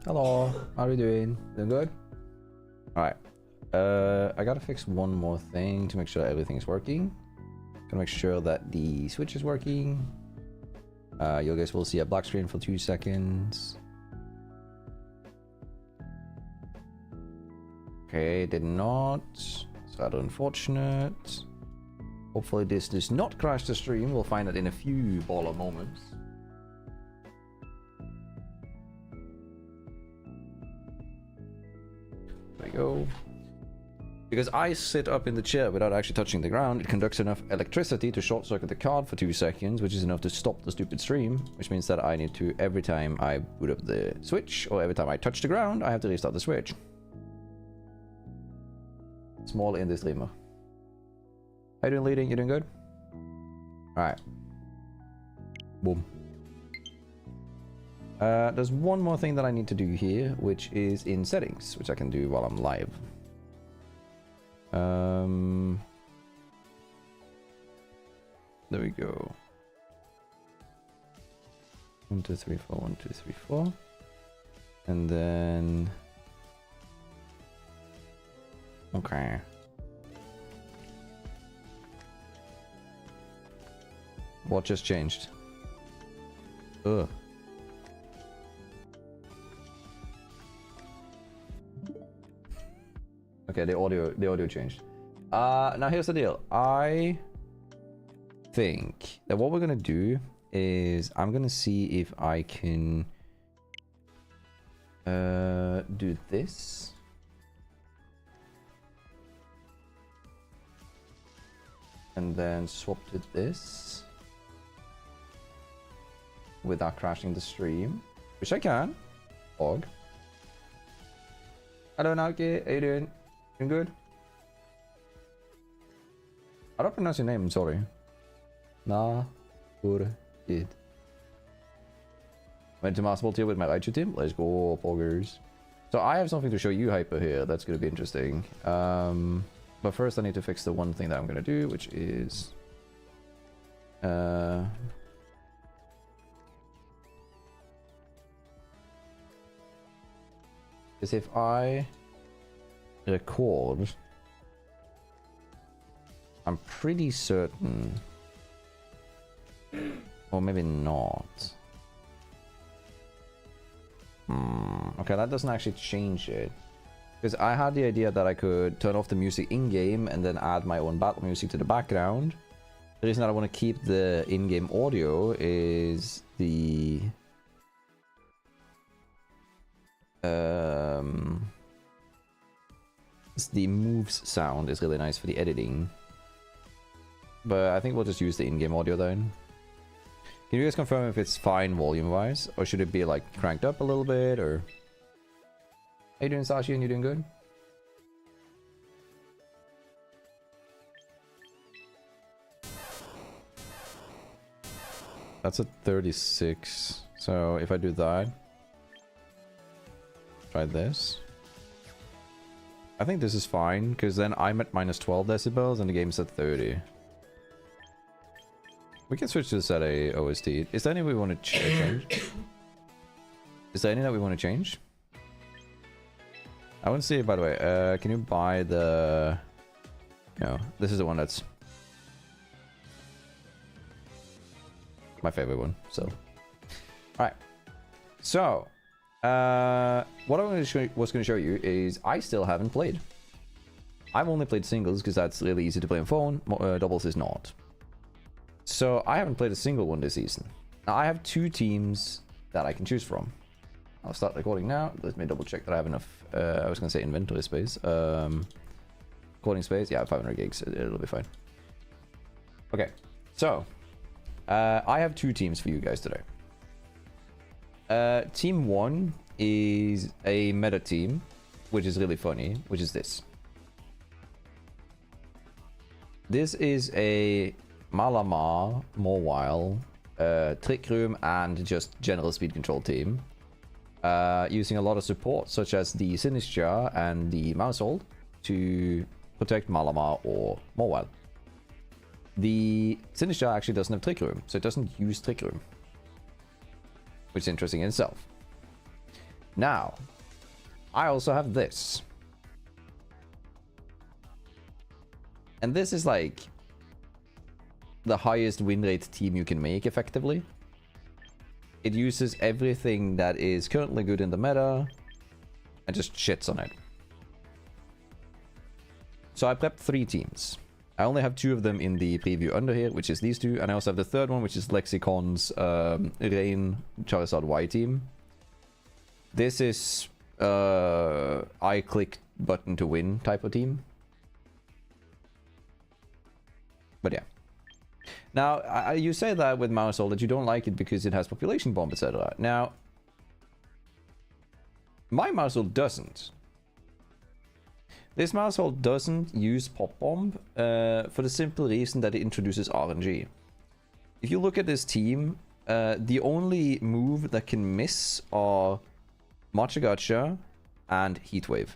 Hello, how are you doing? Doing good? Alright. I gotta fix one more thing to make sure everything's working. Gotta make sure that the switch is working. You guys will see a black screen for 2 seconds. Okay, did not. It's rather unfortunate. Hopefully this does not crash the stream. We'll find out in a few baller moments. There we go. Because I sit up in the chair without actually touching the ground, it conducts enough electricity to short circuit the card for 2 seconds, which is enough to stop the stupid stream, which means that I need to, every time I boot up the switch, or every time I touch the ground, I have to restart the switch. Small indie streamer. How you doing, leading? You doing good? Alright. Boom. There's one more thing that I need to do here, which is in settings, which I can do while I'm live. There we go. 1 2 3 4 1 2 3 4, and then okay. What just changed? Ugh. Okay, the audio changed. Now here's the deal. I think that what we're gonna do is I'm gonna see if I can do this. And then swap to this without crashing the stream, which I can. Og. Hello, Naoki. How you doing? Doing good? I don't pronounce your name, I'm sorry. Nah, good. Went to Master Tier with my Raichu team. Let's go, poggers. So I have something to show you, Hyper, here. That's gonna be interesting. But first I need to fix the one thing that I'm gonna do, which is if I record, I'm pretty certain, or maybe not. Okay, that doesn't actually change it. Because I had the idea that I could turn off the music in-game and then add my own battle music to the background. The reason that I want to keep the in-game audio is the moves sound is really nice for the editing. But I think we'll just use the in-game audio then. Can you guys confirm if it's fine volume-wise? Or should it be like cranked up a little bit, or... How you doing, Sashi? And you doing good? That's a 36. So if I do that, try this. I think this is fine, because then I'm at minus 12 decibels and the game's at 30. We can switch to the set A OST. Is there any we want to change? Is there any that we want to change? I want to see it, by the way. Can you buy the... No, this is the one that's my favorite one, so... Alright. So, what I was going to show you is I still haven't played. I've only played singles because that's really easy to play on phone. Doubles is not. So I haven't played a single one this season. Now I have 2 teams that I can choose from. I'll start recording now. Let me double check that I have enough. I was going to say inventory space. Recording space. Yeah, 500 gigs. It'll be fine. Okay. So I have 2 teams for you guys today. Team 1 is a meta team, which is really funny, which is this. This is a Malamar, Mawile, Trick Room, and just general speed control team. Using a lot of support, such as the Sinistcha and the Mousehold, to protect Malamar or Mawile. The Sinistcha actually doesn't have Trick Room, so it doesn't use Trick Room, which is interesting in itself. Now, I also have this. And this is like the highest win rate team you can make, effectively. It uses everything that is currently good in the meta and just shits on it. So I prepped 3 teams. I only have 2 of them in the preview under here, which is these 2. And I also have the third one, which is Lexicon's Rain Charizard Y team. This is I click button to win type of team. But yeah. Now, you say that with Maushold that you don't like it because it has population bomb, etc. Now, my Maushold doesn't. This Maushold doesn't use pop bomb for the simple reason that it introduces RNG. If you look at this team, the only move that can miss are Machagacha and Heatwave.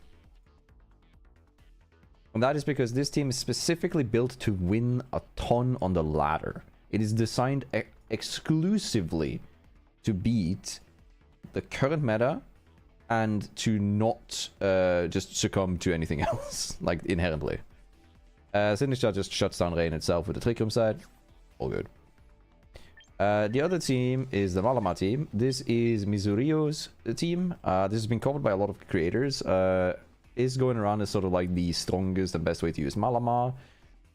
And that is because this team is specifically built to win a ton on the ladder. It is designed exclusively to beat the current meta and to not just succumb to anything else, like inherently. Sinister just shuts down Rain itself with the Trick Room side. All good. The other team is the Malamar team. This is Mizurio's team. This has been covered by a lot of creators. Is going around as sort of like the strongest and best way to use Malamar.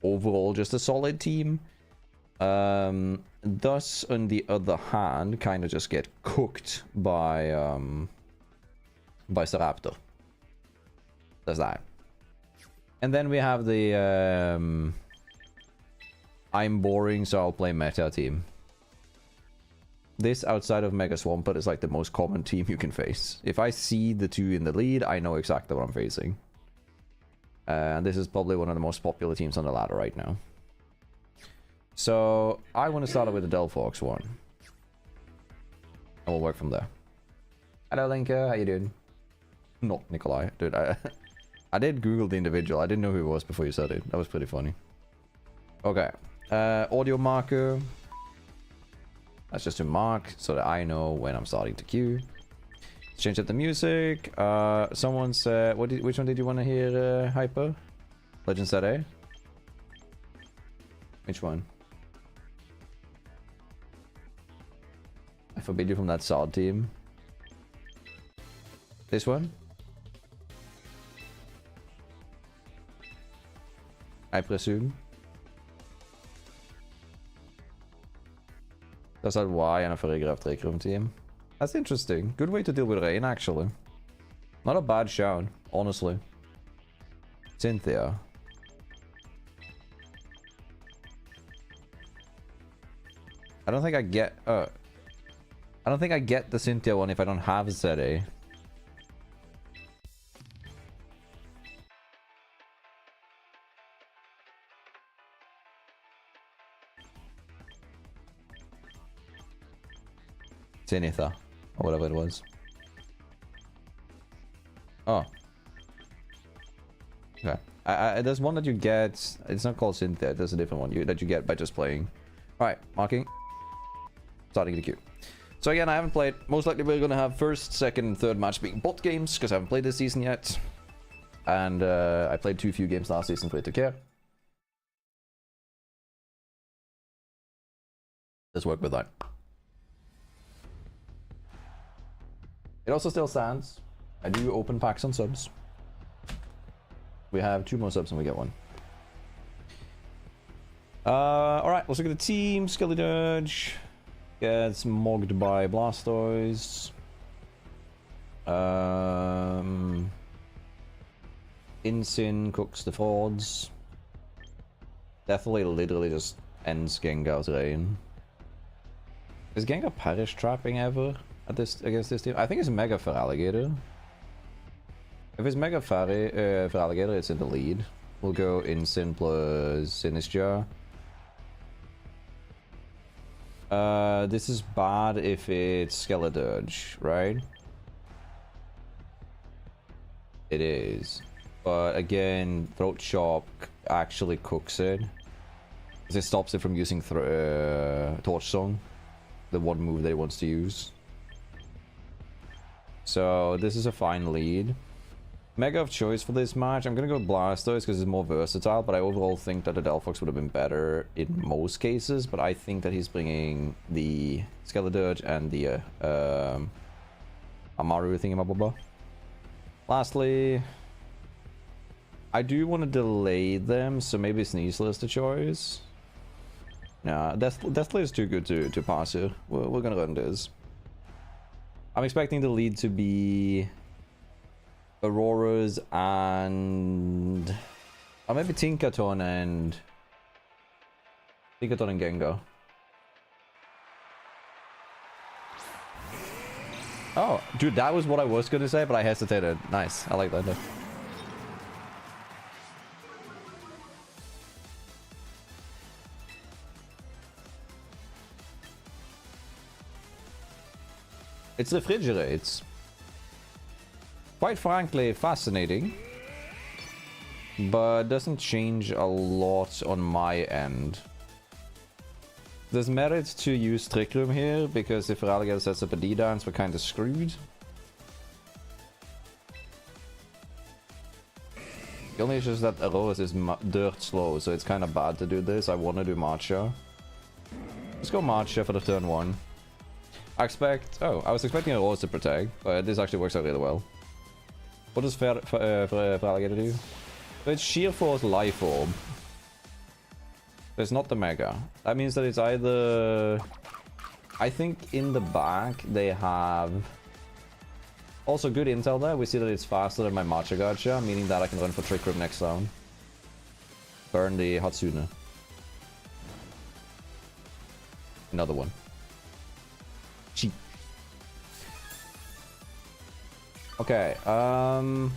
Overall, just a solid team. Thus, on the other hand, kind of just get cooked by Staraptor. There's that. And then we have the I'm boring, so I'll play meta team. This, outside of Mega Swampert, is like the most common team you can face. If I see the 2 in the lead, I know exactly what I'm facing. And this is probably one of the most popular teams on the ladder right now. So, I want to start with the Delphox one. And we'll work from there. Hello, Linker. How you doing? Not Nikolai. Dude, I did Google the individual. I didn't know who it was before you said it. That was pretty funny. Okay. Audio marker. That's just to mark so that I know when I'm starting to queue. Let's change up the music. Someone said, which one did you want to hear, Hyper? Legend said A? Which one? I forbid you from that Sod team. This one? I presume. That's that Y and a Farigiraf Trick Room team. That's interesting. Good way to deal with Rain, actually. Not a bad shout, honestly. Cynthia. I don't think I get... I don't think I get the Cynthia one if I don't have ZA. Zenitha, or whatever it was. Oh. Okay. There's one that you get. It's not called Cynthia. There's a different one that you get by just playing. Alright, marking. Starting the queue. So again, I haven't played. Most likely we're going to have first, second, and third match being bot games, because I haven't played this season yet. And I played too few games last season for it to care. Let's work with that. It also still stands. I do open packs on subs. We have 2 more subs and we get 1. Alright, let's look at the team. Skeledirge gets mogged by Blastoise. Incin cooks the frauds. Definitely literally just ends Gengar's reign. Is Gengar perish trapping ever? Against this team? I think it's Mega for Alligator. If it's Mega for Alligator, it's in the lead. We'll go Incin plus Sinistcha. This is bad if it's Skeledirge, right? It is. But again, Throat Chop actually cooks it. Because it stops it from using Torch Song. The one move that it wants to use. So this is a fine lead. Mega of choice for this match. I'm gonna go Blastoise because it's more versatile, but I overall think that the Delphox would have been better in most cases. But I think that he's bringing the Skeledirge and the Amaru thingamabobba. Lastly, I do want to delay them, so maybe Sneasel is the choice. Nah, Deathblade is too good to pass here. We're gonna run this. I'm expecting the lead to be Auroras and... or maybe Tinkaton and Gengar. Oh, dude, that was what I was gonna say, but I hesitated. Nice, I like that though. It's refrigerates. Quite frankly, fascinating. But doesn't change a lot on my end. There's merit to use Trick Room here, because if Feraligatr sets up a D-Dance, we're kind of screwed. The only issue is that Aurorus is dirt slow, so it's kind of bad to do this. I want to do Matcha. Let's go Matcha for the turn 1. I was expecting Aurorus to protect, but this actually works out really well. What does Feraligatr do? So it's Sheer Force Life Orb. It's not the Mega. That means that it's either... I think in the back they have... also good intel there. We see that it's faster than my Matcha Gacha, meaning that I can run for Trick Room next round. Burn the Hatsune. Another one. Cheap. Okay, if I'm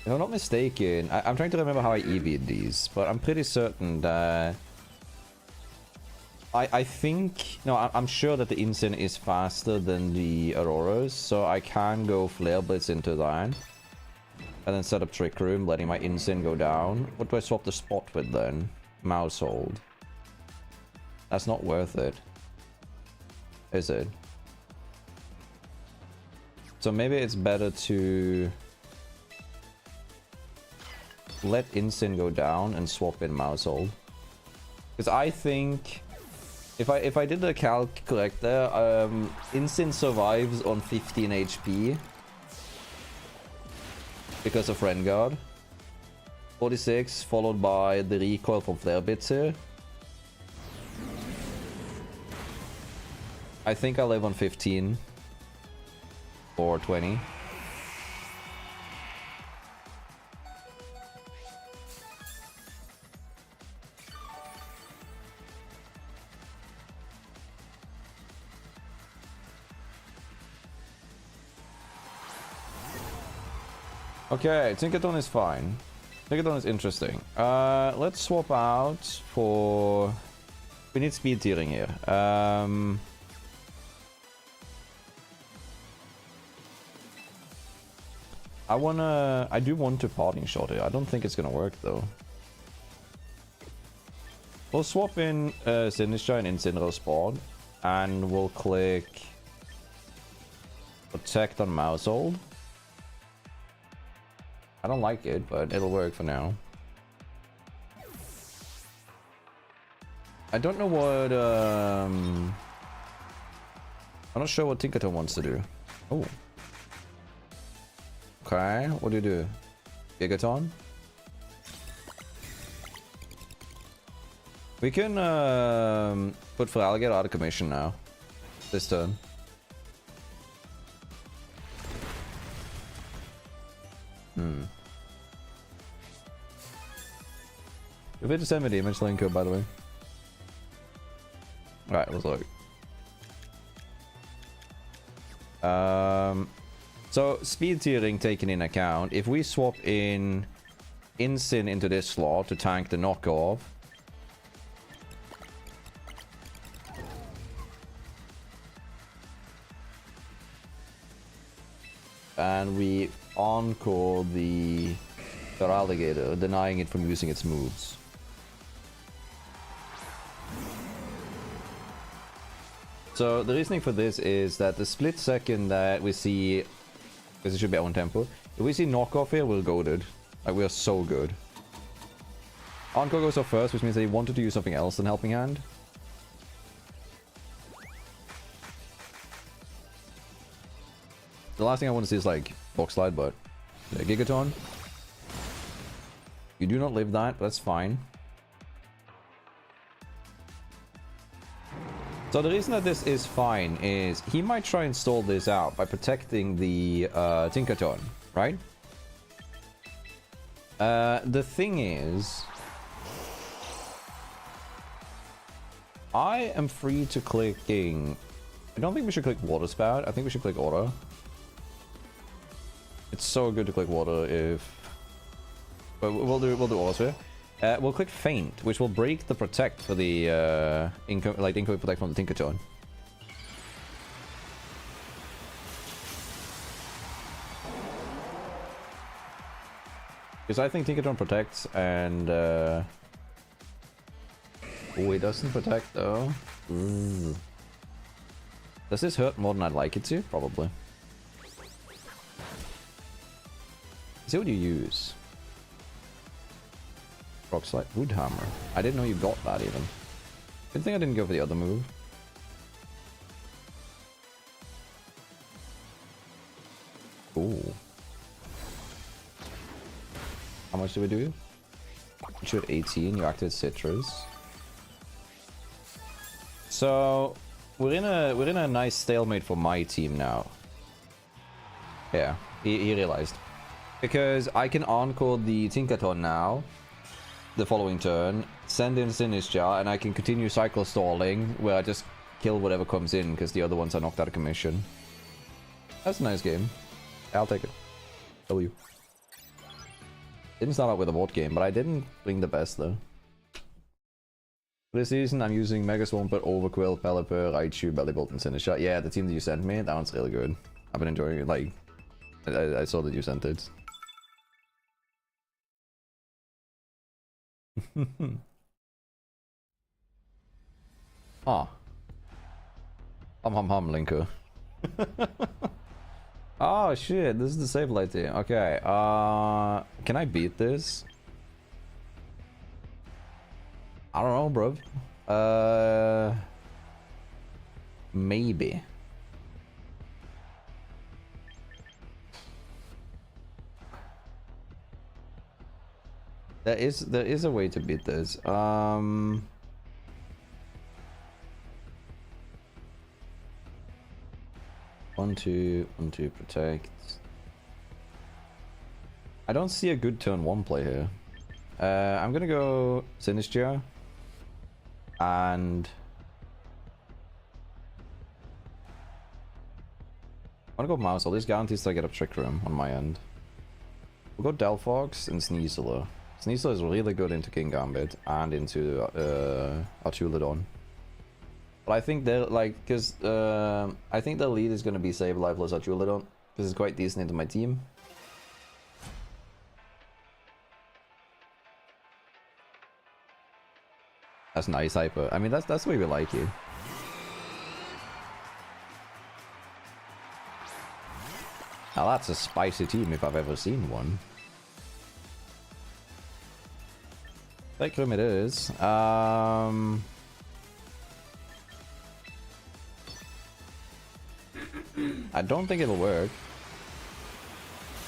not mistaken, I'm trying to remember how I EV'd these, but I'm pretty certain that... I think... no, I'm sure that the Incin is faster than the Auroras, so I can go Flare Blitz into that. And then set up Trick Room, letting my Incin go down. What do I swap the spot with then? Mousehold. That's not worth it. Is it? So maybe it's better to... let Incin go down and swap in Mousehold. Because I think... If I did the calc correct there, Incin survives on 15 HP. Because of Renguard. 46, followed by the recoil from Flare Blitz here. I think I live on 15. Or 20. Okay, Tinkaton is fine. Tinkaton is interesting. Let's swap out for... we need speed tiering here. I do want to Parting Shot here. I don't think it's gonna work though. We'll swap in Sinistcha and Incineroar Spawn, and we'll click Protect on Mousehold. I don't like it, but it'll work for now. I don't know what... I'm not sure what Tinkaton wants to do. Oh. Okay, what do you do? Gigaton? We can put Feraligatr out of commission now. This turn. If it just send me the image link code, by the way. Alright, let's look. So speed tiering taken in account. If we swap in Incin into this slot to tank the knockoff, and we encore the Feraligatr, denying it from using its moves. So the reasoning for this is that the split second that we see, because it should be our own tempo, if we see knockoff here, we're goated. Like, we are so good. Encore goes off first, which means they wanted to use something else than Helping Hand. The last thing I want to see is like rockslide, but yeah, Gigaton. You do not live that, but that's fine. So the reason that this is fine is he might try and stall this out by protecting the Tinkaton, right? The thing is, I am free to clicking. I don't think we should click Water Spout. I think we should click Auto. It's so good to click Water if... But we'll do Auto here. We'll click Feint, which will break the Protect for the incoming Protect from the Tinkaton. Because I think Tinkaton protects and... Oh, it doesn't protect though. Ooh. Does this hurt more than I'd like it to? Probably. See what you use. Rockslide, Wood Hammer. I didn't know you got that even. Good thing I didn't go for the other move. Ooh. How much do we do? You should 18, you activate Citrus. So we're in a nice stalemate for my team now. Yeah, he realized. Because I can encore the Tinkaton now, the following turn, send in Sinistcha, and I can continue cycle stalling, where I just kill whatever comes in, because the other ones are knocked out of commission. That's a nice game. I'll take it. W. Didn't start out with a bot game, but I didn't bring the best, though. For this season, I'm using Mega Swampert, Overquill, Pelipper, Raichu, Bellybolt, and Sinistcha. Yeah, the team that you sent me, that one's really good. I've been enjoying it, like... I saw that you sent it. Ah. Hum, Linker. Oh shit, this is the save light team. Okay, can I beat this? I don't know, bro. Maybe. There is a way to beat this. 1, 2, 1, 2, protect. I don't see a good turn 1 play here. I'm gonna go Sinistcha. And... I'm gonna go Mouse. All these guarantees that I get up Trick Room on my end. We'll go Delphox and Sneasler. Sneasler is really good into King Gambit and into Artulidon. But I think they're like, because I think the lead is going to be Sableye plus Artulidon, because it's quite decent into my team. That's nice, Hyper. I mean, that's the way we like you. Now that's a spicy team if I've ever seen one. Tech Room it is. I don't think it'll work.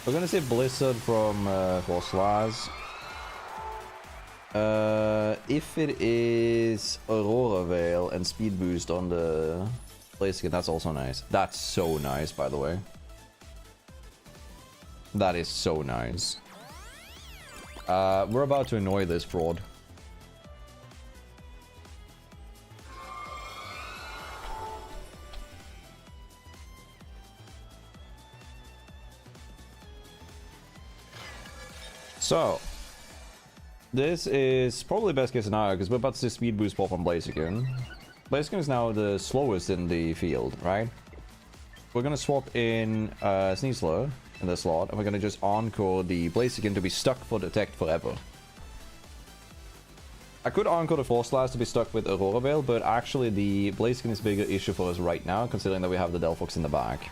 We're gonna see Blizzard from Forslaz. If it is Aurora Veil and Speed Boost on the Blaziken, that's also nice. That's so nice, by the way. That is so nice. We're about to annoy this fraud. So, this is probably best case scenario because we're about to see Speed Boost pop on Blaziken. Blaziken is now the slowest in the field, right? We're gonna swap in Sneasler in the slot, and we're gonna just encore the Blaziken to be stuck for Detect forever. I could encore the Force Slash to be stuck with Aurora Veil, but actually the Blaziken is a bigger issue for us right now, considering that we have the Delphox in the back.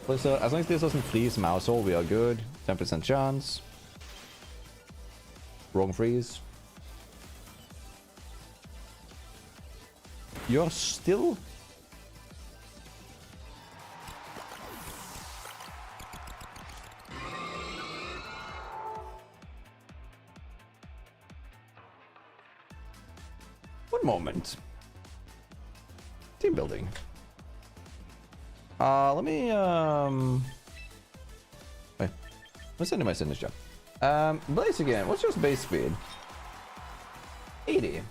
So as long as this doesn't freeze Mousehole, we are good. 10% chance. Wrong freeze. You're still... One moment. Team building. Let me, Wait. Let's send in my signature. Blaze again. What's your base speed? 80.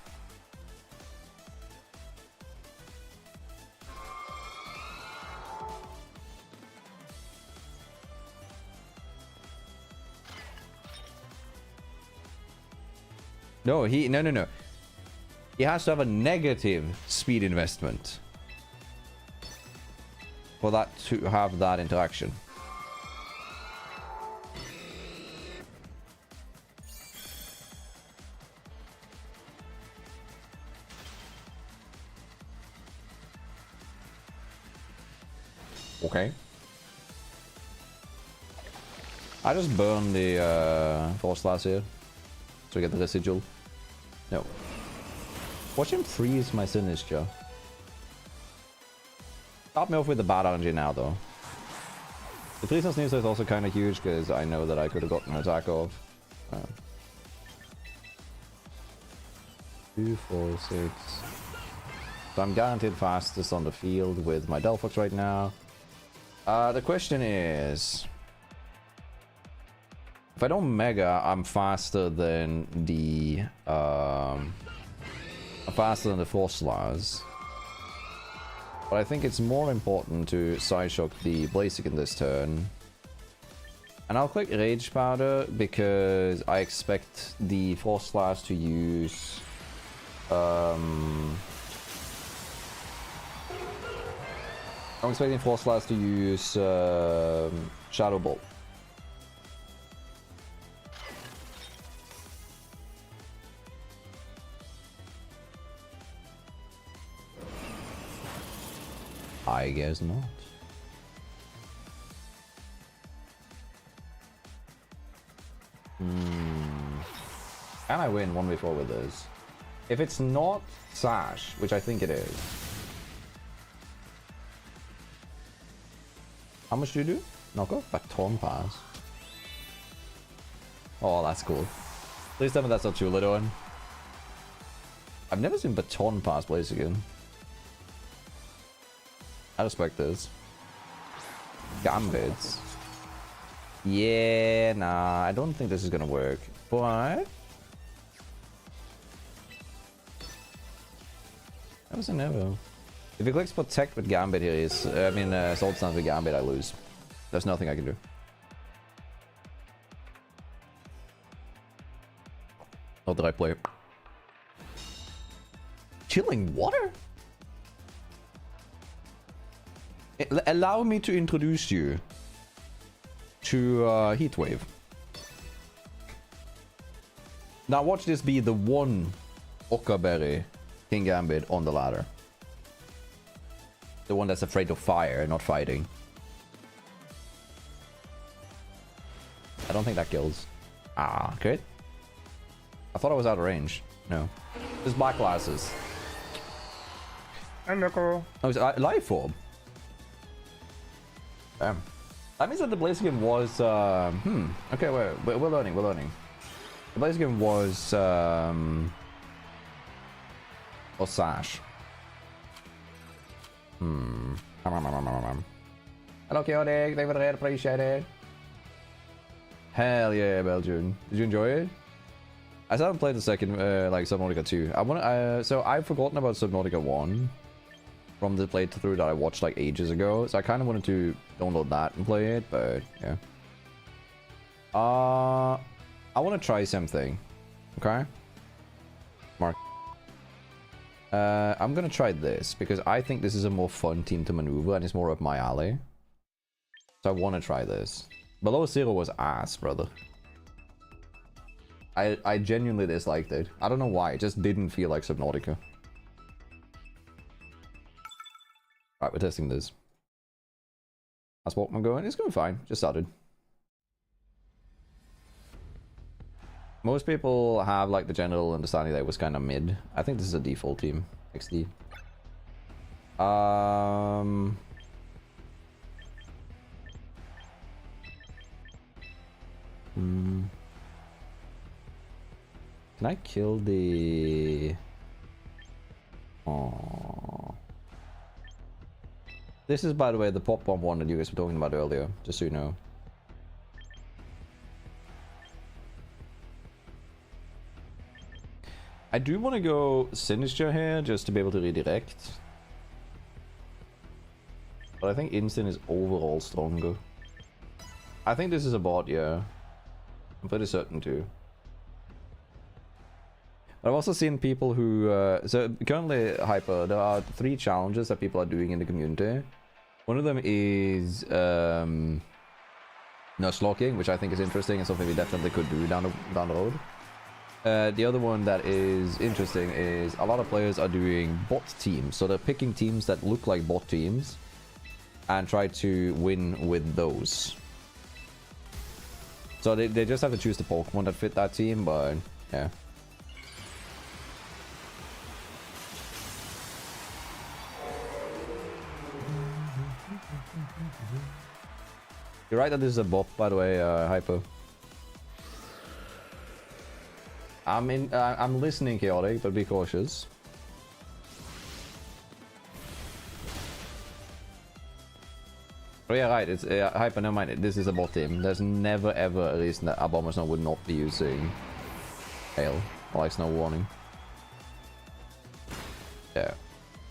No, no. He has to have a negative speed investment for that to have that interaction. Okay. I just burn the Force Slash here so we get the residual. No. Watch him freeze my signature. Stop me off with the bad RNG now, though. The freeze on Sneasel is also kind of huge because I know that I could have gotten an attack off. 2, 4, 6. So I'm guaranteed fastest on the field with my Delphox right now. The question is, if I don't Mega, I'm faster than the Force Slash. But I think it's more important to Psyshock the Blaziken this turn. And I'll click Rage Powder because I expect the Force Slash to use... I'm expecting Force Slash to use Shadow Bolt. I guess not. Can I win 1v4 with this? If it's not Sash, which I think it is. How much do you do? Knock off? Baton Pass. Oh, that's cool. Please tell me that's not too little one. I've never seen Baton Pass Blaziken. I respect this. Gambits. Yeah, nah, I don't think this is gonna work. But that was a never. If he clicks Protect with Gambit here, is Salt Stance with Gambit, I lose. There's nothing I can do. Not that I play. Chilling water? Allow me to introduce you to Heatwave. Now watch this be the one Okaberry King Gambit on the ladder. The one that's afraid of fire, not fighting. I don't think that kills. Ah, good. I thought I was out of range. No. There's black glasses. And Nico. Oh, it's Life Orb. Damn. That means that the Blaziken was, okay, wait, we're learning. The Blaziken was Sash. Hello, Chaotic. Thank you for the raid. Appreciate it. Hell yeah, Belgian. Did you enjoy it? I still haven't played the second, like Subnautica 2. So I've forgotten about Subnautica 1 from the playthrough that I watched like ages ago. So I kind of wanted to download that and play it, but yeah. I want to try something. Okay. Mark. I'm gonna try this because I think this is a more fun team to maneuver and it's more up my alley. So I want to try this. Below Zero was ass, brother. I genuinely disliked it. I don't know why. It just didn't feel like Subnautica. Right, we're testing this. How's Pokemon going? It's going fine. Just started. Most people have like the general understanding that it was kind of mid. I think this is a default team. XD. Can I kill the... Oh. This is, by the way, the pop bomb one that you guys were talking about earlier, just so you know. I do want to go Sinister here, just to be able to redirect. But I think Instant is overall stronger. I think this is a bot, yeah. I'm pretty certain too. I've also seen people who... so currently, Hyper, there are 3 challenges that people are doing in the community. One of them is... Nuzlocking, which I think is interesting and something we definitely could do down the road. The other one that is interesting is a lot of players are doing bot teams. So they're picking teams that look like bot teams and try to win with those. So they just have to choose the Pokemon that fit that team, but yeah. You're right that this is a bot, by the way, Hypo. I'm listening, Chaotic, but be cautious. Oh yeah, right. It's Hyper. Never mind. This is a bot team. There's never ever a reason that Abomasnow would not be using Hail or like Snow Warning. Yeah.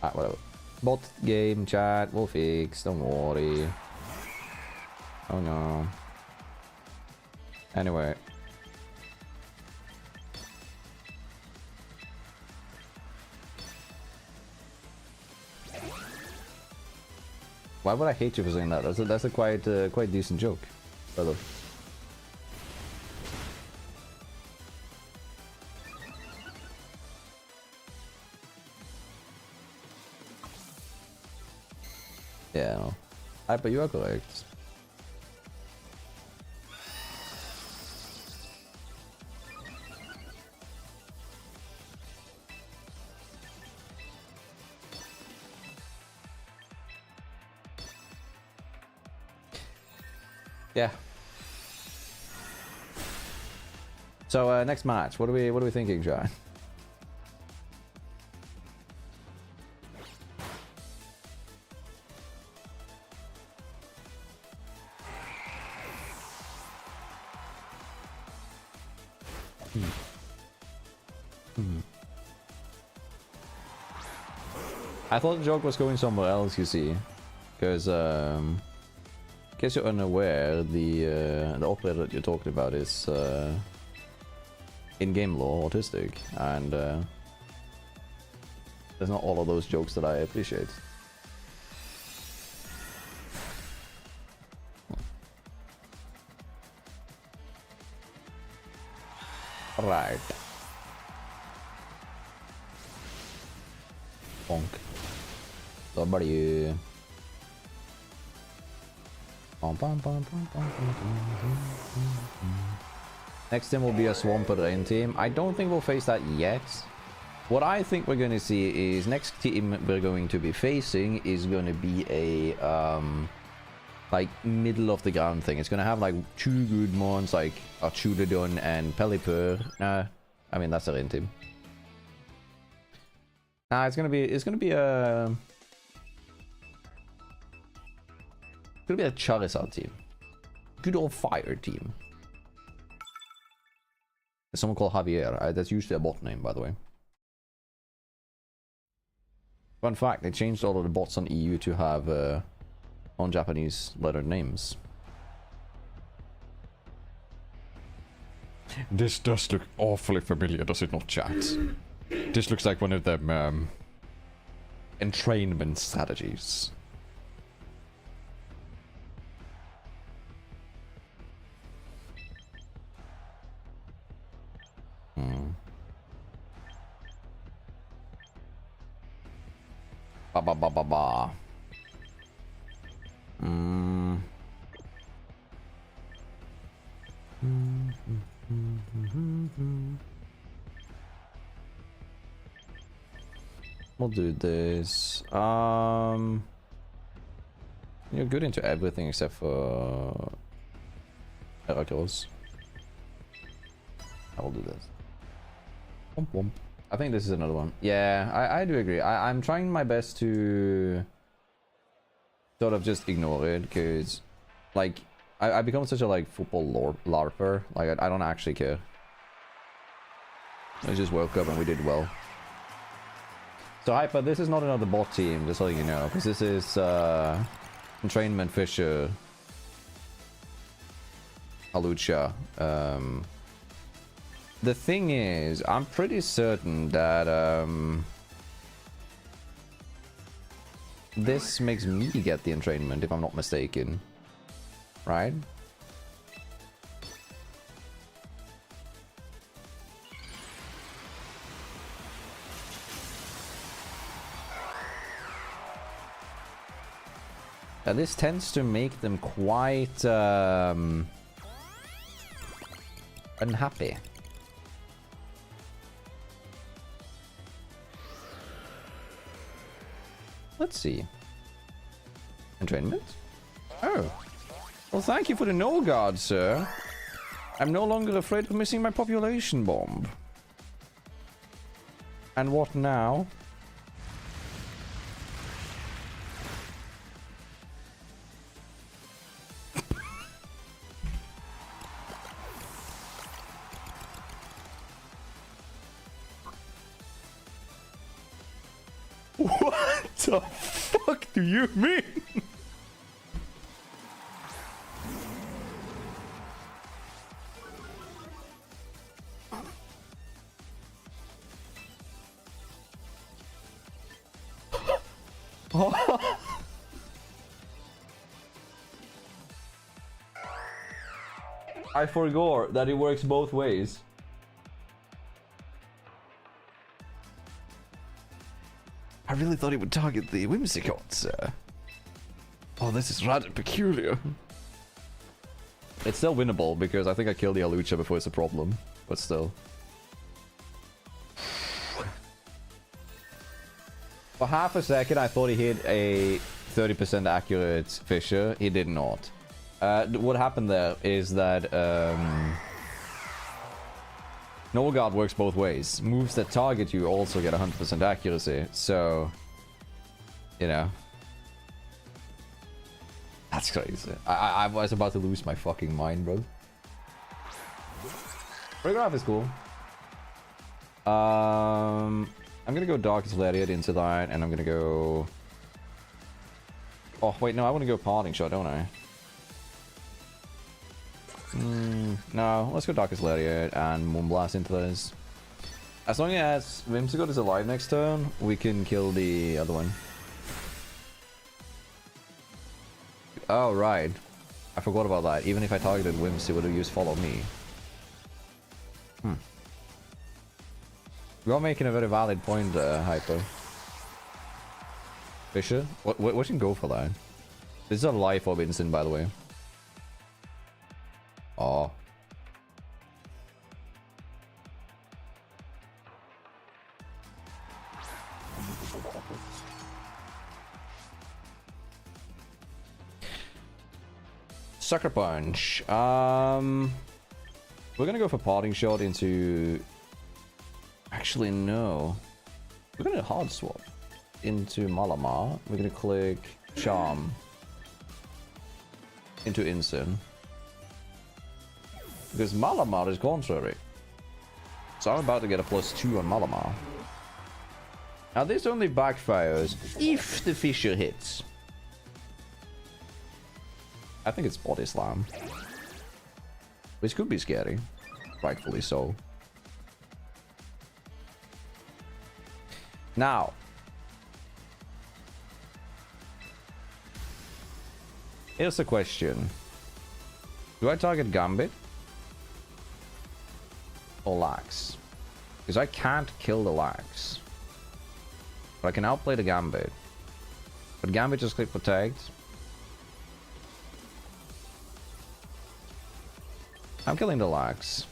Alright, whatever. Bot game chat. We'll fix. Don't worry. Oh no. Anyway. Why would I hate you for saying that? That's a quite decent joke, brother. Yeah, no. But you are correct. Yeah. So next match, what are we thinking, John? I thought the joke was going somewhere else, you see, because in case you're unaware, the operator that you're talking about is in game lore autistic, and there's not all of those jokes that I appreciate. Right. Bonk. Somebody. Next team will be a Swampert Rain team. I don't think we'll face that yet. What I think we're going to see is next team we're going to be facing is going to be a like middle of the ground thing. It's going to have like 2 good mons like Archudodon and Pelipper. Nah, I mean that's a Rain team. Nah, it's going to be a Could be a Charizard team. Good old fire team. There's someone called Javier. That's usually a bot name, by the way. Fun fact, they changed all of the bots on EU to have non-Japanese lettered names. This does look awfully familiar, does it not, chat? This looks like one of them entrainment strategies. Ba ba ba ba ba. We'll do this. You're good into everything except for miracles. I will do this. Womp womp. I think this is another one. Yeah, I do agree. I'm trying my best to sort of just ignore it, because like I become such a like football larper. Like I don't actually care. I just woke up and we did well. So Hyper, this is not another bot team, just letting you know, because this is Entrainment Fisher Halucha. The thing is, I'm pretty certain that this makes me get the entrainment, if I'm not mistaken. Right? This tends to make them quite unhappy. Let's see. Entrainment? Oh. Well, thank you for the no guard, sir. I'm no longer afraid of missing my population bomb. And what now? What the fuck do you mean? I forgot that it works both ways. I really thought it would target the Whimsicott, sir. Oh, this is rather peculiar. It's still winnable, because I think I killed the Alucha before it's a problem. But still. For half a second, I thought he hit a 30% accurate Fisher. He did not. What happened there is that Null Guard works both ways. Moves that target you also get 100% accuracy, so you know. That's crazy. I was about to lose my fucking mind, bro. Choreograph is cool. I'm gonna go Darkest Lariat into that, and I'm gonna go... Oh, wait, no, I want to go Parting Shot, don't I? No, let's go Darkest Lariat and Moonblast into this. As long as Whimsicott is alive next turn, we can kill the other one. Oh, right. I forgot about that. Even if I targeted Whimsy, it would have used Follow Me. You are making a very valid point there, Hyper. Fisher? What can go for that? This is a life orb instant, by the way. Oh. Sucker Punch. We're gonna go for Parting Shot into... Actually, no. We're gonna hard swap into Malamar. We're gonna click Charm into Instant. Because Malamar is contrary. So I'm about to get a +2 on Malamar. Now this only backfires if the Fisher hits. I think it's Body Slam. Which could be scary. Rightfully so. Now. Here's the question. Do I target Gambit? Or Lax? Because I can't kill the Lax. But I can outplay the Gambit. But Gambit just click protect. I'm killing the lax.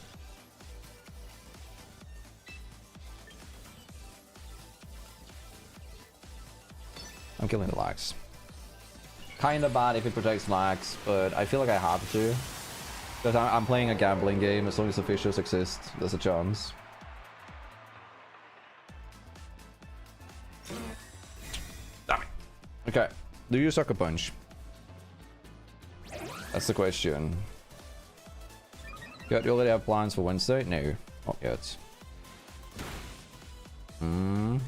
I'm killing the lax. Kinda bad if it protects lax, but I feel like I have to. Because I'm playing a gambling game, as long as the fishes exist, there's a chance. Damn it. Okay, do you sucker punch? That's the question. You already have plans for Wednesday? No, not yet. Hmm.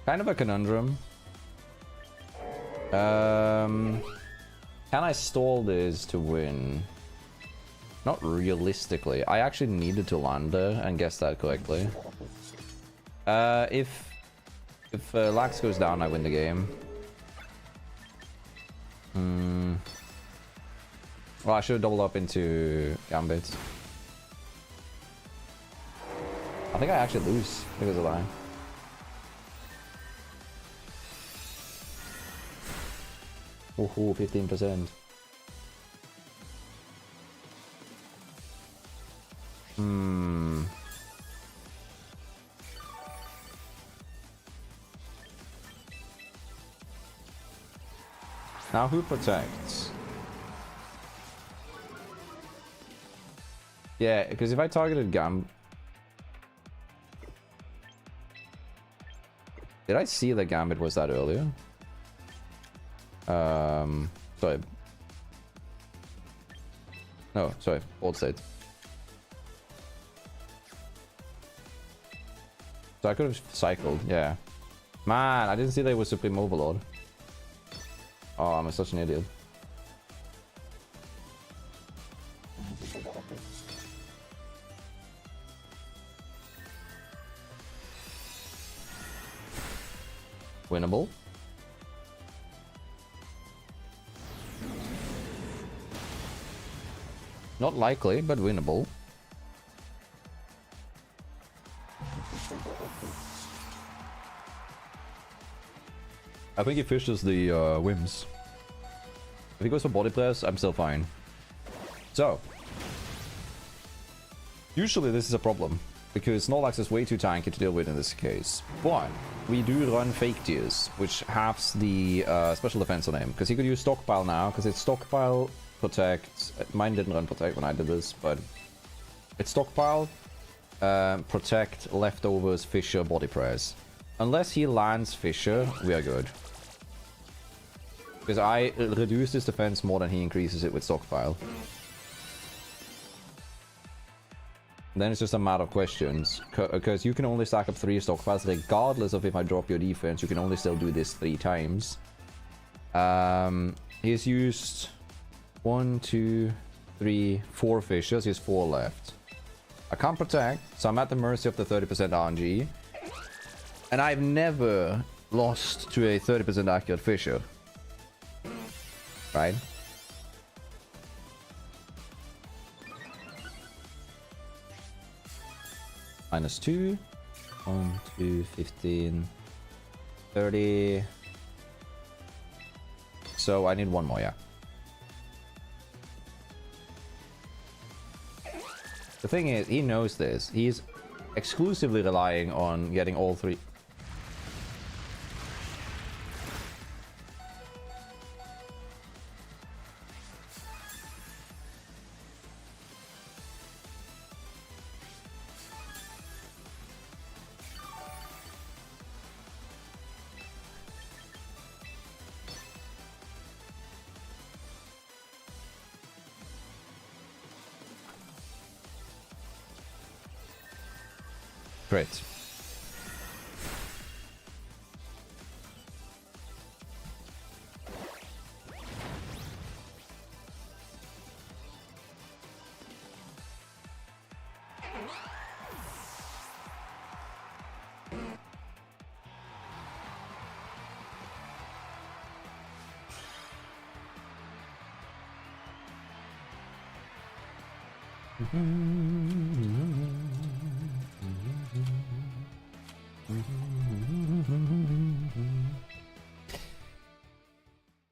Kind of a conundrum. Can I stall this to win? Not realistically. I actually needed to land there and guess that correctly. If Lax goes down, I win the game. Well, I should have doubled up into Gambit. I think I actually lose because of that. Ooh, 15%. Now who protects? Yeah, because if I targeted Did I see the Gambit was that earlier? Sorry. No, sorry, old state. So I could have cycled, yeah. Man, I didn't see that it was Supreme Overlord. Oh, I'm such an idiot. Winnable. Not likely, but winnable. I think he fishes the whims. If he goes for body press, I'm still fine. So, usually this is a problem, because Snorlax is way too tanky to deal with in this case. But we do run fake tiers, which halves the special defense on him, because he could use stockpile now, because it's stockpile, protect. Mine didn't run protect when I did this, but it's stockpile, protect, leftovers, Fisher, body press. Unless he lands Fisher, we are good. Because I reduce his defense more than he increases it with stockpile. Then it's just a matter of questions. Because you can only stack up 3 stockpiles regardless of if I drop your defense. You can only still do this 3 times. He's used 1, 2, 3, 4 fishes. He has 4 left. I can't protect, so I'm at the mercy of the 30% RNG. And I've never lost to a 30% accurate fisher. Right? -2. 1, 2, 15. 30. So I need 1 more, yeah. The thing is, he knows this. He's exclusively relying on getting all 3. Great.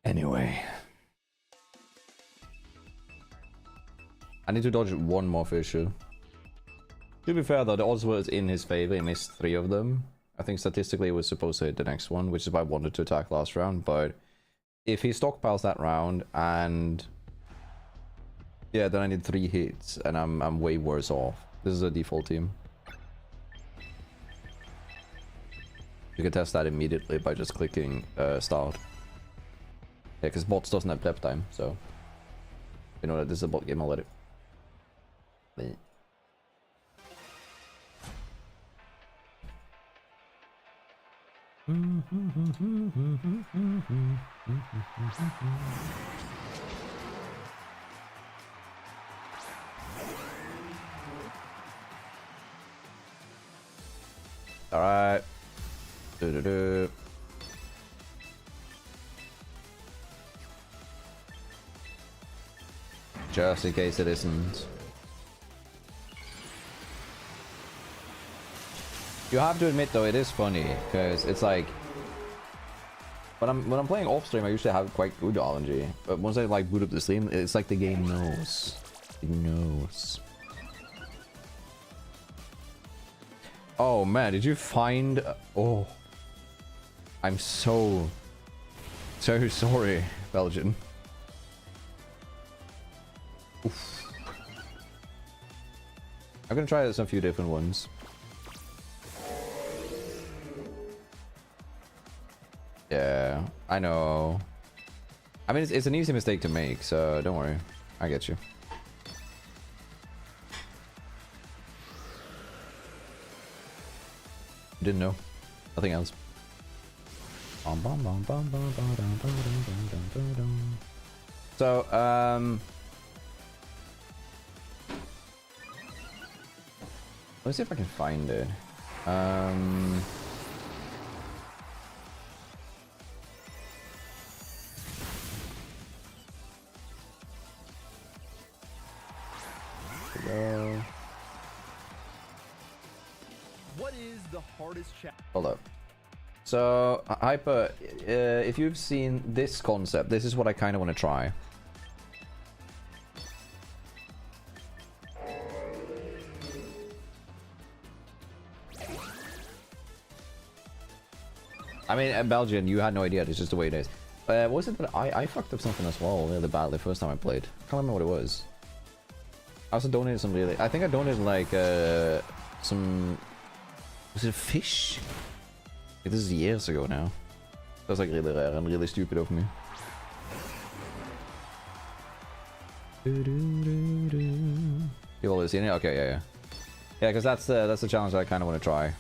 Anyway. I need to dodge one more fissure. To be fair though, the odds was in his favor. He missed 3 of them. I think statistically he was supposed to hit the next one, which is why I wanted to attack last round, but if he stockpiles that round and yeah, then I need 3 hits and I'm way worse off. This is a default team. You can test that immediately by just clicking start. Yeah, because bots doesn't have prep time, so you know that this is a bot game already. All right. Just in case it isn't. You have to admit though, it is funny because it's like when I'm playing off stream, I usually have quite good RNG, but once I like boot up the stream, it's like the game knows. It knows. Oh man, did you find? Oh, I'm so sorry, Belgian. Oof. I'm gonna try this on a few different ones. Yeah, I know. I mean, it's an easy mistake to make, so don't worry. I get you. Didn't know. Nothing else. So, let's see if I can find it. Go. What is the hardest challenge? Hold up. So, Hyper, if you've seen this concept, this is what I kind of want to try. I mean, Belgian, you had no idea. It's just the way it is. What was it that I fucked up something as well really badly the first time I played? I can't remember what it was. I also donated some really... I think I donated like some... Was it fish? Like, this is years ago now. That was like really rare and really stupid of me. You've already seen it? Okay, yeah, yeah. Yeah, because that's the challenge that I kind of want to try.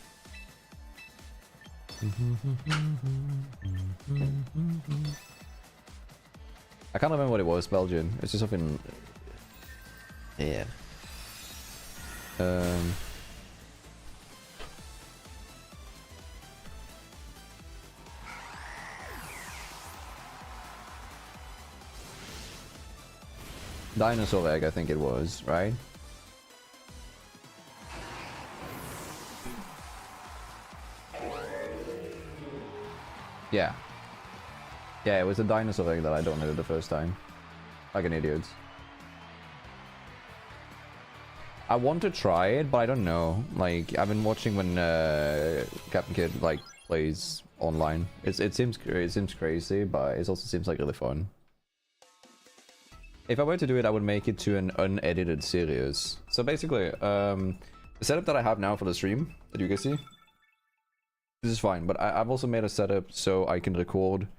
I can't remember what it was, Belgian. It's just something... Yeah. Dinosaur egg, I think it was, right? Yeah. Yeah, it was a dinosaur egg that I donated the first time. Like an idiot. I want to try it, but I don't know. Like, I've been watching when Captain Kid like plays online. It seems crazy, but it also seems like really fun. If I were to do it, I would make it to an unedited series. So basically, the setup that I have now for the stream that you can see, this is fine. But I've also made a setup so I can record.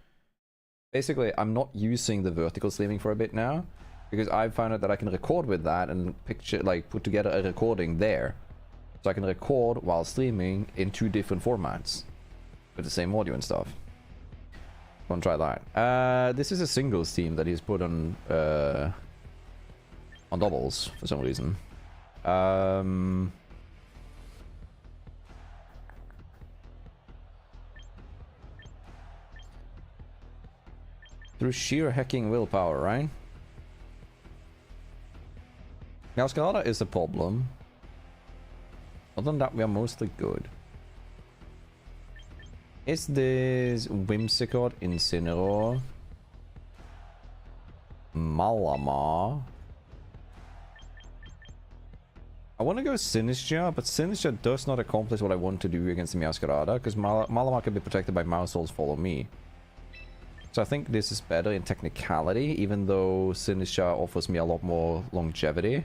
Basically, I'm not using the vertical streaming for a bit now, because I've found out that I can record with that and put together a recording there. So I can record while streaming in 2 different formats with the same audio and stuff. Wanna try that. This is a singles team that he's put on doubles for some reason. Through sheer hacking willpower, right? Meowscarada is a problem. Other than that, we are mostly good. Is this Whimsicott, Incineroar, Malamar? I want to go Sinistcha, but Sinistcha does not accomplish what I want to do against the Meowscarada, because Malamar can be protected by Mousehol's Follow Me. So I think this is better in technicality, even though Sinistcha offers me a lot more longevity.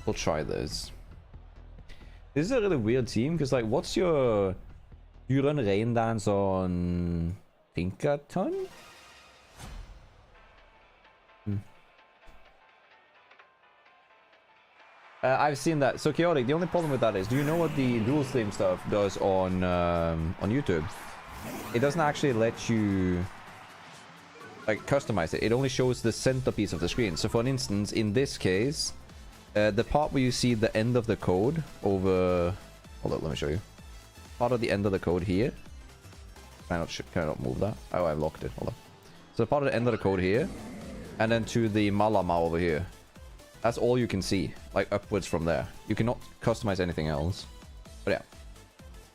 We'll try this. This is a really weird team, because like, what's your... You run Rain Dance on... Pinkaton? I've seen that. So Chaotic, the only problem with that is, do you know what the dual stream stuff does on YouTube? It doesn't actually let you like customize it. It only shows the centerpiece of the screen. So for instance, in this case, the part where you see the end of the code over... Hold on, let me show you. Part of the end of the code here. Can I not move that? Oh, I've locked it. Hold on. So part of the end of the code here, and then to the Malamar over here. That's all you can see, like upwards from there. You cannot customize anything else. But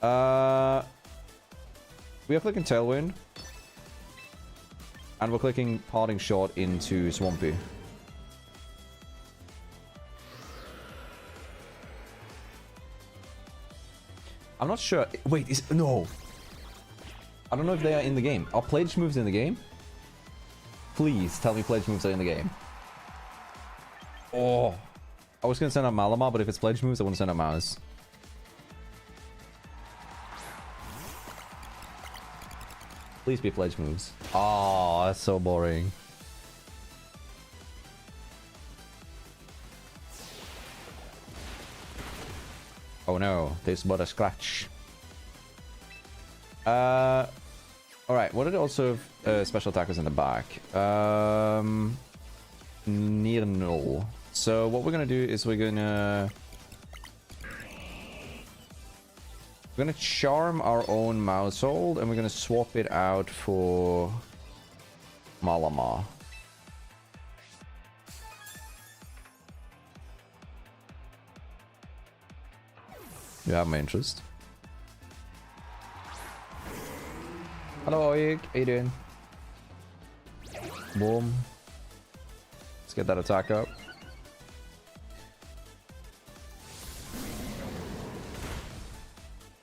yeah. We are clicking Tailwind. And we're clicking Parting Shot into Swampy. I'm not sure. Wait, no. I don't know if they are in the game. Are Pledge moves in the game? Please tell me Pledge moves are in the game. Oh, I was gonna send out Malamar, but if it's Pledge moves, I want to send out Mouse. Please be Pledge moves. Oh, that's so boring. Oh no, there's but a scratch. Alright, what are the also special attackers in the back? Near null. So what we're gonna do is we're gonna charm our own Mousehold, and we're gonna swap it out for Malamar. You have my interest. Hello, Oig. How you doing? Boom. Let's get that attack up.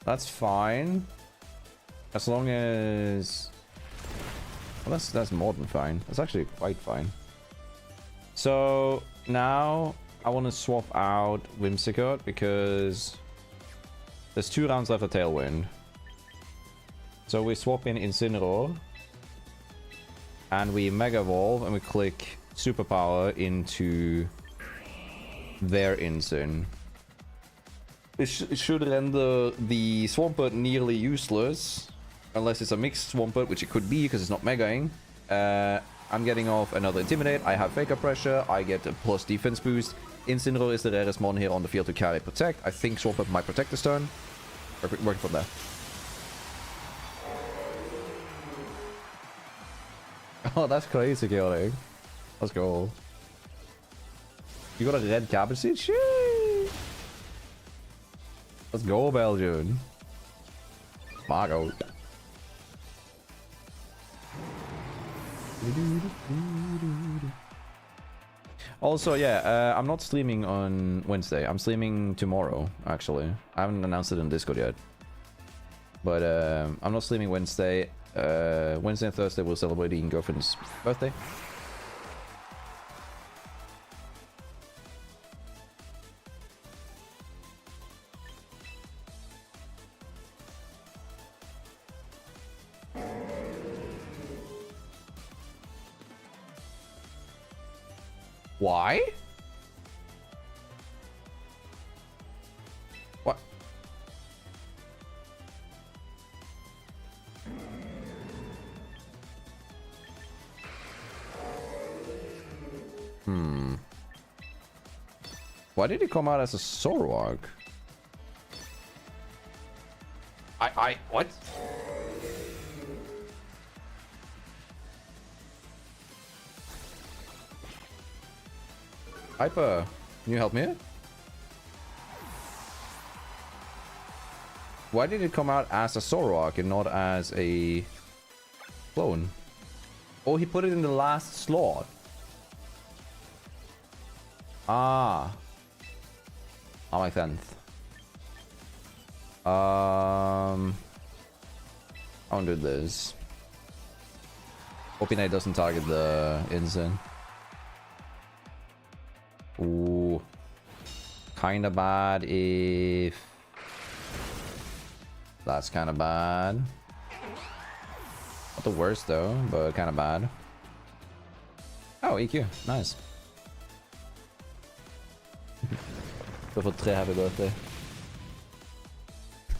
That's fine. As long as... Well, that's more than fine. That's actually quite fine. So, now I want to swap out Whimsicott because there's 2 rounds left of Tailwind. So we swap in Incineroar. And we Mega Evolve and we click Superpower into their Incin. It should render the Swampert nearly useless. Unless it's a mixed Swampert, which it could be because it's not Megaing. I'm getting off another Intimidate. I have Faker Pressure. I get a plus defense boost. Incineroar is the rarest mon here on the field to carry Protect. I think Swampert might protect this turn. Working from there. Oh, that's crazy, Chaotic. Let's go. You got a red cabbage seed? Shit! Let's go, Belgian. Margo. Also, yeah, I'm not streaming on Wednesday. I'm streaming tomorrow, actually. I haven't announced it in Discord yet. But I'm not streaming Wednesday. Wednesday and Thursday we'll celebrate Ian Girlfriend's birthday. Why? What? Why did he come out as a Zoroark? What? Hyper, can you help me? Why did it come out as a Zoroark and not as a clone? Oh, he put it in the last slot. Ah. That makes sense. I won't do this. Hoping it doesn't target the instant. Ooh. Kinda bad if... That's kinda bad. Not the worst though, but kinda bad. Oh, EQ. Nice. Go for 3 happy birthday.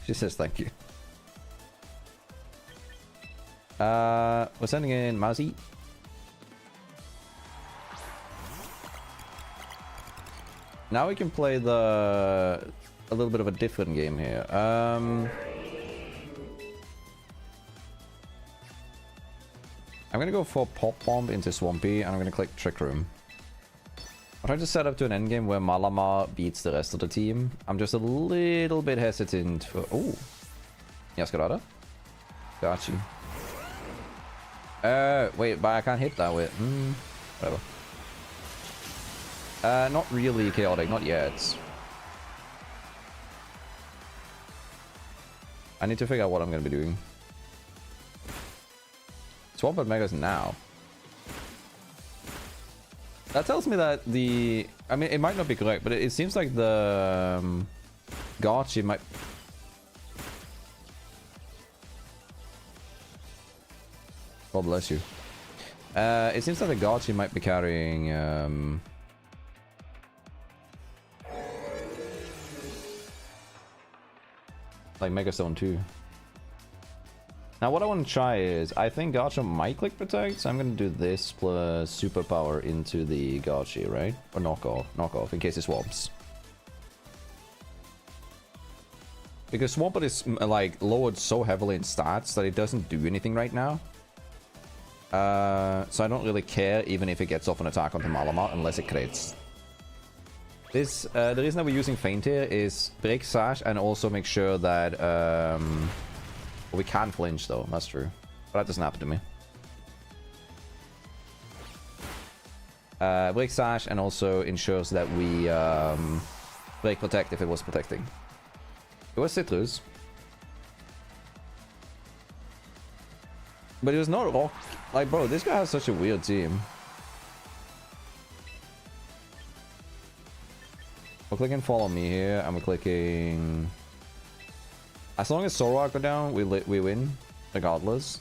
She says thank you. We're sending in Mousy. Now we can play a little bit of a different game here. I'm gonna go for Pop Bomb into Swampy, and I'm gonna click Trick Room. I'm trying to set up to an endgame where Malamar beats the rest of the team. I'm just a little bit hesitant for... Oh! Jaskarada? Got you. Wait, but I can't hit that with... whatever. Not really chaotic, not yet. I need to figure out what I'm gonna be doing. Swamp at Megas now. That tells me that the... I mean, it might not be correct, but it seems like the... Gotchi might... God bless you. It seems like the Gotchi might be carrying... like Megastone 2. Now what I want to try is, I think Gotcha might click protect, so I'm going to do this plus superpower into the Gotchi, right? Or knock off, in case it swamps. Because Swampert is like lowered so heavily in stats that it doesn't do anything right now. So I don't really care even if it gets off an attack onto Malamar unless it crits. This, the reason that we're using Feint here is break Sash and also make sure that we can flinch though, that's true. But that doesn't happen to me. Break Sash and also ensures that we break protect if it was protecting. It was Citrus. But it was not rock. Like, bro, this guy has such a weird team. We're clicking follow me here, and we're clicking... As long as Zoroark go down, we win, regardless.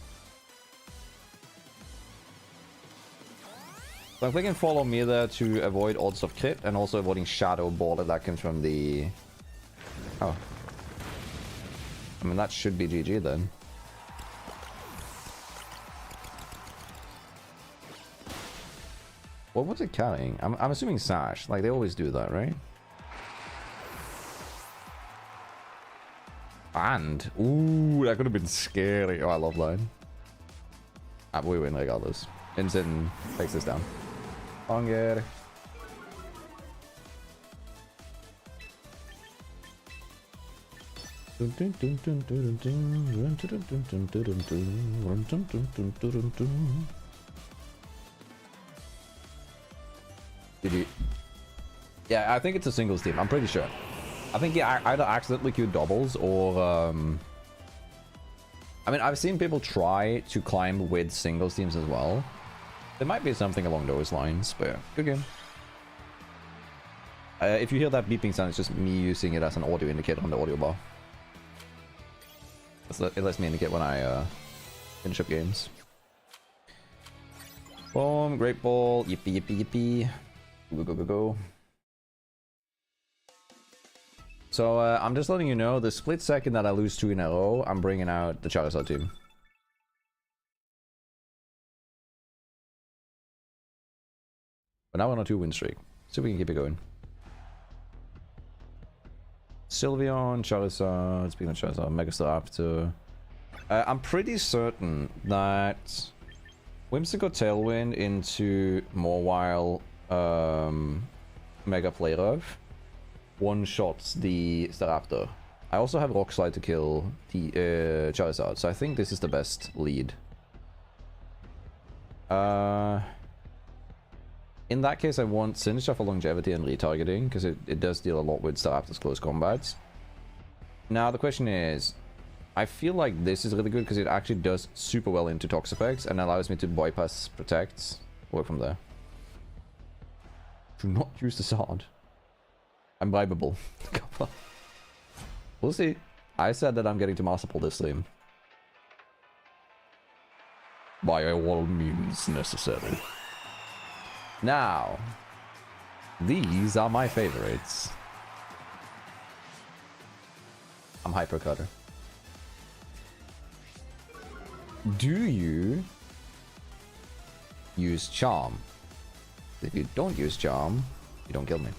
So I'm clicking follow me there to avoid odds of crit, and also avoiding Shadow Ball if that comes from the... Oh. I mean, that should be GG then. What was it carrying? I'm assuming Sash. Like, they always do that, right? And, ooh, that could have been scary. Oh, I love that. We win regardless. Instant takes this down. Longer. GG. Yeah, I think it's a singles team. I'm pretty sure. I think he either accidentally queued doubles or... I mean, I've seen people try to climb with singles teams as well. There might be something along those lines, but yeah, good game. If you hear that beeping sound, it's just me using it as an audio indicator on the audio bar. It lets me indicate when I finish up games. Boom, great ball, yippee yippee yippee. Go, go, go, go. So, I'm just letting you know, the split second that I lose 2 in a row, I'm bringing out the Charizard team. But now we're on a 2-win streak. So we can keep it going. Sylveon, Charizard, speaking of Charizard, Megastar. I'm pretty certain that Whimsicott Tailwind into Mawile Mega Player one-shots the Staraptor. I also have Rockslide to kill the Charizard, so I think this is the best lead. In that case, I want Sinister for longevity and retargeting, because it does deal a lot with Staraptor's close combats. Now, the question is, I feel like this is really good because it actually does super well into Toxapex and allows me to bypass Protects. Work from there. Do not use the sword. I'm vibeable. We'll see. I said that I'm getting to Master Ball this stream. By all means necessary. Now, these are my favorites. I'm Hyper Cutter. Do you use Charm? If you don't use Charm, you don't kill me.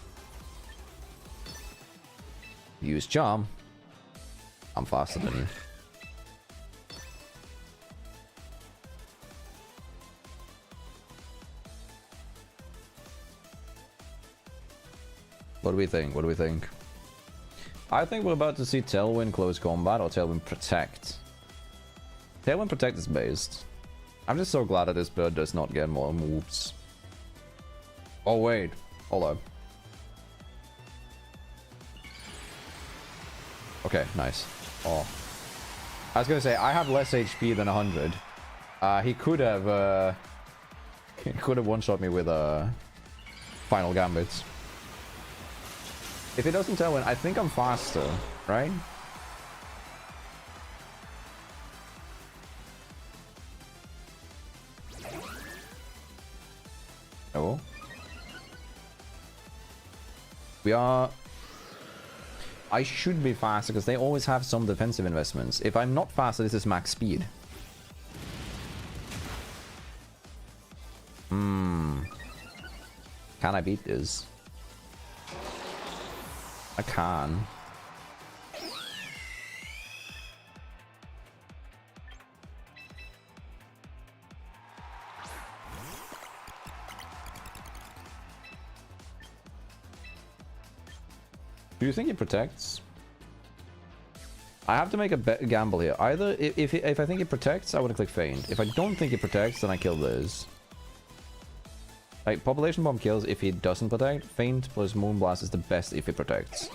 Use Charm, I'm faster than you. What do we think? What do we think? I think we're about to see Tailwind close combat or Tailwind Protect. Tailwind Protect is based. I'm just so glad that this bird does not get more moves. Oh wait, hold on. Okay, nice. Oh, I was gonna say I have less HP than 100. He could have one-shot me with Final Gambits. If it doesn't Tailwind, I think I'm faster, right? Oh. We are... I should be faster because they always have some defensive investments. If I'm not faster, this is max speed. Can I beat this? I can. Do you think it protects? I have to make a gamble here. Either if I think it protects, I would click feint. If I don't think it protects, then I kill this. Like, Population Bomb kills if he doesn't protect. Feint plus Moonblast is the best if it protects.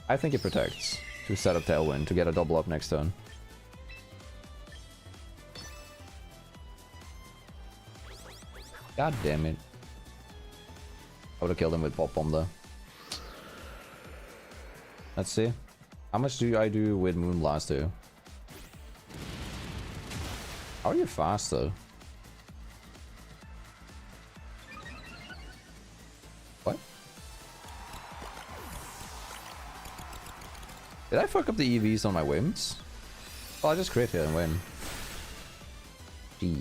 I think it protects to set up Tailwind to get a double up next turn. God damn it. I would have killed him with Pop Bomb though. Let's see. How much do I do with Moonblast too? How are you fast though? What? Did I fuck up the EVs on my whims? Oh, I just crit here and win. Gee.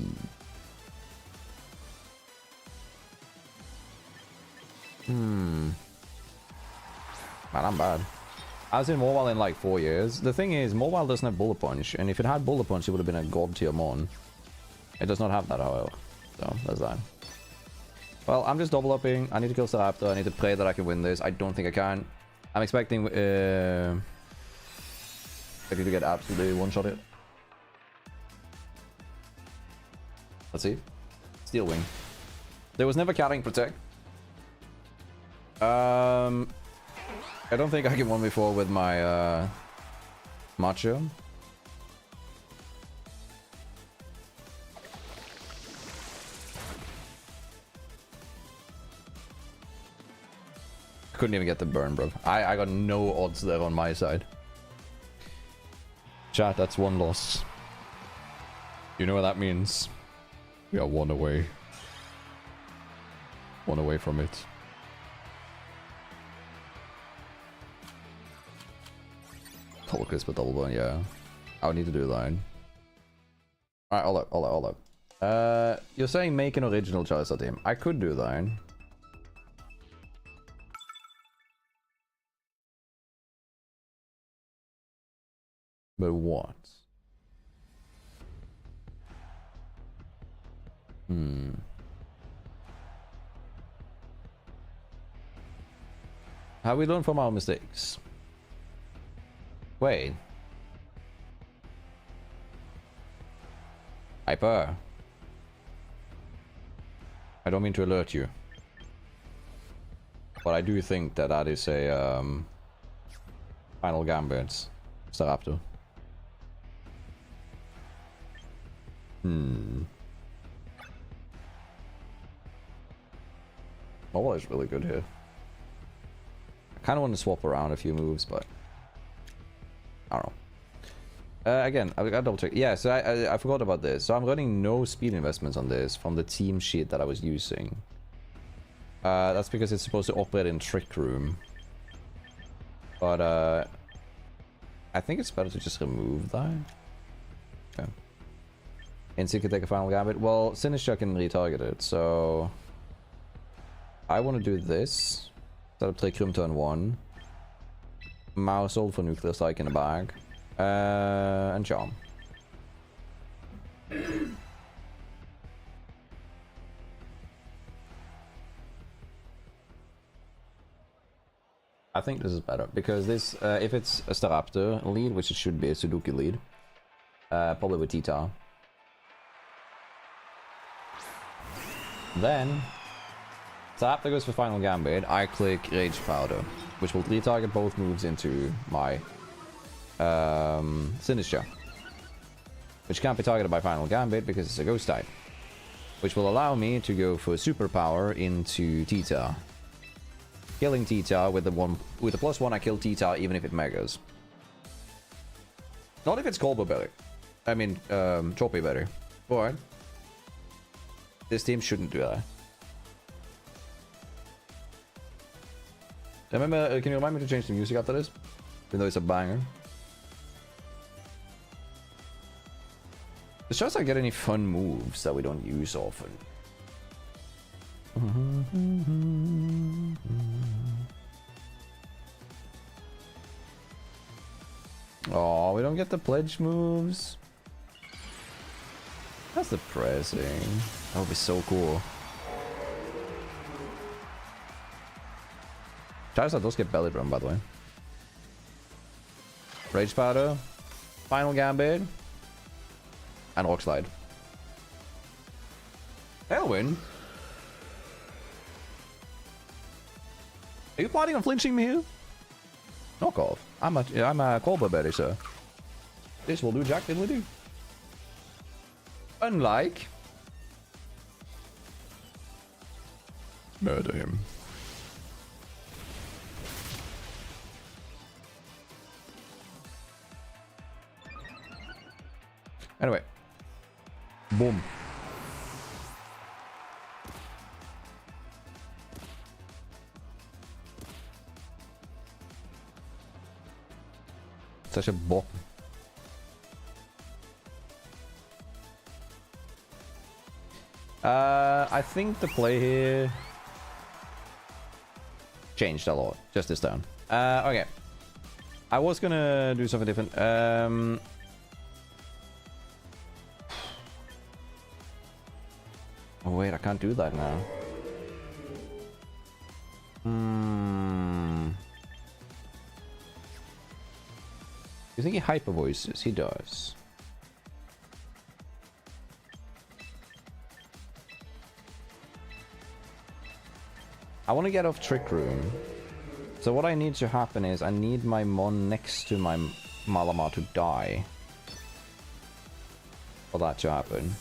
Man, I'm bad. I was in Mobile in like 4 years. The thing is, Mobile doesn't have Bullet Punch, and if it had Bullet Punch, it would have been a god tier mon. It does not have that, however. So, there's that. Well, I'm just double upping. I need to kill Staraptor. I need to pray that I can win this. I don't think I can. I'm expecting to get absolutely one-shotted. Let's see. Steel Wing. There was never carrying Protect. I don't think I can 1v4 with my Macho. Couldn't even get the burn, bro. I got no odds there on my side. Chat, that's one loss. You know what that means? We are one away. One away from it. Double crisp with double burn, yeah. I would need to do that. Alright, hold up. You're saying make an original Charizard team. I could do that. But what? Have we learned from our mistakes? Wait. Hyper. I don't mean to alert you. But I do think that that is a final gambit Staraptor. Mobile is really good here. I kind of want to swap around a few moves, but I don't know. Again, I got double check. Yeah, so I forgot about this. So I'm running no speed investments on this from the team sheet that I was using. That's because it's supposed to operate in Trick Room. But I think it's better to just remove that. Okay. NC can take a final gambit. Well, Sinister can retarget it, so I want to do this. Set up Trick Room turn 1. Maushold for Nuclear Strike in the bag. And Charm. I think this is better because this, if it's a Staraptor lead, which it should be a Sudoku lead, probably with T-Tar. Then Staraptor goes for Final Gambit. I click Rage Powder, which will retarget both moves into my Sinister, which can't be targeted by Final Gambit because it's a Ghost type, which will allow me to go for Superpower into T-Tar. Killing T-Tar with the +1, I kill T-Tar even if it megas. Not if it's Colbur Berry. I mean, Choppy Berry. But this team shouldn't do that. Remember, can you remind me to change the music after this? Even though it's a banger. It's just I get any fun moves that we don't use often. Oh, we don't get the pledge moves. That's depressing. That would be so cool. Charizard does get Belly Drum, by the way. Rage Powder, Final Gambit, and Rockslide. Tailwind? Are you planning on flinching me here? Knock off. I'm a Colbur Berry, sir. This will do jack diddly do. Unlike... Murder him. Anyway. Boom. Such a bop. I think the play here changed a lot just this turn. Okay. I was gonna do something different. Oh wait, I can't do that now. You think he hyper voices? He does. I want to get off Trick Room. So what I need to happen is I need my Mon next to my Malamar to die. For that to happen.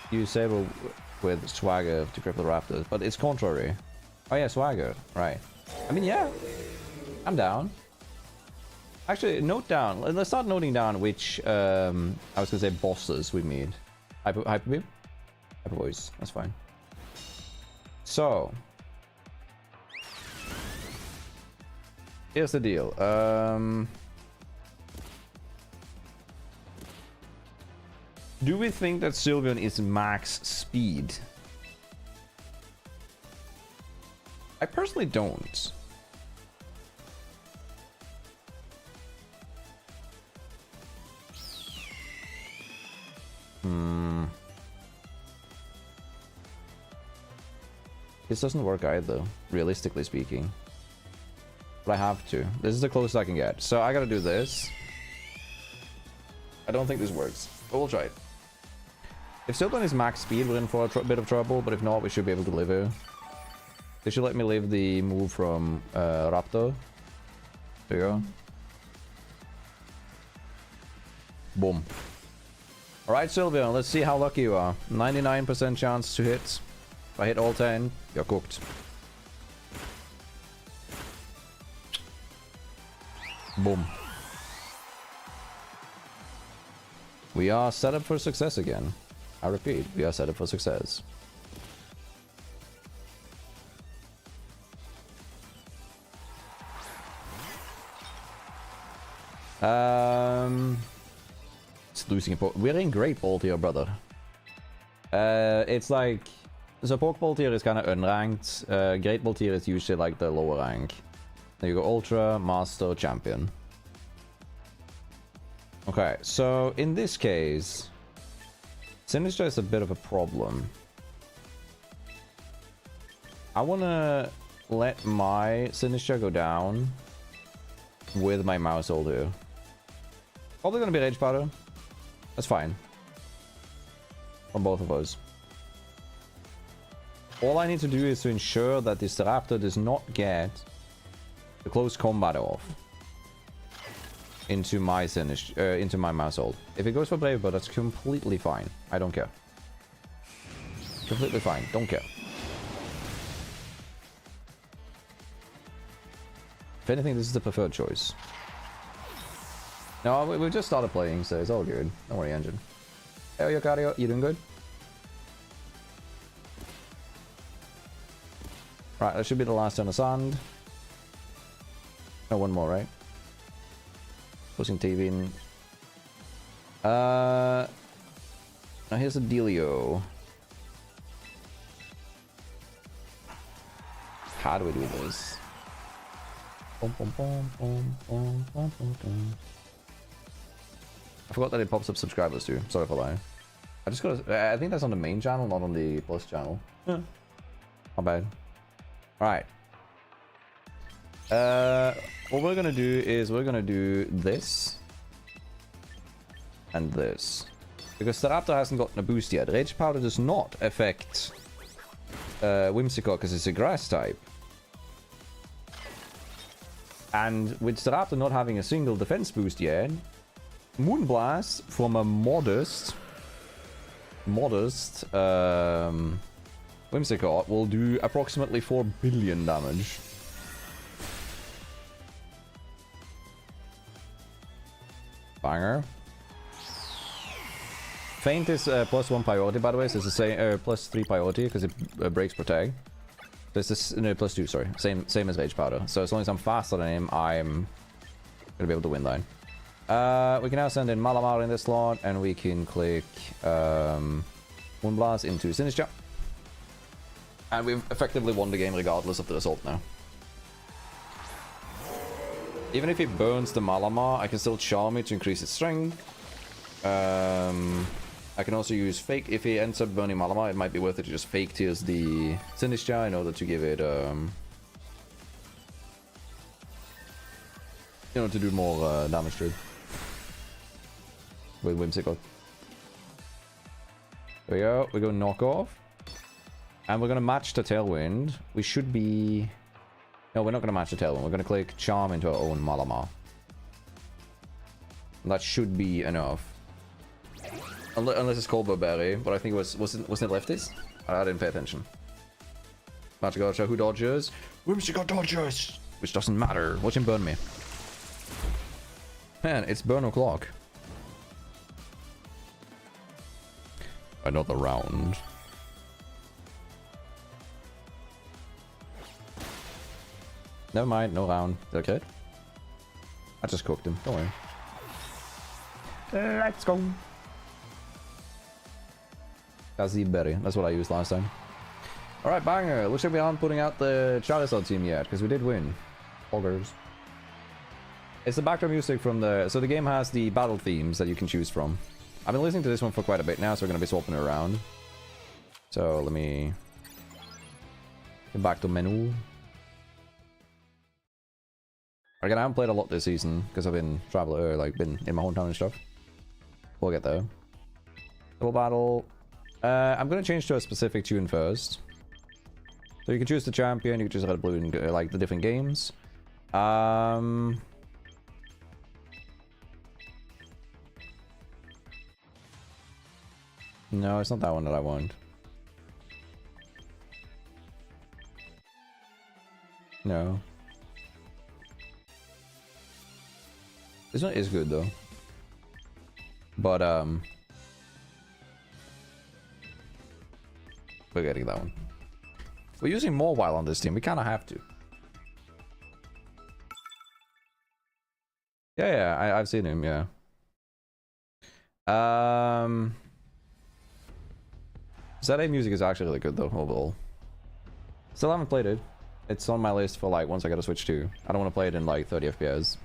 Use Sable with Swagger to cripple the Raptors, but it's contrary. Oh yeah, Swagger, right. I mean, yeah. I'm down. Actually, note down. Let's start noting down which, I was gonna say bosses we meet. Hyper Beam? Hyper Voice, that's fine. So. Here's the deal. Do we think that Sylveon is max speed? I personally don't. This doesn't work either, realistically speaking. But I have to. This is the closest I can get. So I gotta do this. I don't think this works, but we'll try it. If Silton is max speed, we're in for a bit of trouble, but if not, we should be able to live here. They should let me live the move from Raptor. There you go. Boom. Alright, Sylveon, let's see how lucky you are. 99% chance to hit. If I hit all 10, you're cooked. Boom. We are set up for success again. I repeat, we are set up for success. It's losing a we're in Great Ball tier, brother. It's like, so Pokeball tier is kind of unranked. Great Ball tier is usually like the lower rank. Then you go Ultra, Master, Champion. Okay, so in this case, Sinistcha is a bit of a problem. I want to let my Sinistcha go down with my mouse holder. Probably going to be Rage Powder. That's fine. On both of us. All I need to do is to ensure that this Raptor does not get the close combat off into my into my mouse hold. If it goes for Brave Bird, that's completely fine. I don't care. Completely fine. Don't care. If anything, this is the preferred choice. No, we've just started playing, so it's all good. Don't worry, Engine. Hey, yo, Cardio, you doing good? Right, that should be the last turn of sand. No, one more, right? Pushing TV in. Now here's the dealio. How do we do this? Boom, boom, boom, boom, boom, boom, boom, boom. I forgot that it pops up subscribers too. Sorry for that. I just got. I think that's on the main channel, not on the plus channel. Yeah. Not bad. All right. What we're gonna do is we're gonna do this and this because the Raptor hasn't gotten a boost yet. Rage Powder does not affect Whimsicott because it's a grass type. And with Staraptor not having a single defense boost yet, Moonblast from a modest Whimsicott will do approximately 4 billion damage. Banger. Feint is +1 priority, by the way, so it's the same +3 priority because it breaks protect. So it's this, no, +2, sorry. Same as Rage Powder. So as long as I'm faster than him, I'm gonna be able to win line. We can now send in Malamar in this slot, and we can click Moonblast into Sinistcha. And we've effectively won the game regardless of the result now. Even if he burns the Malamar, I can still Charm it to increase its strength. I can also use Fake. If he ends up burning Malamar, it might be worth it to just Fake Tears the Sinistcha in order to give it, you know, to do more damage to it. With Whimsicott. There we go. We go Knock Off. And we're going to match the Tailwind. We should be... No, we're not going to match the Tailwind. We're going to click Charm into our own Malamar. That should be enough. Unless it's Cold Berry, but I think it wasn't it Lefties? I didn't pay attention. Magic Archer, who dodges? Whimsicott dodges! Which doesn't matter. Watch him burn me. Man, it's burn o'clock. Another round. Never mind, no round. Okay. I just cooked him. Don't worry. Let's go. Kazi Berry. That's what I used last time. Alright, banger. Looks like we aren't putting out the Charizard team yet, because we did win. Poggers. It's the background music from the... So the game has the battle themes that you can choose from. I've been listening to this one for quite a bit now, so we're going to be swapping it around. So let me... get back to menu. Again, I haven't played a lot this season, because I've been traveling, like, been in my hometown and stuff. We'll get there. Double battle. I'm going to change to a specific tune first. So you can choose the champion, you can choose red, blue, and like the different games. No, it's not that one that I want. No. This one is good though. But we're getting that one. We're using mobile on this team. We kind of have to. Yeah, I've seen him. Yeah. ZA music is actually really good though overall. Still haven't played it. It's on my list for like once I get a Switch 2. I don't want to play it in like 30 FPS.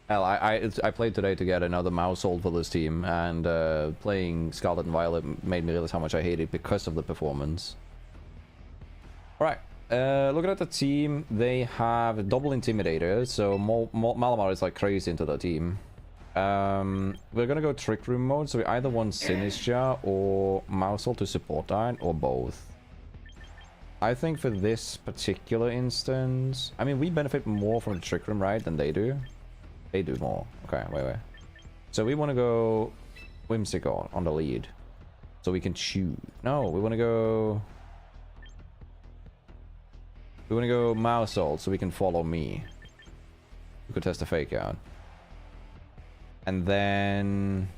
Hell, I played today to get another mouse hold for this team, and playing Scarlet and Violet made me realize how much I hate it because of the performance. Alright, looking at the team, they have double Intimidator, so Malamar is like crazy into the team. We're gonna go Trick Room mode, so we either want Sinistcha or Mousehold to support that, or both. I think for this particular instance, I mean, we benefit more from the Trick Room, right, than they do. They do more. Okay, wait. So we want to go Whimsicott on the lead, so we can choose. No, we want to go... We want to go Mousehold, so we can follow me. We could test a fake out. And then...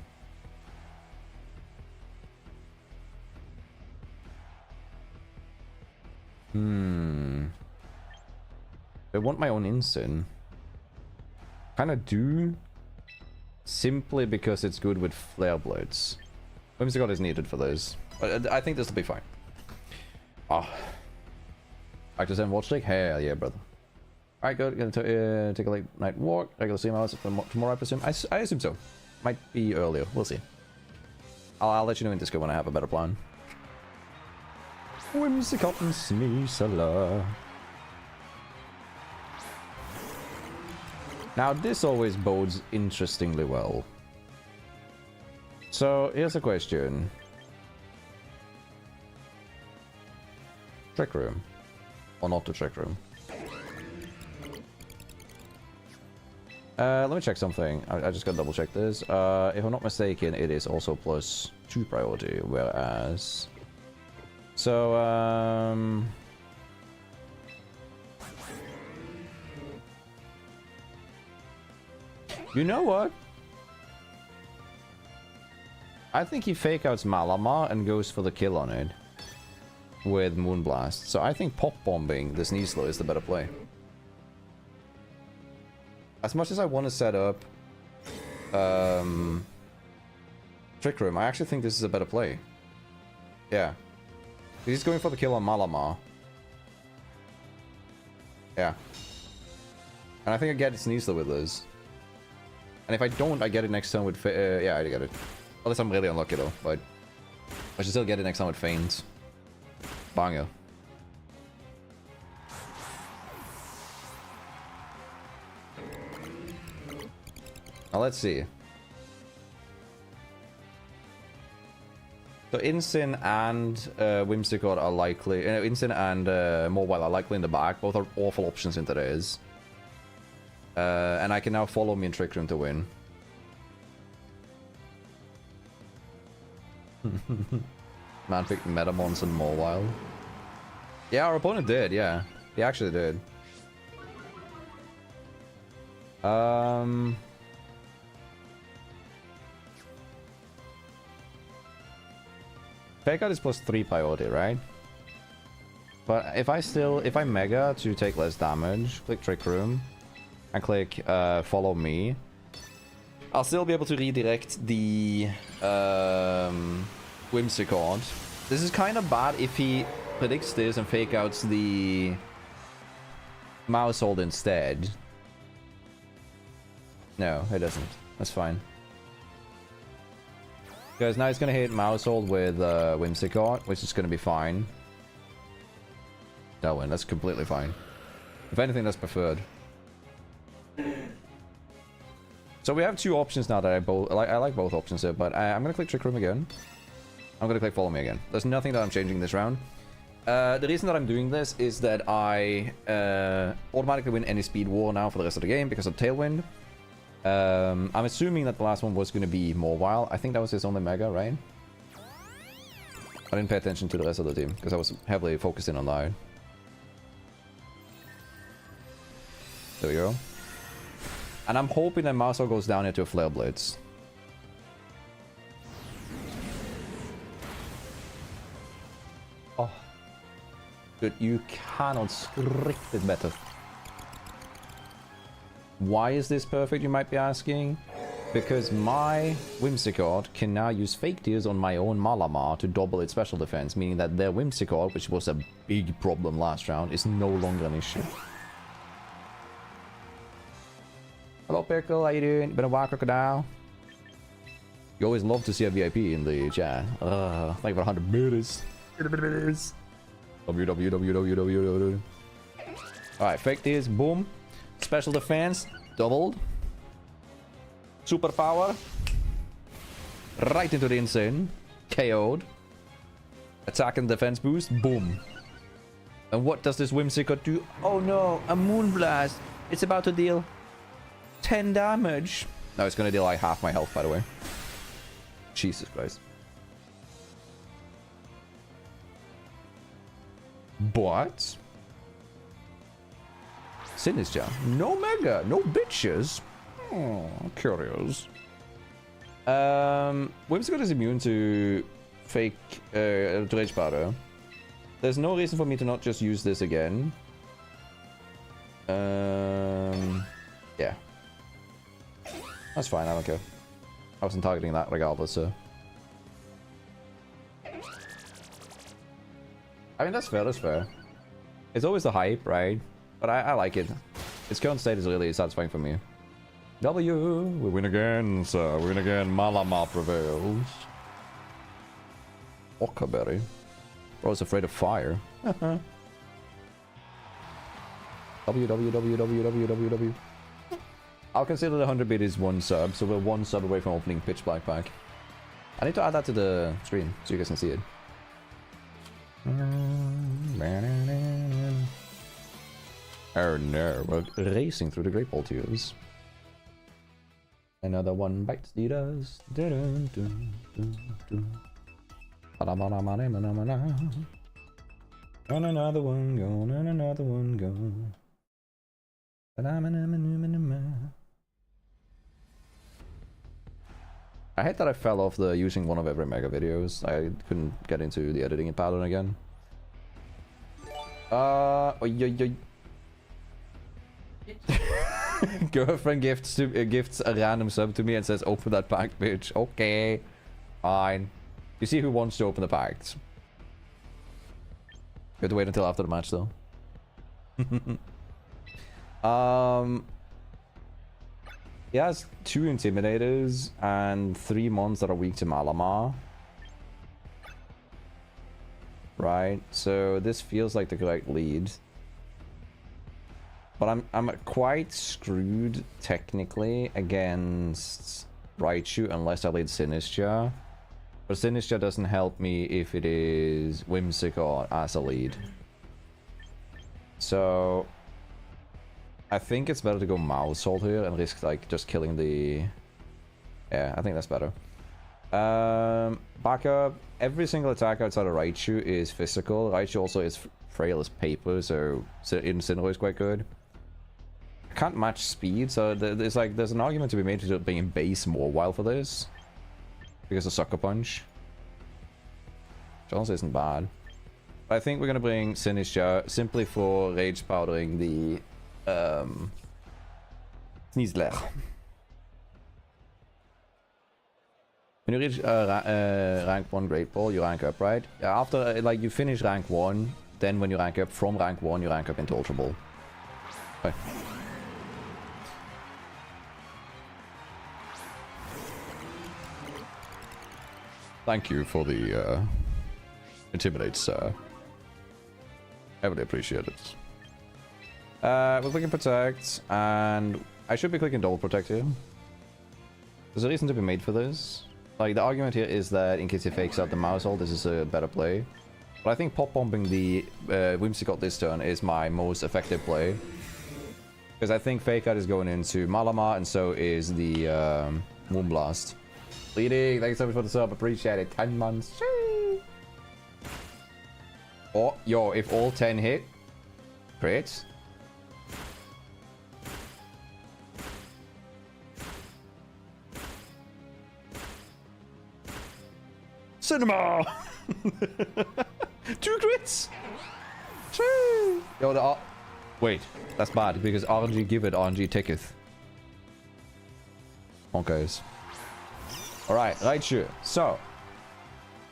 I want my own instant. Kind of do. Simply because it's good with Flare Blades. Whimsicott is needed for this. But I think this will be fine. Oh. Back to 7 watch take? Hell yeah, brother. Alright, good. Gonna take a late night walk. Regular stream hours tomorrow, I presume. I assume so. Might be earlier. We'll see. I'll let you know in Discord when I have a better plan. Whimsicott and Sneasala. Now, this always bodes interestingly well. So, here's a question. Trick Room. Or not the Trick Room. Let me check something. I just gotta double check this. If I'm not mistaken, it is also +2 priority, whereas... So, you know what? I think he fake outs Malamar and goes for the kill on it with Moonblast. So I think pop bombing the Sneasler is the better play. As much as I want to set up Trick Room, I actually think this is a better play. Yeah. He's going for the kill on Malamar. Yeah. And I think I get Sneasler with this. And if I don't, I get it next turn with... yeah, I get it. Unless I'm really unlucky though, but... I should still get it next time with Feint. Banger. Now let's see. So Incin and Whimsicott are likely... Incin and Mobile are likely in the back. Both are awful options in today's. And I can now follow me in Trick Room to win. Man picked Metamons and Mobile. Yeah, our opponent did, yeah. He actually did. Fake out is +3 priority, right? But if I mega to take less damage, click Trick Room, and click follow me, I'll still be able to redirect the Whimsicott. This is kind of bad if he predicts this and fake outs the mouse hold instead. No, it doesn't. That's fine. Because now it's gonna hit mouse hold with Whimsicott, which is gonna be fine. That one, that's completely fine. If anything, that's preferred. So we have two options now that I like both options here, but I'm gonna click Trick Room again. I'm gonna click Follow Me again. There's nothing that I'm changing this round. The reason that I'm doing this is that I automatically win any speed war now for the rest of the game because of Tailwind. I'm assuming that the last one was going to be Mobile. I think that was his only Mega, right? I didn't pay attention to the rest of the team because I was heavily focused in on that. There we go. And I'm hoping that Mousehold goes down into a Flare Blitz. Oh. Dude, you cannot script it better. Why is this perfect, you might be asking? Because my Whimsicott can now use Fake Tears on my own Malamar to double its special defense, meaning that their Whimsicott, which was a big problem last round, is no longer an issue. Hello Pickle, how you doing? Been a while, Crocodile? You always love to see a VIP in the chat. Thank you for 100 meters. WWW. Alright, Fake Tears, boom. Special defense, doubled. Superpower. Right into the insane. KO'd. Attack and defense boost, boom. And what does this Whimsicott do? Oh no, a Moonblast. It's about to deal 10 damage. No, it's gonna deal like half my health, by the way. Jesus Christ. But Sinister. No Mega. No bitches. Oh, curious. Whimsicott is immune to fake to Rage Powder. There's no reason for me to not just use this again. Yeah. That's fine, I don't care. I wasn't targeting that regardless, so. I mean, that's fair, that's fair. It's always the hype, right? But I like it. Its current state is really satisfying for me. W, we win again, sir. We win again. Malamar prevails. Okaberry. Bro's afraid of fire. W. I'll consider the 100 bit is one sub, so we're one sub away from opening Pitch Black Pack. I need to add that to the screen so you guys can see it. Oh no, we're racing through the Great Ball Tears. Another one bites the dust. On another one go, on another one go. I hate that I fell off the using one of every mega videos. I couldn't get into the editing pattern again. Girlfriend gifts a random sub to me and says, "Open that pack, bitch." Okay, fine. You see who wants to open the packs. We have to wait until after the match, though. He has 2 Intimidators and 3 mons that are weak to Malamar. Right, so this feels like the correct lead. But I'm quite screwed technically against Raichu unless I lead Sinistcha. But Sinistcha doesn't help me if it is Whimsicott as a lead. So I think it's better to go Mousehold here and risk like just killing the... Yeah, I think that's better. Backup, every single attack outside of Raichu is physical. Raichu also is frail as paper, so Incineroar is quite good. I can't match speed, so there's an argument to be made to being base Mobile for this. Because of Sucker Punch. Which also isn't bad. But I think we're gonna bring Sinistcha simply for Rage Powdering the Sneasler. When you reach rank 1 Great Ball, you rank up, right? After, like, you finish rank 1, then when you rank up from rank 1, you rank up into Ultra Ball. Okay. Thank you for the Intimidate, sir. Heavily appreciate it. We're clicking Protect, and I should be clicking Double Protect here. There's a reason to be made for this. Like, the argument here is that in case he fakes out the mouse hold, this is a better play. But I think pop bombing the Whimsicott this turn is my most effective play. Because I think fake out is going into Malamar, and so is the Moonblast. Bleeding, thanks so much for the sub, appreciate it. 10 months. Shoo. Oh, yo, if all 10 hit, great. Cinema! 2 crits! Choo! Yo, the wait, that's bad because RNG give it, RNG taketh. Okay. Alright, Raichu. So,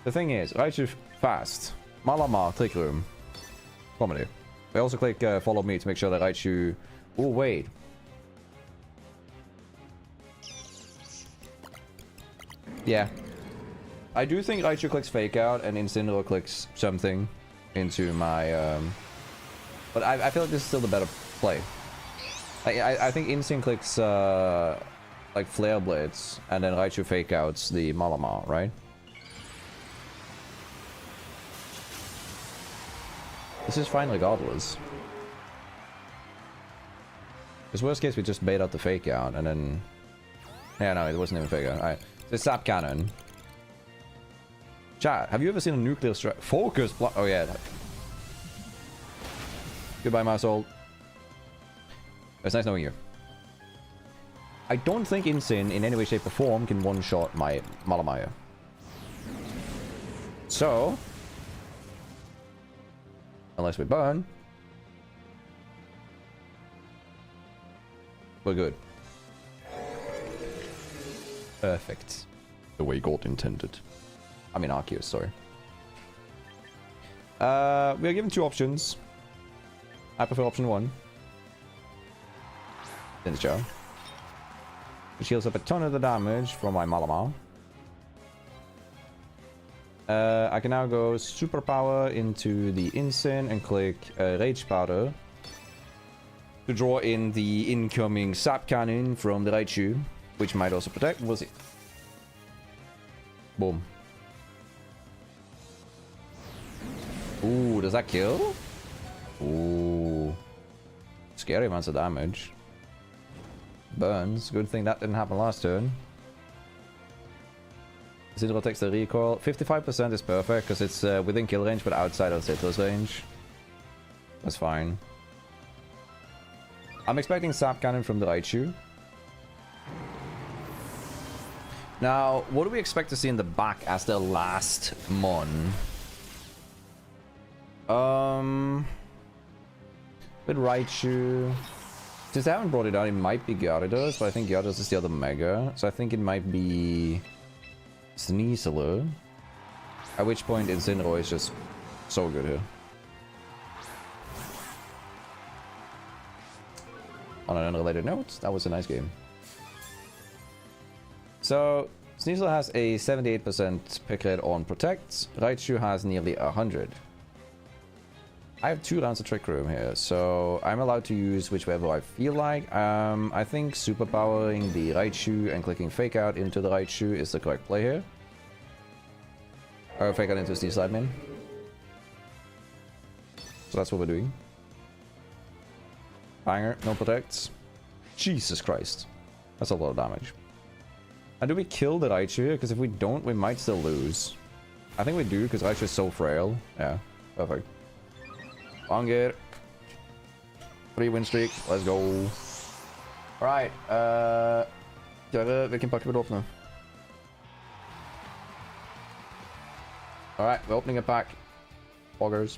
the thing is, Raichu fast. Malamar, Trick Room. Comedy. We also click follow me to make sure that Raichu... Oh, wait. Yeah. I do think Raichu clicks Fake Out and Incineroar clicks something into my... But I feel like this is still the better play. I think Incin clicks like Flare Blades and then Raichu Fake Outs the Malamar, right? This is fine regardless. Because worst case we just bait out the Fake Out and then... Yeah, no, it wasn't even Fake Out. Alright. So Sap Cannon. Chat, have you ever seen a nuclear strike? Focus block. Oh, yeah. Goodbye, mouse hold. It's nice knowing you. I don't think Incin, in any way, shape, or form, can one-shot my Malamaya. So... Unless we burn... We're good. Perfect. The way God intended. I mean Arceus, sorry. We are given 2 options. I prefer option 1. Sincho. Which heals up a ton of the damage from my Malamar. I can now go Superpower into the Incin and click Rage Powder to draw in the incoming Sap Cannon from the Raichu, which might also protect. We'll see. Boom. Ooh, does that kill? Ooh. Scary amounts of damage. Burns. Good thing that didn't happen last turn. Incineroar takes the recoil. 55% is perfect because it's within kill range but outside of Citrus range. That's fine. I'm expecting Sap Cannon from the Raichu. Now, what do we expect to see in the back as the last Mon? With Raichu... Since I haven't brought it out, it might be Gyarados, but I think Gyarados is the other Mega. So I think it might be... Sneasler. At which point Incineroar is just so good here. On an unrelated note, that was a nice game. So, Sneasler has a 78% pick rate on Protect. Raichu has nearly 100. I have 2 rounds of Trick Room here, so I'm allowed to use whichever I feel like. I think superpowering the Raichu and clicking Fake Out into the Raichu is the correct play here. Or Fake Out into Steel Slide Min. So that's what we're doing. Banger, no protects. Jesus Christ. That's a lot of damage. And do we kill the Raichu? Because if we don't, we might still lose. I think we do, because Raichu is so frail. Yeah, perfect. Longer. 3 win streak. Let's go. Alright. Vilken pack vill du öppna? Alright, we're opening a pack. Poggers.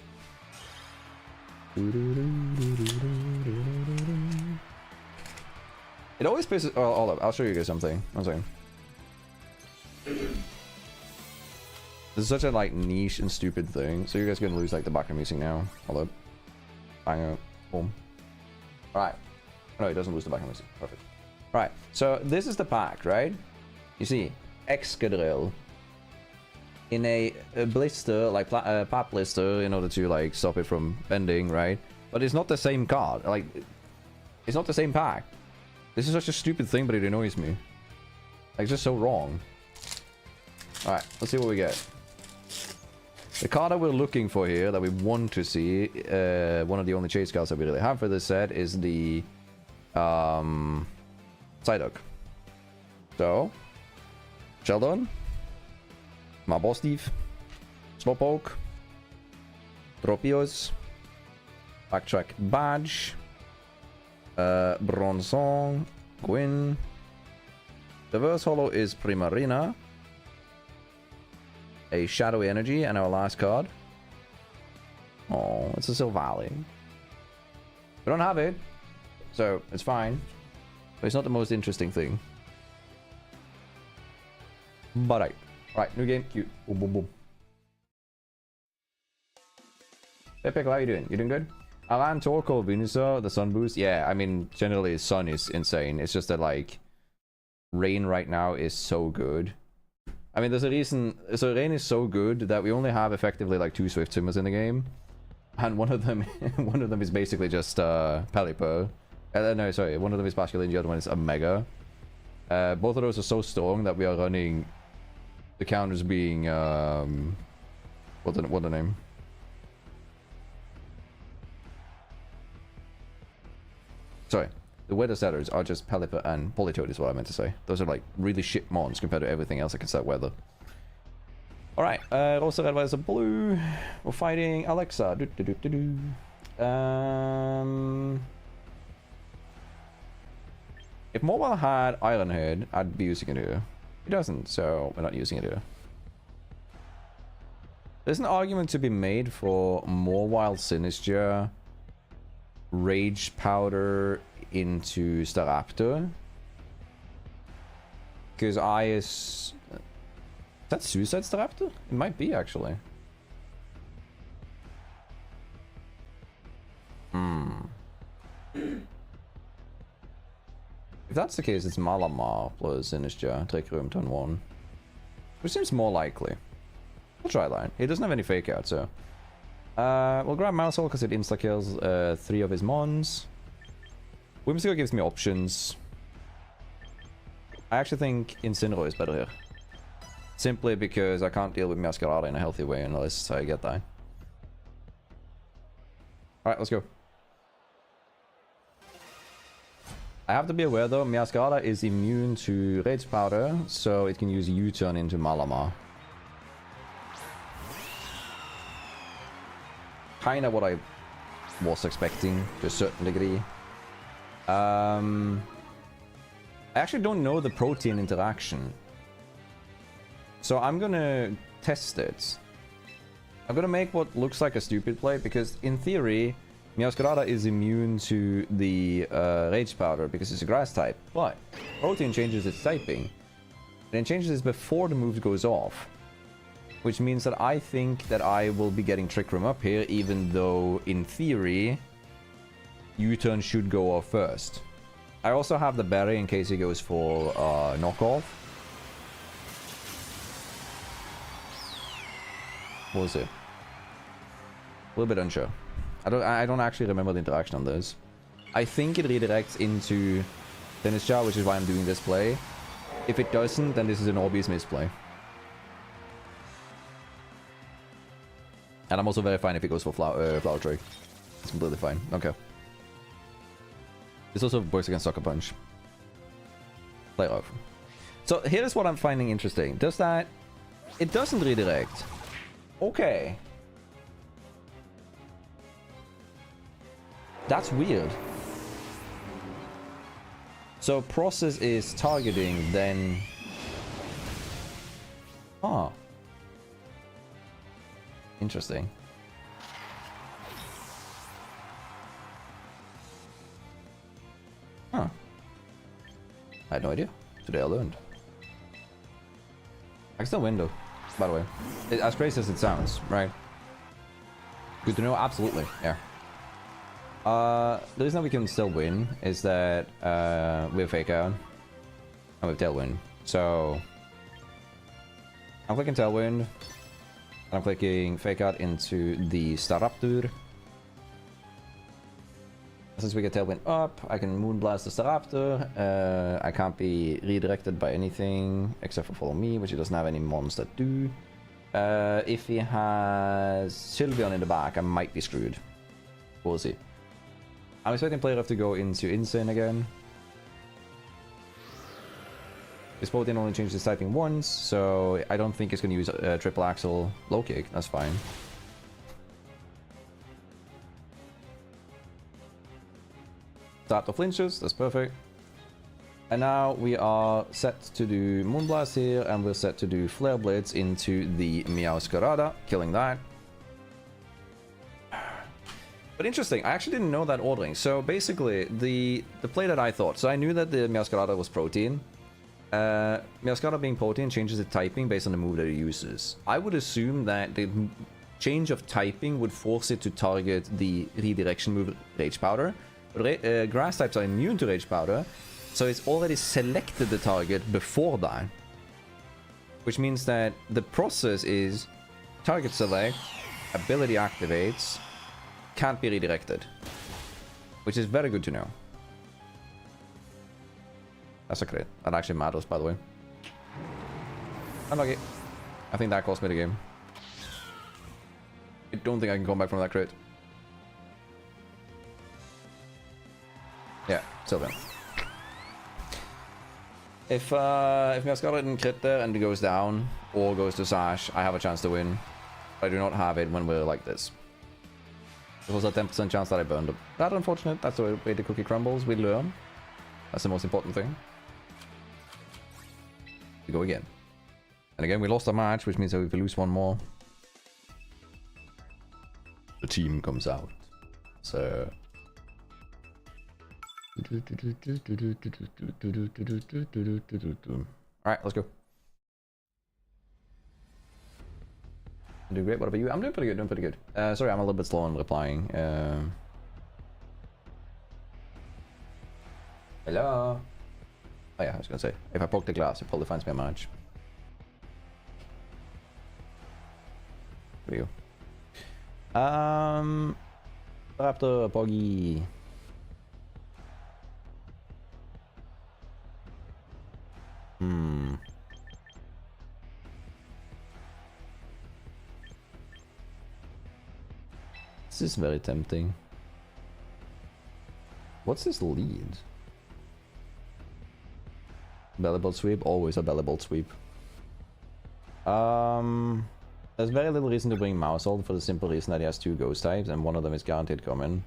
It always pisses... Oh, hold up. I'll show you guys something. One second. This is such a like niche and stupid thing. So you guys are gonna lose like the background music now. Hello. Bang up. Boom. Alright. No, it doesn't lose the background music. Perfect. Right. So this is the pack, right? You see, Excadrill in a blister, like pap blister, in order to like stop it from bending, right? But it's not the same card. Like, it's not the same pack. This is such a stupid thing, but it annoys me. Like, it's just so wrong. Alright, let's see what we get. The card that we're looking for here, that we want to see, one of the only chase cards that we really have for this set, is the Psyduck. So, Sheldon, Marbostiv, Slowpoke, Tropius, Backtrack Badge, Bronzong, Gwyn. The Reverse Holo is Primarina, a Shadowy Energy, and our last card. Oh, it's a Silvally. We don't have it, so it's fine. But it's not the most interesting thing. But right, new game, cute. Boom, boom, boom. Hey, Pickle, how you doing? You doing good? Alan Torkoal, Venusaur, the Sun Boost. Yeah, I mean, generally, Sun is insane. It's just that, like, Rain right now is so good. I mean, there's a reason. So Rain is so good that we only have effectively like 2 Swift Swimmers in the game, and one of them, one of them is basically just Pelipper. No, sorry, one of them is Basculin, the other one is Omega. Both of those are so strong that we are running the counters being what the name? Sorry. The weather setters are just Pelipper and Politoed is what I meant to say. Those are like really shit mons compared to everything else that can set weather. Alright, Rosa, Red, White, Blue. We're fighting Alexa. If Mobile had Ironhead, I'd be using it here. It doesn't, so we're not using it here. There's an argument to be made for more Wild Sinistcha, Rage Powder into Staraptor. Because is that Suicide Staraptor? It might be, actually. If that's the case, it's Malamar plus Sinistcha, Trick Room, turn 1. Which seems more likely. We'll try that. He doesn't have any fake out, so. We'll grab Maushold because it insta-kills 3 of his mons. Whimsicott gives me options. I actually think Incineroar is better here. Simply because I can't deal with Meowscarada in a healthy way unless I get that. Alright, let's go. I have to be aware though, Meowscarada is immune to Rage Powder, so it can use U-turn into Malamar. Kinda what I was expecting to a certain degree. I actually don't know the protein interaction. So I'm gonna test it. I'm gonna make what looks like a stupid play, because in theory, Meowscarada is immune to the Rage Powder because it's a grass type. But protein changes its typing. And it changes it before the move goes off. Which means that I think that I will be getting Trick Room up here, even though, in theory, U-turn should go off first. I also have the Berry in case he goes for knockoff. We'll see. A little bit unsure. I don't actually remember the interaction on this. I think it redirects into Sinistcha, which is why I'm doing this play. If it doesn't, then this is an obvious misplay. And I'm also very fine if it goes for Flower Trick. It's completely fine. Okay. This also works against Sucker Punch. Play off. So here's what I'm finding interesting. Does that... It doesn't redirect. Okay. That's weird. So process is targeting, then... Ah. Interesting. Huh. I had no idea. Today I learned. I can still window. by the way. As crazy as it sounds, right? Good to know, absolutely, yeah. The reason that we can still win is that we have Fake Out and we have Tailwind. So I'm clicking Tailwind and I'm clicking Fake Out into the Staraptor. Since we get Tailwind up, I can Moonblast the Staraptor. I can't be redirected by anything except for Follow Me, which he doesn't have any mons that do. If he has Sylveon in the back, I might be screwed. We'll see. I'm expecting player to go into Insane again. His Potion only changes his typing once, so I don't think he's going to use Triple Axle Low Kick. That's fine. Start the flinches, that's perfect. And now we are set to do Moonblast here, and we're set to do Flare Blitz into the Meowscarada, killing that. But interesting, I actually didn't know that ordering. So basically, the play that I thought, so I knew that the Meowscarada was protein. Meowscarada being protein changes its typing based on the move that it uses. I would assume that the change of typing would force it to target the redirection move Rage Powder. But grass types are immune to Rage Powder, so it's already selected the target before that. Which means that the process is target select, ability activates, can't be redirected. Which is very good to know. That's a crit. That actually matters, by the way. Unlucky. I think that cost me the game. I don't think I can come back from that crit. Yeah, Sylveon. If Meowscarada didn't crit there and it goes down, or goes to Sash, I have a chance to win. I do not have it when we're like this. There was a 10% chance that I burned up. That's unfortunate. That's the way the cookie crumbles. We learn. That's the most important thing. We go again. And again, we lost a match, which means that if we lose one more, the team comes out. So... Alright, let's go. I'm doing great. What about you? I'm doing pretty good. Doing pretty good. Sorry, I'm a little bit slow on replying. Hello. Oh yeah, I was gonna say, if I poke the glass, it probably finds me a match. Here we go. Raptor, Boggy. This is very tempting. What's this lead? Belly bolt sweep, always a belly bolt sweep. There's very little reason to bring Mousehold for the simple reason that he has 2 ghost types and one of them is guaranteed common.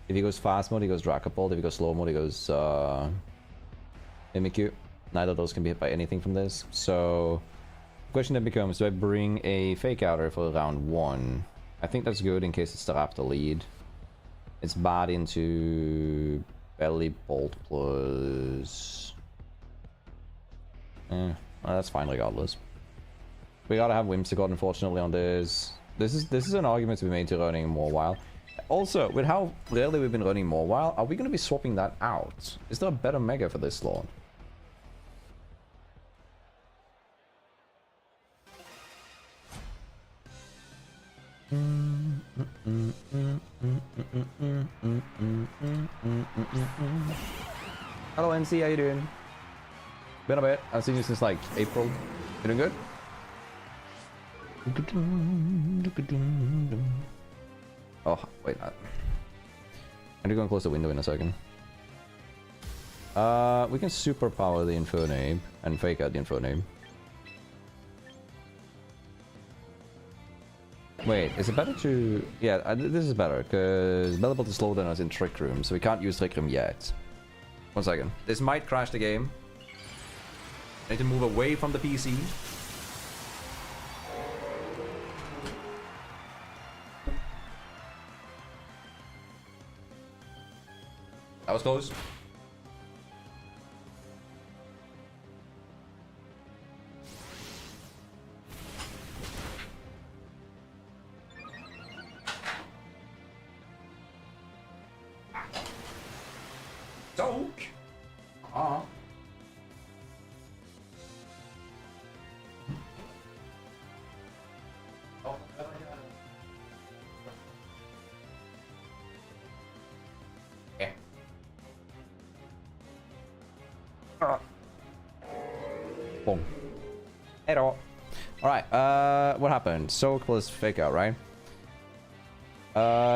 If he goes fast mode, he goes Dracopult. If he goes slow mode, he goes Mimikyu. Neither of those can be hit by anything from this. So the question then becomes, do I bring a Fake Outer for round 1? I think that's good in case it's the Raptor lead. It's bad into Belly Bolt plus... well, that's fine regardless. We gotta have Whimsicott unfortunately on this. This is an argument to be made to running Mawile. Also, with how rarely we've been running Mawile, are we gonna be swapping that out? Is there a better Mega for this slot? Hello NC, how you doing? Been a bit. I've seen you since like April. You doing good? Oh, wait. I'm gonna close the window in a second. We can superpower the Infernape and fake out the Infernape. Wait, is it better to... Yeah, this is better, because Bellybolt is slower than us in Trick Room, so we can't use Trick Room yet. 1 second. This might crash the game. I need to move away from the PC. That was close. joke. Ah. Yeah. Boom. Hello. Alright, what happened? Soak plus fake out, right?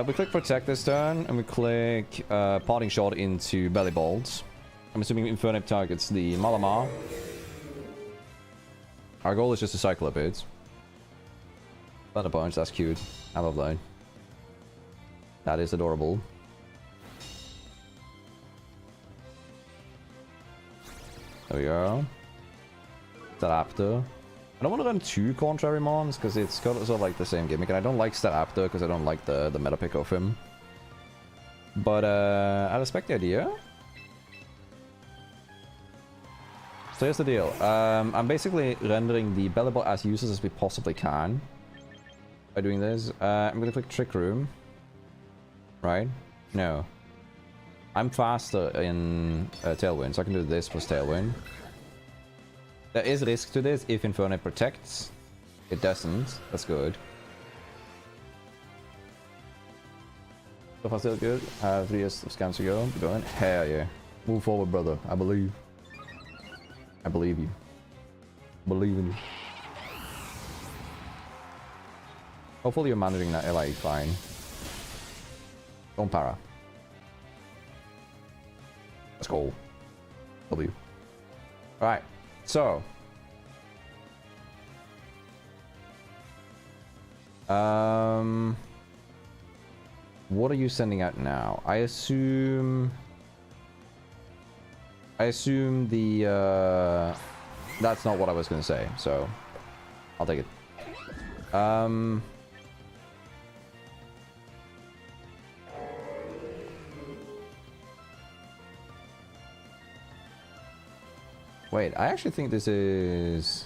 We click protect this turn, and we click parting shot into belly bolts. I'm assuming Infernape targets the Malamar. Our goal is just to cycle a bit. Thunder Punch, that's cute. I love that. That is adorable. There we go. Staraptor. I don't want to run two contrary mons because it's got sort of like the same gimmick, and I don't like Staraptor because I don't like the meta pick of him. But I respect the idea. So here's the deal. I'm basically rendering the Bellibot as useless as we possibly can by doing this. I'm gonna click Trick Room. Right? No. I'm faster in Tailwind, so I can do this plus Tailwind. There is risk to this if Infernape protects. It doesn't. That's good. So far still good. 3 years of scans to go. Going. Hell yeah. Move forward, brother. I believe. I believe you. Believe in you. Hopefully you're managing that LA fine. Don't para. Let's go. W. Alright. So. What are you sending out now? I assume the that's not what I was gonna say, so I'll take it. Wait, I actually think this is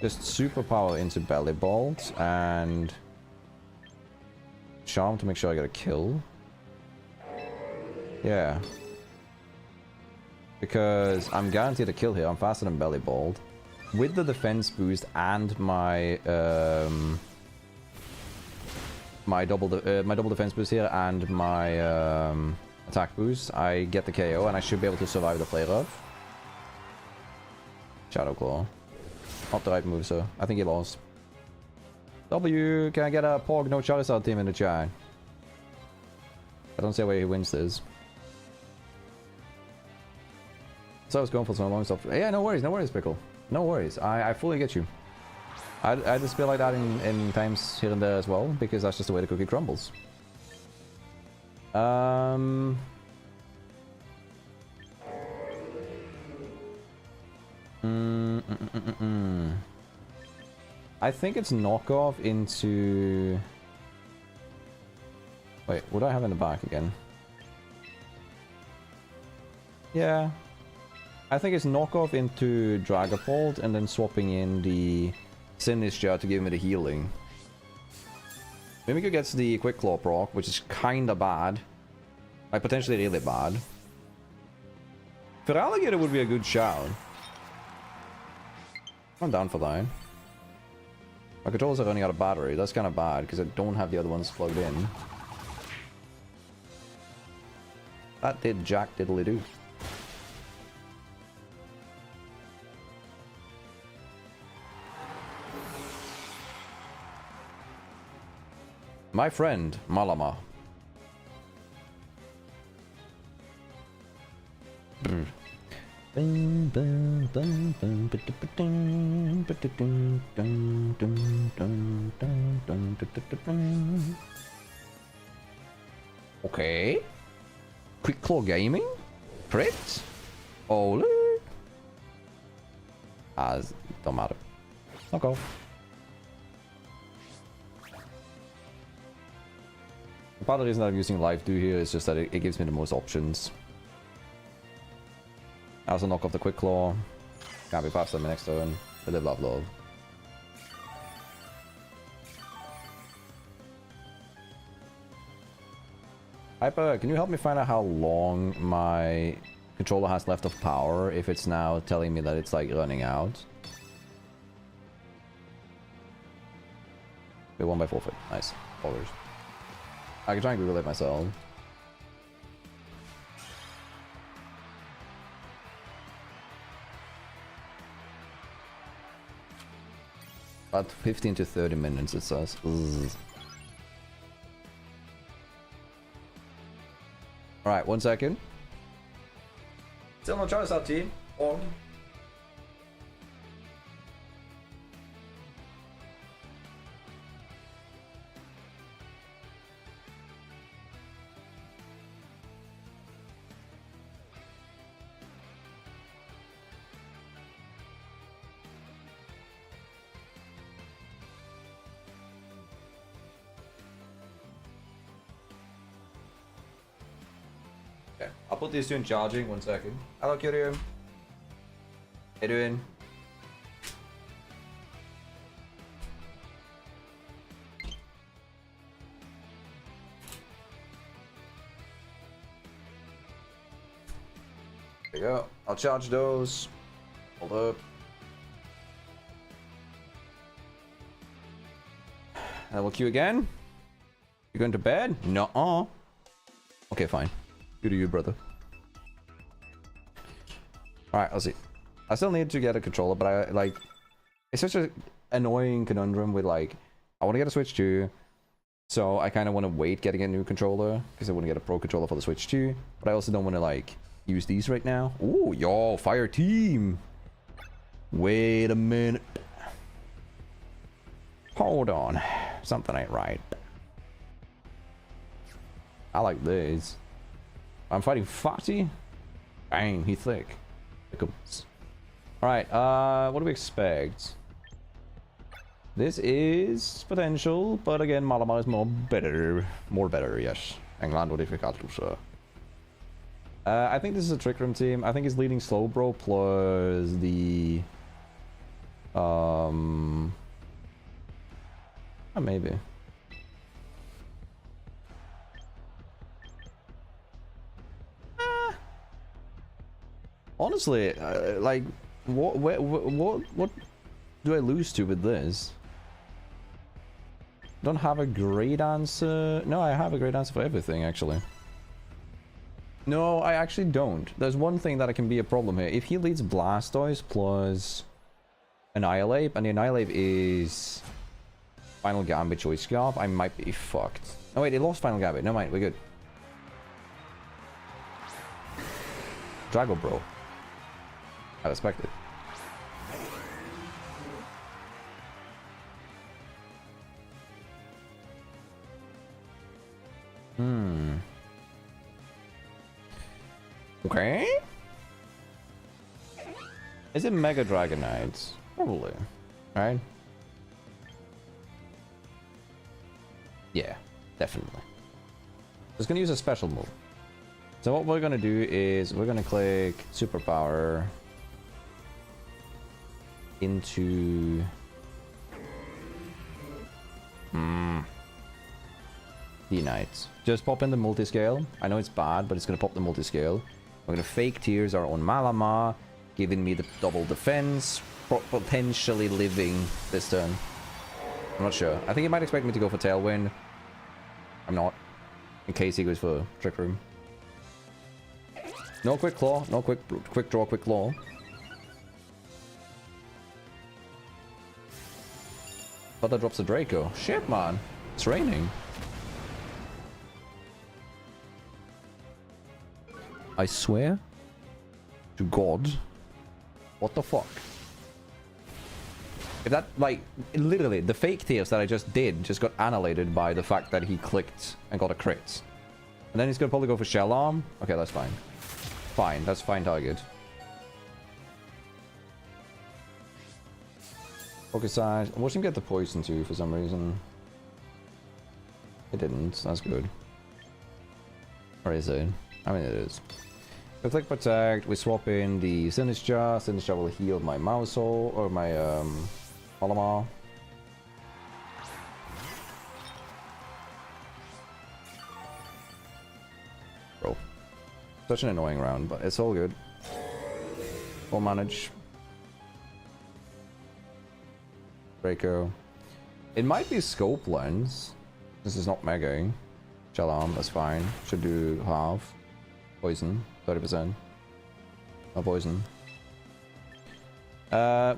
just superpower into Belly Bolt and Charm to make sure I get a kill. Yeah. Because I'm guaranteed a kill here. I'm faster than Belly Bolt. With the defense boost and my my double defense boost here and my attack boost, I get the KO and I should be able to survive the play rough. Shadow Claw. Not the right move, sir. I think he lost. W, can I get a Pog no Charizard team in the chat? I don't see where he wins this. So I was going for some long stuff. Yeah, no worries, Pickle. No worries. I fully get you. I just feel like that in times here and there as well, because that's just the way the cookie crumbles. I think it's knockoff into... Wait, what do I have in the back again? Yeah. I think it's knockoff into Dragapult and then swapping in the Sinistcha to give me the healing. Mimikyu gets the Quick Claw proc, which is kinda bad. Like, potentially really bad. Feraligatr would be a good shout. I'm down for that. My controllers are running out of battery. That's kind of bad because I don't have the other ones plugged in. That did jack diddly do. My friend, Malama. Okay. Quick Claw Gaming? Crit? Ole? Don't matter. Okay. Part of the reason I'm using Life Do here is just that it gives me the most options. I also knock off the Quick Claw. Can't be faster than the next turn. I live, love, love. Hyper, can you help me find out how long my controller has left of power if it's now telling me that it's like running out? We won by forfeit. Nice. Followers. I can try and Google it myself. About 15 to 30 minutes it says. Alright, 1 second. Still no Charizard team. On. Okay, I'll put these two in charging. 1 second. Hello, Kiryu. How you doing? There you go. I'll charge those. Hold up. Level Q again. You going to bed? Nuh-uh. Okay, fine. Good to you, brother. Alright, let's see. I still need to get a controller, but I like... It's such an annoying conundrum with like... I want to get a Switch 2. So I kind of want to wait getting a new controller. Because I want to get a Pro controller for the Switch 2. But I also don't want to like... use these right now. Ooh, yo, fire team! Wait a minute. Hold on. Something ain't right. I like these. I'm fighting Fatty. Bang, he's thick. Alright, what do we expect? This is potential, but again, Malamar is more better. More better, yes. England modificato, sir. I think this is a Trick Room team. I think he's leading Slowbro plus the... maybe. Honestly, like, what do I lose to with this? Don't have a great answer. No, I have a great answer for everything, actually. No, I actually don't. There's one thing that can be a problem here. If he leads Blastoise plus Annihilate, and the Annihilate is Final Gambit Choice Scarf, I might be fucked. Oh wait, he lost Final Gambit. No mind, we're good. Drago Bro. I respect it. Okay. Is it Mega Dragonite? Probably. Right? Yeah, definitely. Just gonna use a special move. So what we're gonna do is we're gonna click Superpower into D-Knight. Just pop in the multi-scale. I know it's bad, but it's gonna pop the multi-scale. We're gonna fake Tears are on Malamar, giving me the double defense, potentially living this turn. I'm not sure. I think he might expect me to go for Tailwind. I'm not. In case he goes for Trick Room. No quick claw, no quick draw, quick claw. But that drops a Draco. Shit, man. It's raining. I swear to God. What the fuck? If that, like, literally, the fake tears that I just did just got annihilated by the fact that he clicked and got a crit. And then he's gonna probably go for Shell Arm. Okay, that's fine. Fine, that's fine target. Focus size. I watched him get the poison too for some reason. It didn't. That's good. Or is it? I mean, it is. We click Protect. We swap in the Sinistcha. Sinistcha will heal my Mausol or my Malamar. Such an annoying round, but it's all good. We'll manage. Draco. It might be scope lens. This is not mega. Shell arm, that's fine. Should do half. Poison, 30%. No poison.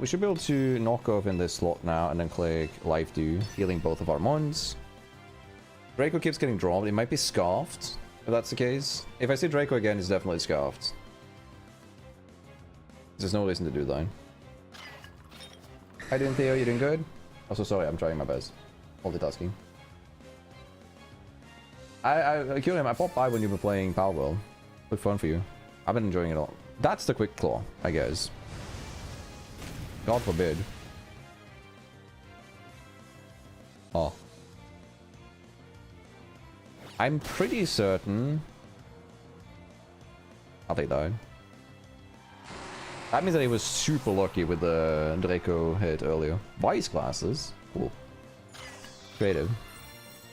We should be able to knock off in this slot now and then click Life Dew, healing both of our mons. Draco keeps getting dropped. It might be scarfed, if that's the case. If I see Draco again, it's definitely scarfed. There's no reason to do that. How you doing, Theo? You doing good? Also, sorry, I'm trying my best. Multitasking. I killed him. I popped by when you were playing Palworld. Good fun for you. I've been enjoying it all. That's the quick claw, I guess. God forbid. Oh. I'm pretty certain. I'll take that. That means that he was super lucky with the Draco hit earlier. Vice glasses. Cool. Creative.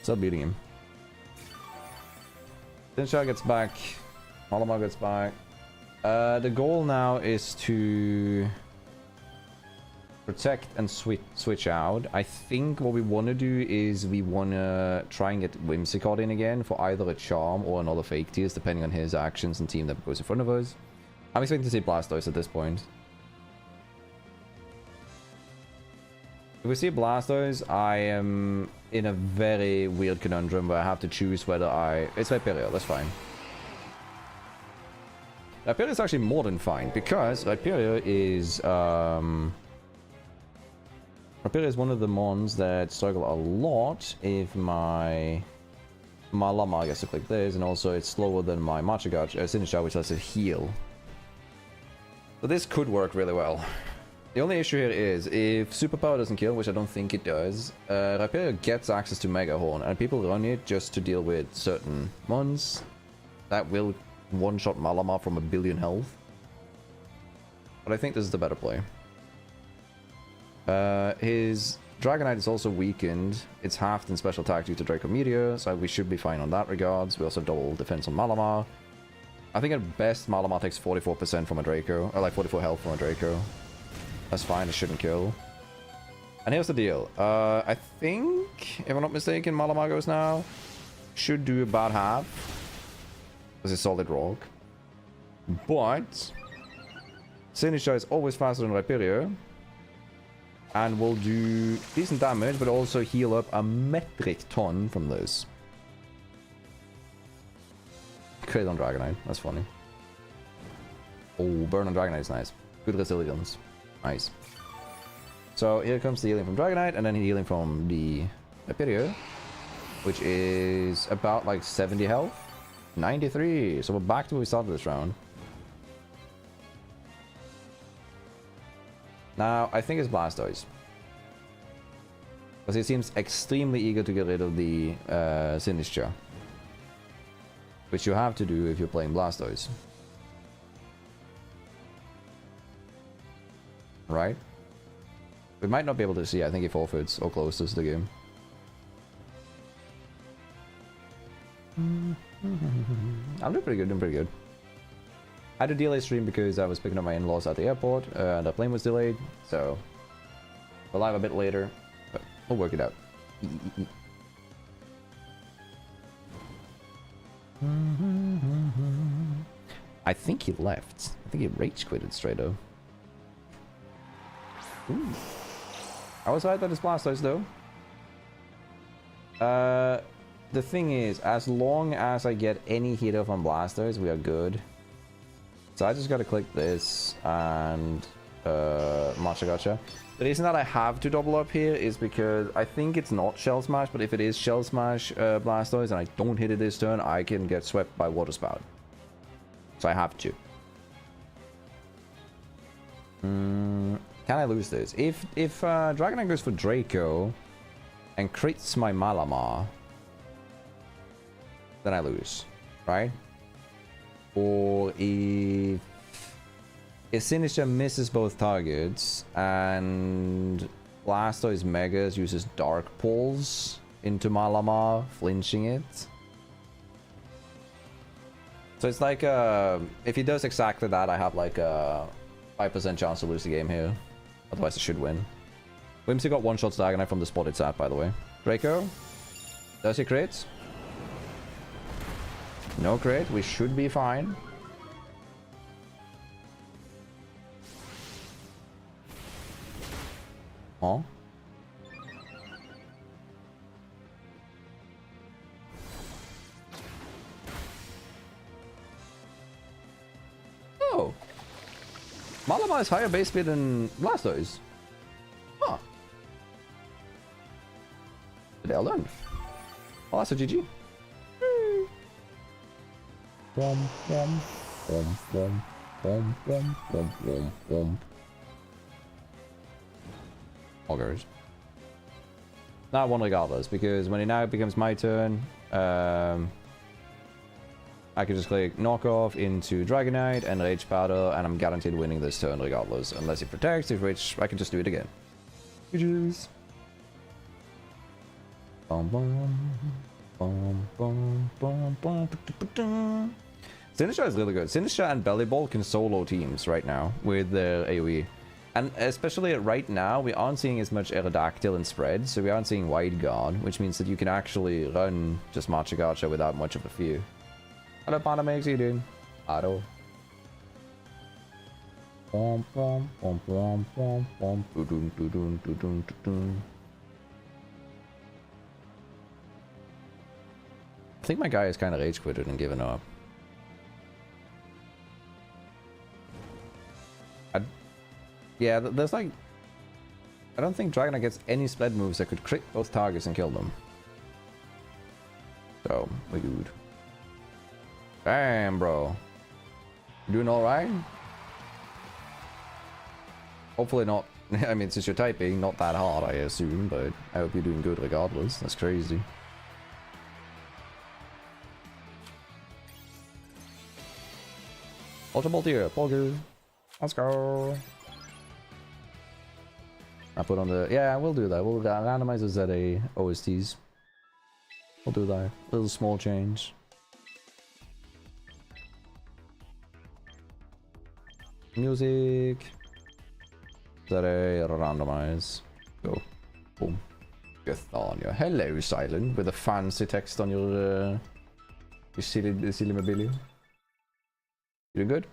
Still beating him. Sinshar gets back. Malamar gets back. The goal now is to protect and switch out. I think what we want to do is we want to try and get Whimsicott in again for either a Charm or another Fake Tears, depending on his actions and team that goes in front of us. I'm expecting to see Blastoise at this point. If we see Blastoise, I am in a very weird conundrum where I have to choose whether I... It's Rhyperior, that's fine. Rhyperior is actually more than fine, because Rhyperior is... Rhyperior is one of the mons that struggle a lot if my Malamar gets to click this, and also it's slower than my Sinishar, which lets it heal. So this could work really well. The only issue here is, if Superpower doesn't kill, which I don't think it does, Rhyperior gets access to Mega Horn, and people run it just to deal with certain mons that will one-shot Malamar from 1 billion health. But I think this is the better play. His Dragonite is also weakened. It's halved in special attack due to Draco Meteor, so we should be fine on that regards. We also have double defense on Malamar. I think at best Malamar takes 44% from a Draco, or like 44 health from a Draco. That's fine, it shouldn't kill. And here's the deal. I think, if I'm not mistaken, Malamar goes now. Should do about half. Because it's solid rock. But Sinishar is always faster than Rhyperior. And will do decent damage, but also heal up a metric ton from this. Crit on Dragonite, that's funny. Oh, burn on Dragonite is nice. Good resilience. Nice. So here comes the healing from Dragonite, and then healing from the Rhyperior, which is about like 70 health. 93. So we're back to where we started this round. Now, I think it's Blastoise. Because he seems extremely eager to get rid of the Sinistcha. Which you have to do if you're playing Blastoise. Right? We might not be able to see. I think he forfeits or closes the game. I'm doing pretty good, I had a delay stream because I was picking up my in-laws at the airport, and the plane was delayed, so we're live a bit later, but we'll work it out. I think he left. I think he rage quitted straight up. Ooh. I was right that it's Blastoise though. The thing is, as long as I get any hit off on Blastoise, we are good. So I just gotta click this and Matcha Gotcha. The reason that I have to double up here is because I think it's not Shell Smash, but if it is Shell Smash Blastoise and I don't hit it this turn, I can get swept by Water Spout. So I have to. Can I lose this? If Dragonite goes for Draco and crits my Malamar, then I lose, right? Or if Sinistcha misses both targets and Blastoise Megas uses Dark Pulse into Malamar, flinching it. So it's like, if he does exactly that, I have like a 5% chance to lose the game here. Otherwise I should win. Whimsy got one-shot Stagger Knight from the spot it's at, by the way. Draco. Does he crit? No crit. We should be fine. Oh. Oh. Malamar is higher base speed than Blastoise. Huh. Today I learned. Oh, that's a GG. Wom, wom, wom, wom, wom, wom, wom, wom, wom. Augers. Now I won regardless, because when it now becomes my turn, I can just click knockoff into Dragonite and Rage Powder, and I'm guaranteed winning this turn regardless. Unless it protects, which I can just do it again. GG's. Bum, bum, bum, bum, bum, bum, bum. Sinistcha is really good. Sinistcha and Bellyball can solo teams right now with their AoE. And especially right now, we aren't seeing as much Aerodactyl and Spread, so we aren't seeing Wide Guard, which means that you can actually run just Machigacha without much of a fear. Hello, Panda Mix, how you doing? Otto. I think my guy is kind of rage quitted and given up. Yeah, there's like... I don't think Dragonite gets any spread moves that could crit both targets and kill them. So, we're good. Damn, bro. You doing alright? Hopefully not... I mean, since you're typing, not that hard, I assume, but I hope you're doing good regardless. That's crazy. Ultra Bolt here, Pogu. Let's go. I put on the... Yeah, we'll do that. We'll randomize the ZA OSTs. We'll do that. Little small change. Music. ZA randomize. Go. Boom. Gathania. Hello, Silent. With a fancy text on your silly mobile. You doing good?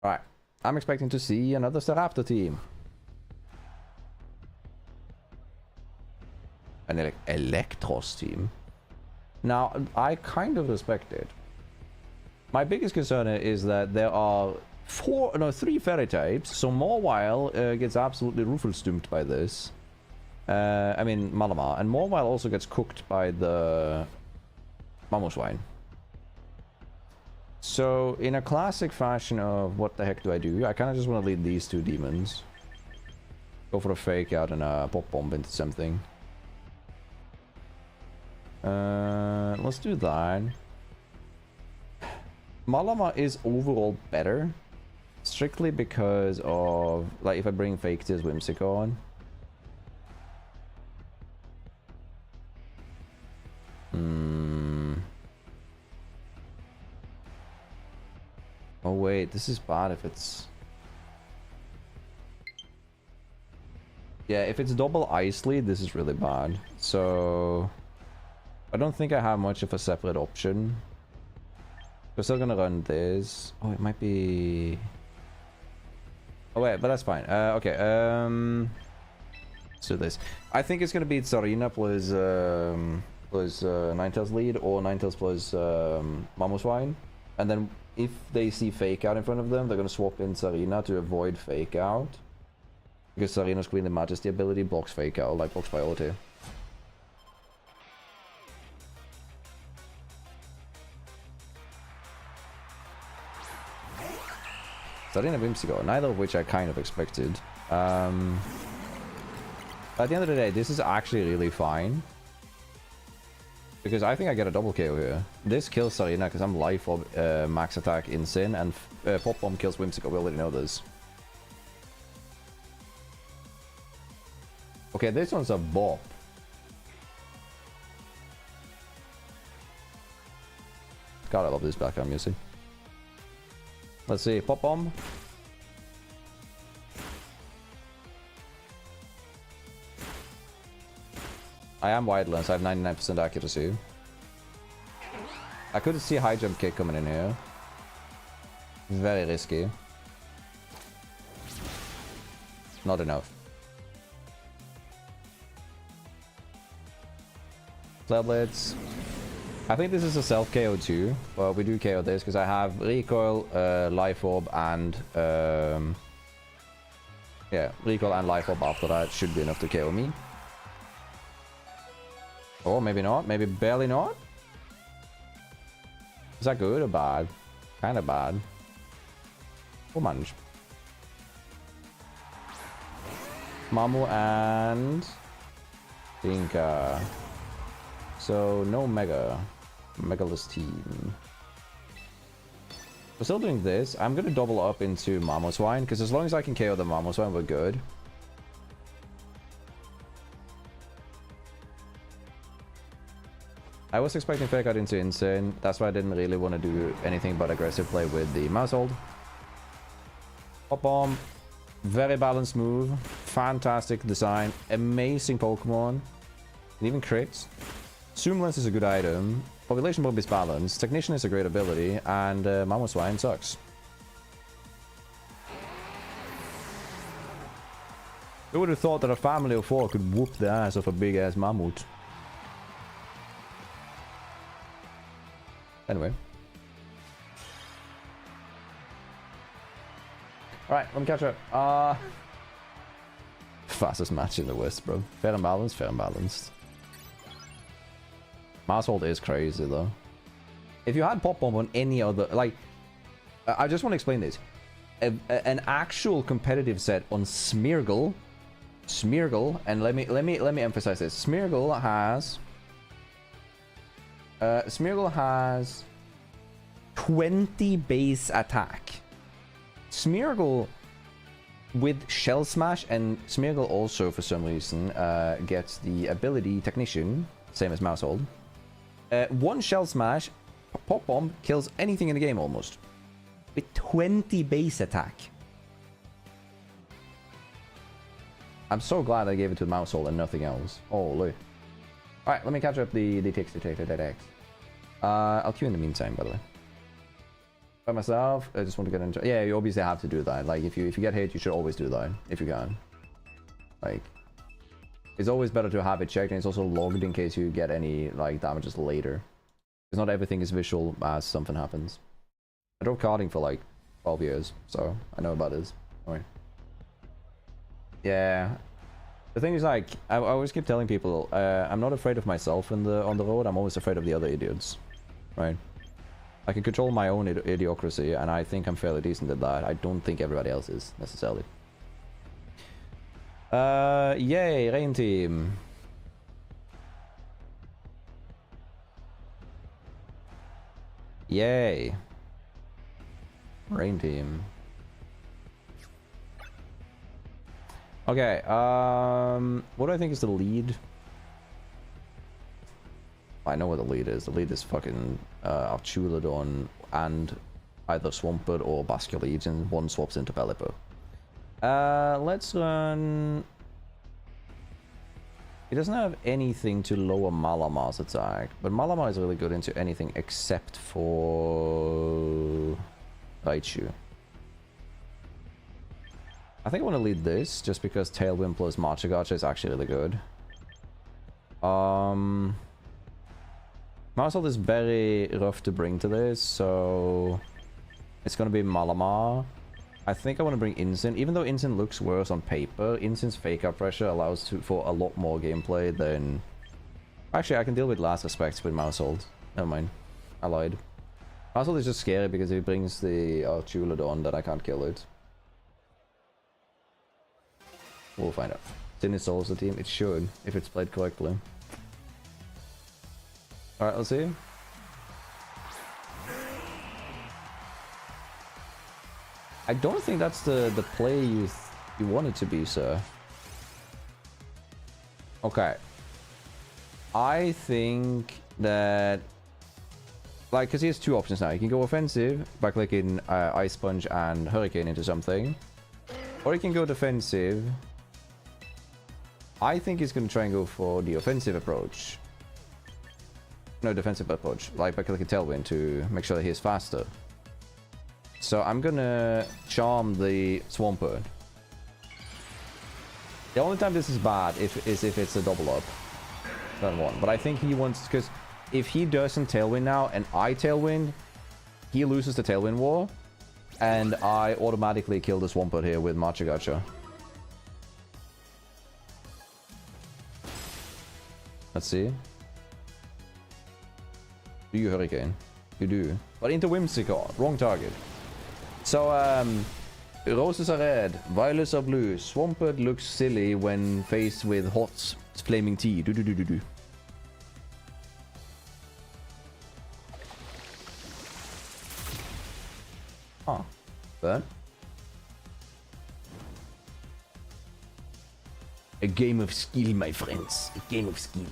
Alright. I'm expecting to see another Staraptor team. An Electros team. Now, I kind of respect it. My biggest concern is that there are 3 fairy types, so Mawile gets absolutely Rufflestumped by this. I mean, Malamar. And Mawile also gets cooked by the Mamoswine. So, in a classic fashion of what the heck do I do, I kind of just want to lead these 2 demons. Go for a fake out and a pop bomb into something. Let's do that. Malamar is overall better. Strictly because of, like, if I bring fake to his Whimsicott. Oh wait, this is bad if it's... Yeah, if it's double Ice Lead, this is really bad. So... I don't think I have much of a separate option. We're still gonna run this. Oh, it might be... Oh wait, but that's fine. Okay, let's do this. I think it's gonna be Tsarina plus Ninetales lead, or Ninetales plus Mamoswine. And then if they see Fake Out in front of them, they're gonna swap in Tsarina to avoid Fake Out. Because Tsarina's Queen of Majesty ability blocks Fake Out, like blocks Priority. Tsarina Whimsicott, neither of which I kind of expected. But at the end of the day, this is actually really fine. Because I think I get a double KO here. This kills Tsarina because I'm life of max attack in Sin, and Pop Bomb kills Whimsicott. We already know this. Okay, this one's a bop. God, I love this background music. Let's see. Pop bomb. I am wide lens. I have 99% accuracy. I could see high jump kick coming in here. Very risky. Not enough. Flare blades. I think this is a self KO too, but we do KO this because I have recoil, life orb, and yeah, recoil and life orb after that should be enough to KO me. Or maybe not. Maybe barely not. Is that good or bad? Kind of bad. Oh man. Mamu and Inka. So no Mega. Megaless team. We're still doing this. I'm gonna double up into Mamoswine because as long as I can KO the Mamoswine, we're good. I was expecting fake out into Insane. That's why I didn't really want to do anything but aggressive play with the mouse hold. Pop bomb. Very balanced move. Fantastic design. Amazing Pokemon. It even crits. Zoom Lens is a good item. Population Bomb is balanced. Technician is a great ability. And Mamoswine sucks. Who would have thought that a family of 4 could whoop the ass of a big ass mammoth? Anyway. Alright, let me catch up. Fastest match in the West, bro. Fair and balanced, fair and balanced. Masshold is crazy, though. If you had Pop Bomb on any other... Like, I just want to explain this. An actual competitive set on Smeargle... and let me emphasize this. Smeargle has 20 base attack. Smeargle with Shell Smash, and Smeargle also for some reason gets the ability Technician, same as Mousehold. One Shell Smash, Pop Bomb kills anything in the game almost. With 20 base attack. I'm so glad I gave it to Mousehold and nothing else. Holy. Alright, let me catch up the ticks detector. I'll queue in the meantime, by the way. By myself, I just want to get into... Yeah, you obviously have to do that. Like, if you get hit, you should always do that, if you can. Like, it's always better to have it checked, and it's also logged in case you get any, like, damages later. Because not everything is visual as something happens. I drove karting for, like, 12 years, so I know about this. Alright. Yeah. The thing is, like, I always keep telling people, I'm not afraid of myself on the road, I'm always afraid of the other idiots. Right? I can control my own idiocracy, and I think I'm fairly decent at that. I don't think everybody else is, necessarily. Yay, Rain Team. Yay. Rain Team. Okay, what do I think is the lead? I know what the lead is. The lead is fucking Archuladon and either Swampert or Basculete, and one swaps into Pelipper. Let's run... He doesn't have anything to lower Malamar's attack, but Malamar is really good into anything except for Raichu. I think I want to lead this, just because Tailwind plus Machigacha is actually really good. Maushold is very rough to bring to this, so it's going to be Malamar. I think I want to bring Instant, even though Instant looks worse on paper. Instant's fake out pressure allows for a lot more gameplay than... Actually, I can deal with last aspects with Maushold. Never mind. I lied. Maushold is just scary because he brings the Archuladon that I can't kill it. We'll find out. Didn't it solve the team? It should, if it's played correctly. Alright, let's see. I don't think that's the play you want it to be, sir. Okay. I think that like, because he has two options now. He can go offensive by clicking Ice Punch and Hurricane into something. Or he can go defensive. I think he's going to try and go for the offensive approach. No, defensive approach. Like by clicking Tailwind to make sure that he is faster. So I'm going to charm the Swampert. The only time this is bad is if it's a double up. Turn one. But I think he wants... Because if he doesn't Tailwind now and I Tailwind, he loses the Tailwind war. And I automatically kill the Swampert here with Machagacha. Let's see. Do you Hurricane? You do. But into Whimsicott. Wrong target. So, roses are red, violets are blue. Swampert looks silly when faced with hot flaming tea. Do. Ah, burn. A game of skill, my friends. A game of skill.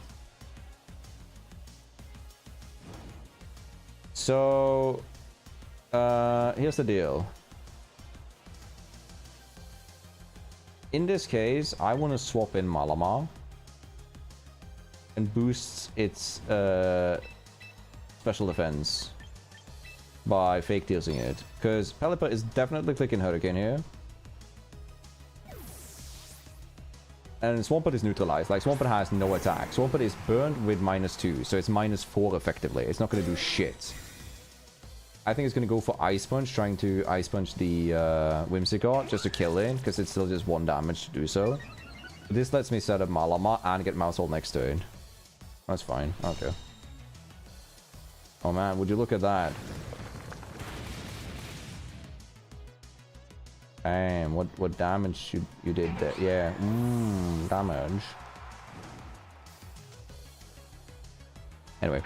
So, here's the deal. In this case, I want to swap in Malamar and boost its special defense by fake dealing it. Because Pelipper is definitely clicking Hurricane here. And Swampert is neutralized. Like, Swampert has no attack. Swampert is burned with -2, so it's -4 effectively. It's not going to do shit. I think it's going to go for Ice Punch, trying to Ice Punch the Whimsicott just to kill it, because it's still just 1 damage to do so. But this lets me set up Malamar and get Mousehold next to it. That's fine. Okay. Oh man, would you look at that? Damn, what damage you did there? Yeah, damage. Anyway.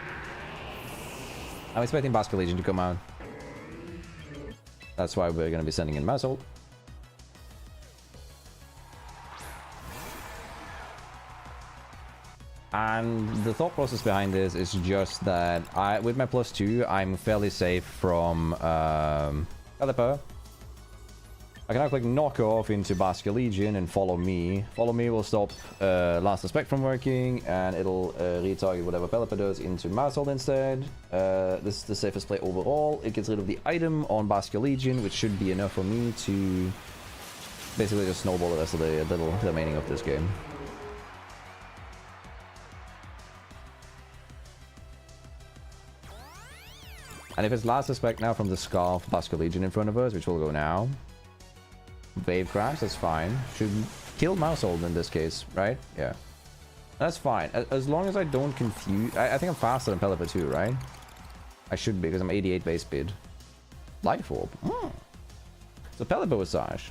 I'm expecting Basket Legion to come out. That's why we're going to be sending in Mousehold. And the thought process behind this is just that with my +2, I'm fairly safe from Pelipper. I can now click Knock Off into Basket Legion and Follow Me. Follow Me will stop Last Respect from working, and it'll retarget whatever Pelipper does into Mousehold instead. This is the safest play overall. It gets rid of the item on Basket Legion, which should be enough for me to basically just snowball the rest of the little remaining of this game. And if it's Last Respect now from the Scarf Basket Legion in front of us, which will go now. Wave Crash, that's fine. Should kill Mousehold in this case, right? Yeah. That's fine. As long as I don't confuse... I think I'm faster than Pelipper too, right? I should be, because I'm 88 base speed. Life Orb. So Pelipper with Sash.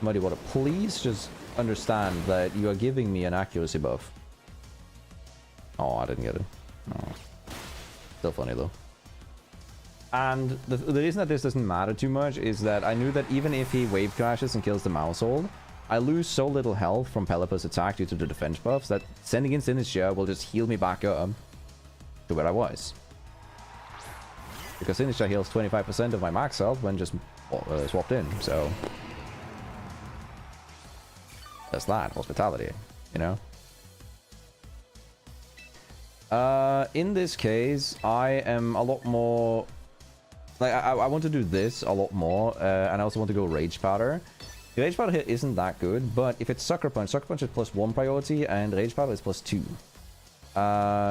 Muddy Water, please just understand that you are giving me an accuracy buff. Oh, I didn't get it. Oh. Still funny though. And the reason that this doesn't matter too much is that I knew that even if he wave crashes and kills the Mousehold, I lose so little health from Pelipper's attack due to the defense buffs that sending in Sinister will just heal me back up to where I was. Because Sinister heals 25% of my max health when just swapped in, so... That's that, hospitality, you know? In this case, I am a lot more... Like, I want to do this a lot more, and I also want to go Rage Powder. The Rage Powder here isn't that good, but if it's Sucker Punch is +1 priority, and Rage Powder is +2.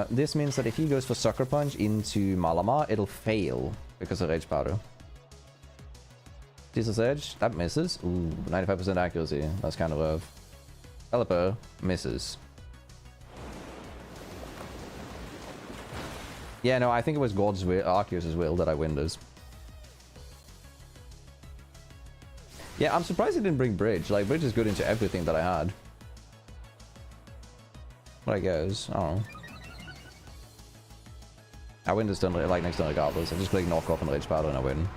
This means that if he goes for Sucker Punch into Malamar, it'll fail because of Rage Powder. Jesus Edge, that misses. Ooh, 95% accuracy. That's kind of rough. Pelipper misses. Yeah, no, I think it was God's will, Arceus' will that I win this. Yeah, I'm surprised he didn't bring Bridge. Like, Bridge is good into everything that I had. But I guess, I don't know. I win this turn, like, next turn regardless. I just click Knock Off and Rage Powder and I win.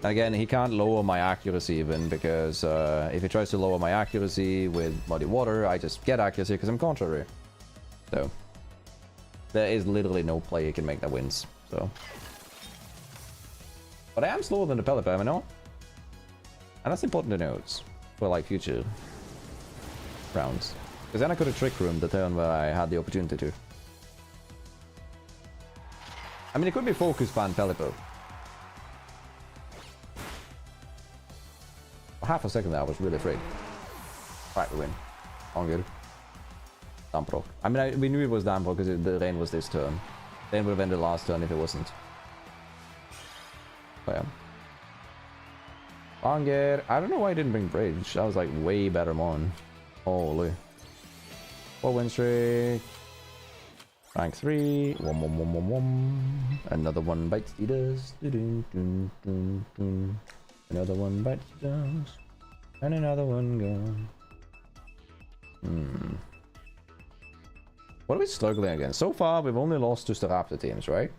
Again, he can't lower my accuracy even, because if he tries to lower my accuracy with Muddy Water, I just get accuracy because I'm contrary. So... There is literally no play you can make that wins, so. But I am slower than the Pelipper, I know. And that's important to note for like future rounds. Because then I could have Trick Room the turn where I had the opportunity to. I mean, it could be Focus Ban Pelipper. For half a second there, I was really afraid. Alright, we win. On good. Damprock. I mean, we knew it was Damprock because the rain was this turn. Then would have ended last turn if it wasn't. Oh yeah. Bangir. I don't know why I didn't bring Bridge. That was like way better mon. Holy. 4 win streak. Rank 3. Another one bites the dust. Another one bites the dust. And another one gone. What are we struggling against? So far, we've only lost to the Raptor teams, right?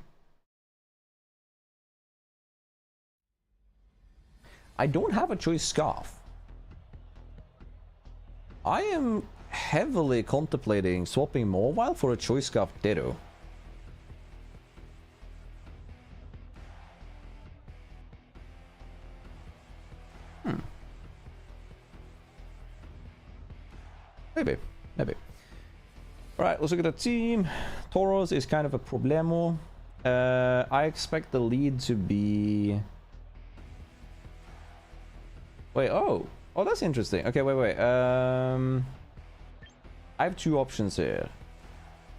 I don't have a choice Scarf. I am heavily contemplating swapping Mobile for a choice Scarf Ditto. Maybe. Alright, let's look at the team. Tauros is kind of a problemo. I expect the lead to be... Wait, oh, that's interesting. Okay, wait. I have 2 options here.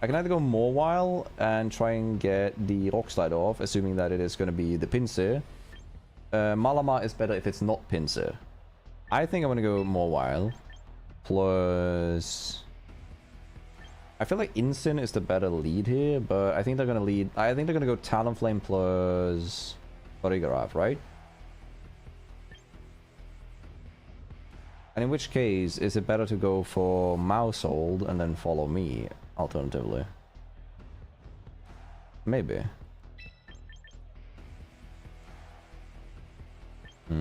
I can either go Mawile and try and get the rockslide off, assuming that it is going to be the Pinsir. Malamar is better if it's not Pinsir. I think I'm going to go Mawile. Plus... I feel like Incin is the better lead here, but I think they're going to lead... I think they're going to go Talonflame plus... Porygraph, right? And in which case, is it better to go for Mousehold and then follow me, alternatively? Maybe. I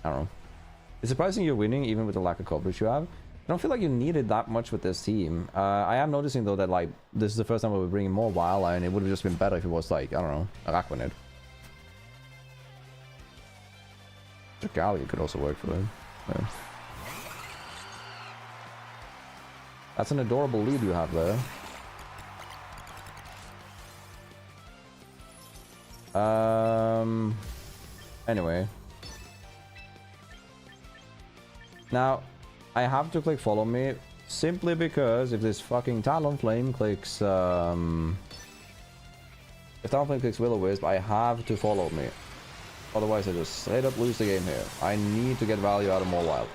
don't know. It's surprising you're winning even with the lack of coverage you have. I don't feel like you needed that much with this team. I am noticing though that like this is the first time we're bringing more Wildline, and it would have just been better if it was like, I don't know, Araquanid. Dragalia could also work for him. Yeah. That's an adorable lead you have there. Anyway. Now, I have to click follow me simply because if this fucking Talonflame clicks, if Talonflame clicks Will-O-Wisp, I have to follow me. Otherwise, I just straight up lose the game here. I need to get value out of Mawile.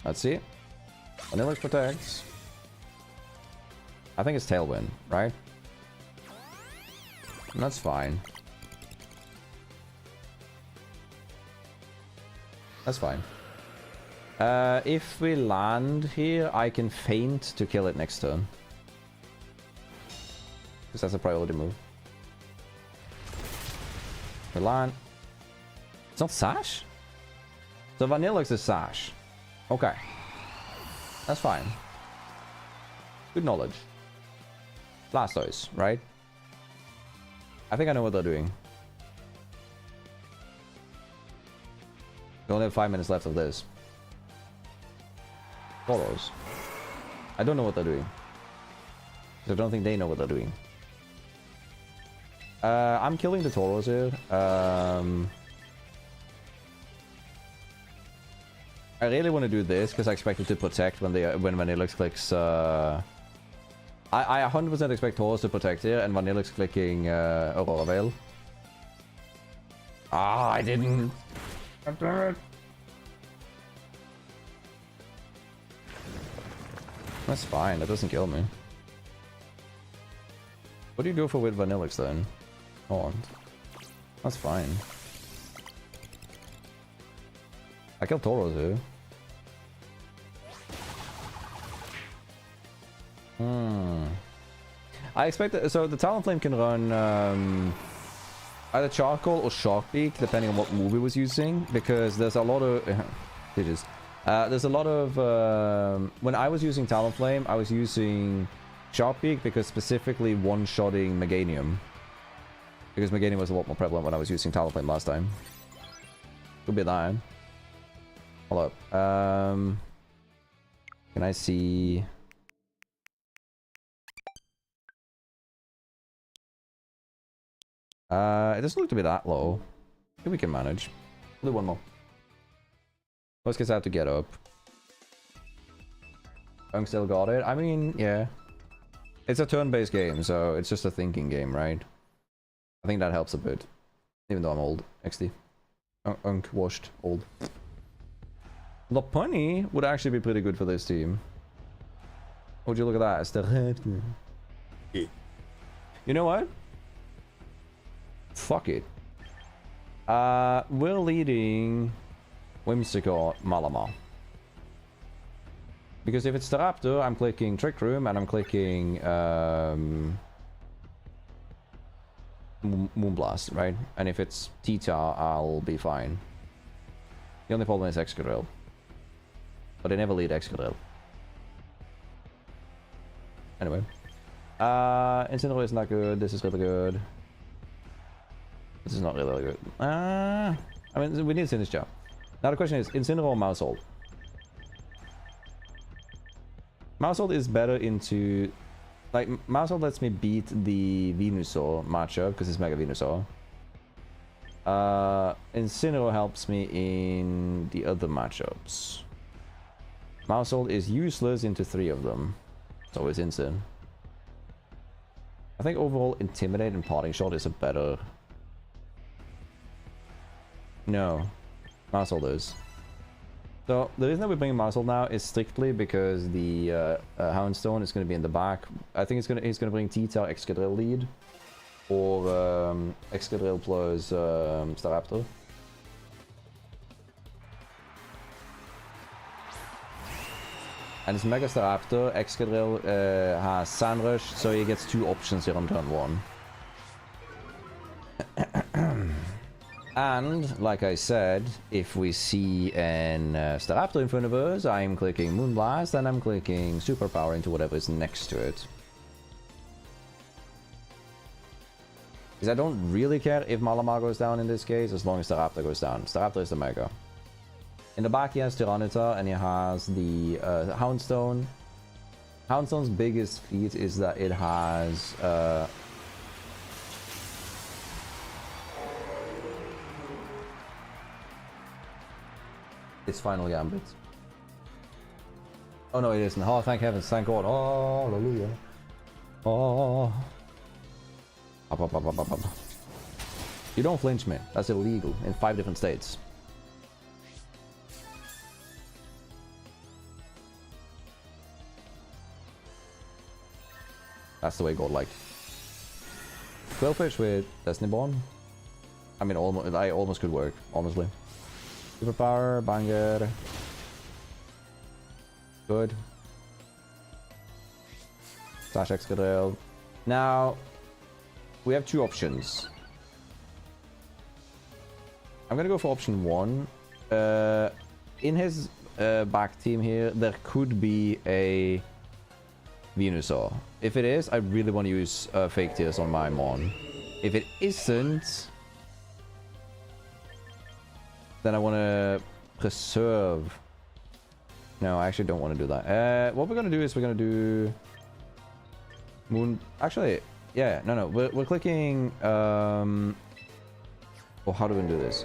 Let's see. Vanillix protects. I think it's Tailwind, right? And that's fine. That's fine. If we land here, I can feint to kill it next turn. Because that's a priority move. We land. It's not Sash? So Vanillix is Sash. Okay. That's fine. Good knowledge. Blastoise, right? I think I know what they're doing. We only have 5 minutes left of this. Tauros. I don't know what they're doing. I don't think they know what they're doing. I'm killing the Tauros here. I really want to do this because I expect it to protect when Vanillix clicks. I 100% expect Tauros to protect here and Vanillix clicking Aurora Veil. Ah, I didn't. That's fine. That doesn't kill me. What do you go for with Vanillix then? Hold on. That's fine. I killed Tauros here. I expect that, so the Talonflame can run either Charcoal or Sharkbeak, depending on what move he was using, because there's a lot of... there's a lot of... when I was using Talonflame, I was using Sharkbeak because specifically one-shotting Meganium. Because Meganium was a lot more prevalent when I was using Talonflame last time. Could be that. Hold up. Can I see... it doesn't look to be that low. I think we can manage. We'll do one more. Most case I have to get up. Unk still got it. I mean, yeah. It's a turn-based game, so it's just a thinking game, right? I think that helps a bit. Even though I'm old. XD. Unk washed. Old. Lopunny would actually be pretty good for this team. Would you look at that? It's the red. You know what? Fuck it. We're leading Whimsicott Malamar. Because if it's the Raptor, I'm clicking Trick Room and I'm clicking Moonblast, right? And if it's Tita, I'll be fine. The only problem is Excadrill. But they never lead Excadrill. Anyway. Incineroar is not good. This is really good. This is not really good. I mean, we need to finish job. Now the question is, Incineroar or Mousehold? Mousehold is better into... Like, Mousehold lets me beat the Venusaur matchup, because it's Mega Venusaur. Incineroar helps me in the other matchups. Mousehold is useless into 3 of them. So it's instant. I think overall Intimidate and Parting Shot is a better... No. Mousehold is. So the reason that we're bringing Mousehold now is strictly because the Houndstone is going to be in the back. I think he's going to bring Tita Excadrill lead. Or Excadrill plus Staraptor. And it's Mega Staraptor. Excadrill has Sandrush, so he gets 2 options here on turn 1. And, like I said, if we see an Staraptor in front of us, I'm clicking Moonblast and I'm clicking Superpower into whatever is next to it. Because I don't really care if Malamar goes down in this case, as long as Staraptor goes down. Staraptor is the Mega. In the back he has Tyranitar and he has the Houndstone. Houndstone's biggest feat is that it has... It's Final Gambit. Oh no, it isn't. Oh, thank heavens, thank God. Oh, hallelujah. Oh. Up, up, up, up, up, up. You don't flinch me. That's illegal in 5 different states. That's the way God liked. Quillfish with Destiny Born. I mean, I almost could work, honestly. Superpower, banger. Good. Slash Excadrill. Now, we have 2 options. I'm gonna go for option 1. In his back team here, there could be a Venusaur. If it is, I really want to use Fake Tears on my Mon. If it isn't, then I want to preserve... No, I actually don't want to do that. What we're going to do is we're going to do... Moon... Actually, yeah, no. We're clicking... Oh, how do we do this?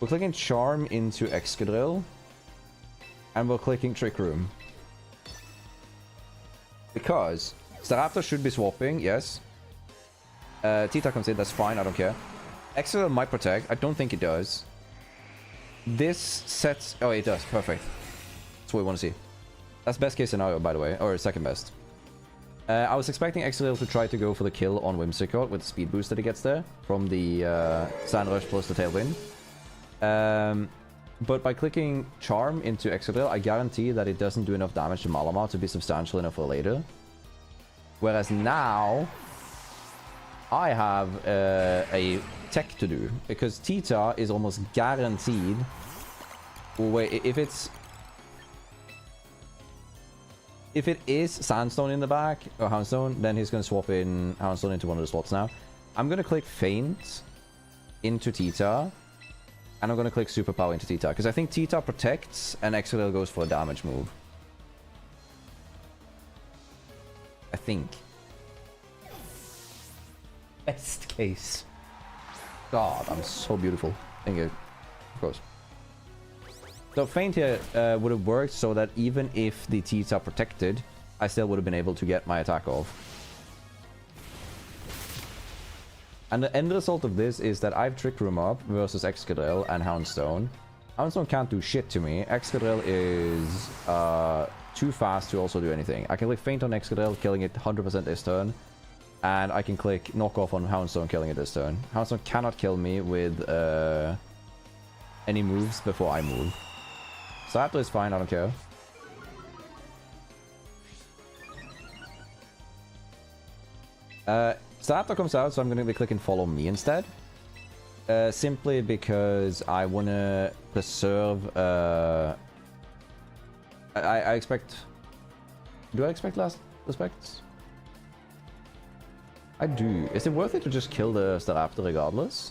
We're clicking Charm into Excadrill. And we're clicking Trick Room. Because Staraptor should be swapping, yes. Tita comes in, that's fine, I don't care. Excadrill might protect. I don't think it does. This sets... Oh, it does. Perfect. That's what we want to see. That's best case scenario, by the way. Or second best. I was expecting Excadrill to try to go for the kill on Whimsicott with the speed boost that he gets there. From the Sandrush plus the Tailwind. But by clicking Charm into Excadrill, I guarantee that it doesn't do enough damage to Malamar to be substantial enough for later. Whereas now... I have a tech to do, because Tita is almost guaranteed. Oh, wait, if it is Sandstone in the back, or Houndstone, then he's going to swap in Houndstone into one of the slots now. I'm going to click Feint into Tita, and I'm going to click Superpower into Tita, because I think Tita protects, and Excadrill goes for a damage move. I think. Best case. God, I'm so beautiful. Thank you. Of course. So Feint here would have worked so that even if the Tita protected, I still would have been able to get my attack off. And the end result of this is that I've Trick Room up versus Excadrill and Houndstone. Houndstone can't do shit to me. Excadrill is too fast to also do anything. I can click Feint on Excadrill, killing it 100% this turn. And I can click Knock Off on Houndstone, killing it this turn. Houndstone cannot kill me with any moves before I move. Staraptor is fine, I don't care. Staraptor comes out, so I'm going to be clicking Follow Me instead. Simply because I want to preserve... I expect... Do I expect last respects? I do. Is it worth it to just kill the Staraptor regardless?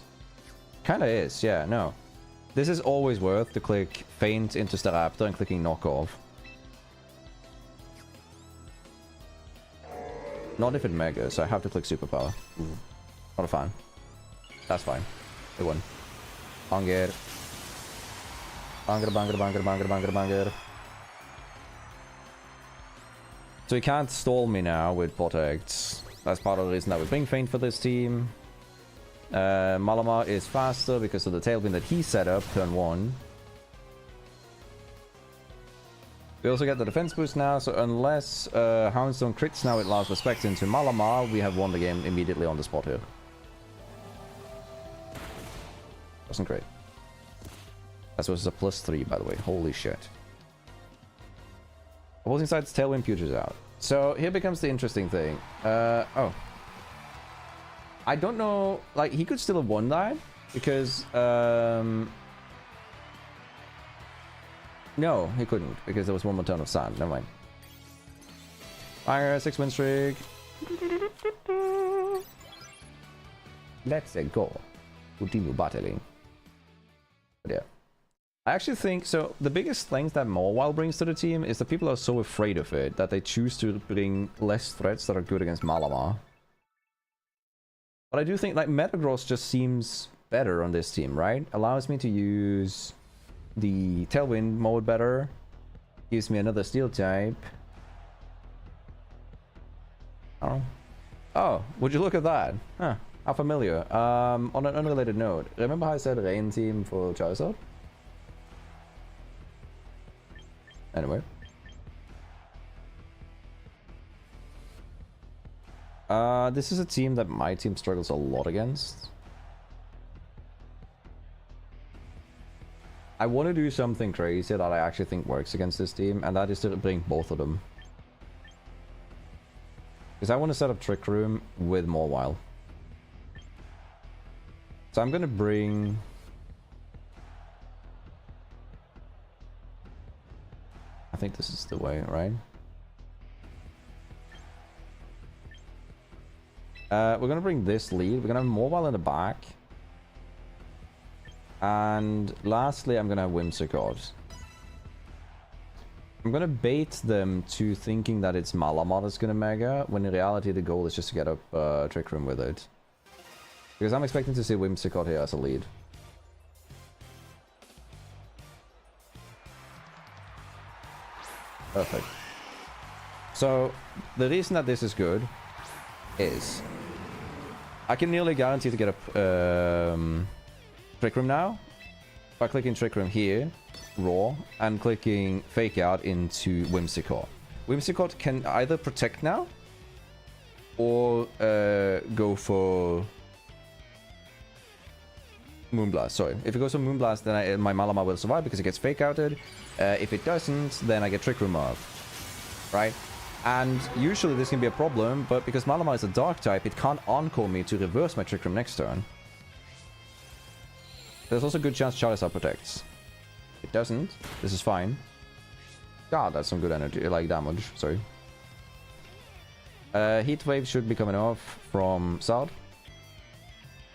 Kinda is, yeah, no. This is always worth to click Feint into Staraptor and clicking Knock Off. Not if it Mega, so I have to click Superpower. Not a fan. That's fine. It won. Banger. Banger, banger, banger, banger, banger, banger. So he can't stall me now with Protects. That's part of the reason that we bring Feint for this team. Malamar is faster because of the Tailwind that he set up turn 1. We also get the defense boost now, so unless Houndstone crits now with last respect into Malamar, we have won the game immediately on the spot here. Wasn't great. That was a +3, by the way. Holy shit. Opposing side's Tailwind Putrid's out. So here becomes the interesting thing. Oh. I don't know, like, he could still have won that, because, no, he couldn't, because there was one more turn of sand. Never mind. Fire, 6-win streak. Let's go. Continue battling. But yeah. I actually think, so the biggest thing that Mawile brings to the team is that people are so afraid of it that they choose to bring less threats that are good against Malamar. But I do think, like, Metagross just seems better on this team, right? Allows me to use the Tailwind mode better. Gives me another Steel type. Oh. Oh, would you look at that? Huh, how familiar. On an unrelated note, remember how I said Rain team for Charizard? Anyway. This is a team that my team struggles a lot against. I want to do something crazy that I actually think works against this team, and that is to bring both of them. Because I want to set up Trick Room with Mawile. So I'm going to bring... I think this is the way, right? We're going to bring this lead. We're going to have Mawile in the back. And lastly, I'm going to have Whimsicott. I'm going to bait them to thinking that it's Malamar that's going to Mega, when in reality the goal is just to get up Trick Room with it. Because I'm expecting to see Whimsicott here as a lead. Perfect. So, the reason that this is good is I can nearly guarantee to get a Trick Room now by clicking Trick Room here, Raw, and clicking Fake Out into Whimsicott. Whimsicott can either protect now or go for Moonblast. Sorry, if it goes for Moonblast, then my Malamar will survive because it gets Fake Outed. If it doesn't, then I get Trick Room off. Right? And usually this can be a problem, but because Malamar is a dark type, it can't encore me to reverse my Trick Room next turn. There's also a good chance Charizard protects. It doesn't. This is fine. God, that's some good energy, like damage, sorry. Heat Wave should be coming off from Sard.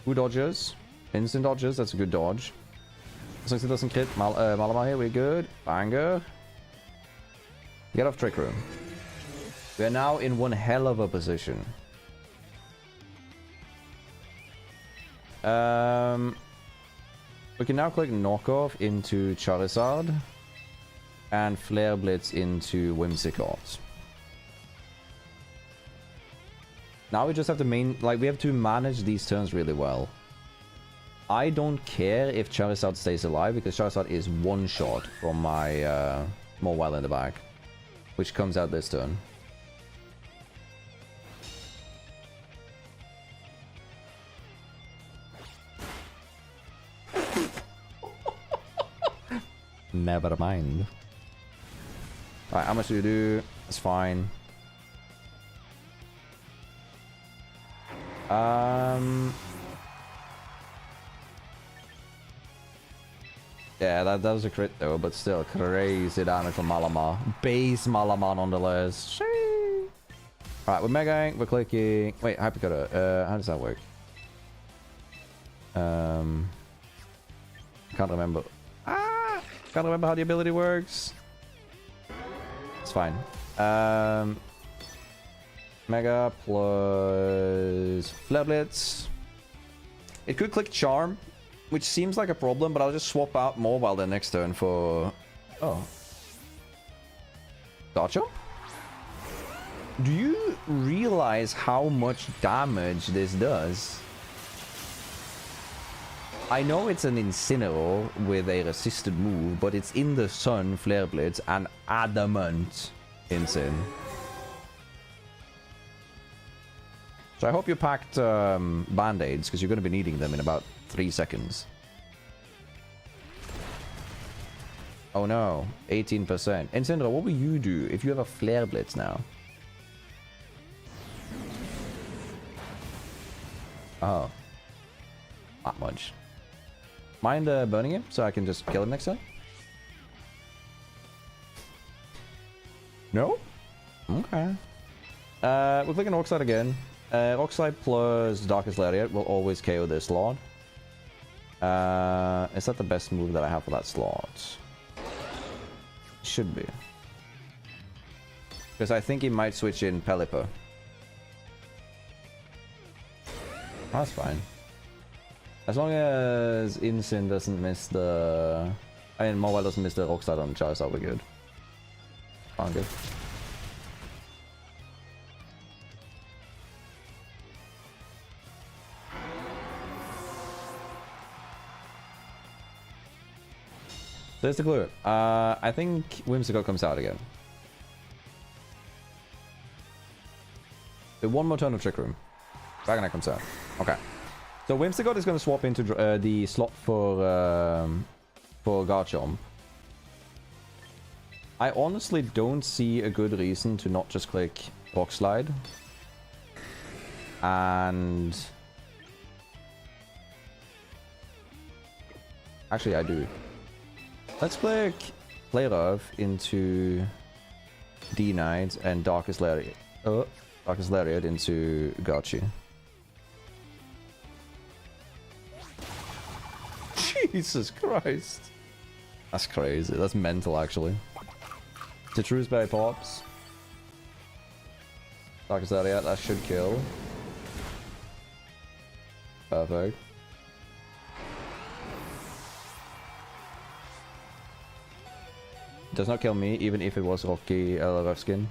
2 dodges. Instant dodges, that's a good dodge. As long as it doesn't crit Malamar here, we're good. Banger. Get off Trick Room. We are now in one hell of a position. We can now click Knockoff into Charizard. And Flare Blitz into Whimsicott. Now we just have to we have to manage these turns really well. I don't care if Charizard stays alive, because Charizard is one shot from my Mobile in the back. Which comes out this turn. Never mind. Alright, how much do you do? It's fine. Yeah, that was a crit though, but still crazy damage from Malamar. Base Malamar nonetheless. Alright, we're megaing, we're clicking. Wait, Hypercutter. How does that work? Can't remember. Can't remember how the ability works. It's fine. Mega plus Flare Blitz. It could click Charm, which seems like a problem, but I'll just swap out Mobile the next turn for... Oh. Gotcha? Do you realize how much damage this does? I know it's an Incineroar with a resisted move, but it's in the sun, Flare Blitz, and adamant Incin. So I hope you packed Band-Aids, because you're going to be needing them in about 3 seconds. Oh no, 18%. Incineroar, what will you do if you have a Flare Blitz now? Oh. Not much. Mind burning him so I can just kill him next time? No? Okay. We're clicking Rockslide again. Rockslide plus Darkest Lariat will always KO this slot. Is that the best move that I have for that slot? Should be. Because I think he might switch in Pelipper. That's fine. As long as Incin doesn't miss the... I mean, Mobile doesn't miss the Rockslide on Charizard, we're good. Fine, good. There's the clue. I think Whimsicott comes out again. One more turn of Trick Room. Dragonite comes out. Okay. So Whimsicott is going to swap into the slot for Garchomp. I honestly don't see a good reason to not just click Rockslide. And... Actually, I do. Let's click Play Rough into D-Knight and Darkest Lariat. Darkest Lariat into Garchomp. Jesus Christ. That's crazy. That's mental, actually. Citrus Berry pops. Darkest Lariat, that should kill. Perfect. Does not kill me, even if it was Rocky Rough Skin.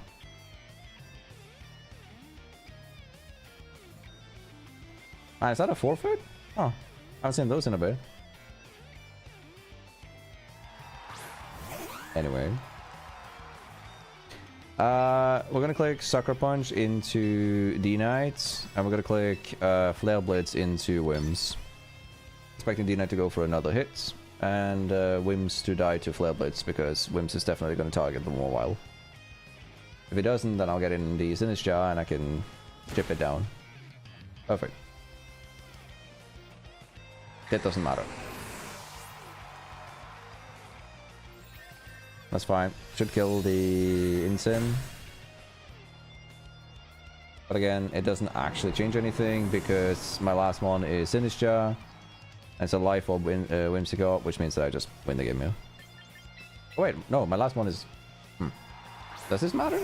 Ah, is that a forfeit? Oh, I haven't seen those in a bit. Anyway. We're gonna click Sucker Punch into D-Knight, and we're gonna click Flare Blitz into Whims. Expecting D-Knight to go for another hit, and Whims to die to Flare Blitz, because Whims is definitely gonna target the Mobile. If If it doesn't, then I'll get in the Sinister and I can chip it down. Perfect. It doesn't matter. That's fine. Should kill the Insane. But again, it doesn't actually change anything because my last one is Sinister. And it's a life orb Whimsicott, which means that I just win the game here. Oh wait, no, my last one is... Does this matter?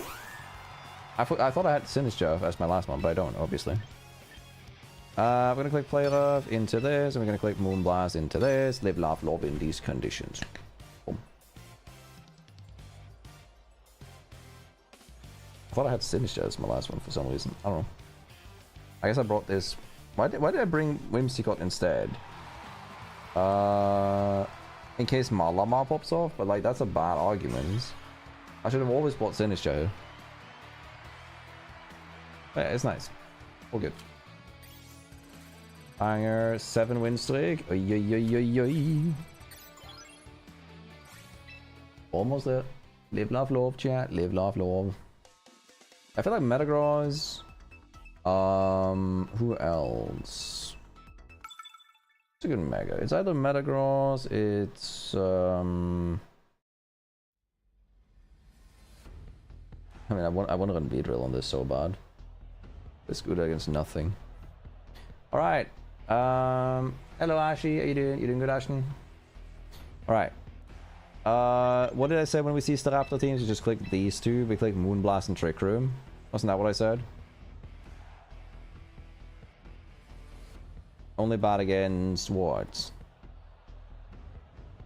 I thought I had Sinister as my last one, but I don't, obviously. We're gonna click Play Rough into this, and we're gonna click Moonblast into this. Live, laugh, love in these conditions. Boom. I thought I had Sinister as my last one for some reason. I don't know. I guess I brought this... Why did I bring Whimsicott instead? In case Malamar pops off, but like that's a bad argument. I should have always bought Sinister. Yeah, it's nice. All good. Banger, 7 win streak. Oy, oy, oy, oy, oy. Almost there. Live, laugh, love, chat. Live, laugh, love. I feel like Metagross. Who else? It's a good Mega. It's either Metagross, it's I mean, I want to run Beedrill on this so bad. It's good against nothing. All right. Hello, Ashi. How you doing? You doing good, Ashton? All right. What did I say when we see Staraptor teams? You just click these two. We click Moonblast and Trick Room. Wasn't that what I said? Only bad against what?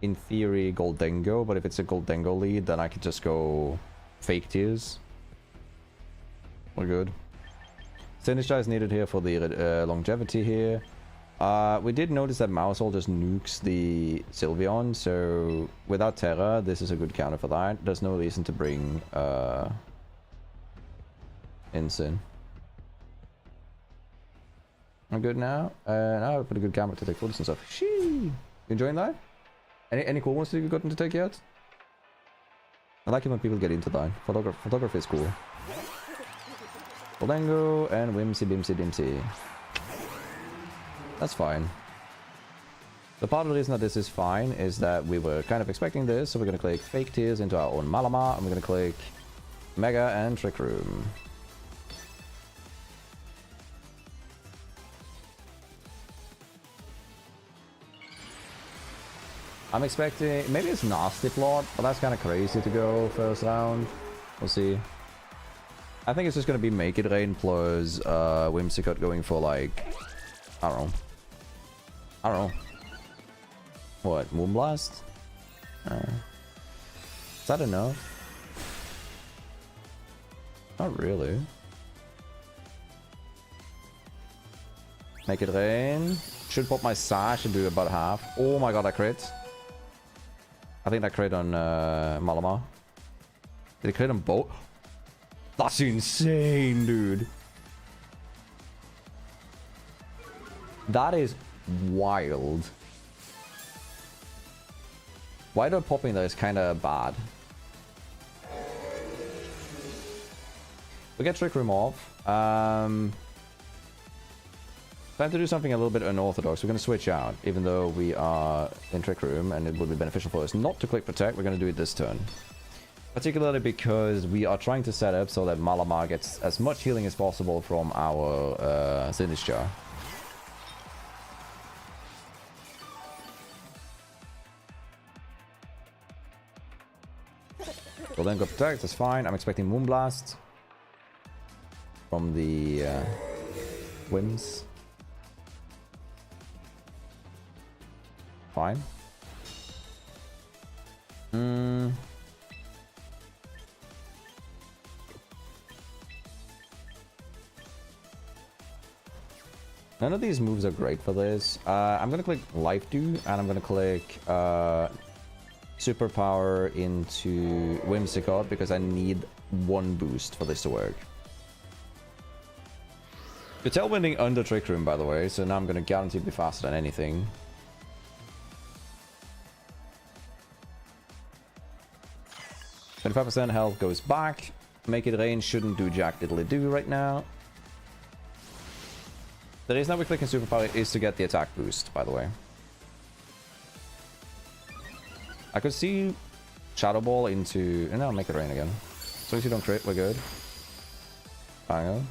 In theory, Goldengo, but if it's a Goldengo lead, then I could just go Fake Tears. We're good. Sinister is needed here for the longevity here. We did notice that Maushold just nukes the Sylveon, so without Terra, this is a good counter for that. There's no reason to bring Insane. I'm good now. Now I put a good camera to take photos and stuff. Shee! You enjoying that? Any cool ones that you've gotten to take yet? I like it when people get into that. Photography is cool. Goldengo and Whimsy Bimsy Dimsy. That's fine. The part of the reason that this is fine is that we were kind of expecting this, so we're gonna click Fake Tears into our own Malamar, and we're gonna click Mega and Trick Room. I'm expecting... Maybe it's Nasty Plot, but that's kind of crazy to go first round. We'll see. I think it's just going to be Make It Rain plus Whimsicott going for like... I don't know. What? Moonblast? Is that enough? Not really. Make It Rain. Should pop my Sash and do about half. Oh my god, I crit. I think that crit on Malamar. Did it crit on both? That's insane, dude. That is wild. Wider popping there is kind of bad. We get Trick Room off. Time to do something a little bit unorthodox. We're going to switch out, even though we are in Trick Room, and it would be beneficial for us not to click Protect. We're going to do it this turn. Particularly because we are trying to set up so that Malamar gets as much healing as possible from our Sinister. We'll then go Protect, that's fine. I'm expecting Moonblast from the Whims. Fine. None of these moves are great for this. I'm gonna click Life Do, and I'm gonna click Superpower into Whimsicott because I need one boost for this to work. You're tailwinding under Trick Room, by the way, so now I'm gonna guarantee to be faster than anything. 25% health goes back. Make it rain shouldn't do jack diddly do right now. The reason that we're clicking superpower is to get the attack boost, by the way. I could see Shadow Ball into... And I'll make it rain again. As long as you don't crit, we're good. Hang on.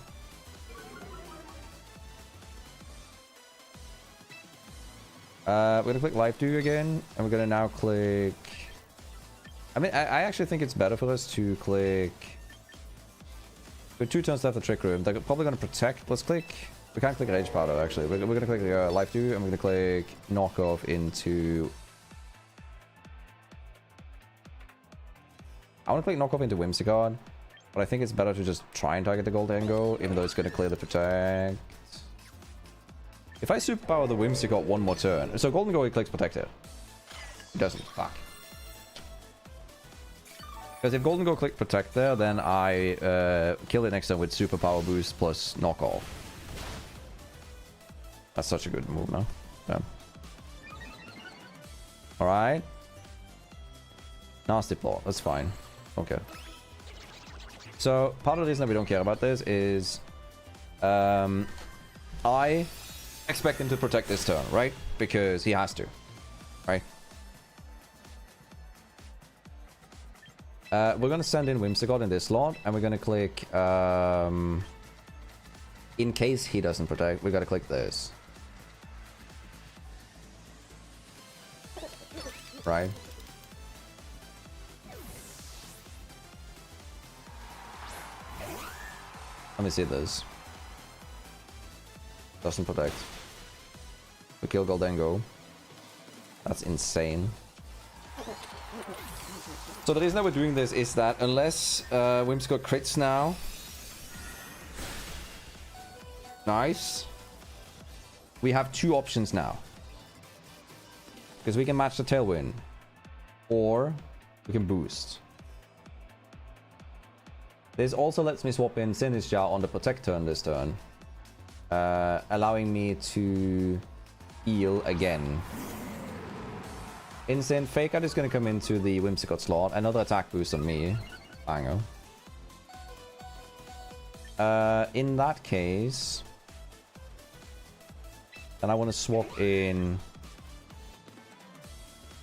We're gonna click Life Dew again, and we're gonna now click... I mean, I actually think it's better for us to click... With 2 turns left of Trick Room. They're probably gonna protect. Let's click... We can't click Rage Powder, actually. We're gonna click Life Dew, and we're gonna click Knockoff into... I want to click Knockoff into Whimsicott, but I think it's better to just try and target the Goldengo, even though it's gonna clear the Protect. If I superpower the Whimsicott one more turn... So Goldengo, he clicks Protect here. He doesn't. Fuck. Because if Goldengo click Protect there, then I kill it next turn with Superpower Boost plus Knockoff. That's such a good move now. Yeah. Alright. Nasty Plot. That's fine. Okay. So, part of the reason that we don't care about this is... I expect him to protect this turn, right? Because he has to. Right? We're gonna send in Whimsicott in this slot, and we're gonna click... in case he doesn't protect, we gotta click this. Right? Let me see this. Doesn't protect. We kill Goldengo. That's insane. So the reason that we're doing this is that unless Whimsicott crits now... Nice. We have 2 options now. Because we can match the Tailwind. Or we can boost. This also lets me swap in Sinister on the Protect turn this turn. Allowing me to heal again. Insane Fake Out is going to come into the Whimsicott slot. Another attack boost on me. Hang on. In that case... Then I want to swap in...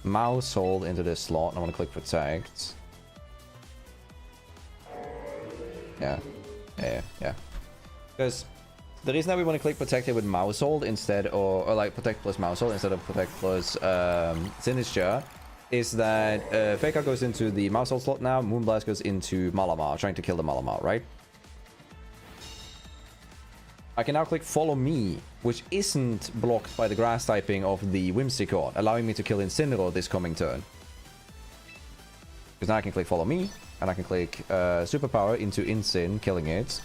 Mousehold into this slot, and I want to click Protect. Yeah. Because the reason that we want to click Protect here with Mousehold instead, or like Protect plus Mousehold instead of Protect plus Sinister, is that Fake Out goes into the Mousehold slot now, Moonblast goes into Malamar, trying to kill the Malamar, right? I can now click Follow Me, which isn't blocked by the grass typing of the Whimsicott, allowing me to kill Incineroar this coming turn. Because now I can click Follow Me, and I can click Superpower into Incin, killing it.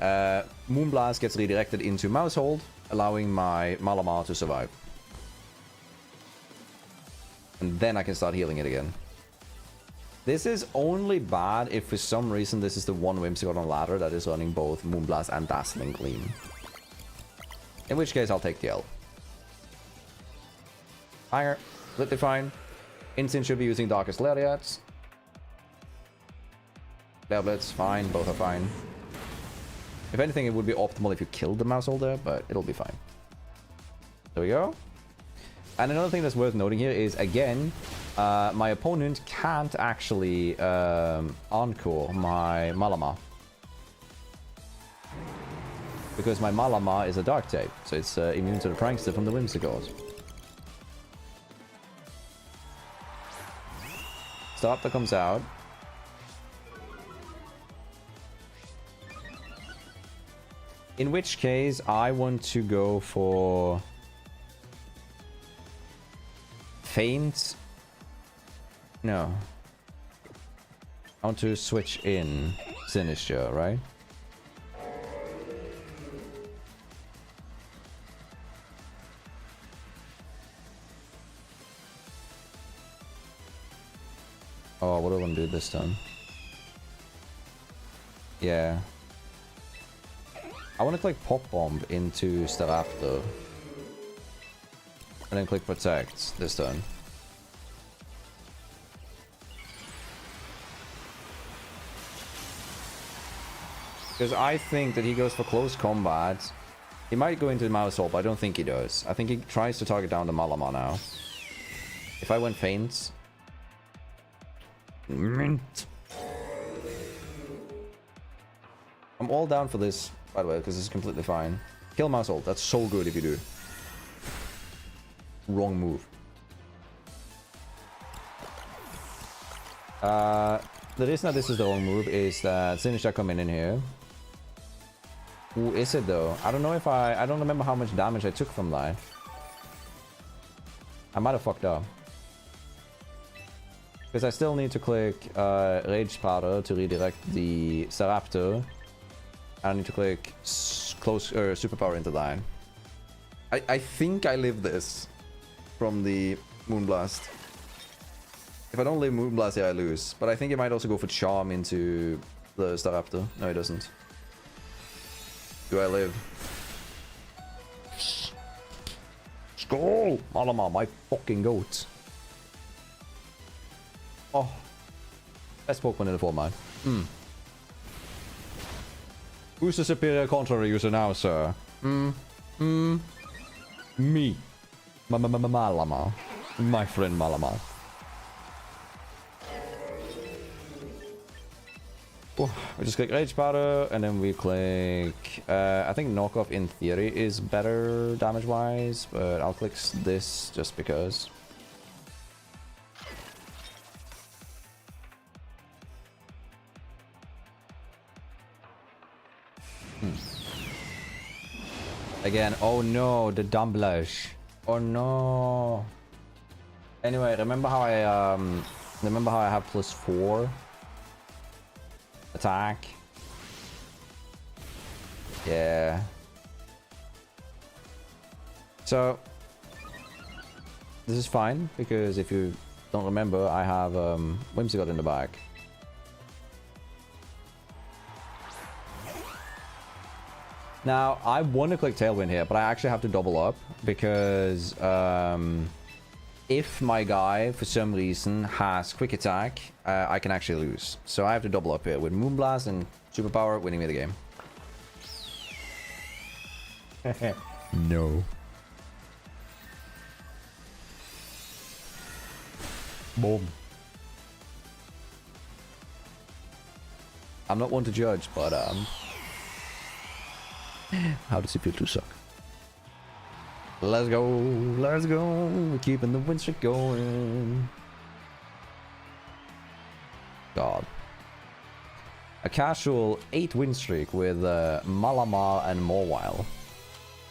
Moonblast gets redirected into Mousehold, allowing my Malamar to survive. And then I can start healing it again. This is only bad if for some reason this is the one Whimsicott on ladder that is running both Moonblast and Dazzling Gleam. In which case I'll take the L. Higher, completely fine. Incin should be using Darkest Lariats. Flare Blitz, fine, both are fine. If anything, it would be optimal if you killed the Mousehold there, but it'll be fine. There we go. And another thing that's worth noting here is, again, my opponent can't actually encore my Malamar. Because my Malamar is a Dark type, so it's immune to the Prankster from the Whimsicott. Staraptor comes out. In which case, I want to go for... Feint? No. I want to switch in Sinister, right? Oh, what do I want to do this time? Yeah. I want to click Pop Bomb into Staraptor. And then click Protect this turn. Because I think that he goes for close combat. He might go into the mouse hole, but I don't think he does. I think he tries to target down the Malamar now. If I went faint... Mint. I'm all down for this, by the way, because this is completely fine. Kill mouse ult. That's so good if you do. Wrong move. The reason that this is the wrong move is that Sinister coming in here. Who is it though? I don't know if I don't remember how much damage I took from that. I might have fucked up. Because I still need to click Rage Powder to redirect the Staraptor. I need to click close Superpower into that. I think I live this from the Moonblast. If I don't live Moonblast here, I lose. But I think he might also go for Charm into the Staraptor. No, he doesn't. Do I live? Skull! Malamar, my fucking goat. Oh. Best Pokemon in the format. Who's the superior contrary user now, sir? Me. Malamar. My friend Malamar. We just click Rage Powder, and then we click... I think Knockoff in theory is better damage-wise, but I'll click this just because. Again, oh no, the dumb blush. Oh no. Anyway, remember how I have +4 attack? Yeah. So this is fine because if you don't remember, I have Whimsicott in the back. Now, I want to click Tailwind here, but I actually have to double up because if my guy, for some reason, has Quick Attack, I can actually lose. So I have to double up here with Moonblast and Superpower winning me the game. No. Boom. I'm not one to judge, but how does it feel to suck? Let's go, let's go. We're keeping the win streak going. God. A casual 8 win streak with Malamar and Mawile.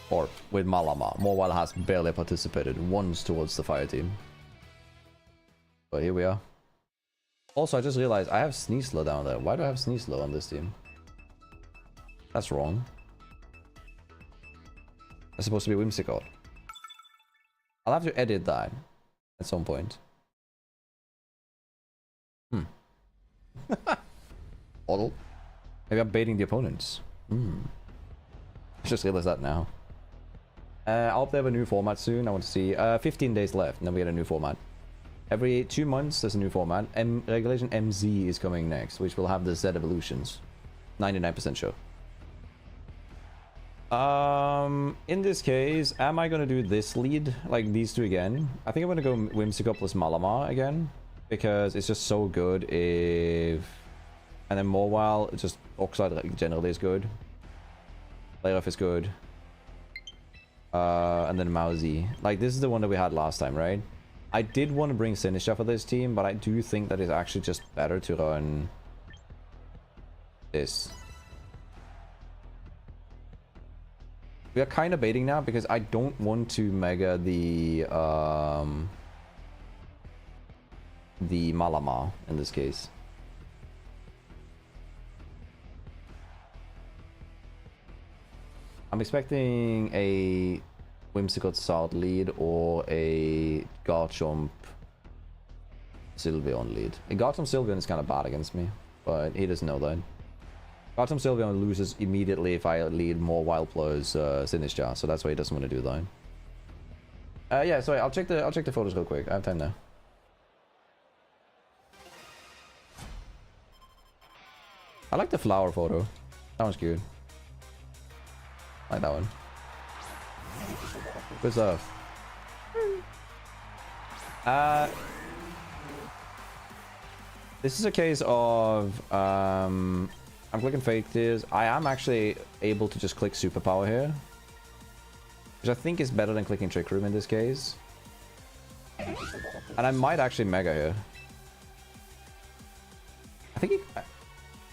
Or with Malamar. Mawile has barely participated once towards the fire team. But here we are. Also, I just realized I have Sneasler down there. Why do I have Sneasler on this team? That's wrong. That's supposed to be Whimsicott. I'll have to edit that at some point. Model. Maybe I'm baiting the opponents. I just realized that now. I hope they have a new format soon. I want to see 15 days left, and then we get a new format. Every 2 months there's a new format. Regulation MZ is coming next, which will have the Z evolutions. 99% sure. In this case, am I gonna do this lead, like these two again? I think I'm gonna go Whimsicott plus Malamar again, because it's just so good if... And then Mawile, it's just Rockslide like, generally is good. Layoff is good. And then Mauzy. Like, this is the one that we had last time, right? I did want to bring Sinistra for this team, but I do think that it's actually just better to run this. We are kind of baiting now because I don't want to mega the Malamar in this case. I'm expecting a Whimsicott Sard lead or a Garchomp Sylveon lead. A Garchomp Sylveon is kind of bad against me, but he doesn't know that. Garchomp Sylveon loses immediately if I lead more Wild plus Sinistra, so that's why he doesn't want to do that. Yeah, sorry, I'll check the photos real quick. I have time now. I like the flower photo. That one's cute. I like that one. Good stuff. This is a case of I'm clicking Fate Tears. I am actually able to just click Superpower here, which I think is better than clicking Trick Room in this case. And I might actually Mega here. I think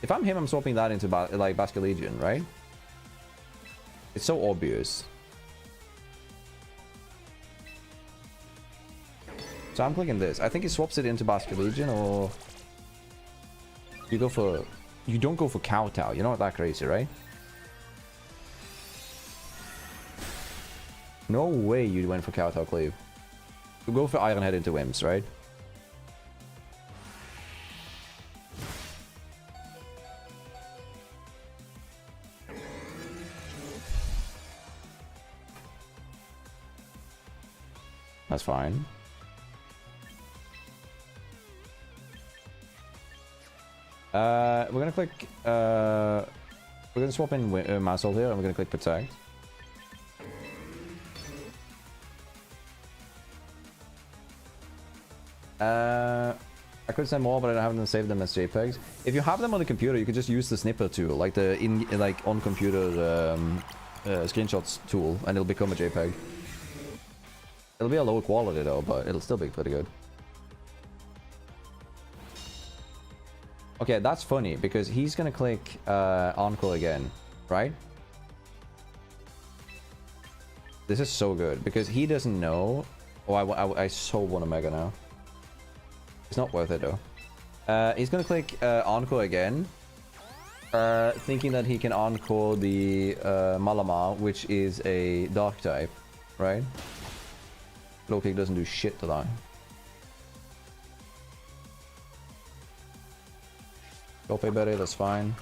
if I'm him, I'm swapping that into like Basculegion, right? It's so obvious. So I'm clicking this. I think he swaps it into Basculegion, or you go for... You don't go for Kowtow. You're not that crazy, right? No way you went for Kowtow Cleave. You go for Iron Head into Imps, right? That's fine. We're gonna click. We're gonna swap in Massol here, and we're gonna click Protect. I could send more, but I don't have them saved them as JPEGs. If you have them on the computer, you could just use the snipper tool, like the on computer screenshots tool, and it'll become a JPEG. It'll be a lower quality though, but it'll still be pretty good. Okay, that's funny because he's gonna click Encore again, right? This is so good because he doesn't know. Oh, I so want a Mega now. It's not worth it though. He's gonna click Encore again, thinking that he can Encore the Malamar, which is a Dark type, right? Low kick doesn't do shit to that. Go pay better, that's fine.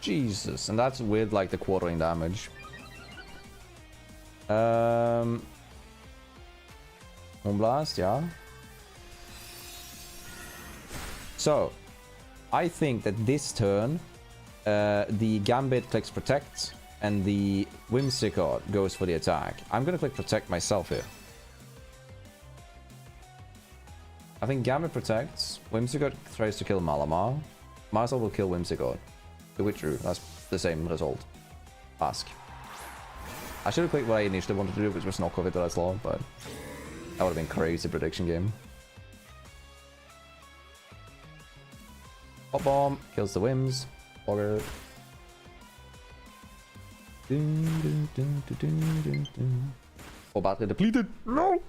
Jesus, and that's with like the quartering damage. Moonblast, yeah. So, I think that this turn, the Gambit clicks Protect, and the Whimsicott goes for the attack. I'm gonna click Protect myself here. I think Gambit protects, Whimsicott tries to kill Malamar, Marsal will kill Whimsicott. The Witchery, that's the same result. Ask. I should have clicked what I initially wanted to do, which was knock off it that I saw, but that would have been crazy prediction game. Hot Bomb kills the Whims. Bogger. Oh, battery depleted. No!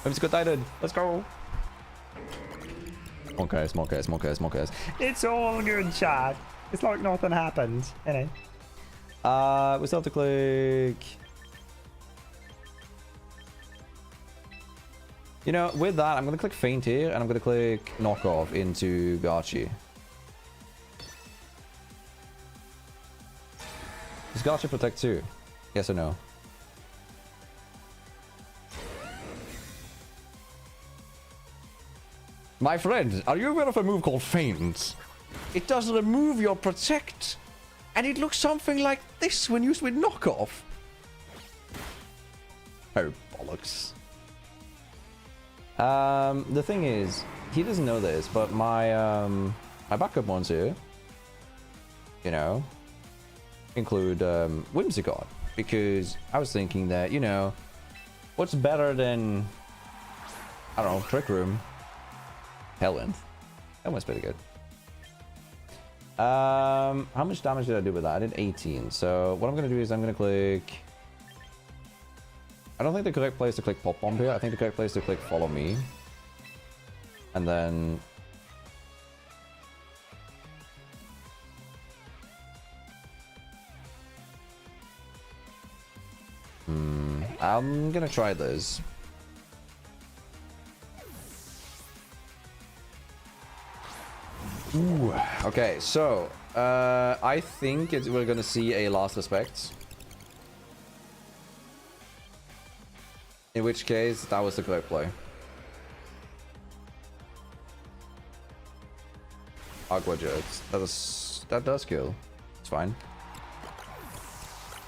Whimsicott died. Let's go. Okay, smokers. It's all good, chat. It's like nothing happened, innit? We still have to click. You know, with that, I'm gonna click Faint here, and I'm gonna click Knockoff into Garchi. Does Garchi protect too? Yes or no? My friend, are you aware of a move called Feint? It does remove your Protect, and it looks something like this when used with Knockoff. Oh, bollocks. The thing is, he doesn't know this, but my my backup ones here, you know, include Whimsicott, because I was thinking that, you know, what's better than, I don't know, Trick Room? Hellwind. That one's pretty good. How much damage did I do with that? I did 18. So what I'm going to do is I'm going to click... I don't think the correct place to click Pop Bomb here. I think the correct place to click Follow Me. And then... I'm going to try this. Ooh. Okay, so I think we're gonna see a last respect. In which case, that was the correct play. Aqua Jets. That does kill. It's fine.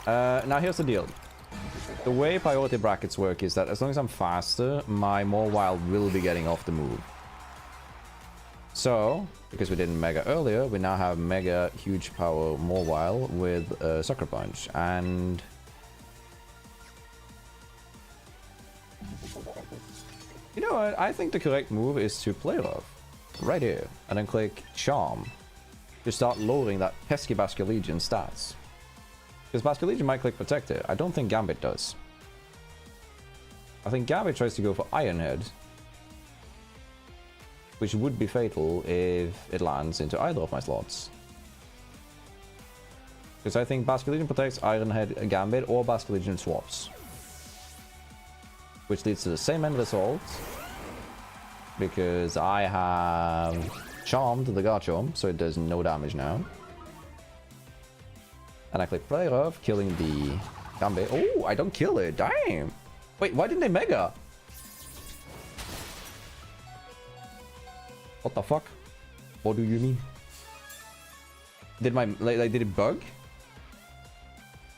Now here's the deal. The way priority brackets work is that as long as I'm faster, my more wild will be getting off the move. So, because we didn't mega earlier, we now have mega huge power more wild with Sucker Punch. And you know what? I think the correct move is to play rough right here and then click Charm to start lowering that pesky Basculegion stats. Because Basculegion might click Protector. I don't think Gambit does. I think Gambit tries to go for Iron Head, which would be fatal if it lands into either of my slots. Because I think Basculegion protects Iron Head Gambit or Basculegion swaps. Which leads to the same end result. Because I have charmed the Garchomp, so it does no damage now. And I click play rough, killing the Gambit. Oh, I don't kill it. Damn. Wait, why didn't they mega? What the fuck? What do you mean? Did my did it bug?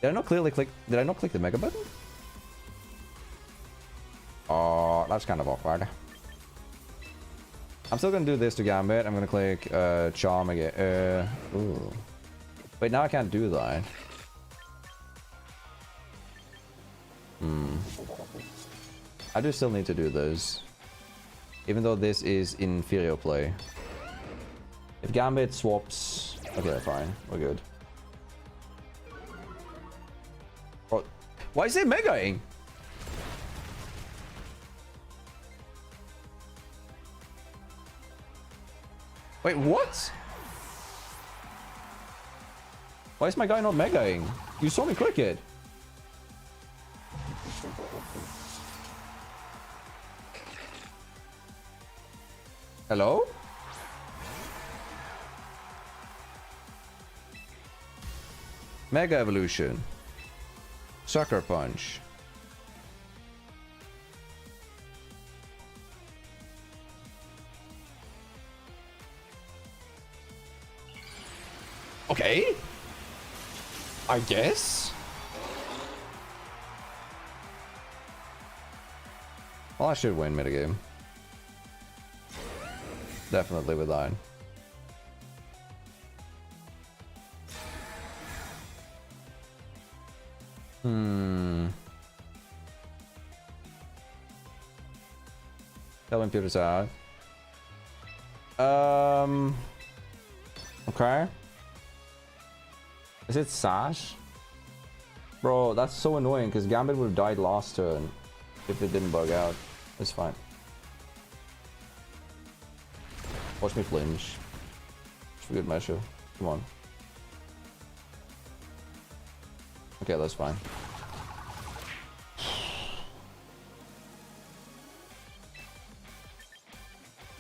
Did I not clearly click? Did I not click the mega button? Oh, that's kind of awkward. I'm still gonna do this to Gambit. I'm gonna click Charm again. Ooh. Wait, now I can't do that. I do still need to do this. Even though this is inferior play. If Gambit swaps... Okay, fine. We're good. Oh, why is it megaing? Wait, what? Why is my guy not megaing? You saw me click it. Hello? Mega Evolution. Sucker Punch. Okay. I guess. Well, I should win mid-game. Definitely with Iron. Tell him Peter's out. Okay. Is it Sash? Bro, that's so annoying because Gambit would have died last turn if it didn't bug out. It's fine. Watch me flinch. It's a good measure. Come on. Okay, that's fine.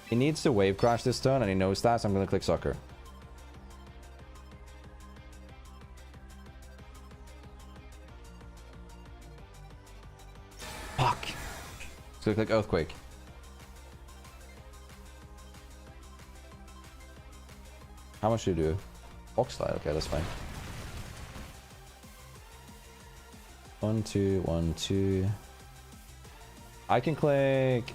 He needs to wave crash this turn and he knows that, so I'm gonna click Sucker. Fuck. So click Earthquake. How much do you do? Rockslide, okay, that's fine. 1, 2, 1, 2. I can click...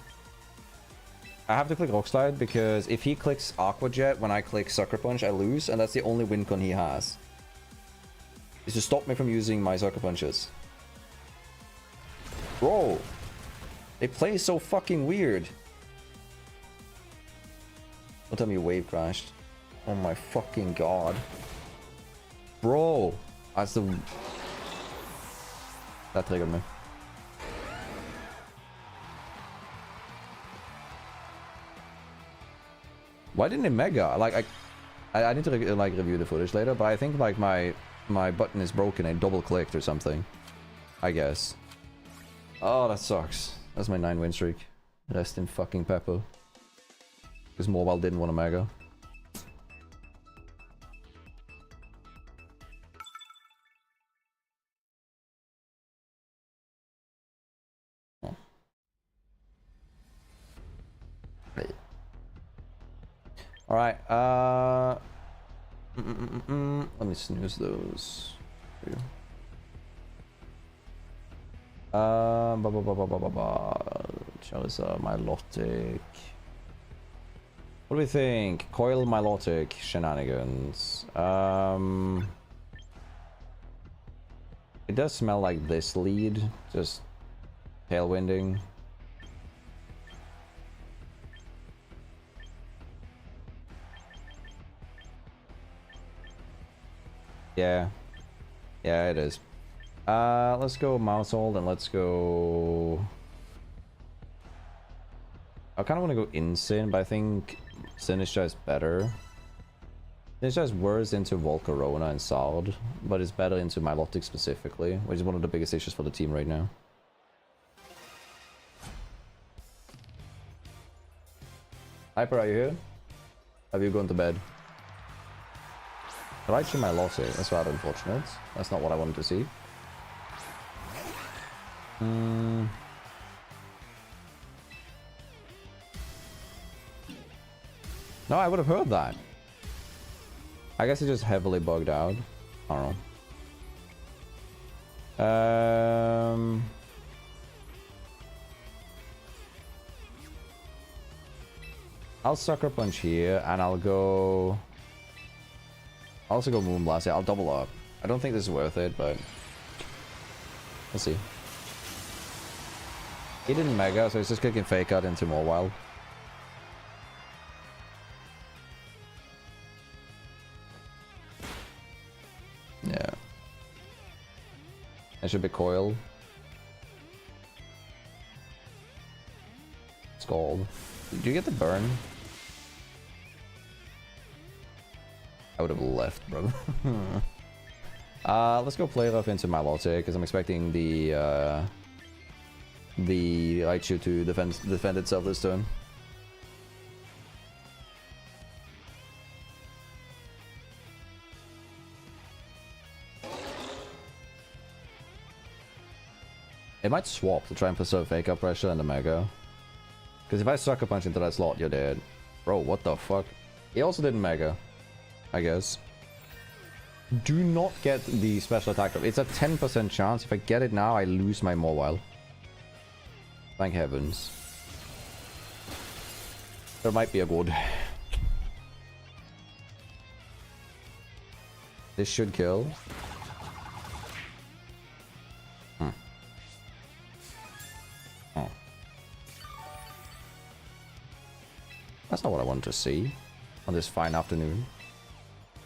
I have to click Rockslide because if he clicks Aqua Jet when I click Sucker Punch, I lose, and that's the only win con he has. Is to stop me from using my Sucker Punches. Bro! They play so fucking weird. Don't tell me your wave crashed. Oh my fucking god. Bro! That's the... That triggered me. Why didn't it mega? Like, I need to like review the footage later, but I think like my button is broken and double clicked or something. I guess. Oh, that sucks. That's my 9-win streak. Rest in fucking Peppo. Because Mobile didn't want to mega. Alright, let me snooze those. Charizard, Milotic. What do we think? Coil, Milotic, shenanigans. It does smell like this lead, just tailwinding. Yeah. Yeah, it is. Let's go Mousehold and let's go... I kind of want to go Insane, but I think Sinistcha is better. Sinistcha is worse into Volcarona and Sard, but it's better into Milotic specifically, which is one of the biggest issues for the team right now. Hyper, are you here? Have you gone to bed? Raichu Milotic, that's rather unfortunate. That's not what I wanted to see. No, I would have heard that. I guess it's just heavily bugged out. I don't know. I'll Sucker Punch here, and I'll go... I'll also go Moonblast. Yeah, I'll double up. I don't think this is worth it, but... We'll see. He didn't Mega, so he's just kicking Fake Out into Mawile. Yeah. That should be Coil. Scald. Do you get the burn? I would have left, bro. Let's go play rough into Milotic, because I'm expecting the Raichu to defend itself this turn. It might swap to try and preserve Fake Out pressure and the Mega. Because if I Sucker Punch into that slot, you're dead. Bro, what the fuck? He also didn't Mega, I guess. Do not get the special attack drop. It's a 10% chance. If I get it now, I lose my Mawile. Thank heavens. There might be a good. This should kill. That's not what I wanted to see on this fine afternoon.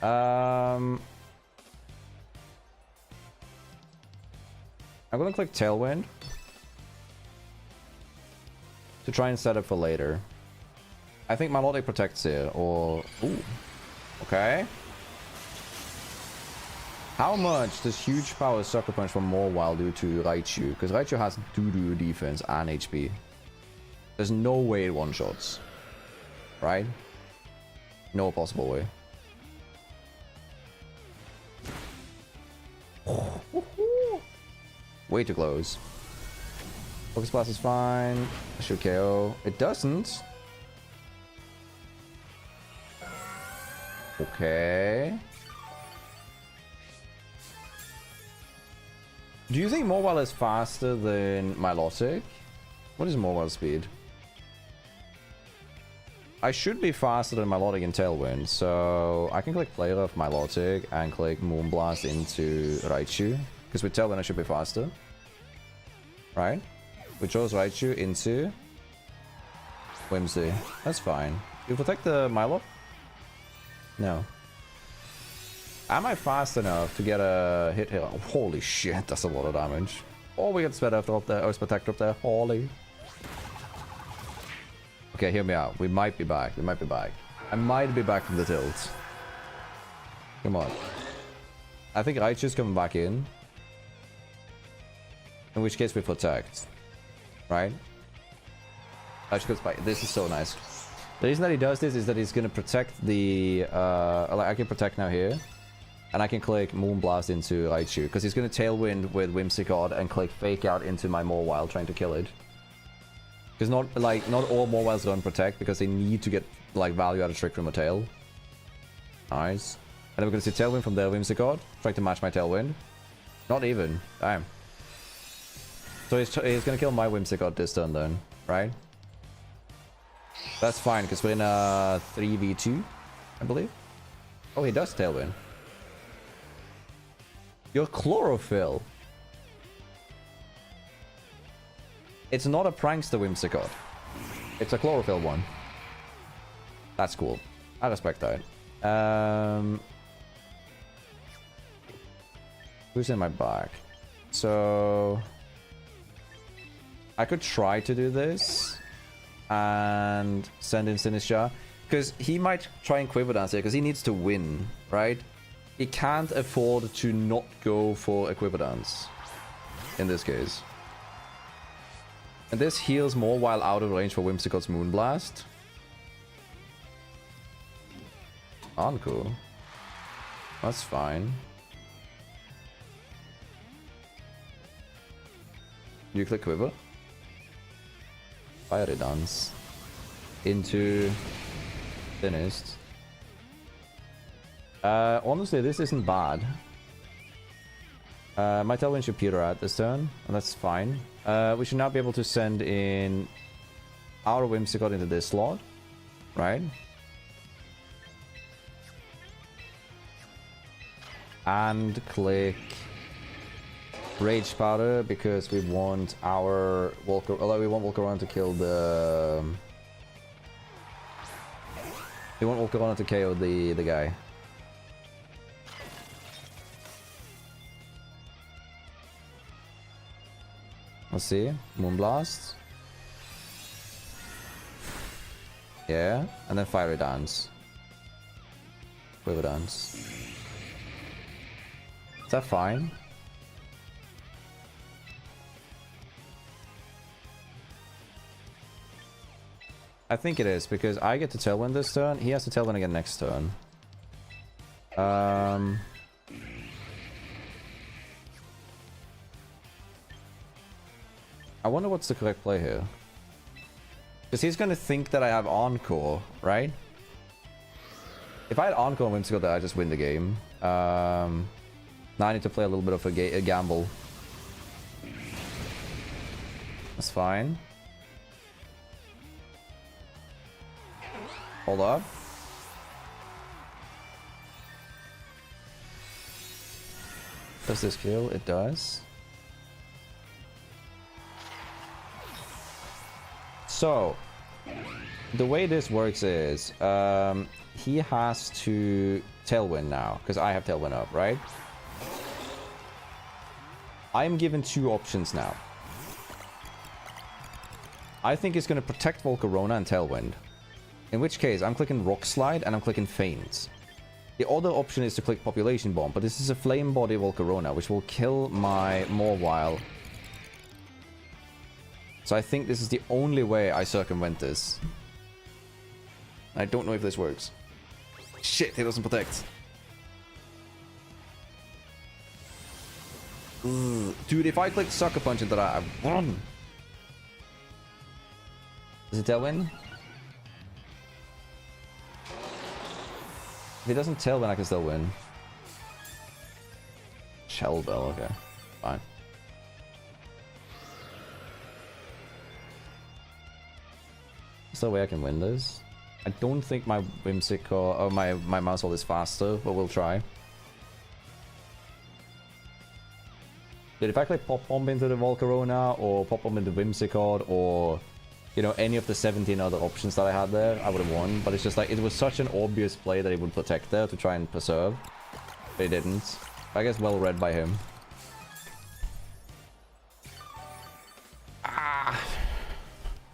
I'm gonna click Tailwind to try and set up for later. I think Milotic protects here, or... Ooh. Okay. How much does huge power Sucker Punch from Mawile do to Raichu? Because Raichu has doo-doo defense and HP. There's no way it one-shots. Right? No possible way. Way too close. Focus Blast is fine. Should KO. It doesn't. Okay. Do you think Mawile is faster than Milotic? What is Mawile speed? I should be faster than Milotic in Tailwind, so I can click Play Rough Milotic and click Moonblast into Raichu. Because with Tailwind I should be faster. Right? We chose Raichu into Whimsy. That's fine. You protect the Milo? No. Am I fast enough to get a hit here? Oh, holy shit, that's a lot of damage. Oh, we got Spectre up there. Oh, Spectre up there. Holy. Okay, hear me out. We might be back. We might be back. I might be back from the tilt. Come on. I think Raichu's coming back in. In which case we protect. Right? Raichu goes back. This is so nice. The reason that he does this is that he's gonna protect the... like I can protect now here. And I can click Moonblast into Raichu. Because he's gonna Tailwind with Whimsicott and click Fake Out into my Mawile trying to kill it. Because not all Mawiles don't protect because they need to get like value out of Trick Room or Tail. Nice. And then we're gonna see Tailwind from their Whimsicott, trying to match my Tailwind. Not even. Damn. So he's gonna kill my Whimsicott this turn then, right? That's fine, because we're in a 3v2, I believe. Oh, he does Tailwind. Your Chlorophyll. It's not a Prankster Whimsicott. It's a Chlorophyll one. That's cool. I respect that. Who's in my back? So I could try to do this and send in Sinistra, because he might try and Quiver Dance here because he needs to win, right? He can't afford to not go for a Quiver Dance in this case. And this heals more while out of range for Whimsicott's Moonblast. Uncool. That's fine. You click Quiver. Fiery Dance. Into Thinnest. Honestly, this isn't bad. My Tailwind should peter out this turn, and that's fine. We should now be able to send in our Whimsicott into this slot, right? And click Rage Powder because we want our Volcar. Although we want Volcarona to kill the. We want Volcarona to KO the guy. Let's see. Moonblast. Yeah, and then Fiery Dance. Quiver Dance. Is that fine? I think it is, because I get to Tailwind this turn. He has to Tailwind again next turn. I wonder what's the correct play here. Because he's going to think that I have Encore, right? If I had Encore and Whimsicott, I just win the game. Now I need to play a little bit of a gamble. That's fine. Hold up. Does this kill? It does. So, the way this works is, he has to Tailwind now, because I have Tailwind up, right? I'm given two options now. I think it's going to protect Volcarona and Tailwind. In which case, I'm clicking Rockslide and I'm clicking Feint. The other option is to click Population Bomb, but this is a Flame Body Volcarona, which will kill my Mawile. So I think this is the only way I circumvent this. I don't know if this works. Shit, he doesn't protect. Ugh. Dude, if I click Sucker Punch into that, I've won. Is it Tailwind? If he doesn't Tailwind, I can still win. Shell Bell, okay. Fine. Is there a way I can win this? I don't think my Whimsicott or my Mousehole is faster, but we'll try. Dude, if I click Pop Bomb into the Volcarona or Pop Bomb into Whimsicott or, you know, any of the 17 other options that I had there, I would have won. But it's just like, it was such an obvious play that he would protect there to try and preserve. But he didn't. I guess well read by him. Ah!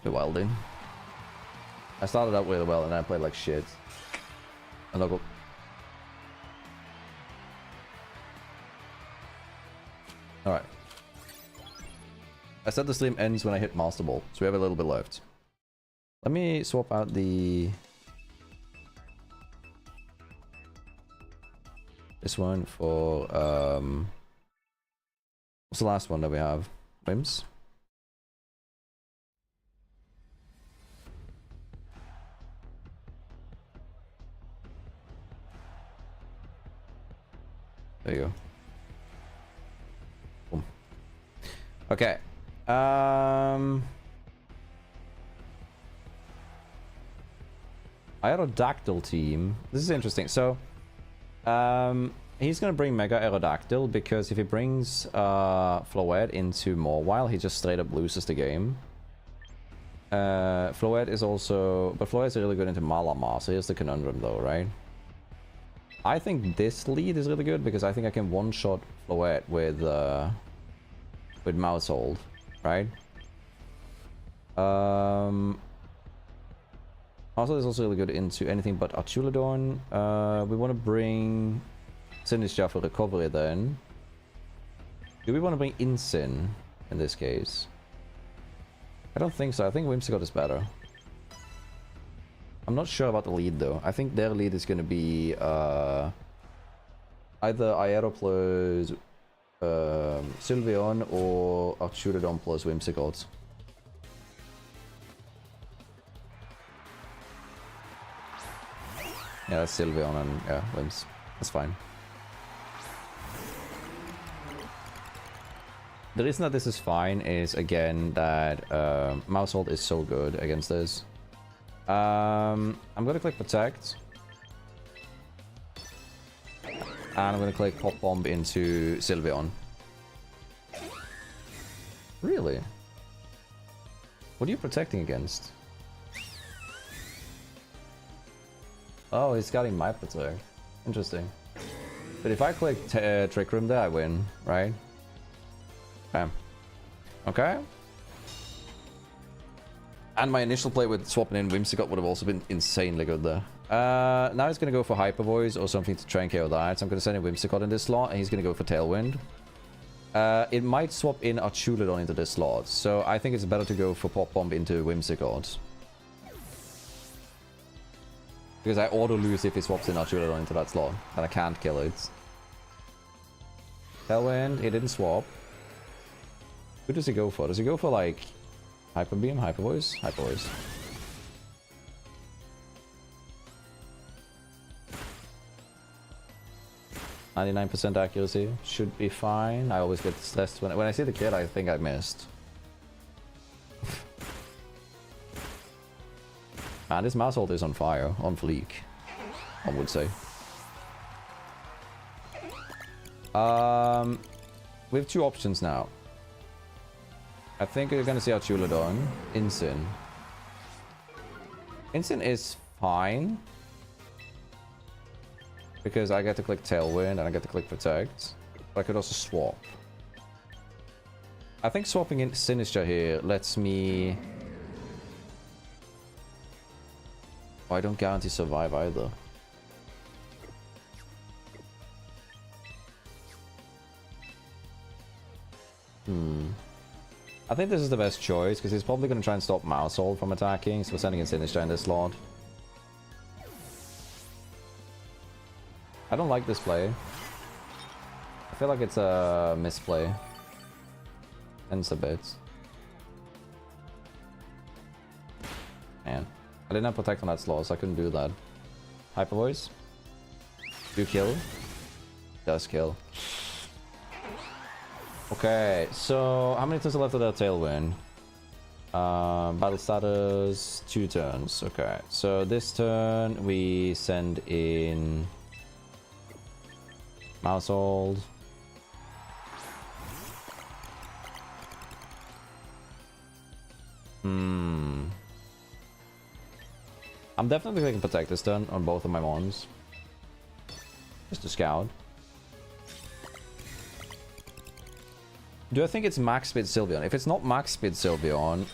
Bewilding. I started out really well and I played like shit. And I'll go. Alright. I said the stream ends when I hit Master Ball, so we have a little bit left. Let me swap out this one for what's the last one that we have? Whims? There you go. Boom. Okay. Aerodactyl team. This is interesting. So, he's gonna bring Mega Aerodactyl because if he brings Floette into Mawile, he just straight up loses the game. Floette is also... But Floette is really good into Malamar, so here's the conundrum though, right? I think this lead is really good because I think I can one-shot Floette with Mousehold, right? Also, is also really good into anything but Archulodon. We want to bring Sinistcha for recovery then. Do we want to bring Incin in this case? I don't think so. I think Whimsicott is better. I'm not sure about the lead though. I think their lead is going to be either Aero plus Sylveon or Archulodon plus Whimsicott. Yeah, that's Sylveon and yeah, Whims. That's fine. The reason that this is fine is again that Mousehold is so good against this. I'm gonna click Protect. And I'm gonna click Pop Bomb into Sylveon. Really? What are you protecting against? Oh, he's getting my Protect. Interesting. But if I click Trick Room there, I win, right? Bam. Okay. And my initial play with swapping in Whimsicott would have also been insanely good there. Now he's going to go for Hyper Voice or something to try and KO that. So I'm going to send in Whimsicott in this slot, and he's going to go for Tailwind. It might swap in Archulodon into this slot, so I think it's better to go for Pop Bomb into Whimsicott. Because I auto-lose if he swaps in Archulodon into that slot, and I can't kill it. Tailwind, he didn't swap. Who does he go for? Does he go for, like, Hyper Beam, Hyper Voice? Hyper Voice. %99 accuracy. Should be fine. I always get stressed when I see the kid, I think I missed. Man, this Mousehold is on fire, on fleek, I would say. We have two options now. I think you're gonna see Archulodon. Incin. Incin is fine. Because I get to click Tailwind and I get to click Protect. But I could also swap. I think swapping in Sinistcha here lets me... Oh, I don't guarantee survive either. I think this is the best choice, because he's probably going to try and stop Mousehold from attacking, so we're sending in Sinistcha in this slot. I don't like this play. I feel like it's a misplay. Ends a bit. Man. I didn't have Protect on that slot, so I couldn't do that. Hyper Voice. Do kill. Does kill. Okay, so how many turns are left of that Tailwind? Battle status, 2 turns. Okay, so this turn we send in Mousehold. I'm definitely clicking Protect this turn on both of my Mons. Just to scout. Do I think it's max speed Sylveon? If it's not max speed Sylveon,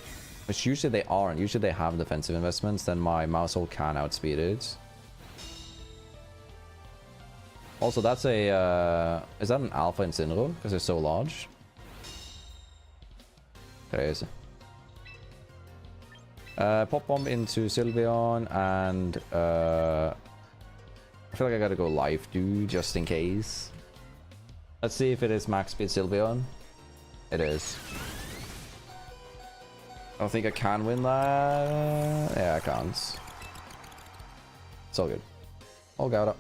which usually they aren't, usually they have defensive investments, then my Mousehold can outspeed it. Also, that's a... is that an Alpha Incineroar? Because they're so large. Crazy. Pop Bomb into Sylveon, and I feel like I gotta go Life Dew just in case. Let's see if it is max speed Sylveon. It is. I don't think I can win that. Yeah, I can't. It's all good. All got it.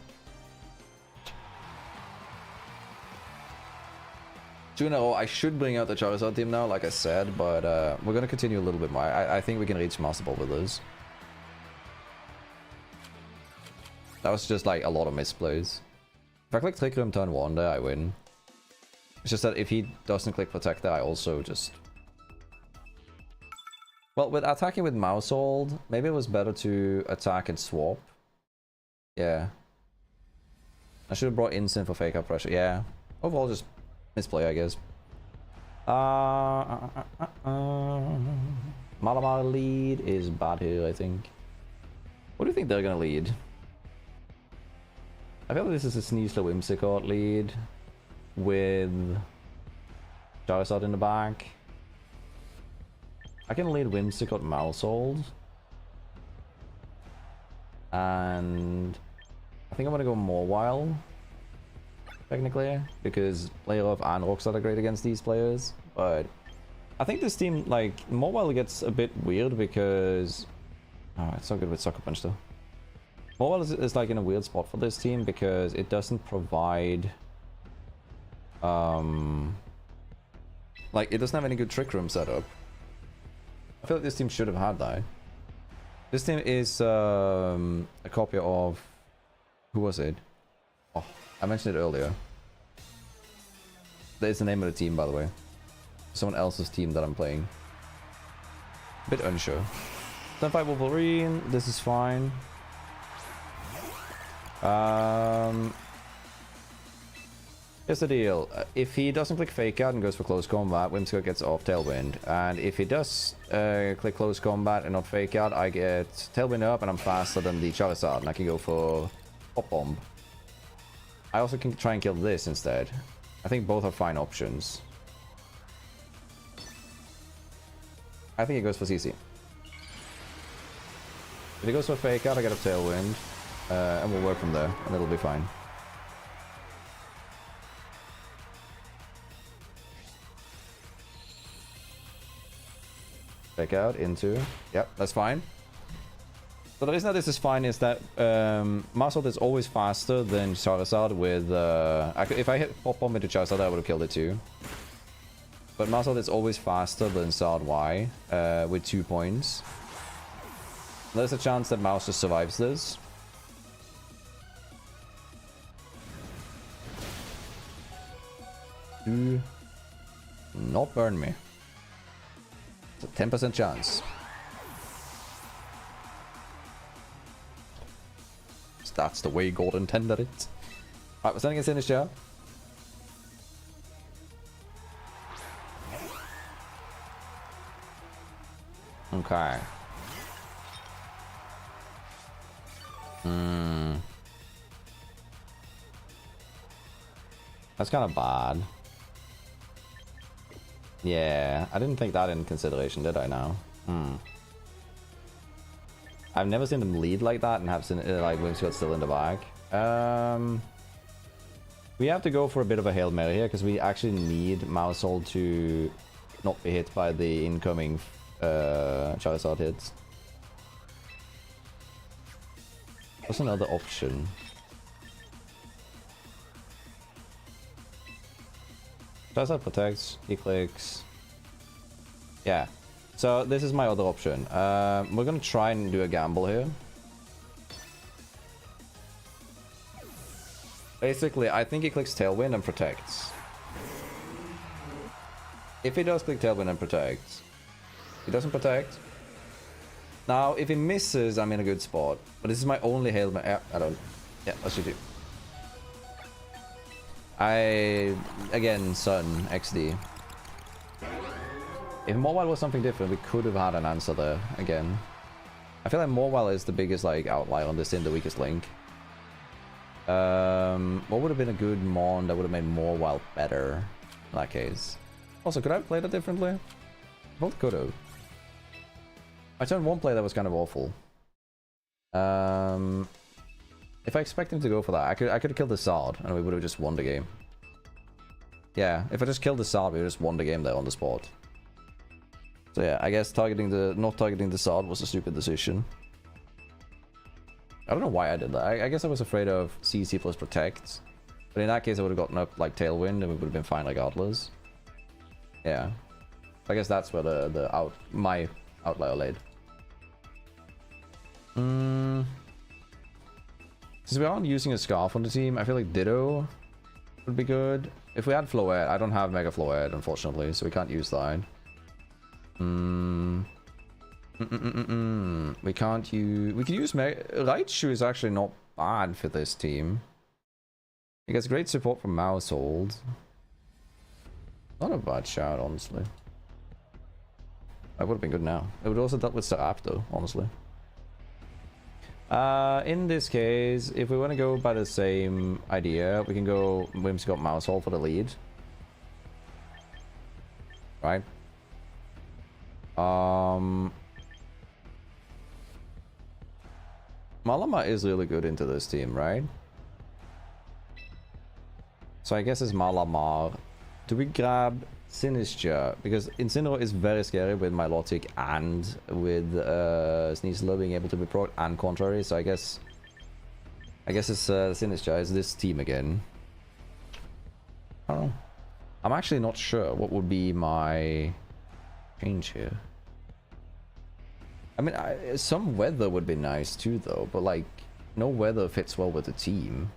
2 in a row. I should bring out the Charizard team now, like I said, but we're going to continue a little bit more. I think we can reach Master Ball with this. That was just like a lot of misplays. If I click Trick Room turn 1 there, I win. It's just that if he doesn't click Protect there, I also just... Well, with attacking with Mouse Hold, maybe it was better to attack and swap. Yeah. I should have brought Instant for Fake Out Pressure. Yeah. Overall, just misplay, I guess. Malamar lead is bad here, I think. What do you think they're gonna lead? I feel like this is a Sneasler Whimsicott lead with Charizard in the back. I can lead Whimsicott Mousehold. And I think I'm gonna go Mawile, technically, because Player Off and Rockslide are great against these players. But I think this team, like, Mawile gets a bit weird because... Oh, it's so good with Sucker Punch though. Mawile is like in a weird spot for this team because it doesn't provide... like, it doesn't have any good Trick Room setup. I feel like this team should have had that. This team is a copy of... Who was it? Oh, I mentioned it earlier. That is the name of the team, by the way. Someone else's team that I'm playing. A bit unsure. Then 5 Wolverine, this is fine. Here's the deal. If he doesn't click Fake Out and goes for Close Combat, Whimsicott gets off Tailwind. And if he does click Close Combat and not Fake Out, I get Tailwind up and I'm faster than the Charizard and I can go for Pop Bomb. I also can try and kill this instead. I think both are fine options. I think he goes for CC. If he goes for Fake Out, I get a Tailwind. And we'll work from there, and it'll be fine. Fake Out into... Yep, that's fine. So the reason that this is fine is that Master is always faster than Charizard with... if I hit Pop Bomb into Charizard, I would have killed it too. But Master is always faster than Zard Y with 2 points. There's a chance that Mouse just survives this. Do not burn me. It's a 10% chance. That's the way God intended it. Alright, we're sending a Sinister. Okay. That's kind of bad. Yeah, I didn't take that into consideration, did I now? I've never seen them lead like that and have seen like Whimsicott still in the bag. We have to go for a bit of a Hail Mary here because we actually need Mousehold to not be hit by the incoming Charizard hits. What's another option? Charizard protects, he clicks. Yeah. So this is my other option. We're gonna try and do a gamble here. Basically, I think he clicks Tailwind and protects. If he does click Tailwind and protects, he doesn't protect. Now, if he misses, I'm in a good spot. But this is my only Hail Mary. Yeah, I don't. Yeah, let's shoot you. Again, Sun, XD. If Mawile was something different, we could have had an answer there, again. I feel like Mawile is the biggest, like, outlier on this team, the weakest link. What would have been a good Mon that would have made Mawile better in that case? Also, could I have played it differently? Both could have. I turned one play that was kind of awful. If I expect him to go for that, I could have killed the Zard and we would have just won the game. Yeah, if I just killed the Zard, we would have just won the game there on the spot. So yeah, I guess not targeting the Zard was a stupid decision. I don't know why I did that. I guess I was afraid of CC plus Protect. But in that case, I would have gotten up like Tailwind and we would have been fine regardless. Yeah. I guess that's where my outlier laid. Since we aren't using a Scarf on the team, I feel like Ditto would be good. If we had Floette, I don't have Mega Floette, unfortunately, so we can't use that. We can't use... We can use Raichu is actually not bad for this team. He gets great support from Mousehold. Not a bad shout, honestly. That would have been good now. It would also dealt with Serap, though, honestly. In this case, if we want to go by the same idea, we can go Whimsicott Mousehold for the lead. Right? Malamar is really good into this team, right? So I guess it's Malamar. Do we grab Sinistcha? Because Incineroar is very scary with Milotic and with Sneasler being able to be proc and contrary. So I guess it's Sinistcha. It's this team again. I don't know. I'm actually not sure what would be my change here. I mean, some weather would be nice too, though. But like, no weather fits well with the team.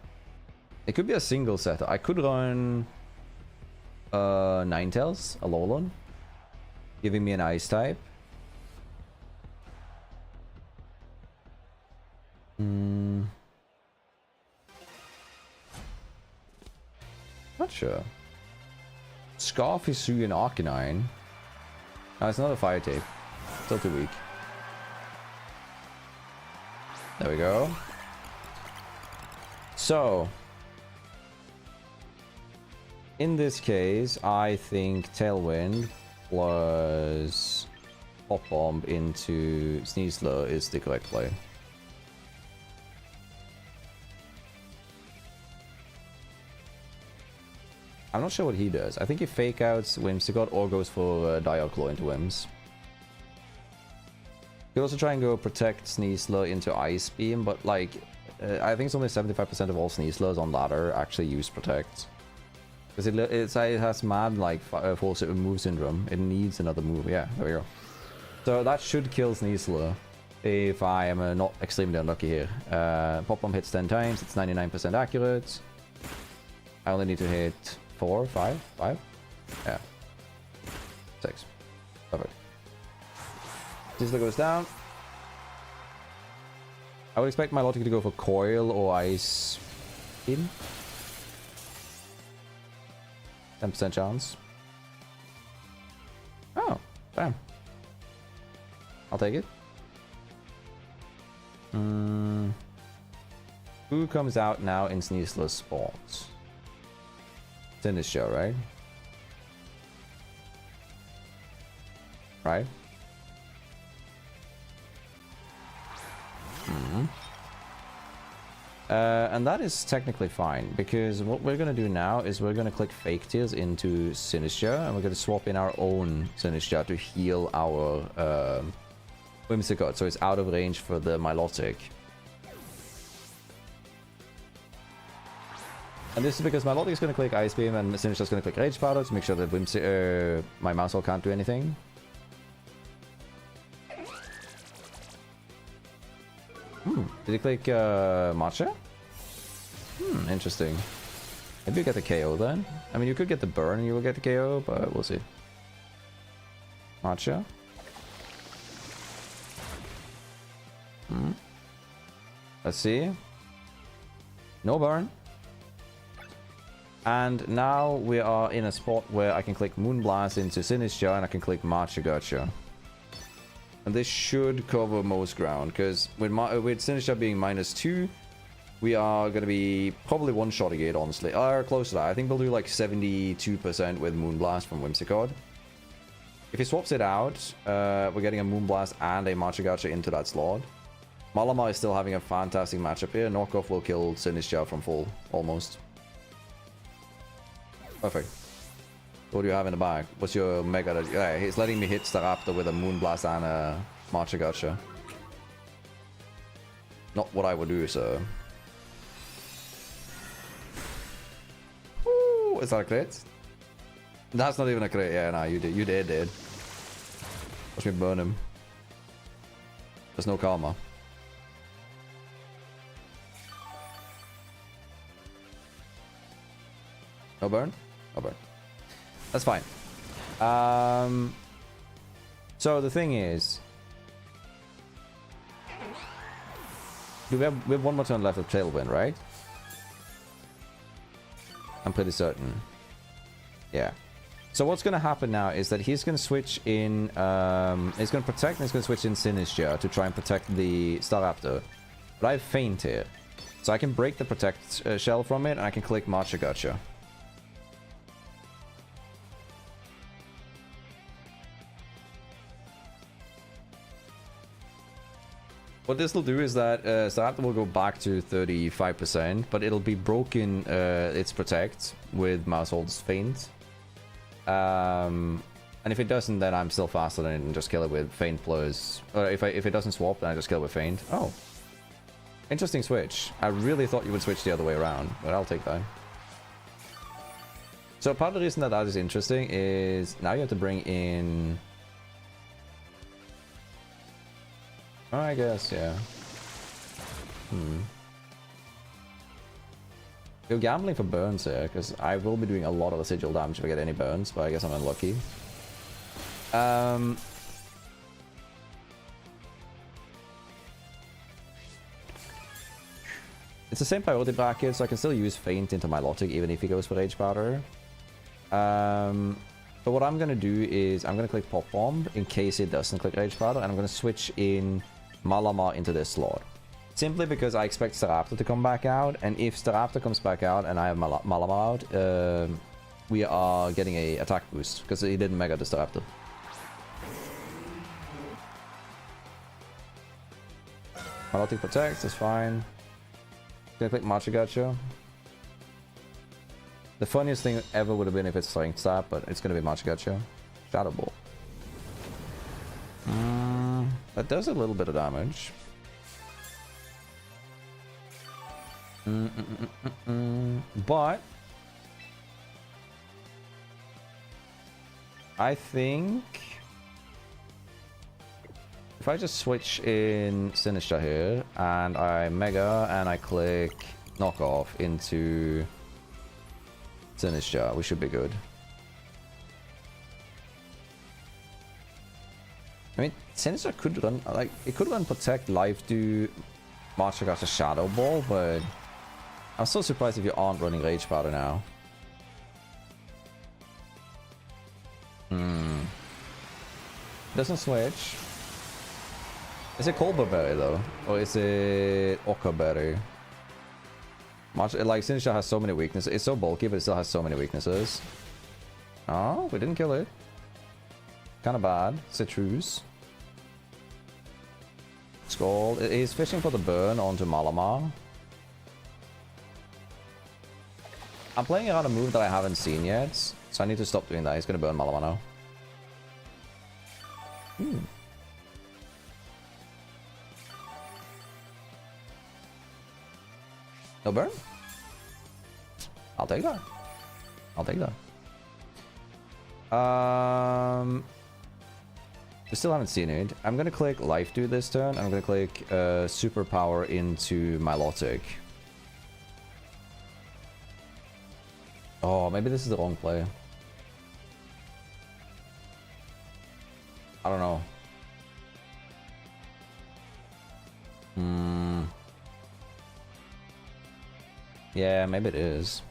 It could be a single setter. I could run Ninetales, a Alolan, giving me an ice type. Not sure. Scarf, Hisuian, Arcanine. No, it's not a fire tape. Still too weak. There we go. So, in this case, I think Tailwind plus Pop Bomb into Sneasler is the correct play. I'm not sure what he does. I think he fake outs Whimsicott or goes for Dialclaw into Whims. You could also try and go protect Sneasler into Ice Beam, but like, I think it's only 75% of all Sneaslers on ladder actually use Protect. Because it has mad like force move syndrome. It needs another move. Yeah, there we go. So that should kill Sneasler if I am not extremely unlucky here. Pop Bomb hits 10 times. It's 99% accurate. I only need to hit 4, 5? Yeah. 6. Perfect. Sneasler goes down. I would expect my Milotic to go for Coil or Ice Beam. 10% chance. Oh, damn. I'll take it. Who comes out now in Sneasler's spot? It's in this show, right? Right? And that is technically fine, because what we're going to do now is we're going to click Fake Tears into Sinistcha, and we're going to swap in our own Sinistcha to heal our Whimsicott, so it's out of range for the Milotic. And this is because Milotic is going to click Ice Beam and Sinistcha is going to click Rage Powder to make sure that my Mousehold can't do anything. Did he click Matcha? Interesting. Maybe you get the KO then. I mean, you could get the burn and you will get the KO, but we'll see. Matcha. Let's see. No burn. And now we are in a spot where I can click Moonblast into Sinistcha and I can click Matcha Gotcha. And this should cover most ground, because with Sinistcha being -2, we are going to be probably one-shotting it, honestly. Or close to that. I think we'll do like 72% with Moonblast from Whimsicott. If he swaps it out, we're getting a Moonblast and a Matcha Gotcha into that slot. Malamar is still having a fantastic matchup here. Knockoff will kill Sinistcha from full, almost. Perfect. What do you have in the bag? What's your Mega? Yeah, he's letting me hit Staraptor with a Moonblast and a Matcha Gotcha. Not what I would do, so. Ooh, is that a crit? That's not even a crit. Yeah, no, you did. You did. Watch me burn him. There's no karma. No burn? No burn. That's fine. So the thing is, we have one more turn left of Tailwind, right? I'm pretty certain. Yeah. So what's going to happen now is that he's going to switch in, he's going to protect and he's going to switch in Sinister to try and protect the Staraptor. But I have Feint here. So I can break the protect shell from it and I can click Marcha Gotcha. What this will do is that Staraptor will go back to 35%, but it'll be broken its protect with Mousehold's Feint. And if it doesn't, then I'm still faster than it and just kill it with Feint plus... Or if it doesn't swap, then I just kill it with Feint. Oh. Interesting switch. I really thought you would switch the other way around, but I'll take that. So part of the reason that that is interesting is now you have to bring in... Oh, I guess, yeah. You're gambling for burns here, because I will be doing a lot of residual damage if I get any burns, but I guess I'm unlucky. It's the same priority bracket, so I can still use Feint into my Logic even if he goes for Rage Powder. But what I'm going to do is I'm going to click Pop Bomb in case it doesn't click Rage Powder, and I'm going to switch in Malamar into this slot. Simply because I expect Staraptor to come back out, and if Staraptor comes back out and I have Malamar out, we are getting a attack boost, because he didn't Mega the Staraptor. Milotic protects, that's fine. Gonna click Marcha Gotcha. The funniest thing ever would have been if it's Strength Stab, but it's gonna be Marcha Gotcha. Shadow Ball. That does a little bit of damage. But I think if I just switch in Sinister here and I Mega and I click Knockoff into Sinister, we should be good. I mean, Sinister could run, like, it could run Protect, Life, do Marcha Gotcha, Shadow Ball, but I'm so surprised if you aren't running Rage Powder now. Doesn't switch. Is it Colbur Berry though? Or is it Ochre Berry? Like, Sinister has so many weaknesses. It's so bulky, but it still has so many weaknesses. Oh, we didn't kill it. Kind of bad. Citrus. Scald. He's fishing for the burn onto Malamar. I'm playing around a move that I haven't seen yet, so I need to stop doing that. He's going to burn Malamar now. No burn? I'll take that. I'll take that. We still haven't seen it. I'm gonna click Life Dew this turn. I'm gonna click Superpower into Milotic. Oh, maybe this is the wrong play. I don't know. Yeah, maybe it is.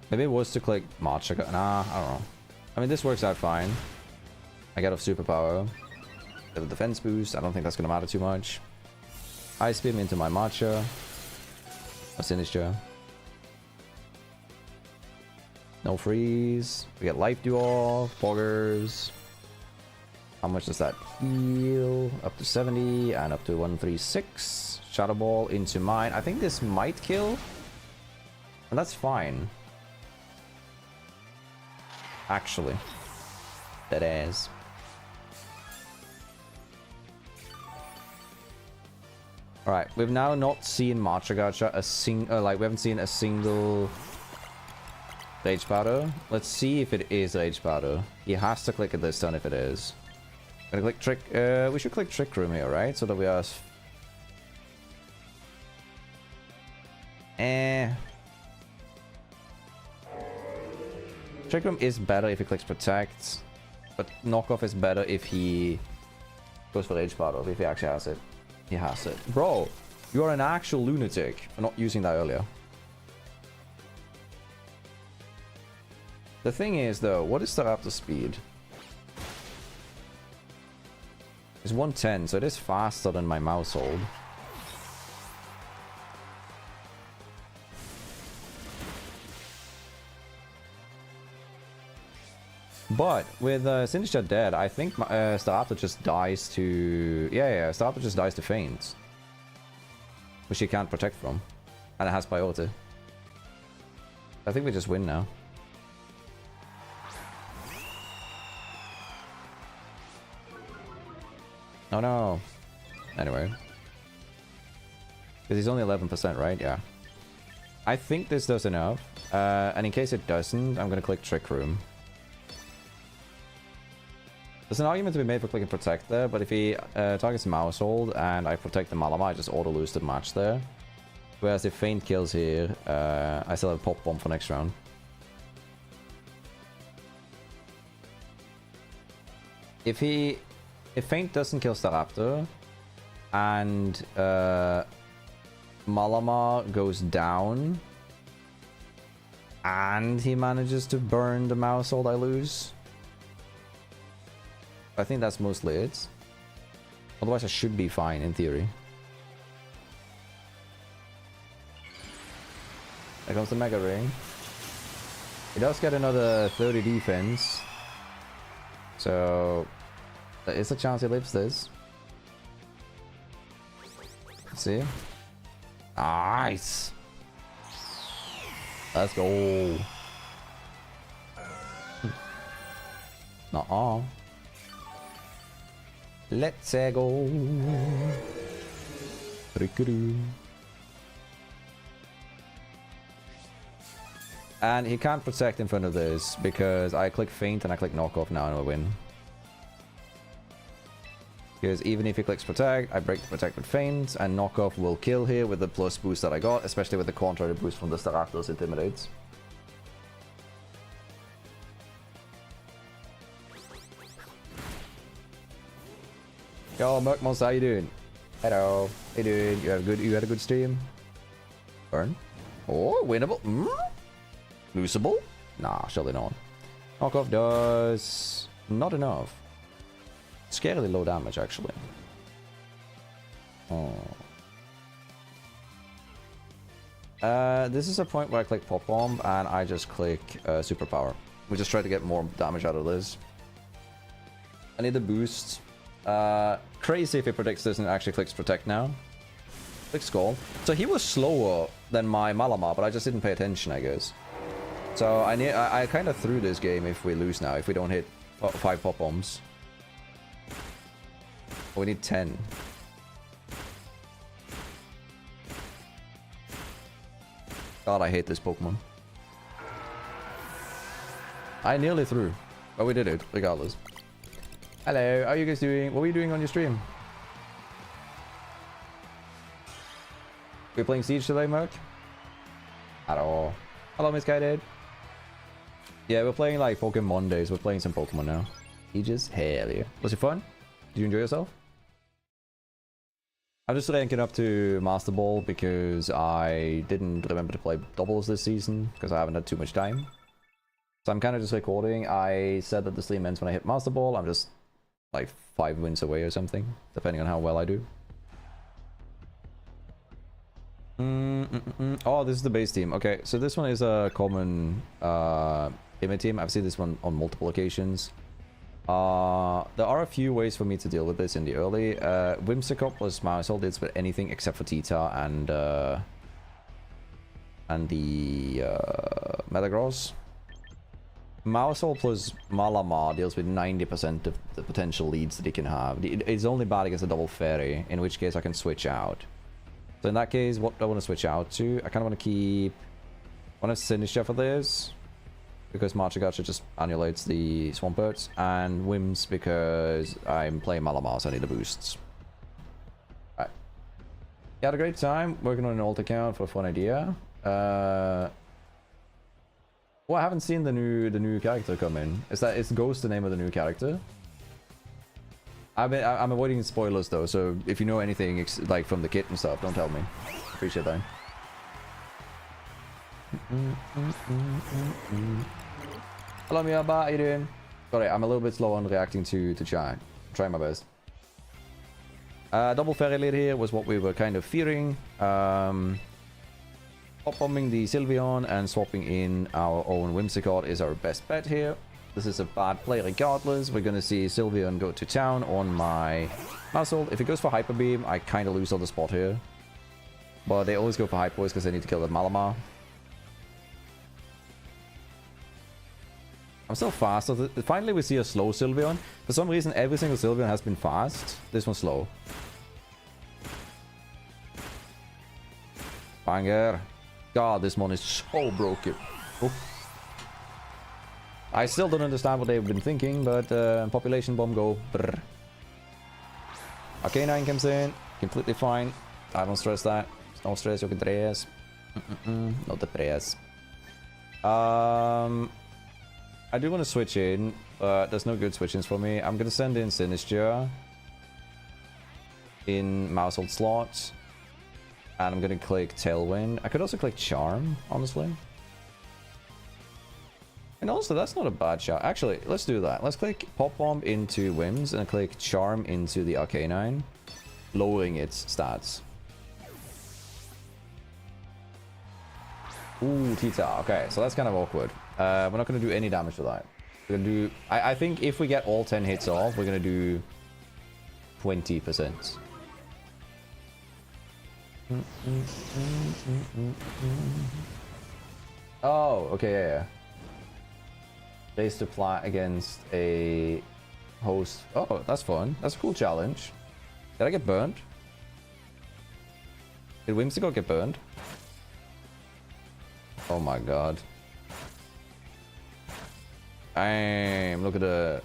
Maybe it was to click Marcha. Nah, I don't know. I mean, this works out fine. I get off Superpower. Get a defense boost. I don't think that's going to matter too much. Ice Beam into my Marcha. A Sinister. No freeze. We get Life Dew off. Poggers. How much does that heal? Up to 70 and up to 136. Shadow Ball into mine. I think this might kill. And that's fine. Actually. That is. Alright, we've now not seen Marcha Gotcha we haven't seen a single Rage Powder. Let's see if it is Rage Powder. He has to click it this turn if it is. Gonna click Trick. We should click Trick Room here, right? So that we are... Trick Room is better if he clicks Protect. But Knockoff is better if he goes for Rage Powder, if he actually has it. He has it. Bro, you are an actual lunatic for not using that earlier. The thing is, though, what is the Raptor speed? It's 110, so it is faster than my mouse hold. But with Sinister dead, I think Staraptor just dies to... Yeah, Staraptor just dies to Feint. Which he can't protect from. And it has priority. I think we just win now. Oh no. Anyway. Because he's only 11%, right? Yeah. I think this does enough. And in case it doesn't, I'm going to click Trick Room. There's an argument to be made for clicking Protect there, but if he targets Mouse Hold and I protect the Malamar, I just auto-lose the match there. Whereas if Feint kills here, I still have Pop Bomb for next round. If Feint doesn't kill Staraptor, and Malamar goes down, and he manages to burn the Mouse Hold, I lose. I think that's mostly it. Otherwise I should be fine, in theory. There comes the Mega Ring. He does get another 30 defense. So... there is a chance he lives this. Let's see. Nice! Let's go! Nuh-uh. Let's go! And he can't protect in front of this because I click Feint and I click Knockoff now and I win. Because even if he clicks Protect, I break the Protect with Feint, and Knockoff will kill here with the plus boost that I got, especially with the contrary boost from the Staraptor's Intimidates. Yo, Merkmonster, how you doing? Hello. How you doing? You had a good stream? Burn. Oh, winnable. Losable? Nah, surely not. Knockoff does not enough. Scarily low damage, actually. Oh. This is a point where I click Pop Bomb and I just click Superpower. We just try to get more damage out of this. I need the boost. Crazy if he predicts this and actually clicks Protect now. Click Skull. So he was slower than my Malamar, but I just didn't pay attention, I guess. So I kind of threw this game if we lose now, if we don't hit 5 Pop Bombs. We need 10. God, I hate this Pokemon. I nearly threw, but we did it, regardless. Hello, how are you guys doing? What were you doing on your stream? We're playing Siege today, Merc? At all. Hello, Miss Guided. Yeah, we're playing like Pokemon Mondays. We're playing some Pokemon now. Sieges? Hell yeah. Was it fun? Did you enjoy yourself? I'm just ranking up to Master Ball because I didn't remember to play doubles this season because I haven't had too much time. So I'm kind of just recording. I said that the stream ends when I hit Master Ball. I'm just like 5 wins away or something, depending on how well I do. Oh, this is the base team. Okay, so this one is a common image team. I've seen this one on multiple occasions. There are a few ways for me to deal with this in the early. Whimsicott plus Marisol deals with anything except for Tita and the Metagross. Marisol plus Malamar deals with 90% of the potential leads that he can have. It's only bad against a double fairy, in which case I can switch out. So in that case, what do I want to switch out to? I kind of want to keep... I want to Sinister for this. because Marchigacha just annulates the Swampert, and Whims because I'm playing Malamar, so I need the boosts. Alright. Had a great time working on an alt account for a fun idea. Well, I haven't seen the new character come in. Is Ghost the name of the new character? I'm avoiding spoilers though, so if you know anything like from the kit and stuff, don't tell me. Appreciate that. Hello Miyaba, how you doing? Sorry, I'm a little bit slow on reacting to chat. I'm trying my best. Double Fairy Lead here was what we were kind of fearing. Pop-bombing the Sylveon and swapping in our own Whimsicott is our best bet here. This is a bad play regardless. We're gonna see Sylveon go to town on my Maushold. If it goes for Hyper Beam, I kind of lose on the spot here. But they always go for Hyper Voice because they need to kill that Malamar. I'm still fast. Finally, we see a slow Sylveon. For some reason, every single Sylveon has been fast. This one's slow. Banger. God, this one is so broken. Oh. I still don't understand what they've been thinking, but population bomb go. Brr. Arcanine comes in. Completely fine. I don't stress that. No stress, yo que tres. No te tres. I do want to switch in, but there's no good switch-ins for me. I'm going to send in Sinistra in Maushold slot. And I'm going to click Tailwind. I could also click Charm, honestly. And also, that's not a bad shot. Actually, let's do that. Let's click Pop Bomb into Whims and click Charm into the Arcanine, lowering its stats. Ooh, Tita. Okay, so that's kind of awkward. We're not going to do any damage to that. We're going to do... I think if we get all 10 hits off, we're going to do 20%. Oh, okay, yeah. Base to plat against a host. Oh, that's fun. That's a cool challenge. Did I get burned? Did Whimsicott get burned? Oh my god. Damn, look at the...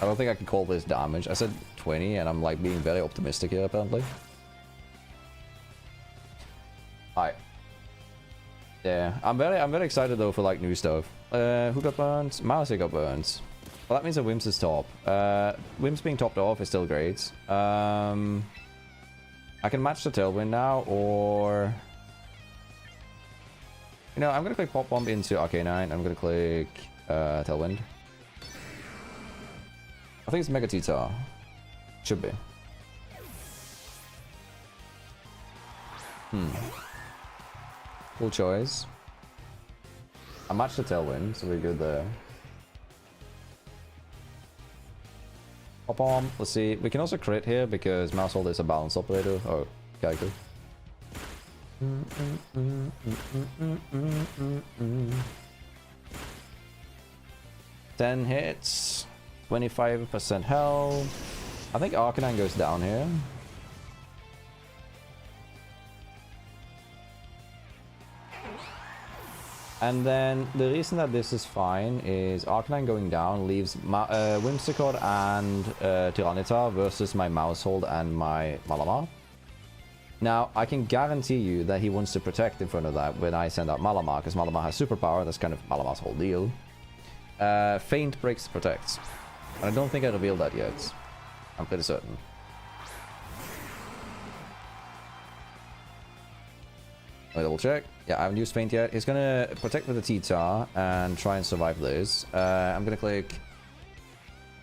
I don't think I can call this damage. I said 20 and I'm like being very optimistic here apparently. Alright. Yeah, I'm very excited though for like new stuff. Who got burned? Mousy got burned. Well, that means that Whims is top. Whims being topped off is still great. I can match the Tailwind now, or... You know, I'm gonna click Pop Bomb into Arcanine. I'm gonna click Tailwind. I think it's Mega Tita. Should be. Cool choice. I matched the Tailwind, so we're good there. Pop Bomb. Let's see. We can also crit here because Maushold is a balance operator. Oh, character. 10 hits, 25% health. I think Arcanine goes down here. And then the reason that this is fine is Arcanine going down leaves Whimsicott and Tyranitar versus my Maushold and my Malamar. Now, I can guarantee you that he wants to protect in front of that when I send out Malamar, because Malamar has superpower. That's kind of Malamar's whole deal. Feint breaks protects. And I don't think I revealed that yet. I'm pretty certain. Let me double check. Yeah, I haven't used Feint yet. He's gonna protect with the T-Tar and try and survive this. I'm gonna click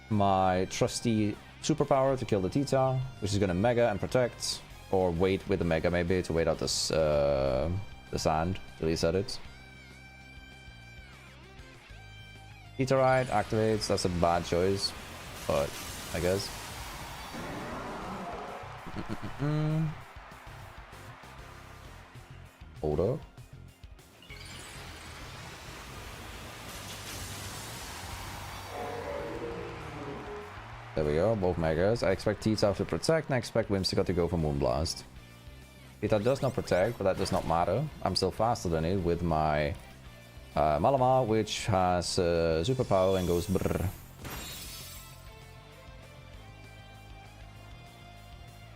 my trusty superpower to kill the T-Tar, which is gonna Mega and protect. Or wait with the Mega maybe to wait out this the sand to reset it. Heaterite activates. That's a bad choice, but I guess. Hold up. There we go, both Megas. I expect Tita to protect, and I expect Whimsicott to go for Moonblast. Tita does not protect, but that does not matter. I'm still faster than it with my Malamar, which has superpower and goes brrr.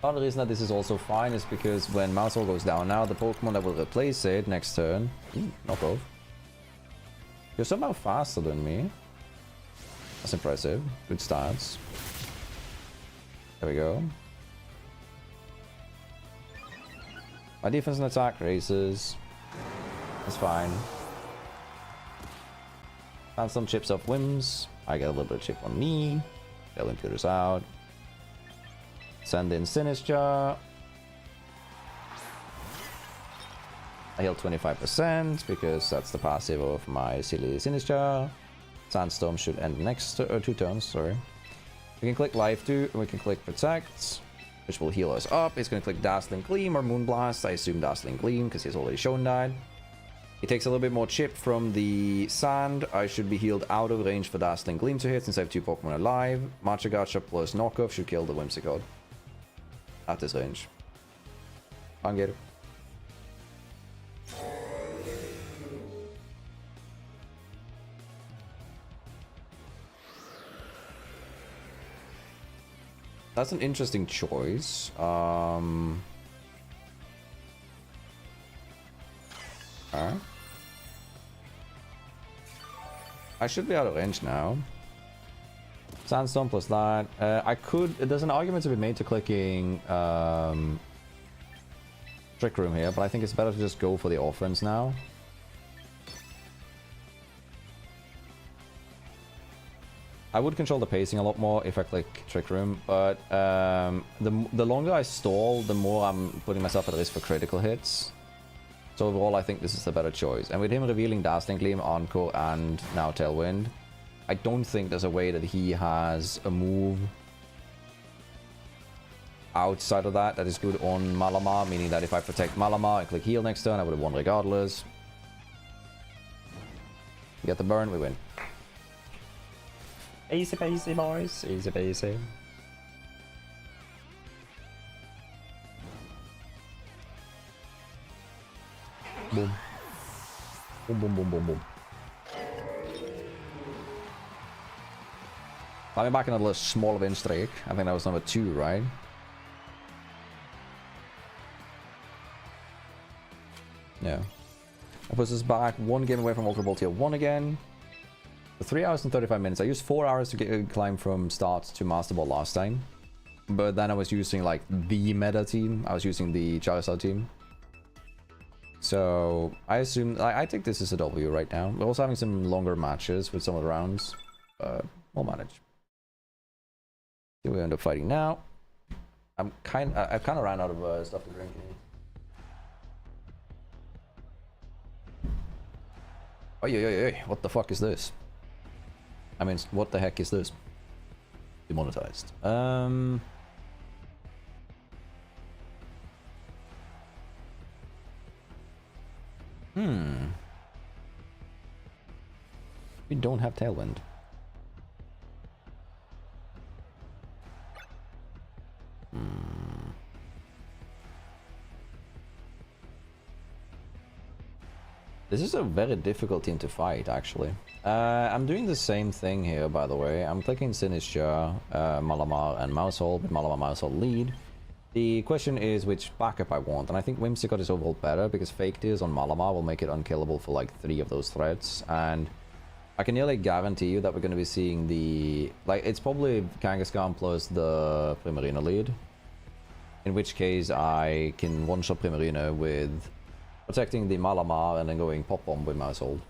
Part of the reason that this is also fine is because when Maushold goes down now, the Pokemon that will replace it next turn... knock off. You're somehow faster than me. That's impressive. Good stats. There we go. My defense and attack raises. That's fine. Found some chips off Whims. I get a little bit of chip on me. Tail Intruders out. Send in Sinistcha. I heal 25% because that's the passive of my silly Sinistcha. Sandstorm should end next 2 turns, sorry. We can click Life 2 and we can click Protect, which will heal us up. It's going to click Dazzling Gleam or Moonblast. I assume Dazzling Gleam because he's already shown that. He takes a little bit more chip from the sand. I should be healed out of range for Dazzling Gleam to hit since I have 2 Pokemon alive. Machagacha plus Knockoff should kill the Whimsicott at this range. Can't get it. That's an interesting choice. Alright. I should be out of range now. Sandstorm plus that. I could... There's an argument to be made to clicking Trick Room here, but I think it's better to just go for the offense now. I would control the pacing a lot more if I click Trick Room, but the longer I stall, the more I'm putting myself at risk for critical hits. So overall, I think this is the better choice. And with him revealing Dazzling Gleam, Encore, and now Tailwind, I don't think there's a way that he has a move outside of that is good on Malamar, meaning that if I protect Malamar and click heal next turn, I would have won regardless. Get the burn, we win. Easy peasy, boys. Easy peasy. Boom. Boom, boom, boom, boom, boom. I'll be back in a little small win streak. I think that was number 2, right? Yeah. That puts us back 1 game away from Ultra Ball Tier 1 again. For 3 hours and 35 minutes. I used 4 hours to climb from start to Master Ball last time. But then I was using like the meta team. I was using the Charizard team. So I assume... I think this is a W right now. We're also having some longer matches with some of the rounds. But we'll manage. Here we end up fighting now. I've kind of ran out of stuff to drink here. Oh yeah, what the fuck is this? I mean, what the heck is this? Demonetized. We don't have Tailwind. This is a very difficult team to fight, actually. I'm doing the same thing here, by the way. I'm clicking Sinistcha, Malamar, and Maushold with Malamar Maushold lead. The question is which backup I want, and I think Whimsicott is overall better because Fake Tears on Malamar will make it unkillable for like 3 of those threats, and I can nearly guarantee you that we're going to be seeing the... Like, it's probably Kangaskhan plus the Primarina lead, in which case I can one-shot Primarina with protecting the Malamar and then going Pop Bomb with Maushold.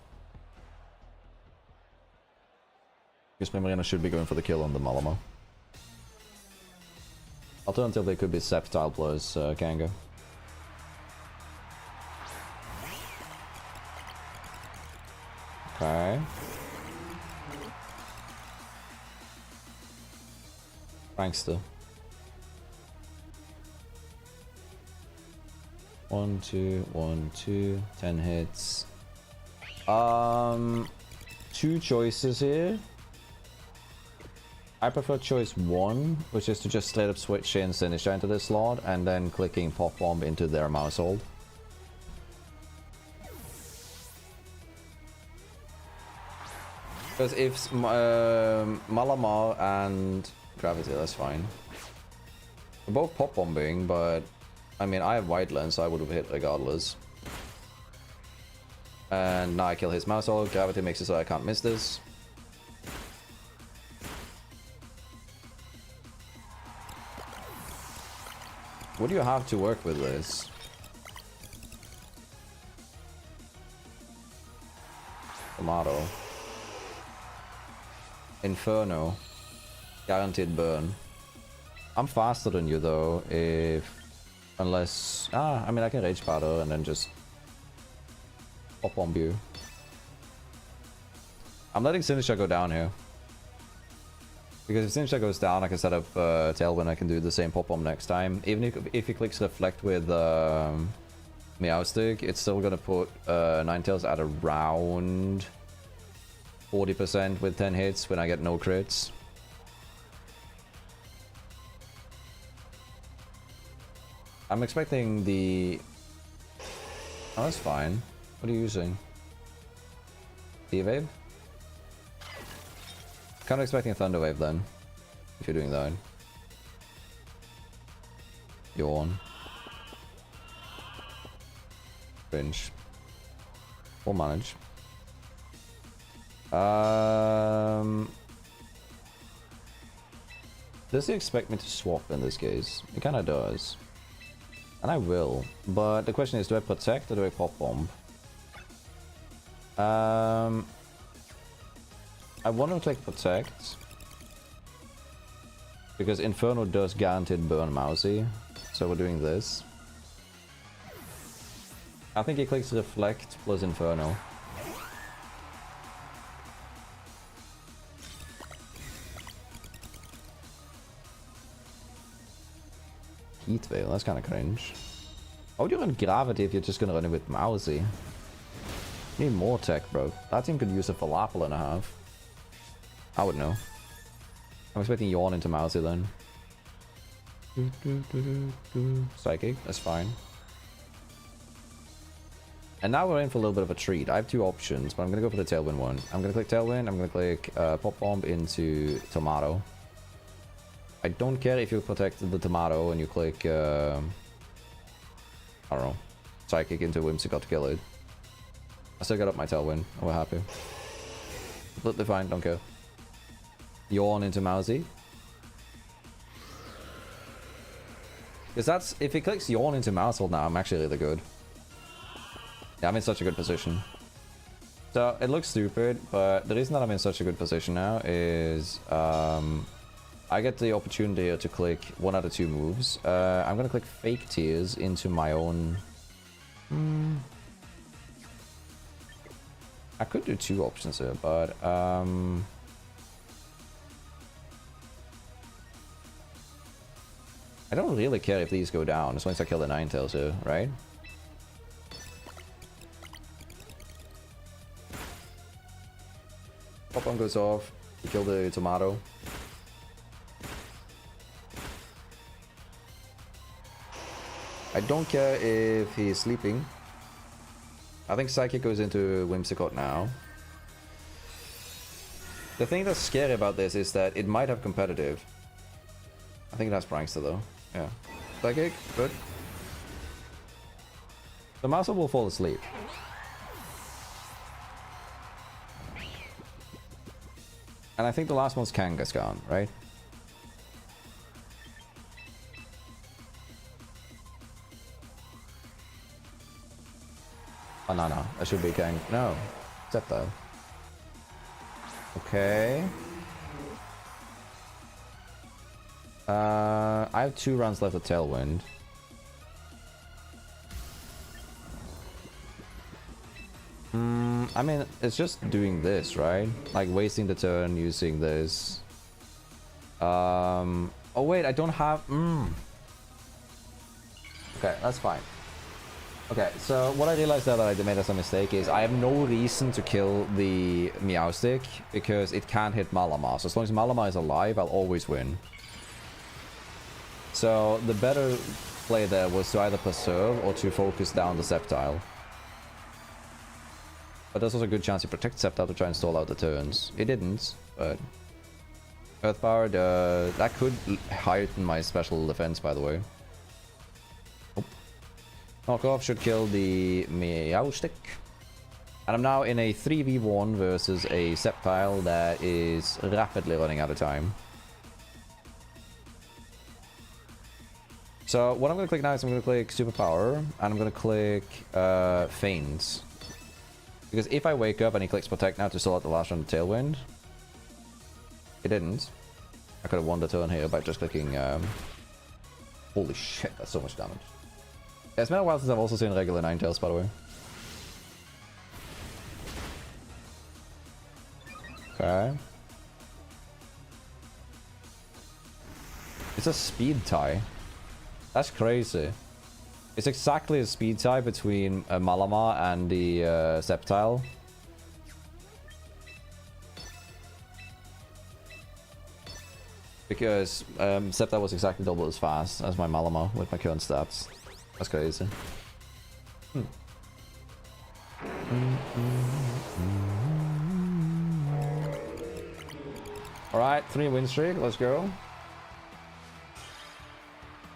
Because Primarina should be going for the kill on the Malamar. Alternatively, it could be Sceptile plus Kanga. Okay. Prankster. 1, 2, 1, 2, 10 hits. 2 choices here. I prefer choice 1, which is to just straight up switch in Sinistcha into this slot and then clicking Pop Bomb into their Maushold. Because if Malamar and Gravity, that's fine. We're both pop bombing, but I mean, I have White Lens, so I would have hit regardless. And now I kill his Mousehole. Gravity makes it so I can't miss this. What do you have to work with this? Tomato. Inferno. Guaranteed burn. I'm faster than you though, unless... I mean I can Rage Powder and then just... pop bomb you. I'm letting Sinister go down here. Because if Sinister goes down, I can set up Tailwind, I can do the same pop bomb next time. Even if he clicks Reflect with Meowstic, it's still gonna put Ninetales at around 40% with 10 hits when I get no crits. I'm expecting the... Oh, that's fine. What are you using? D-Wave? Kind of expecting a Thunder Wave then, if you're doing that. Yawn. Fringe. We'll manage. Does he expect me to swap in this case? It kind of does. And I will. But the question is, do I protect or do I pop bomb? I want to click protect. Because Inferno does guaranteed burn Mousy. So we're doing this. I think he clicks Reflect plus Inferno. Heat Veil, that's kind of cringe. How would you run Gravity if you're just gonna run it with Mousy? You need more tech, bro. That team could use a Falafel and a half. I would know. I'm expecting Yawn into Mousy then. Psychic, that's fine. And now we're in for a little bit of a treat. I have two options, but I'm gonna go for the Tailwind one. I'm gonna click Tailwind, I'm gonna click Pop Bomb into Tomato. I don't care if you protect the Tomato and you click, I don't know, Psychic into Whimsicott to kill it. I still got up my Tailwind, and we're happy. Completely fine, don't care. Yawn into Mousy. Because that's, if he clicks Yawn into Mousehole now, I'm actually really good. Yeah, I'm in such a good position. So, it looks stupid, but the reason that I'm in such a good position now is, I get the opportunity to click one out of two moves. I'm gonna click Fake Tears into my own... I could do two options here, but... I don't really care if these go down, as long as I kill the Ninetales here, right? Pop on goes off, you kill the Tomato. I don't care if he's sleeping. I think Psychic goes into Whimsicott now. The thing that's scary about this is that it might have competitive. I think it has Prankster though. Yeah. Psychic, good. The Mouser will fall asleep. And I think the last one's Kangaskhan, right? Oh, no. That should be Kang. No. Sceptile. Okay. I have 2 rounds left of Tailwind. I mean, it's just doing this, right? Like, wasting the turn, using this. Oh, wait, I don't have... Okay, that's fine. Okay, so what I realized now that I made as a mistake is I have no reason to kill the Meowstic because it can't hit Malamar. So as long as Malamar is alive, I'll always win. So the better play there was to either preserve or to focus down the Sceptile. But there's also a good chance he protects Scepter to try and stall out the turns. It didn't, but... Earth Power, that could heighten my special defense, by the way. Oh. Knockoff should kill the Meow Stick. And I'm now in a 3v1 versus a Sceptile that is rapidly running out of time. So what I'm going to click now is I'm going to click Superpower, and I'm going to click Feigns. Because if I wake up and he clicks Protect now to stall out the last round of Tailwind, it didn't. I could have won the turn here by just clicking... Holy shit, that's so much damage. Yeah, it's been a while since I've also seen regular Ninetales, by the way. Okay. It's a speed tie. That's crazy. It's exactly a speed tie between Malamar and the Sceptile. Because Sceptile was exactly double as fast as my Malamar with my current stats. That's crazy. Alright, 3-win streak, let's go.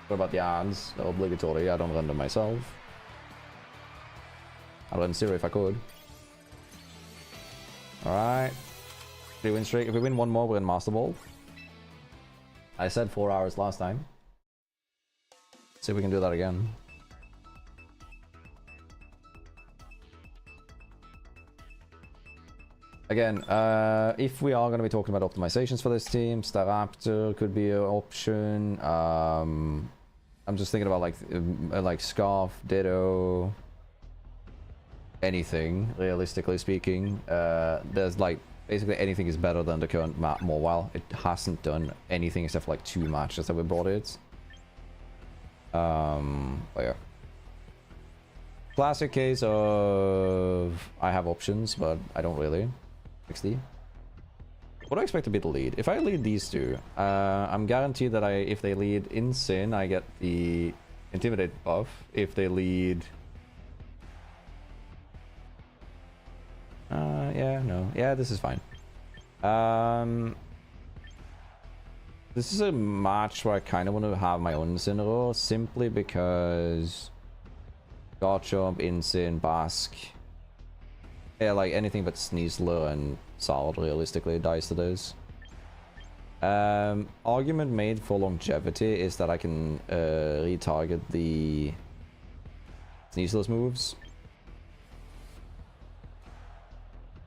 What about the odds? They're obligatory, I don't run them myself. I'd run 0 if I could. Alright. 3-win streak. If we win one more, we're in Master Ball. I said 4 hours last time. See if we can do that again. Again, if we are going to be talking about optimizations for this team, Staraptor could be an option. I'm just thinking about like Scarf, Ditto, anything, realistically speaking. There's like, basically anything is better than the current map Mobile. It hasn't done anything except for like 2 matches that we brought it. But yeah. Classic case of I have options, but I don't really. 60. What do I expect to be the lead? If I lead these two, I'm guaranteed that if they lead Insane, I get the Intimidate buff. If they lead... yeah, no. Yeah, this is fine. This is a match where I kind of want to have my own Incineroar, simply because... Garchomp, Insane, Basque... Yeah, like anything but Sneasler and Sard realistically dies to those. Argument made for longevity is that I can retarget the Sneasler's moves.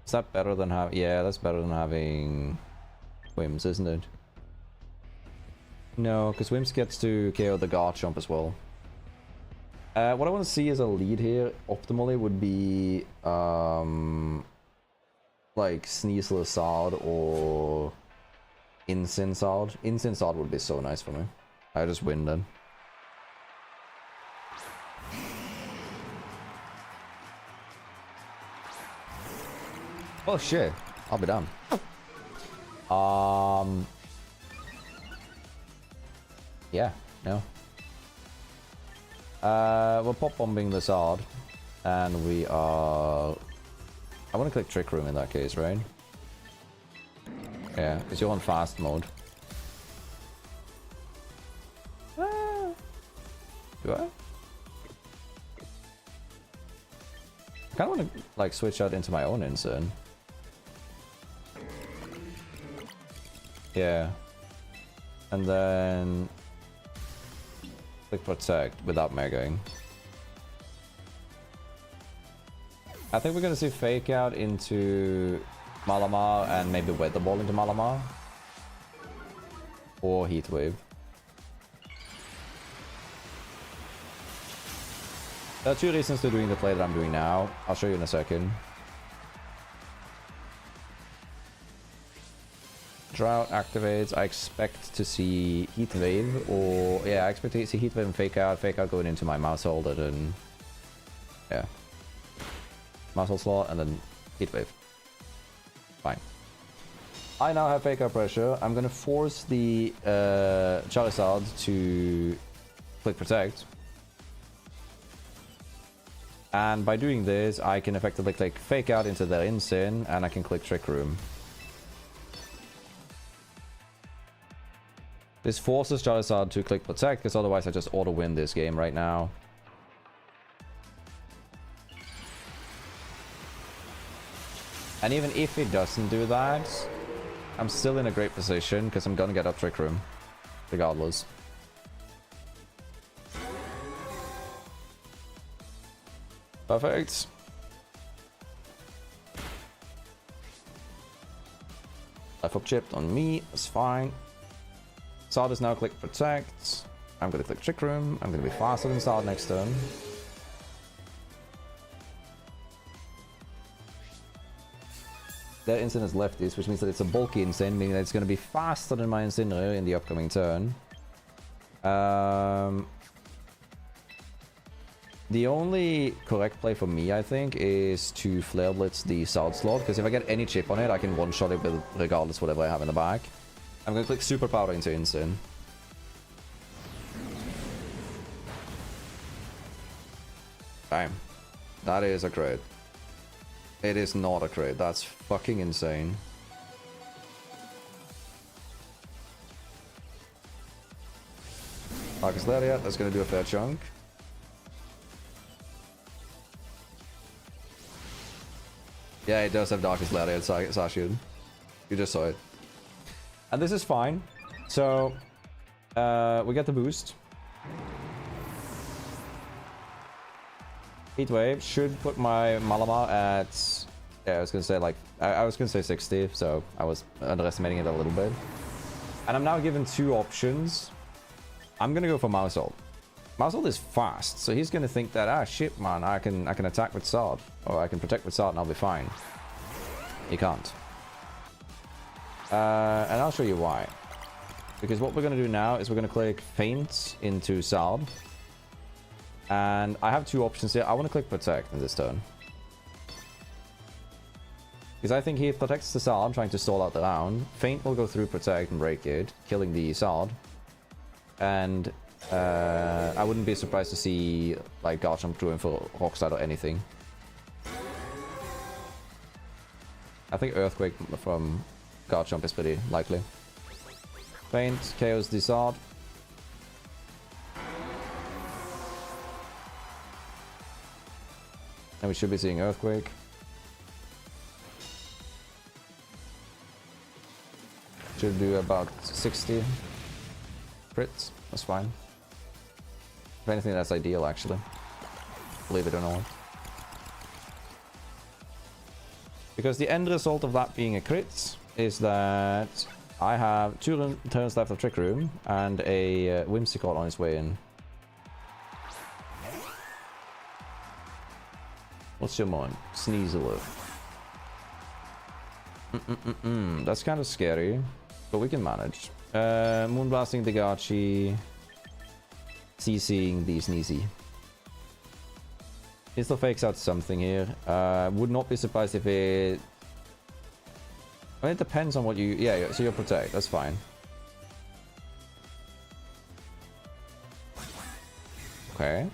Is that better than having... Yeah, that's better than having Wims, isn't it? No, because Wims gets to KO the Garchomp as well. What I want to see as a lead here, optimally, would be like Sneasler Sard or Insane Sard. Insane Sard would be so nice for me. I just win then. Oh shit, I'll be done. Yeah, no. We're pop bombing the Sard, and we are... I want to click Trick Room in that case, right? Yeah, because you're on fast mode. Do I? I kind of want to like switch out into my own Insane. Yeah. And then... click Protect without megaing. I think we're gonna see Fake Out into Malamar and maybe Weather Ball into Malamar. Or Heat Wave. There are 2 reasons to doing the play that I'm doing now. I'll show you in a second. Drought activates. I expect to see Heat Wave, or yeah, I expect to see Heat Wave and Fake Out going into my mouse holder, and yeah, mouse hold slot, and then Heat Wave. Fine. I now have Fake Out pressure. I'm gonna force the Charizard to click Protect. And by doing this, I can effectively click Fake Out into their Insane, and I can click Trick Room. This forces Charizard to click Protect, because otherwise I just auto-win this game right now. And even if it doesn't do that, I'm still in a great position, because I'm gonna get up Trick Room, regardless. Perfect. Life up chipped on me, that's fine. Sard is now click Protect. I'm gonna click Trick Room. I'm gonna be faster than Sard next turn. Their Insane is lefties, which means that it's a bulky Insane, meaning that it's gonna be faster than my Incineroar in the upcoming turn. The only correct play for me, I think, is to Flare Blitz the Sard slot, because if I get any chip on it, I can one-shot it with regardless whatever I have in the back. I'm gonna click Super Powder into Insane. Damn. That is a crit. It is not a crit. That's fucking insane. Darkest Lariat, that's gonna do a fair chunk. Yeah, it does have Darkest Lariat, Sashid. You just saw it. And this is fine. So, we get the boost. Heat Wave should put my Malamar at... Yeah, I was gonna say like... I was gonna say 60, so I was underestimating it a little bit. And I'm now given two options. I'm gonna go for Mousehold. Mousehold is fast, so he's gonna think that, ah shit man, I can attack with Sard. Or I can protect with Sard and I'll be fine. He can't. And I'll show you why. Because what we're gonna do now is we're gonna click Feint into Sard. And I have two options here. I want to click Protect in this turn. Because I think he protects the Sard, trying to stall out the round. Feint will go through Protect and break it, killing the Sard. And I wouldn't be surprised to see like Garchomp through him for Rockslide or anything. I think Earthquake from Garchomp is pretty likely. Feint, KOs the Sard. And we should be seeing Earthquake. Should do about 60 crits. That's fine. If anything, that's ideal, actually. Believe it or not. Because the end result of that being a crit is that I have 2 turns left of Trick Room and a Whimsicott on his way in. What's your mon? Sneasler. That's kind of scary, but we can manage. Moonblasting the Gachi. CCing the Sneezy. He still fakes out something here. Would not be surprised if it... I mean, it depends on what you... Yeah, so you'll Protect. That's fine. Okay.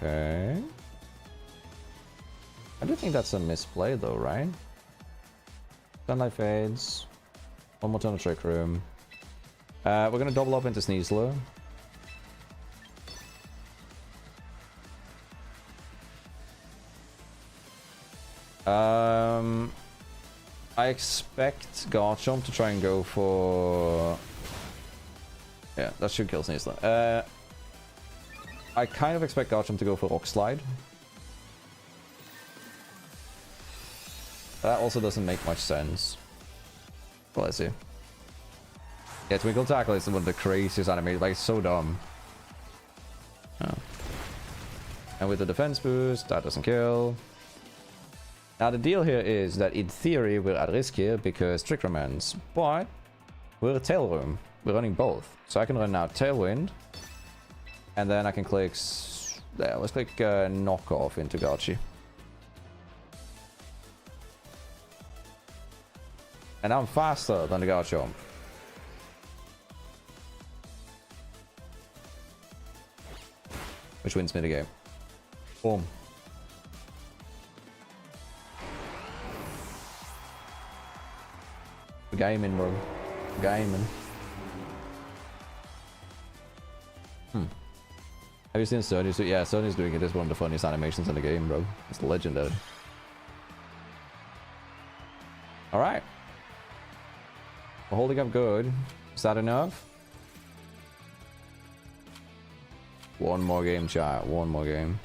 Okay. I do think that's a misplay though, right? Sunlight fades. One more turn of Trick Room. We're gonna double up into Sneasler. I expect Garchomp to try and go for... Yeah, that should kill Sneasler. I kind of expect Garchomp to go for Rockslide. That also doesn't make much sense. Well, let's see. Yeah, Twinkle Tackle is one of the craziest animated, like, it's so dumb. Oh. And with the defense boost, that doesn't kill. Now, the deal here is that in theory, we're at risk here because Trick Room ends, but we're a Tail Room. We're running both. So I can run now Tailwind. And then I can click... There, let's click Knockoff into Gachi. And I'm faster than the Garchomp. which wins me the game. Boom. Gaming, bro. Gaming. Have you seen Sony's? Yeah, Sony's doing it. It's one of the funniest animations in the game, bro. It's legendary. Alright. We're holding up good. Is that enough? One more game, chat. One more game.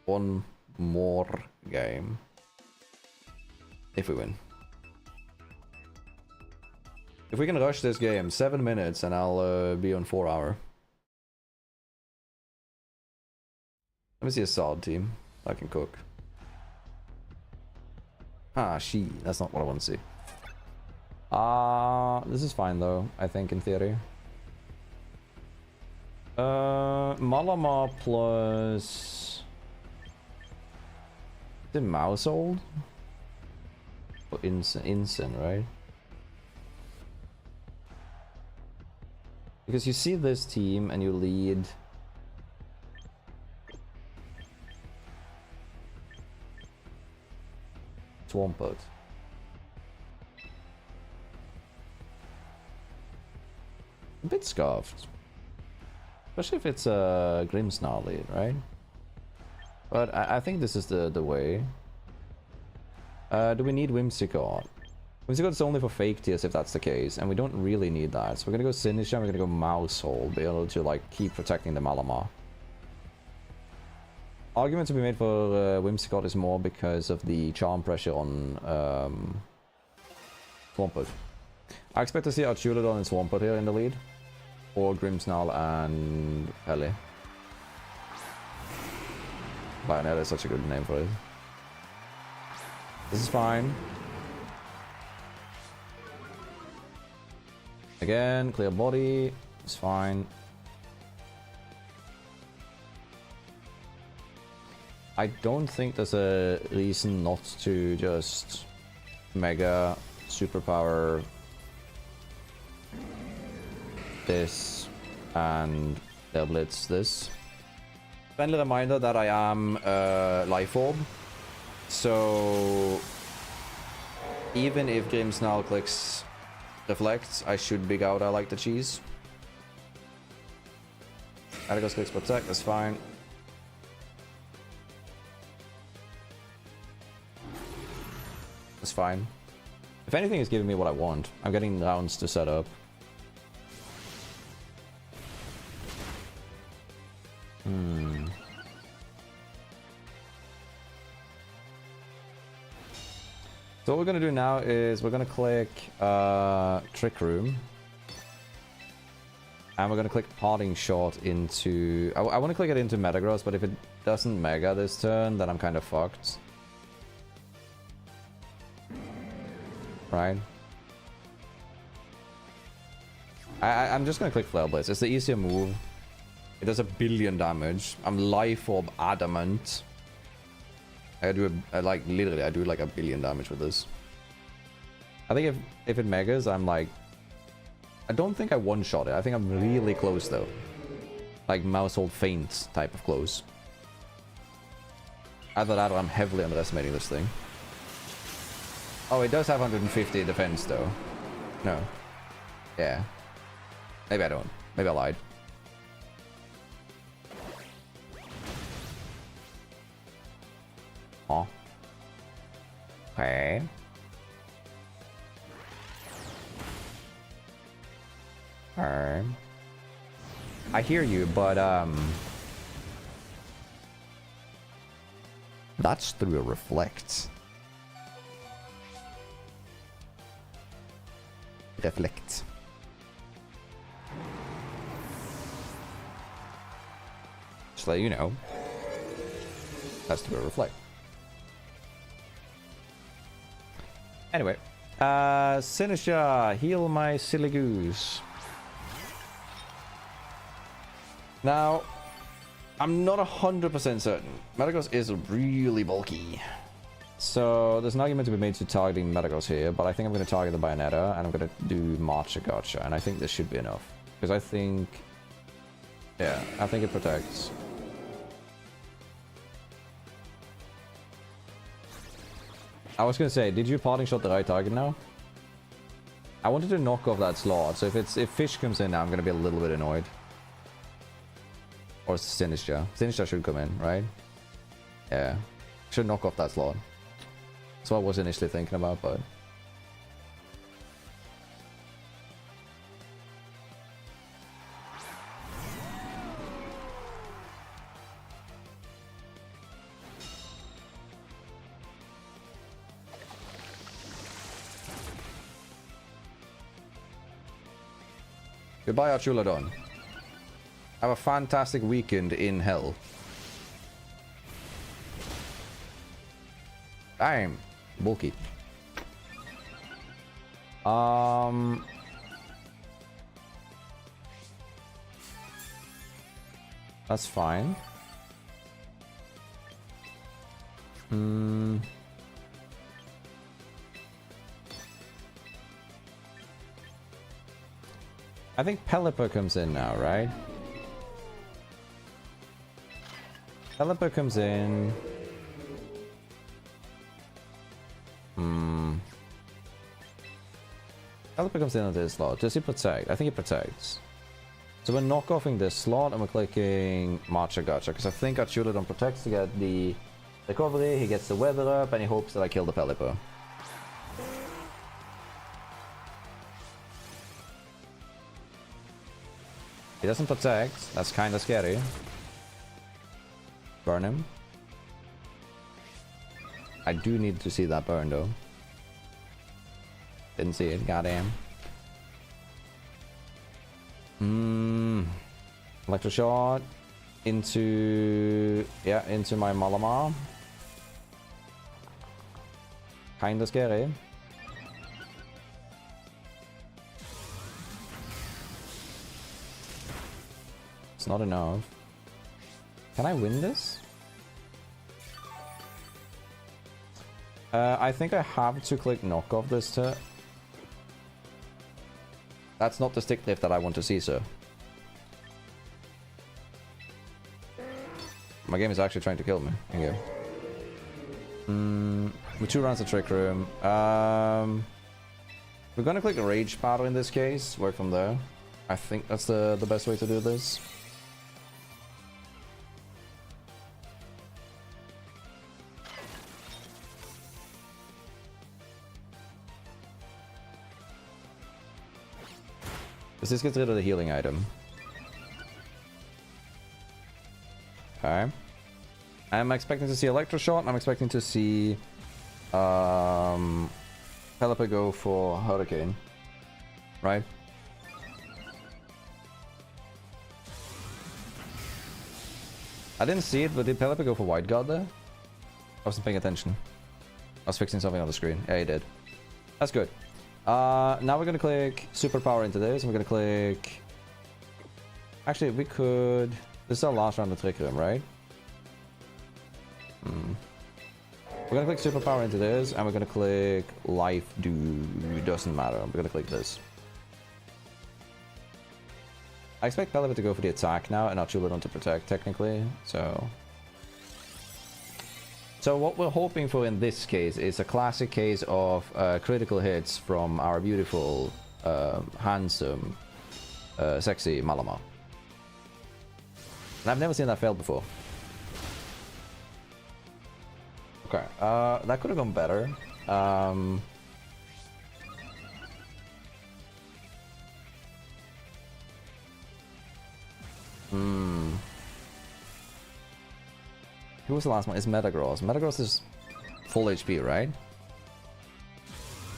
One more game. If we win. If we can rush this game, 7 minutes and I'll be on 4 hour. Let me see a solid team I can cook. Ah, that's not what I want to see. This is fine though, I think, in theory. Malamar plus... the Mousehold? Or Incin, right? Because you see this team and you lead... Swampert. A bit scuffed. Especially if it's a Grimmsnarl lead, right? But I think this is the way. Do we need Whimsicott? Whimsicott's only for fake tiers if that's the case, and we don't really need that. So we're gonna go Sinisha, we're gonna go Mousehold, be able to like keep protecting the Malamar. Argument to be made for Whimsicott is more because of the charm pressure on Swampert. I expect to see Archulodon and Swampert here in the lead. Or Grimmsnarl and Pele. Bayonetta is such a good name for it. This is fine. Again, clear body. It's fine. I don't think there's a reason not to just Mega Superpower this and Air Blitz this. Friendly reminder that I am Life Orb, so even if Grimmsnarl clicks Reflects, I should big out I like the cheese. Aragos clicks Protect, that's fine. That's fine. If anything, it's giving me what I want. I'm getting rounds to set up. So what we're going to do now is we're going to click Trick Room. And we're going to click Parting Shot into... I want to click it into Metagross, but if it doesn't Mega this turn, then I'm kind of fucked. Right? I'm just going to click Flare Blitz. It's the easier move. It does 1 billion damage. I'm Life Orb Adamant. I do literally I do like 1 billion damage with this. I think if it megas, I'm like, I don't think I one-shot it. I think I'm really close though. Like Mousehold Feint type of close. Either that or I'm heavily underestimating this thing. Oh, it does have 150 defense though. No. Yeah. Maybe I don't. Maybe I lied. Oh. Okay. Okay. I hear you, but that's through a Reflect. Reflect. Just let you know. That's through a Reflect. Anyway, Sinisha, heal my silly goose. Now, I'm not 100% certain. Metagross is really bulky. So, there's an argument to be made to targeting Metagross here, but I think I'm going to target the Bayonetta, and I'm going to do Marcha Gotcha, and I think this should be enough. Because I think Yeah, I think it protects. I was gonna say, did you parting shot the right target now? I wanted to knock off that slot, so if fish comes in now, I'm gonna be a little bit annoyed. Or Sinister. Sinister should come in, right? Yeah. Should knock off that slot. That's what I was initially thinking about, but... Goodbye, Archuladon. Have a fantastic weekend in hell. Damn. Bulky. That's fine. I think Pelipper comes in now, right? Pelipper comes in. Pelipper comes in on this slot. Does he protect? I think he protects. So we're knock-offing this slot and we're clicking Marcha Gotcha, because I think Archuladon protects to get the recovery, he gets the weather up, and he hopes that I kill the Pelipper. He doesn't protect. That's kind of scary. Burn him. I do need to see that burn though. Didn't see it. Goddamn. Electroshot into into my Malamar. Kinda scary. It's not enough. Can I win this? I think I have to click knock off this turn. That's not the stick lift that I want to see, sir. My game is actually trying to kill me. Here you go. With 2 rounds of Trick Room. We're gonna click Rage Powder in this case. Work from there. I think that's the best way to do this. This gets rid of the healing item. Okay. I'm expecting to see Electroshot, and I'm expecting to see Pelipper go for Hurricane. Right? I didn't see it, but did Pelipper go for White Guard there? I wasn't paying attention. I was fixing something on the screen. Yeah, he did. That's good. Now we're gonna click Superpower into this, and we're gonna click... Actually, we could... This is our last round of Trick Room, right? We're gonna click Superpower into this, and we're gonna click Life Do... Doesn't matter. We're gonna click this. I expect Pelipper to go for the attack now, and Archuladon to protect, technically, so... So what we're hoping for in this case is a classic case of critical hits from our beautiful, handsome, sexy Malamar. And I've never seen that fail before. Okay, that could have gone better. Who was the last one? It's Metagross. Metagross is full HP, right?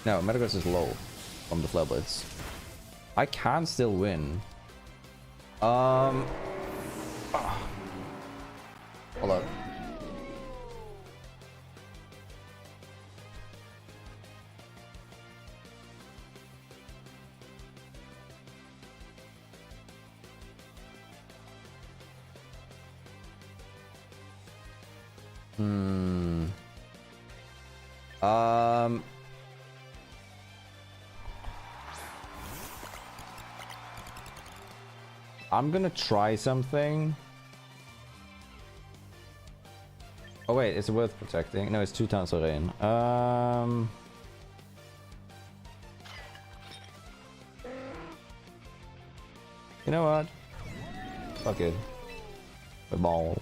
No, Metagross is low from the Flare Blitz. I can still win. Hold up. I'm gonna try something. Oh wait, it's worth protecting. No, it's 2 times the rain. You know what? Fuck it. The ball.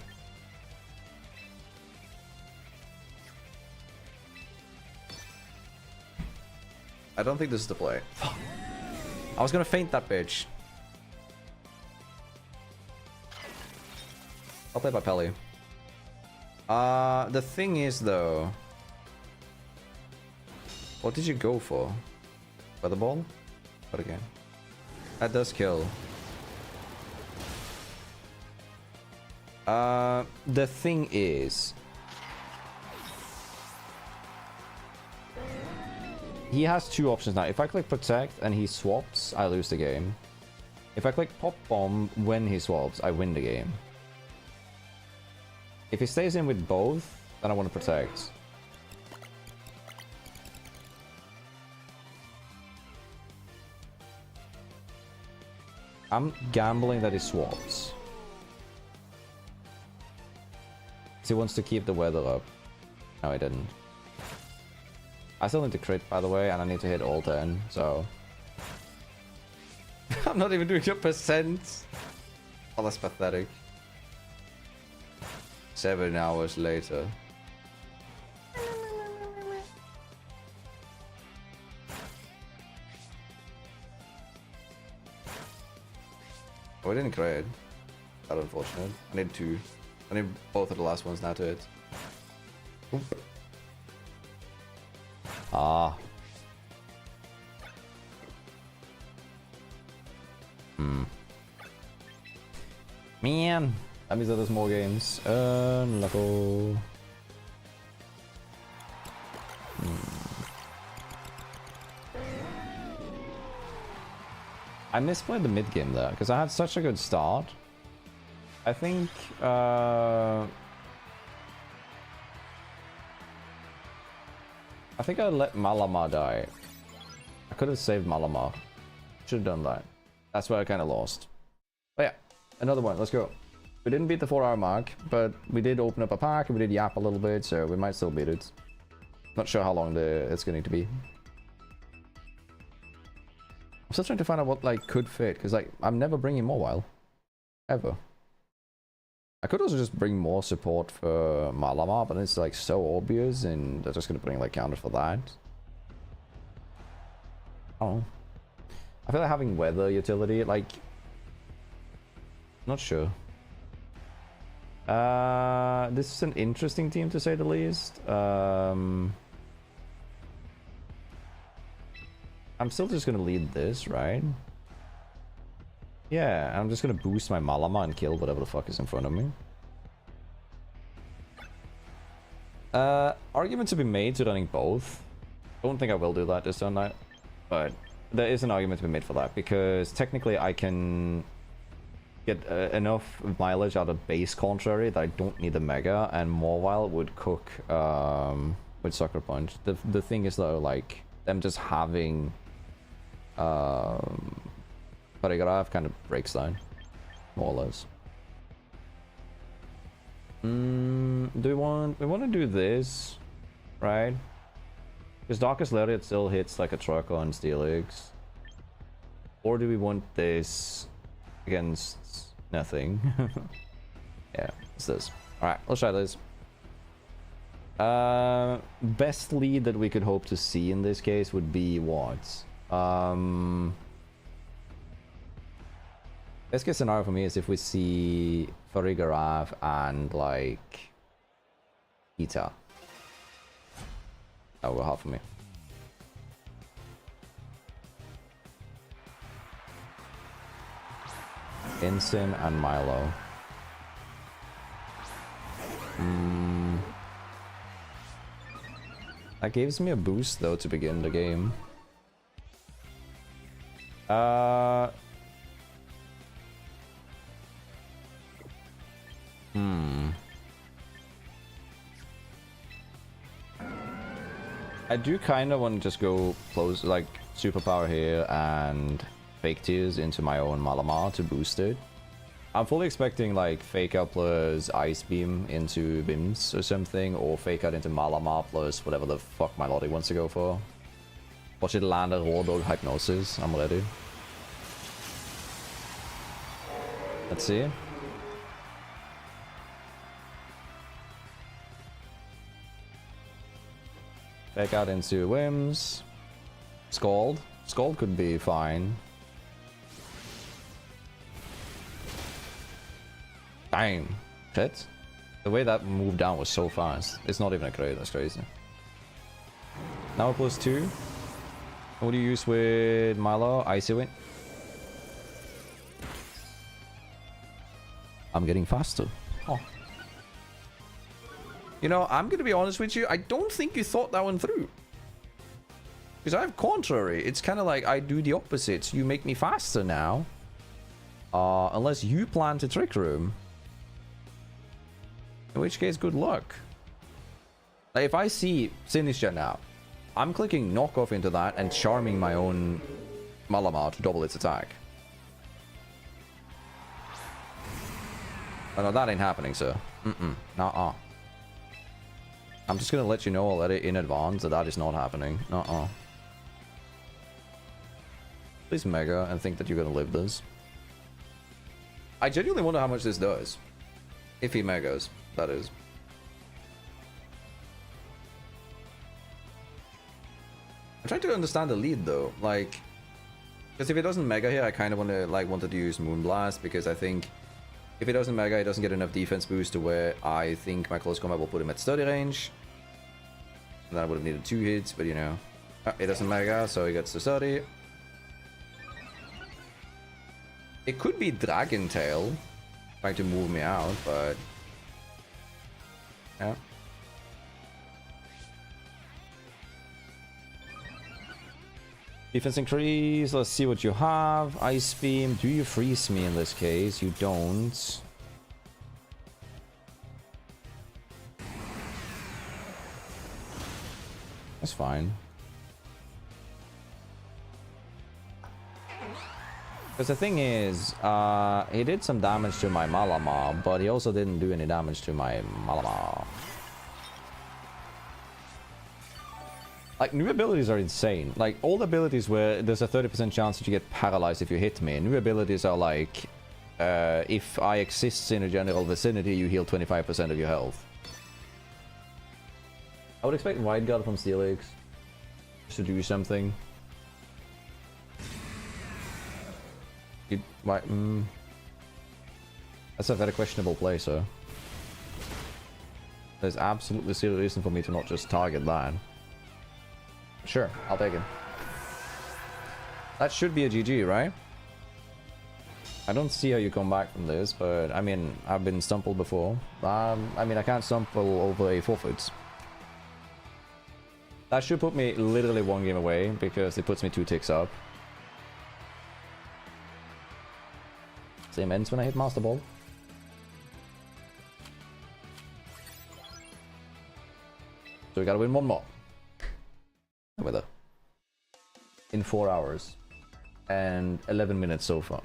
I don't think this is the play. I was gonna feint that bitch. I'll play by Pelly. The thing is though, what did you go for? Weather ball? But again, that does kill. The thing is, he has 2 options now. If I click protect and he swaps, I lose the game. If I click pop bomb when he swaps, I win the game. If he stays in with both, then I want to protect. I'm gambling that he swaps. He wants to keep the weather up. No, he didn't. I still need to crit, by the way, and I need to hit all 10, so... I'm not even doing your percent! Oh, that's pathetic. 7 hours later. Oh, I didn't crit. That's unfortunate. I need 2. I need both of the last ones now to hit. Oop. Ah. Man. That means that there's more games. Unlucky. I misplayed the mid game there because I had such a good start. I think I let Malamar die. I could have saved Malamar. Should have done that. That's where I kind of lost. But yeah, another one. Let's go. We didn't beat the 4-hour mark, but we did open up a pack and we did yap a little bit, so we might still beat it. Not sure how long it's going to be. I'm still trying to find out what like could fit, because like I'm never bringing Mobile, ever. I could also just bring more support for Malamar, but it's like so obvious, and they're just going to bring like counter for that. I don't know. I feel like having weather utility, like, not sure. This is an interesting team to say the least. I'm still just gonna lead this, right? Yeah, I'm just gonna boost my Malamar and kill whatever the fuck is in front of me. Argument to be made to running both. Don't think I will do that this turn night, but there is an argument to be made for that, because technically I can get enough mileage out of base contrary that I don't need the mega, and Mobile would cook with Sucker Punch. The thing is though, like, them just having Paragraph kind of breaks down, more or less. Do we want to do this, right? Because Darkest Lariat still hits like a truck on Steelix. Or do we want this against nothing? Yeah, it's this. Alright, let's try this. Best lead that we could hope to see in this case would be what? Best case scenario for me is if we see Farigarav and like Ita. That will help for me. Ensign and Milo. That gives me a boost though to begin the game. I do kind of want to just go close, like, superpower here and fake tears into my own Malamar to boost it. I'm fully expecting like fake out plus ice beam into bims or something, or fake out into Malamar plus whatever the fuck my lottie wants to go for. Watch it land a raw dog hypnosis. I'm ready. Let's see. Fake out into Whims. Scald. Scald could be fine. Damn. Shit. The way that moved down was so fast. It's not even a crit, that's crazy. Now we're +2. What do you use with Milo? Icy Wind. I'm getting faster. Oh. You know, I'm gonna be honest with you, I don't think you thought that one through. Because I have contrary. It's kind of like I do the opposite. You make me faster now. Unless you plan to Trick Room. In which case, good luck. Like, if I see Sinister now, I'm clicking knockoff into that and charming my own Malamar to double its attack. Oh no, that ain't happening, sir. Nuh-uh. I'm just gonna let you know already in advance that that is not happening. Nuh-uh. Please mega and think that you're gonna live this. I genuinely wonder how much this does. If he megas, that is. I'm trying to understand the lead though, like, because if it doesn't mega here, I kind of wanted to use Moonblast, because I think if it doesn't mega, it doesn't get enough defense boost to where I think my close combat will put him at study range. And then I would have needed 2 hits, but you know, it doesn't mega, so he gets to study. It could be Dragon Tail trying to move me out, but yeah. Defense increase, let's see what you have. Ice Beam, do you freeze me in this case? You don't. That's fine. Because the thing is, he did some damage to my Malamar, but he also didn't do any damage to my Malamar. Like, new abilities are insane. Like, old abilities where there's a 30% chance that you get paralyzed if you hit me. New abilities are like, if I exist in a general vicinity, you heal 25% of your health. I would expect Wide Guard from Steelix to do something. That's a very questionable play, sir. There's absolutely zero reason for me to not just target that. Sure, I'll take it. That should be a GG, right? I don't see how you come back from this, but I mean, I've been stumbled before. I mean, I can't stumble over a forfeit. That should put me literally 1 game away, because it puts me 2 ticks up. Same ends when I hit Master Ball. So we gotta win 1 more. With it. In 4 hours. And 11 minutes so far.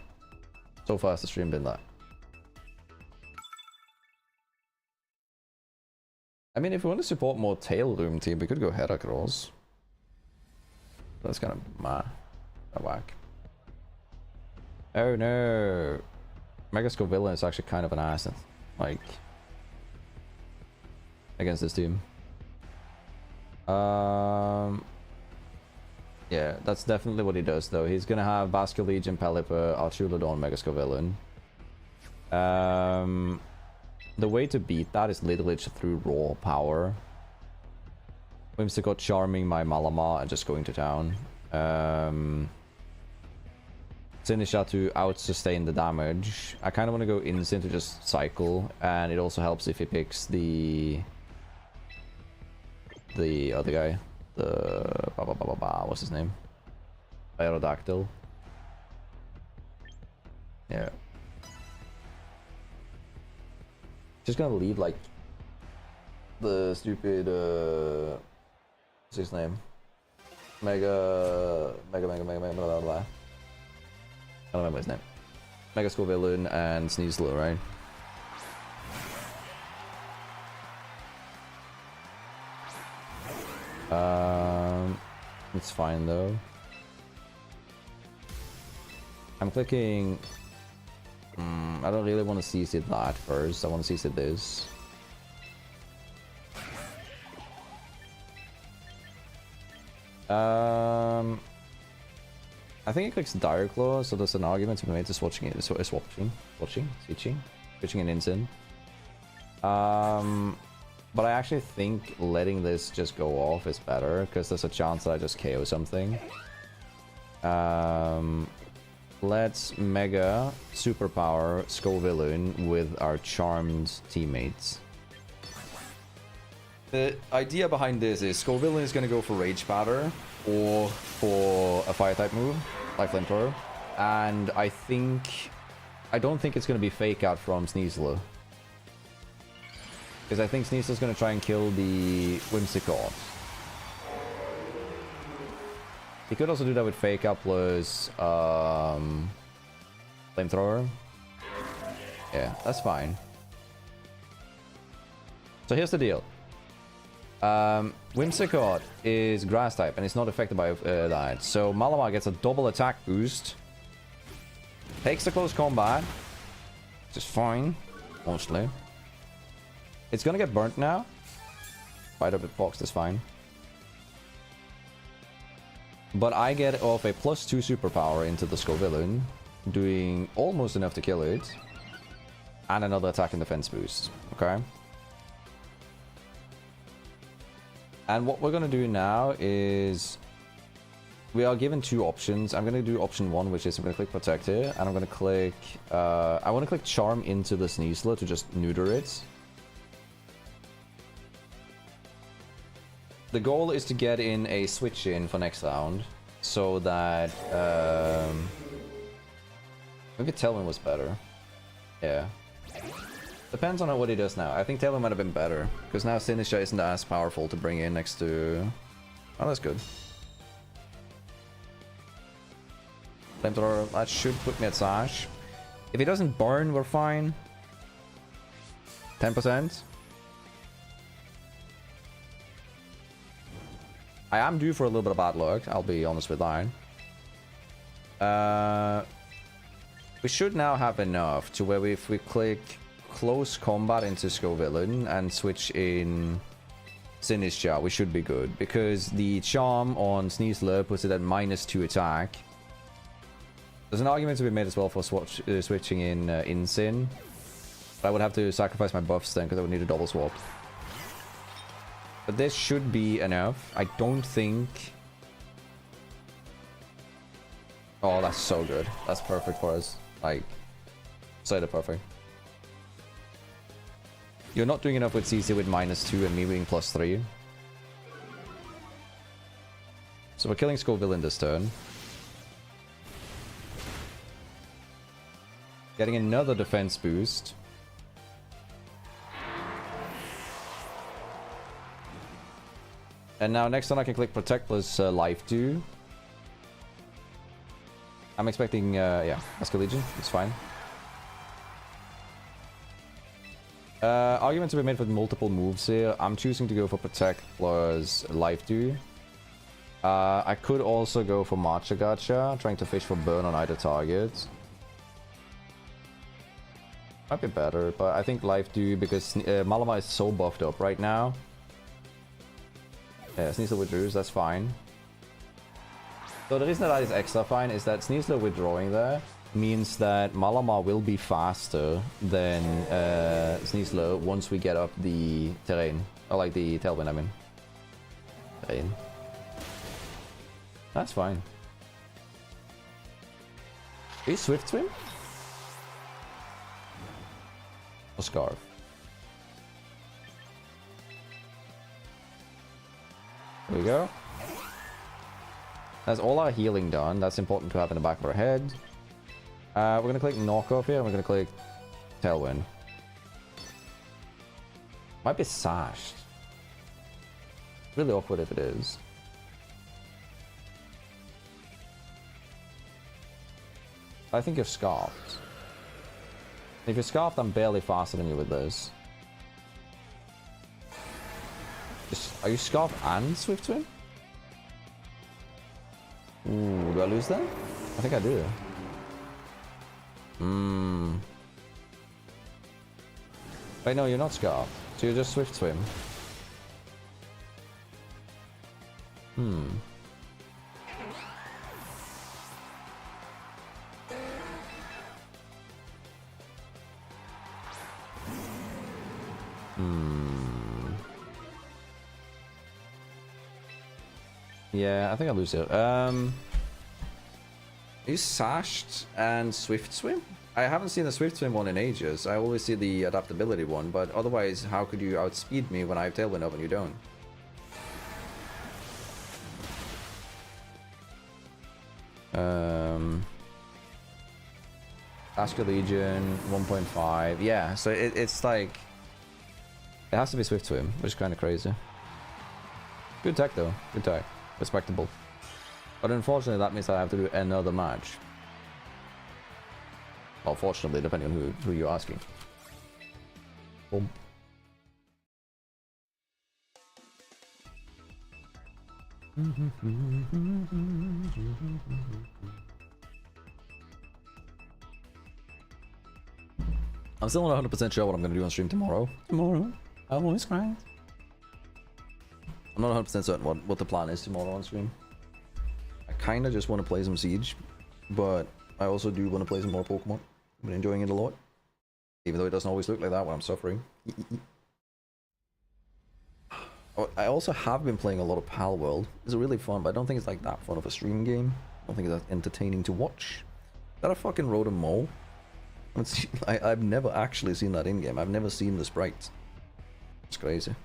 So far has the stream been that. I mean, if we want to support more Tail Room team, we could go Heracross. That's kind of a whack. Oh no. Mega Scovilla is actually kind of an asset. Like, against this team. Yeah, that's definitely what he does though. He's gonna have Basculegion, Pelipper, Archulodon, Mega Scovillain. The way to beat that is literally just through raw power. Whimsicott charming my Malamar and just going to town. Sinisha to out-sustain the damage. I kind of want to go instant to just cycle, and it also helps if he picks the other guy. What's his name? Aerodactyl. Yeah. Just gonna lead like the stupid what's his name? Mega blah blah blah. I don't remember his name. Mega Skull Villain and Sneasler, right? It's fine though. I'm clicking. I don't really want to CC that first. I want to CC this. I think it clicks Dire Claw, so there's an argument to be made to switching an Insane. But I actually think letting this just go off is better, because there's a chance that I just KO something. Let's Mega Superpower Skull Villain with our charmed teammates. The idea behind this is Skull Villain is going to go for Rage Powder or for a Fire type move like Flamethrower, and I don't think it's going to be Fake Out from Sneasler, because I think Sneasler's going to try and kill the Whimsicott. He could also do that with Fake Out plus Flamethrower. Yeah, that's fine. So here's the deal. Whimsicott is Grass type and it's not affected by that. So Malamar gets a double attack boost. Takes the close combat. Which is fine, mostly. It's gonna get burnt now. Fight up with Fox, that's fine. But I get off a +2 superpower into the Skull Villain, doing almost enough to kill it. And another attack and defense boost. Okay. And what we're going to do now is we are given two options. I'm going to do option 1, which is I'm going to click Protect here, and I'm going to click I want to click Charm into the Sneasler to just neuter it. The goal is to get in a switch in for next round, so that maybe Tailwind was better. Yeah. Depends on what he does now. I think Tailwind might have been better, because now Sinister isn't as powerful to bring in next to... Oh, that's good. Flamethrower, that should put me at Sash. If he doesn't burn, we're fine. 10%. I am due for a little bit of bad luck, I'll be honest with that. We should now have enough to where if we click Close Combat into Skull Villain and switch in Sinister, we should be good. Because the Charm on Sneasler puts it at -2 attack. There's an argument to be made as well for switching in Sin. But I would have to sacrifice my buffs then, because I would need a double swap. But this should be enough. I don't think... Oh, that's so good. That's perfect for us. Like, so perfect. You're not doing enough with CC with -2 and me being +3. So we're killing Skull Villain this turn. Getting another defense boost. And now next turn I can click Protect plus Life 2. I'm expecting, yeah, Muscle Legion. It's fine. Argument to be made for multiple moves here. I'm choosing to go for Protect plus Life 2. I could also go for Matcha Gacha, trying to fish for burn on either target. Might be better, but I think Life 2 because Malamar is so buffed up right now. Yeah, Sneasler withdraws, that's fine. So the reason that is extra fine is that Sneasler withdrawing there means that Malamar will be faster than Sneasler once we get up the terrain. Or like the Tailwind, I mean. Terrain. That's fine. Are you Swift Swim? Or Scarf? There we go. That's all our healing done. That's important to have in the back of our head. We're going to click Knockoff here, and we're going to click Tailwind. Might be Sashed. Really awkward if it is. I think you're Scarfed. If you're scarfed, I'm barely faster than you with this. Are you scarfed and swift swim? Ooh, do I lose that? I think I do. Wait, no, you're not scarfed. So you're just swift swim. Yeah, I think I lose it. Is sashed and swift swim? I haven't seen the swift swim one in ages. I always see the adaptability one, but otherwise, how could you outspeed me when I have tailwind up and you don't? Asker Legion 1.5. Yeah, so it's like it has to be swift swim, which is kind of crazy. Good tech though. Good tech. Respectable. But unfortunately, that means I have to do another match. Well, fortunately, depending on who you're asking. Boom. I'm still not 100% sure what I'm going to do on stream tomorrow. I'm always crying. I'm not 100% certain what the plan is tomorrow on stream. I kind of just want to play some Siege, but I also do want to play some more Pokemon. I've been enjoying it a lot. Even though it doesn't always look like that when I'm suffering. I also have been playing a lot of Pal World. It's really fun, but I don't think it's like that fun of a stream game. I don't think it's that entertaining to watch. Is that a fucking Rotom Mole? I've never actually seen that in-game. I've never seen the sprites. It's crazy.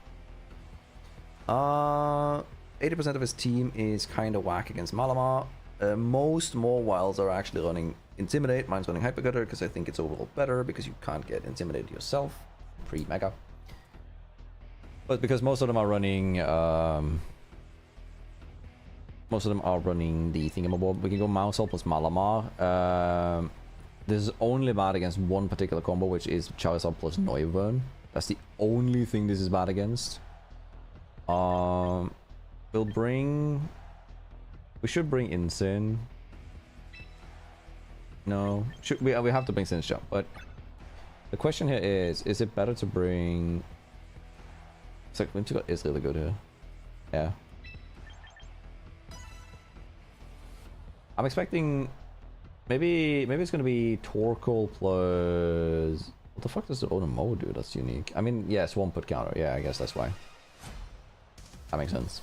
80% of his team is kind of whack against Malamar. Most Mawilds are actually running Intimidate. Mine's running Hyper Cutter because I think it's overall better because you can't get Intimidated yourself. Pre-Mega. But because most of them are running... most of them are running the Thingamabob. We can go Mousehole plus Malamar. This is only bad against one particular combo, which is Charizard plus Noivern. That's the only thing this is bad against. We'll bring... We should bring Insane. No. We have to bring Singe Jump, but... The question here is it better to bring... It's like Whimsicott is really good here. Yeah. I'm expecting... Maybe it's gonna be Torkoal plus... What the fuck does the Onomo do that's unique? I mean, yeah, Swamp Put counter. Yeah, I guess that's why. That makes sense.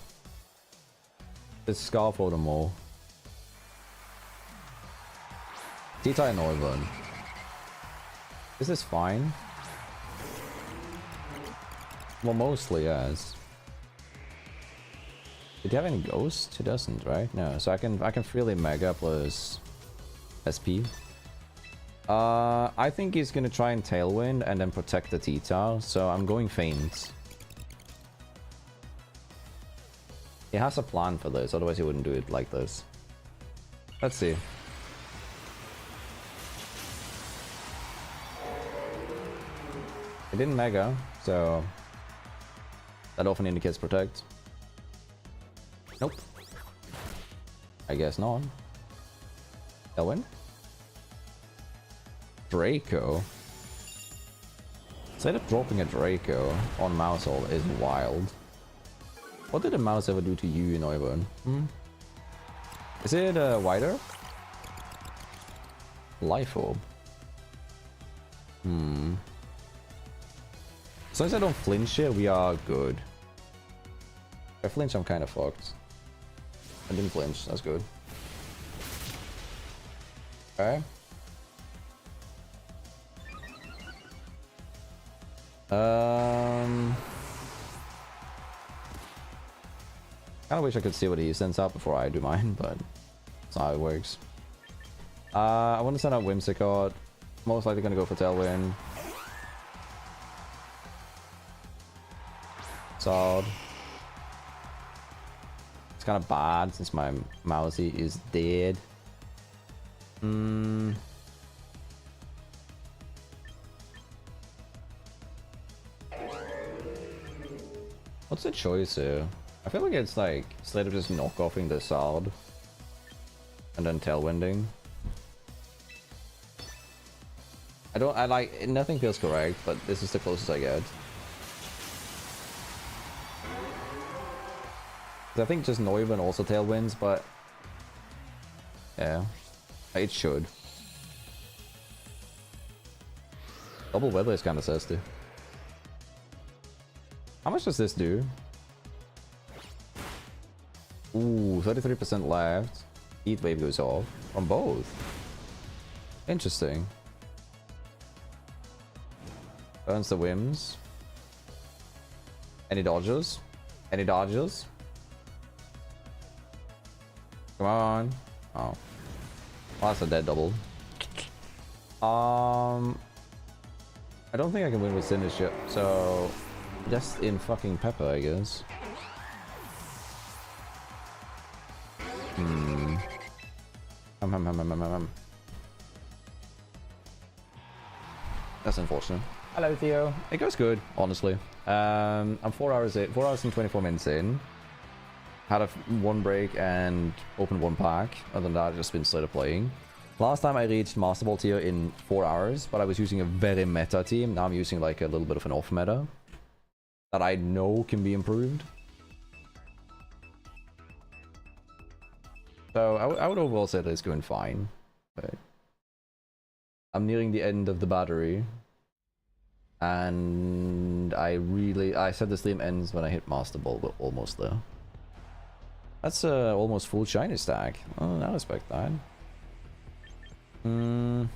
It's Scarf Onomo. T-Type Noivern. Is this fine? Well, mostly, yes. Did he have any ghosts? He doesn't, right? No, so I can freely Mega plus SP. I think he's gonna try and Tailwind and then protect the T-Tar, so I'm going Feint. He has a plan for this, otherwise he wouldn't do it like this. Let's see. He didn't Mega, so that often indicates protect. Nope. I guess not. Tailwind? Draco? Instead of dropping a Draco on Mousehole is wild. What did a mouse ever do to you, Noivern? Is it wider? Life Orb. As long as I don't flinch here, we are good. If I flinch, I'm kind of fucked. I didn't flinch, that's good. Okay. Kinda wish I could see what he sends out before I do mine, but that's not how it works. I want to send out Whimsicott. Most likely gonna go for Tailwind. Sod. It's kind of bad since my Mousy is dead. What's the choice here? I feel like it's like, instead of just knock-offing the sword and then tailwinding. I like, nothing feels correct, but this is the closest I get. I think just Neuven also tailwinds, but yeah, it should. Double weather is kind of thirsty. How much does this do? Ooh, 33% left. Heat wave goes off on both. Interesting. Burns the whims. Any dodges? Any dodges? Come on. Oh. Well, that's a dead double. I don't think I can win with Synergy, so just in fucking Pepper, I guess. That's unfortunate. Hello, Theo. It goes good, honestly. I'm 4 hours and 24 minutes in. Had one break and opened one pack. Other than that, I've just been straight up playing. Last time I reached Master Ball tier in 4 hours, but I was using a very meta team. Now I'm using like a little bit of an off meta that I know can be improved. So I would overall say that it's going fine. But I'm nearing the end of the battery. And I said the stream ends when I hit Master Ball, but almost there. That's almost full shiny stack. Oh, I respect that. I'm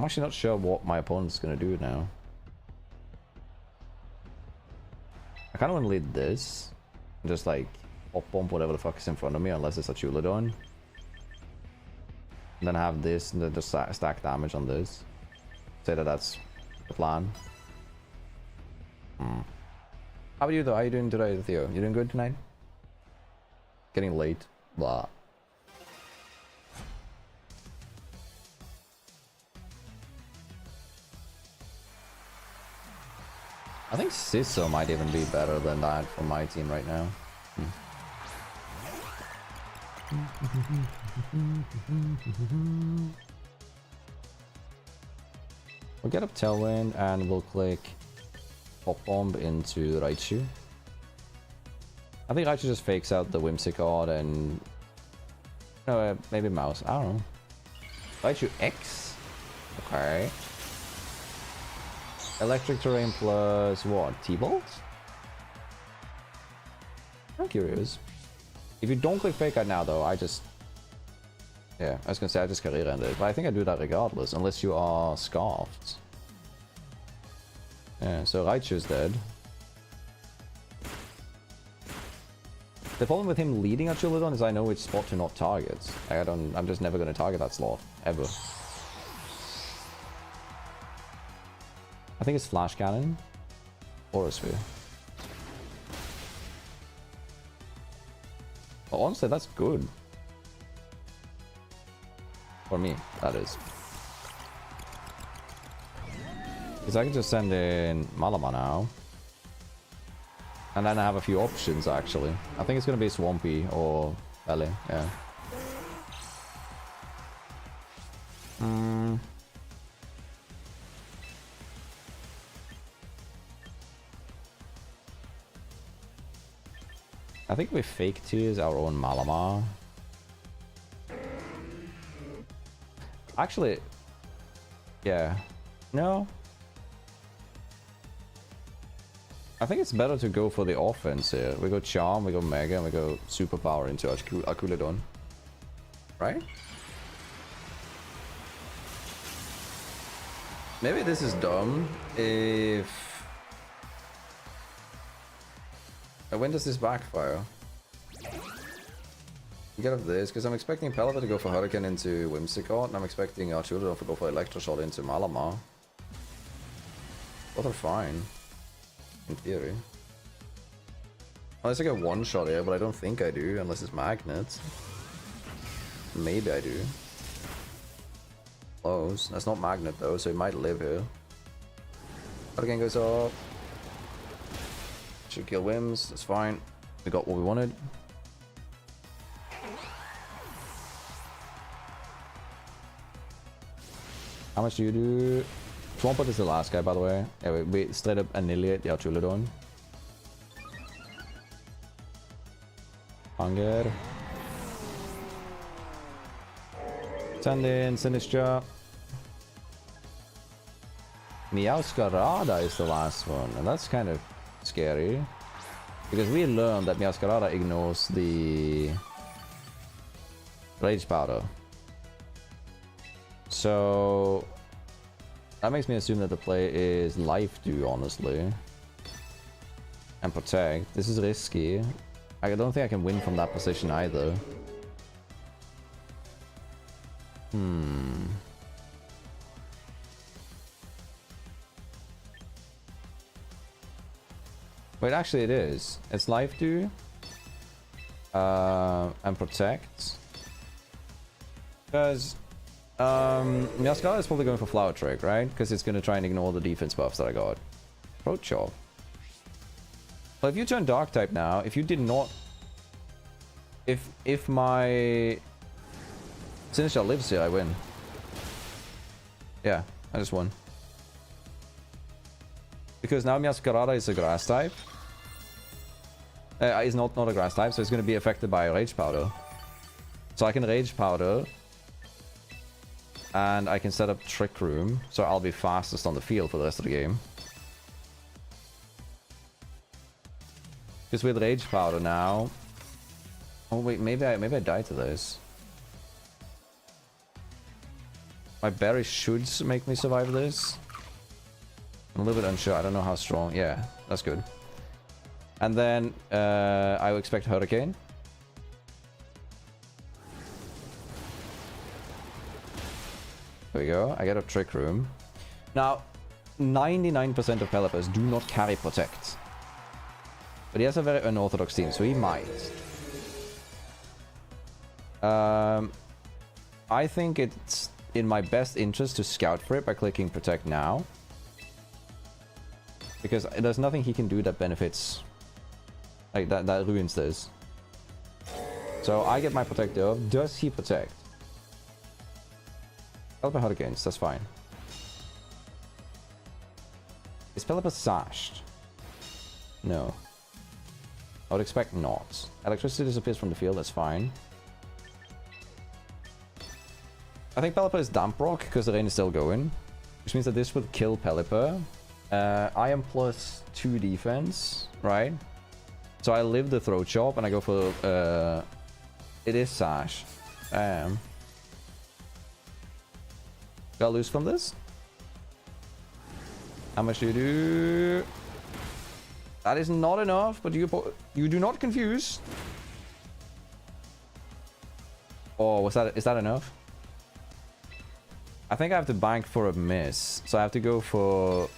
actually not sure what my opponent's gonna do now. I kind of want to lead this. And just like pop bomb whatever the fuck is in front of me, unless it's a Chuladon. And then have this, and then just stack damage on this. Say that that's the plan. How about you though? How are you doing today, Theo? You doing good tonight? Getting late. Blah. I think Siso might even be better than that for my team right now. We'll get up Tailwind and we'll click Pop Bomb into Raichu. I think Raichu just fakes out the Whimsicott and... No, maybe Mouse. I don't know. Raichu X? Okay. Electric Terrain plus what? T-Bolt? I'm curious. If you don't click Fake Out now though, I just... Yeah, I was gonna say I just career ended, but I think I do that regardless, unless you are Scarfed. Yeah, so Raichu's dead. The problem with him leading a Chuladon is I know which spot to not target. I'm just never gonna target that slot. Ever. I think it's Flash Cannon. Or a Sphere. Well, honestly, that's good. For me, that is. Because I can just send in Malama now. And then I have a few options, actually. I think it's going to be Swampy or Belly, yeah. I think we Fake Tears our own Malamar. Actually, yeah. No. I think it's better to go for the offense here. We go Charm, we go Mega, and we go Superpower into Akuladon. Right? Maybe this is dumb if... When does this backfire? Get up this, because I'm expecting Pelita to go for Hurricane into Whimsicott, and I'm expecting Archulidon to go for Electroshot into Malamar. Both are fine. In theory. Unless I get one shot here, but I don't think I do, unless it's Magnet. Maybe I do. Close. That's not magnet though, so it might live here. Again goes up. Should kill Wims, that's fine. We got what we wanted. How much do you do? Swampert is the last guy, by the way. Yeah, we straight up annihilate the Archulodon. Hunger. Send in Sinistra. Meowscarada is the last one, and that's kind of scary. Because we learned that Meowscarada ignores the Rage Powder. So that makes me assume that the play is Life Dew, honestly. And Protect. This is risky. I don't think I can win from that position either. Wait, actually it is. It's Life Dew. And Protect. Because Meowscarada is probably going for Flower Trick, right? Because it's going to try and ignore the defense buffs that I got. Throat Chop. Well, if you turn Dark type now, if you did not... If my Sinistcha lives here, I win. Yeah, I just won. Because now Meowscarada is a Grass type. Is not a Grass type, so it's going to be affected by Rage Powder. So I can Rage Powder. And I can set up Trick Room, so I'll be fastest on the field for the rest of the game. Because with Rage Powder now... Oh wait, maybe I die to this. My berry should make me survive this. I'm a little bit unsure, I don't know how strong. Yeah, that's good. And then I would expect Hurricane. There we go, I get a Trick Room. Now, 99% of Pelipper's do not carry Protect. But he has a very unorthodox team, so he might. I think it's in my best interest to scout for it by clicking Protect now. Because there's nothing he can do that benefits... Like, that ruins this. So I get my Protect off. Does he Protect? Pelipper Hurricanes, that's fine. Is Pelipper sashed? No. I would expect not. Electricity disappears from the field, that's fine. I think Pelipper is Damp Rock because the rain is still going. Which means that this would kill Pelipper. I am plus 2 defense, right? So I live the Throat Chop and I go for... it is Sash. I am. Got loose from this? How much do you do? That is not enough, but you do not confuse. Oh, is that enough? I think I have to bank for a miss. So I have to go for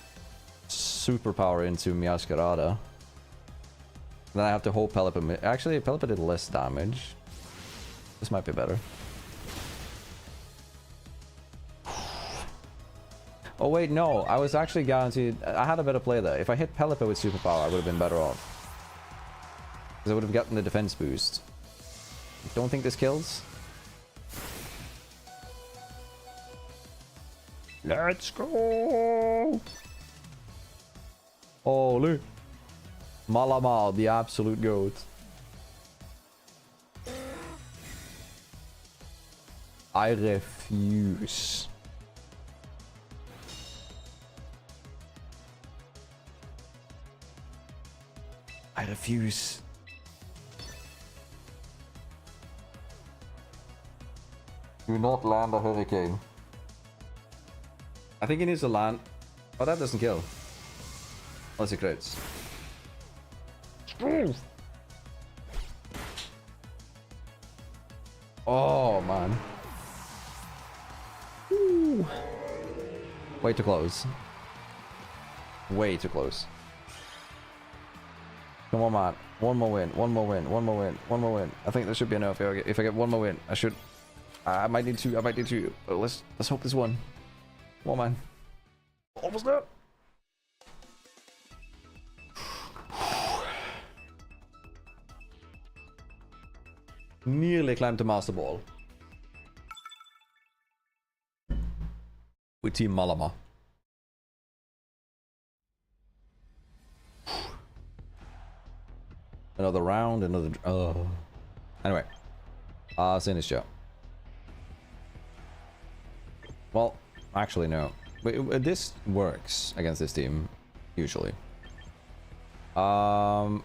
Superpower into Meowscarada. Then I have to hold Pelipper. Actually, Pelipper did less damage. This might be better. Oh wait, no. I was actually guaranteed... I had a better play there. If I hit Pelipper with Superpower, I would have been better off. Because I would have gotten the defense boost. Don't think this kills? Let's go! Holy! Malamar, the absolute goat. I refuse. I refuse. Do not land a Hurricane. I think he needs to land. Oh, that doesn't kill. Unless he crits. Oh, man. Ooh. Way too close. Way too close. Come on, man. One more win. One more win. One more win. One more win. I think there should be enough. If I get one more win, I should I might need to. Let's hope this one. Come on, man. Almost there. Nearly climbed to Master Ball. With Team Malama. Another round, another... Anyway. Sinister. Well, actually no. This works against this team, usually. Pop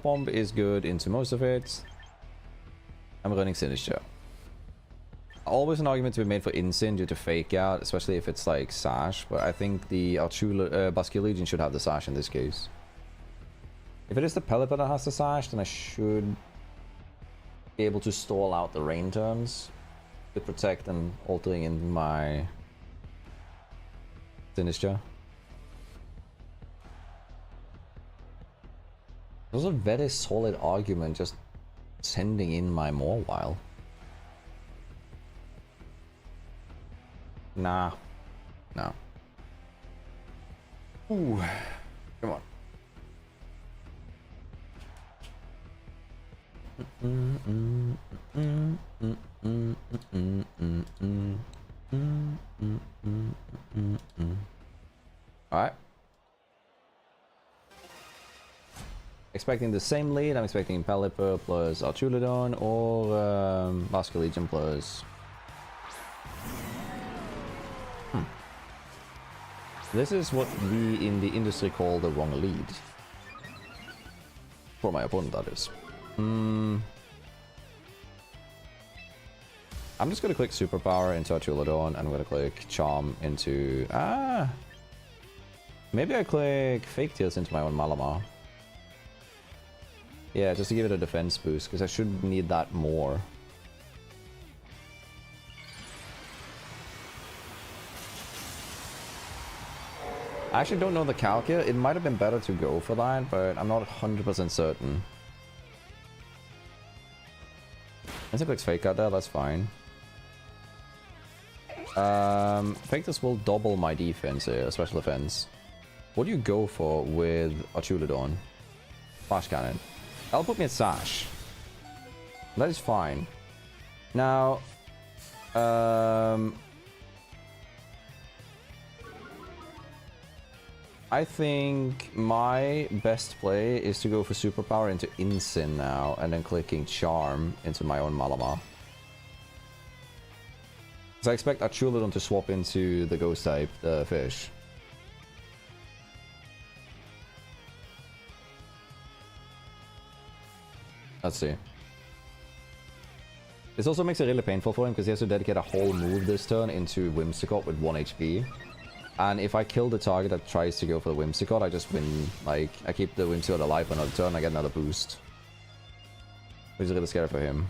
Bomb is good into most of it. I'm running Sinister. Always an argument to be made for Insyn due to Fake Out, especially if it's like Sash, but I think the Basque Legion should have the Sash in this case. If it is the Pelipper that has the Sash, then I should be able to stall out the rain turns to protect and altering in my Sinister. It was a very solid argument just sending in my Mawile. Nah. No. Ooh. Come on. Alright. Expecting the same lead. I'm expecting Pelipper plus Archulodon or Basque Legion plus... This is what we in the industry call the wrong lead. For my opponent, that is. I'm just gonna click Superpower into Archulodon, and I'm gonna click Charm into... Maybe I click Fake Tails into my own Malamar. Yeah, just to give it a defense boost, because I should need that more. I actually don't know the calc here. It might have been better to go for that, but I'm not 100% certain. Once it clicks Fake Out there, that's fine. Fake this will double my defense here, special defense. What do you go for with Archulodon? Flash Cannon. That'll put me at Sash. That is fine. Now, I think my best play is to go for Superpower into Insyn now, and then clicking Charm into my own Malamar. So I expect Archulodon to swap into the Ghost type, the fish. Let's see. This also makes it really painful for him because he has to dedicate a whole move this turn into Whimsicott with 1 HP. And if I kill the target that tries to go for the Whimsicott, I just win. Like, I keep the Whimsicott alive for another turn, I get another boost. Which is really scary for him.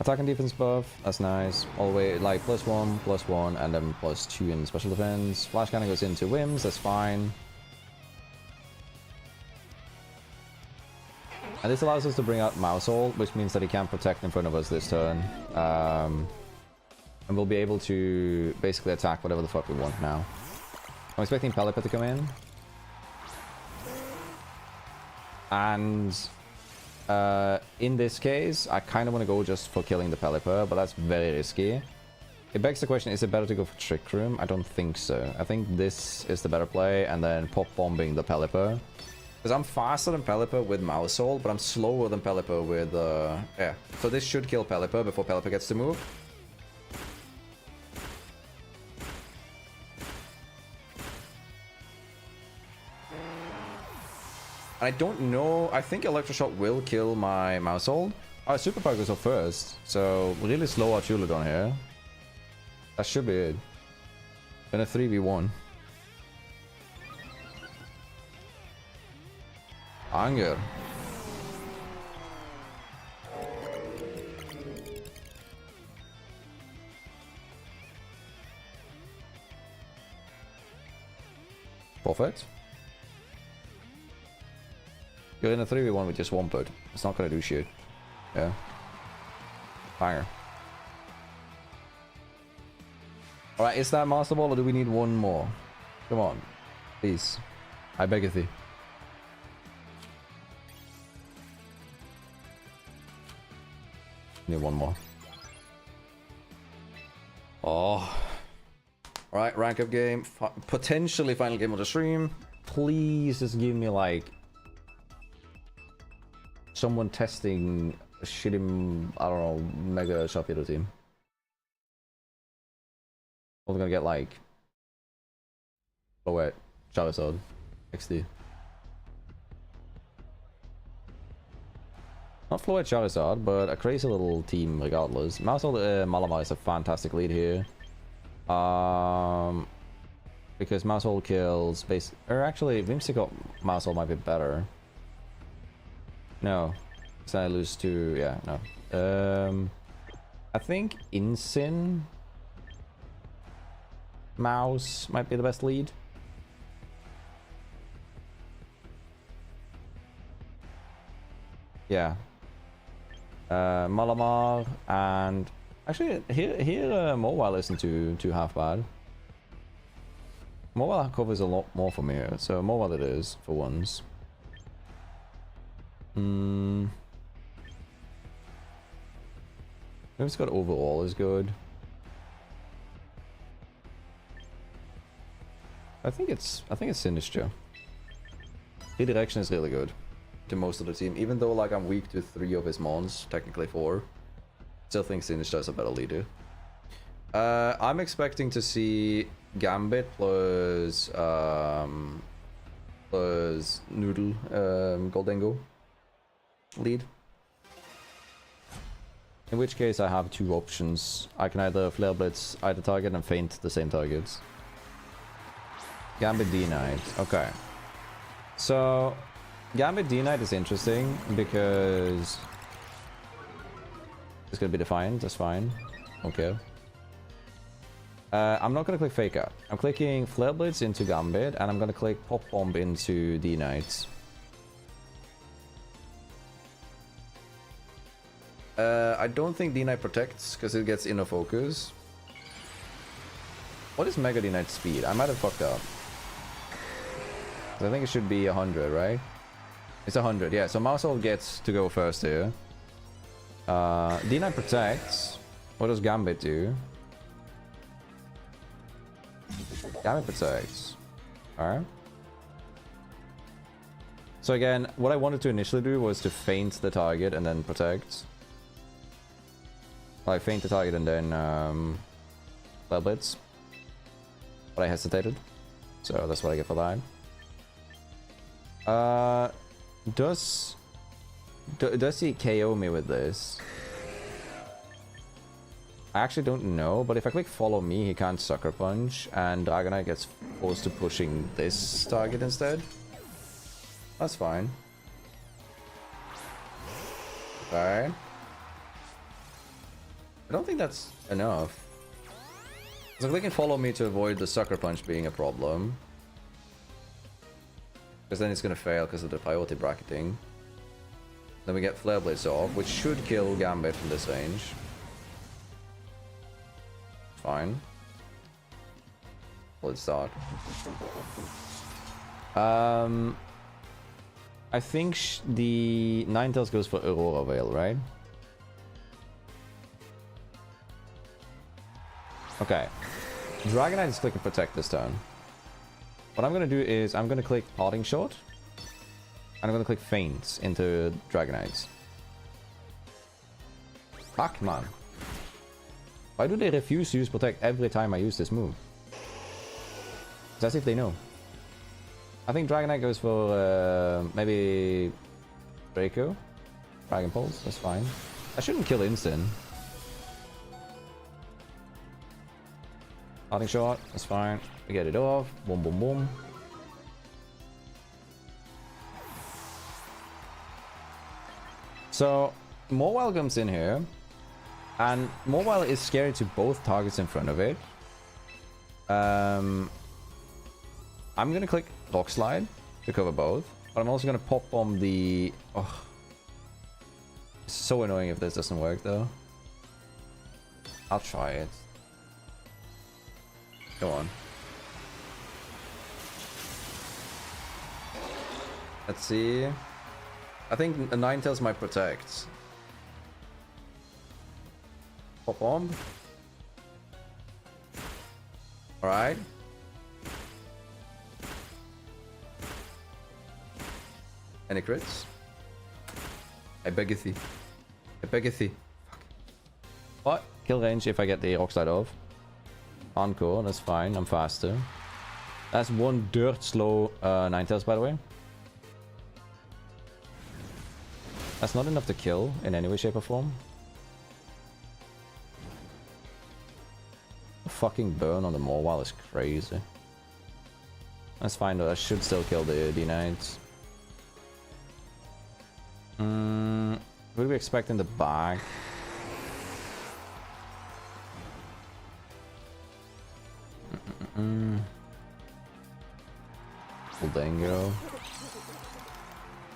Attack and defense buff, that's nice. All the way, like, +1, and then +2 in special defense. Flash Cannon goes into Whims, that's fine. And this allows us to bring out Mousehold, which means that he can't protect in front of us this turn. And we'll be able to basically attack whatever the fuck we want now. I'm expecting Pelipper to come in. And in this case, I kind of want to go just for killing the Pelipper, but that's very risky. It begs the question, is it better to go for Trick Room? I don't think so. I think this is the better play, and then pop bombing the Pelipper. Because I'm faster than Pelipper with Mousehold, but I'm slower than Pelipper with... yeah. So this should kill Pelipper before Pelipper gets to move. I don't know. I think Electroshock will kill my Mousehold. Oh, Superpower goes up first. So, really slow Archulodon here. That should be it. In a 3v1. Anger. Profit. You're in a 3v1 with just one bird. It's not gonna do shit. Yeah. Fire. Alright, is that Master Ball or do we need one more? Come on. Please. I beg of thee. Need one more. Oh. Alright, rank up game. Potentially final game of the stream. Please just give me like someone testing a shitty, I don't know, mega shop hero team. We're gonna get like wait, Charizard XD. Not Floet Charizard, but a crazy little team regardless. Malamar is a fantastic lead here. Because Mousehole kills base, or actually Whimsicott Mousehole might be better. No. So I lose to, yeah, no. I think Incin Mouse might be the best lead. Yeah. Malamar and actually here Mobile isn't too half bad. Mobile covers a lot more for me here, so Mobile it is for once. It's got overall is good. I think it's Sinister. Redirection is really good to most of the team, even though like I'm weak to 3 of his mons, technically 4. Still think Sinister is a better leader. I'm expecting to see Gambit plus Noodle Goldengo lead. In which case I have 2 options. I can either Flare Blitz either target and feint the same targets. Gambit D-Knight. Okay. So Gambit D-Knight is interesting because it's gonna be Defiant, that's fine. Okay. I'm not gonna click Fake Out. I'm clicking Flare Blitz into Gambit and I'm gonna click Pop Bomb into D-Knight. I don't think D-Knight protects because it gets inner focus. What is Mega D-Knight's speed? I might have fucked up. I think it should be 100, right? It's 100, yeah. So Mousehole gets to go first here. D-Knight protects. What does Gambit do? Gambit protects. Alright. So again, what I wanted to initially do was to feint the target and then protect. Like feint the target and then Flare Blitz. But I hesitated. So that's what I get for that. Does he KO me with this? I actually don't know, but if I click follow me, he can't Sucker Punch, and Dragonite gets forced to pushing this target instead. That's fine. Okay. I don't think that's enough. So clicking follow me to avoid the Sucker Punch being a problem. Because then it's gonna fail because of the priority bracketing. Then we get Flare Blitz off, which should kill Gambit from this range. Fine. Let's start. I think the Ninetales goes for Aurora Veil, right? Okay. Dragonite is clicking Protect this turn. What I'm gonna do is I'm gonna click Parting Shot. And I'm gonna click Feints into Dragonites. Fuck, man. Why do they refuse to use Protect every time I use this move? It's as if they know. I think Dragonite goes for maybe Draco. Dragon Pulse, that's fine. I shouldn't kill Instant. Parting Shot, that's fine. We get it off. Boom, boom, boom. So, Mobile comes in here. And Mobile is scary to both targets in front of it. I'm gonna click rockslide to cover both. But I'm also gonna pop bomb the... Oh. It's so annoying if this doesn't work though. I'll try it. Go on. Let's see. I think a Ninetales might protect. Pop bomb. Alright. Any crits? I beg thee. I beg thee. Fuck. What? Kill range if I get the rockslide off. Encore, that's fine. I'm faster. That's one dirt slow Ninetales, by the way. That's not enough to kill in any way, shape, or form. The fucking burn on the Morwile is crazy. That's fine though, I should still kill the D-Knights. What do we expect in the back? Goldango.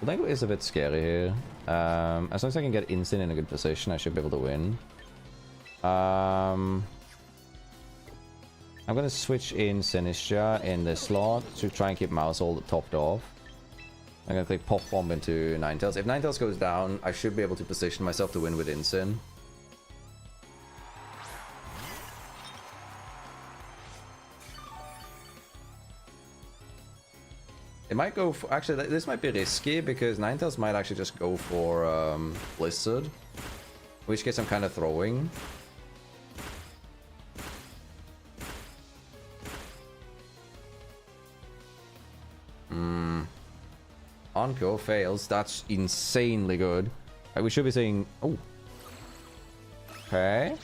Goldango is a bit scary here. As long as I can get instant in a good position, I should be able to win. I'm gonna switch in Sinistra in the slot to try and keep Mouse all topped off. I'm gonna click Pop Bomb into Ninetales. If Ninetales goes down, I should be able to position myself to win with Instant. It might go for... Actually, this might be risky because Ninetales might actually just go for Blizzard. In which case I'm kind of throwing. Encore fails. That's insanely good. We should be saying... Oh. Okay.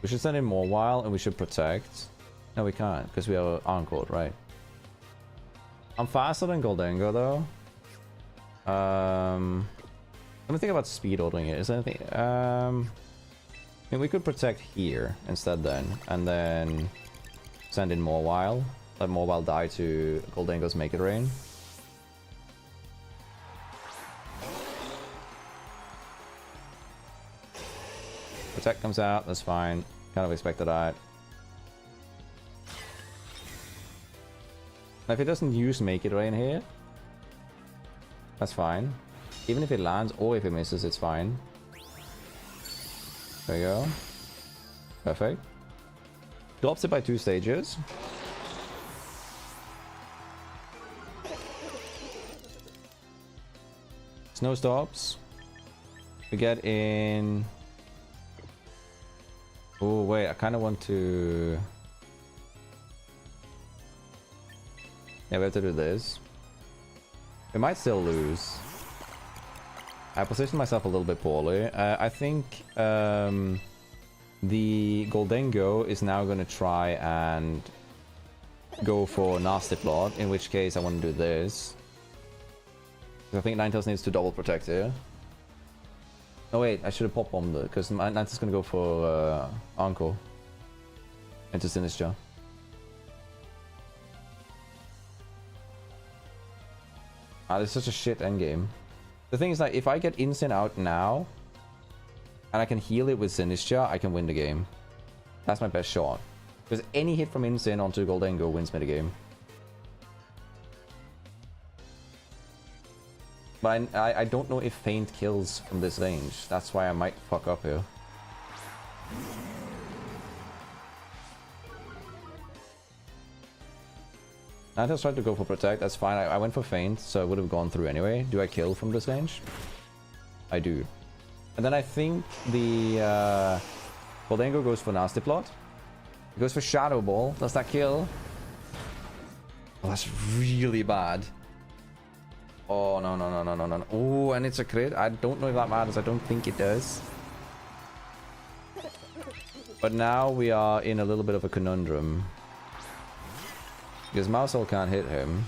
We should send in Morwile and we should protect. No, we can't because we are Encored, right? I'm faster than Goldango though. Let me think about speed ordering it. Is there anything... I mean, we could protect here instead then, and then send in Morwile. Let Morwile die to Goldango's Make It Rain. Protect comes out, that's fine. Kind of expected that. Now if it doesn't use Make It Rain here, that's fine. Even if it lands or if it misses, it's fine. There you go. Perfect. Drops it by 2 stages. Snow stops. We get in... Oh wait, I kind of want to... Yeah, we have to do this. We might still lose. I positioned myself a little bit poorly. I think the Goldango is now going to try and go for Nasty Plot, in which case I want to do this. I think Ninetales needs to double protect here. Oh wait, I should have pop bombed it, because Ninetales is going to go for Encore into Sinistra. Ah, this is such a shit endgame. The thing is that if I get Instant out now, and I can heal it with Sinistra, I can win the game. That's my best shot. Because any hit from Instant onto Goldango wins me the game. But I don't know if Feint kills from this range. That's why I might fuck up here. I just tried to go for Protect, that's fine. I went for Feint, so I would have gone through anyway. Do I kill from this range? I do. And then I think the Goldango goes for Nasty Plot. It goes for Shadow Ball. Does that kill? Oh, that's really bad. Oh, no, no, no, no, no, no. Oh, and it's a crit. I don't know if that matters. I don't think it does. But now we are in a little bit of a conundrum. Because Mousehole can't hit him.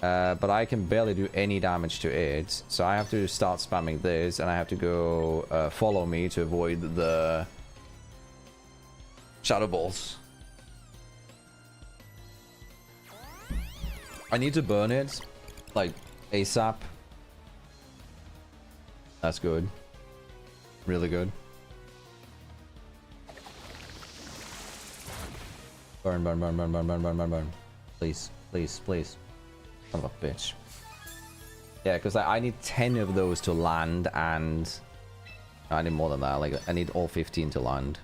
But I can barely do any damage to it. So I have to start spamming this. And I have to go follow me to avoid the Shadow Balls. I need to burn it, like, ASAP. That's good. Really good. Burn, burn, burn, burn, burn, burn, burn, burn, burn. Please, please, please. Son of a bitch. Yeah, because I need 10 of those to land, and I need more than that. Like, I need all 15 to land.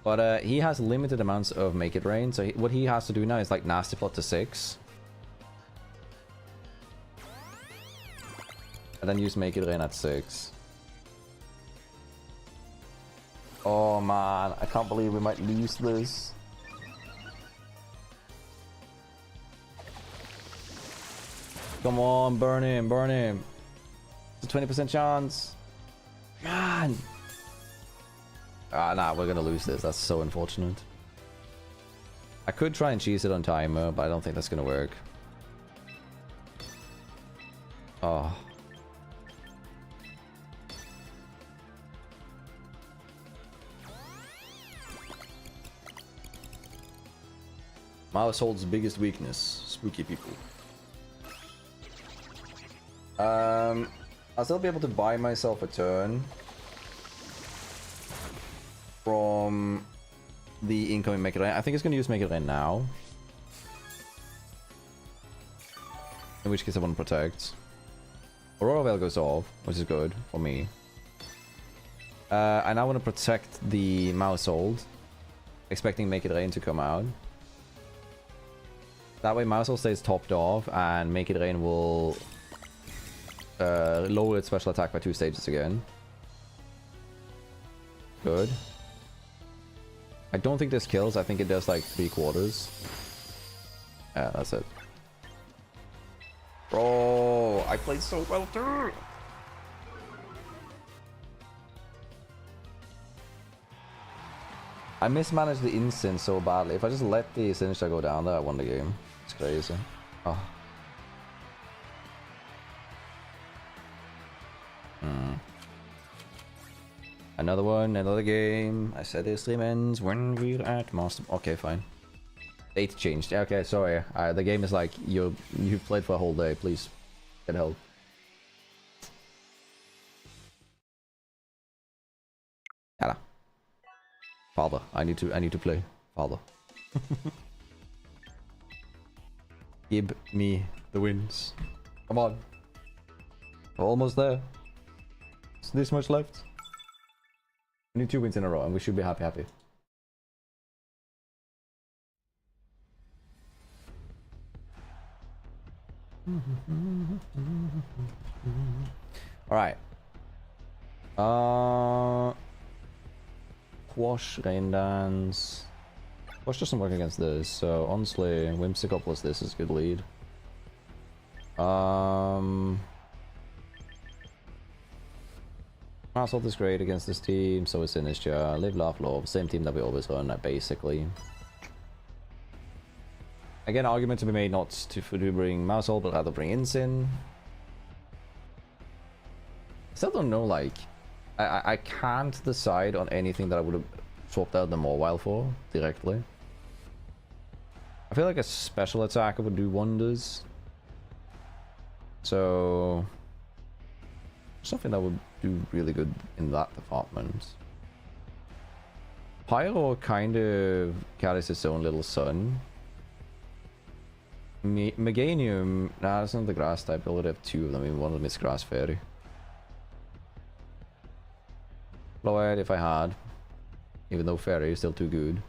But he has limited amounts of Make It Rain, so what he has to do now is like Nasty Plot to 6. And then use Make It Rain at 6. Oh man, I can't believe we might lose this. Come on, burn him, burn him. It's a 20% chance. Man. Ah, nah, we're gonna lose this. That's so unfortunate. I could try and cheese it on timer, but I don't think that's gonna work. Oh. Mousehold's biggest weakness: spooky people. I'll still be able to buy myself a turn from the incoming Make It Rain. I think it's going to use Make It Rain now. In which case I want to protect. Aurora Veil goes off, which is good for me. I now want to protect the Mousehold, expecting Make It Rain to come out. That way Mousehold stays topped off, and Make It Rain will lower its special attack by 2 stages again. Good. I don't think this kills. I think it does like 3/4. Yeah, that's it. Bro, I played so well too. I mismanaged the instant so badly. If I just let the Sinister go down there, I won the game. It's crazy. Oh. Another one, another game. I said this stream ends when we're at master. Okay, fine. Date changed. Okay, sorry. The game is like you've played for a whole day. Please get help. Yalla. Father, I need to play. Father. Give me the wins. Come on. We're almost there. There's this much left. We need 2 wins in a row and we should be happy. Alright. Quash, Rain Dance. Quash doesn't work against this, so honestly, Whimsicott plus this is a good lead. Assault is great against this team, so is Sinister. Live, Laugh, Love, same team that we always run, basically. Again, argument to be made not to bring Mousehold, but rather bring Insin. I still don't know, like... I can't decide on anything that I would have swapped out the Mawile for, directly. I feel like a special attacker would do wonders. So... something that would do really good in that department. Pyro kind of carries its own little son. Meganium, nah, that's not the grass type. I already have 2 of them, even one of them is Grass Fairy. Floyd if I had, even though Fairy is still too good.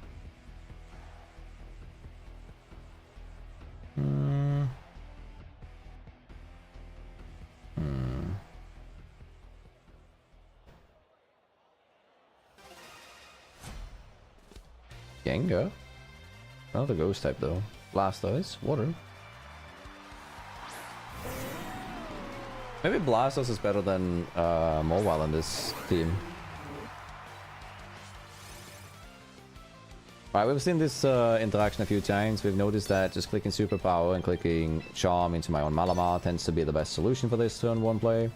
Gengar? Another ghost type though. Blastoise, water. Maybe Blastoise is better than Mawile in this team. Right, we've seen this interaction a few times. We've noticed that just clicking Superpower and clicking Charm into my own Malamar tends to be the best solution for this turn 1 play.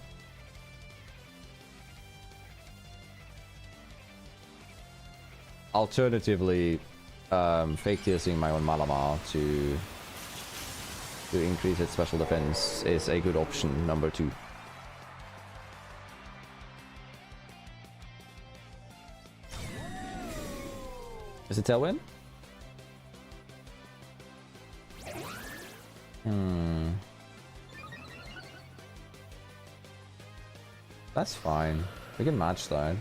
Alternatively, fake piercing my own Malamar to increase its special defense is a good option, number 2. Is it Tailwind? That's fine. We can match that.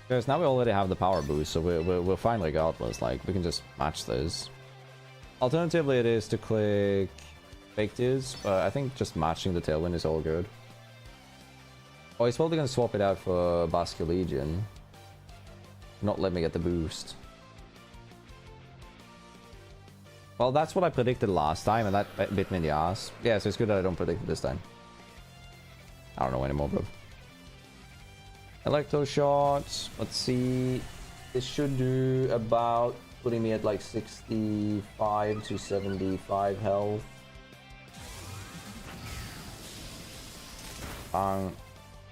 Because now we already have the power boost, so we're fine regardless. Like, we can just match this. Alternatively, it is to click Fake Tears, but I think just matching the Tailwind is all good. Oh, he's probably gonna swap it out for Basque Legion. Not let me get the boost. Well, that's what I predicted last time, and that bit me in the ass. Yeah, so it's good that I don't predict it this time. I don't know anymore, bro. Electro Shot. Let's see. This should do about putting me at like 65 to 75 health.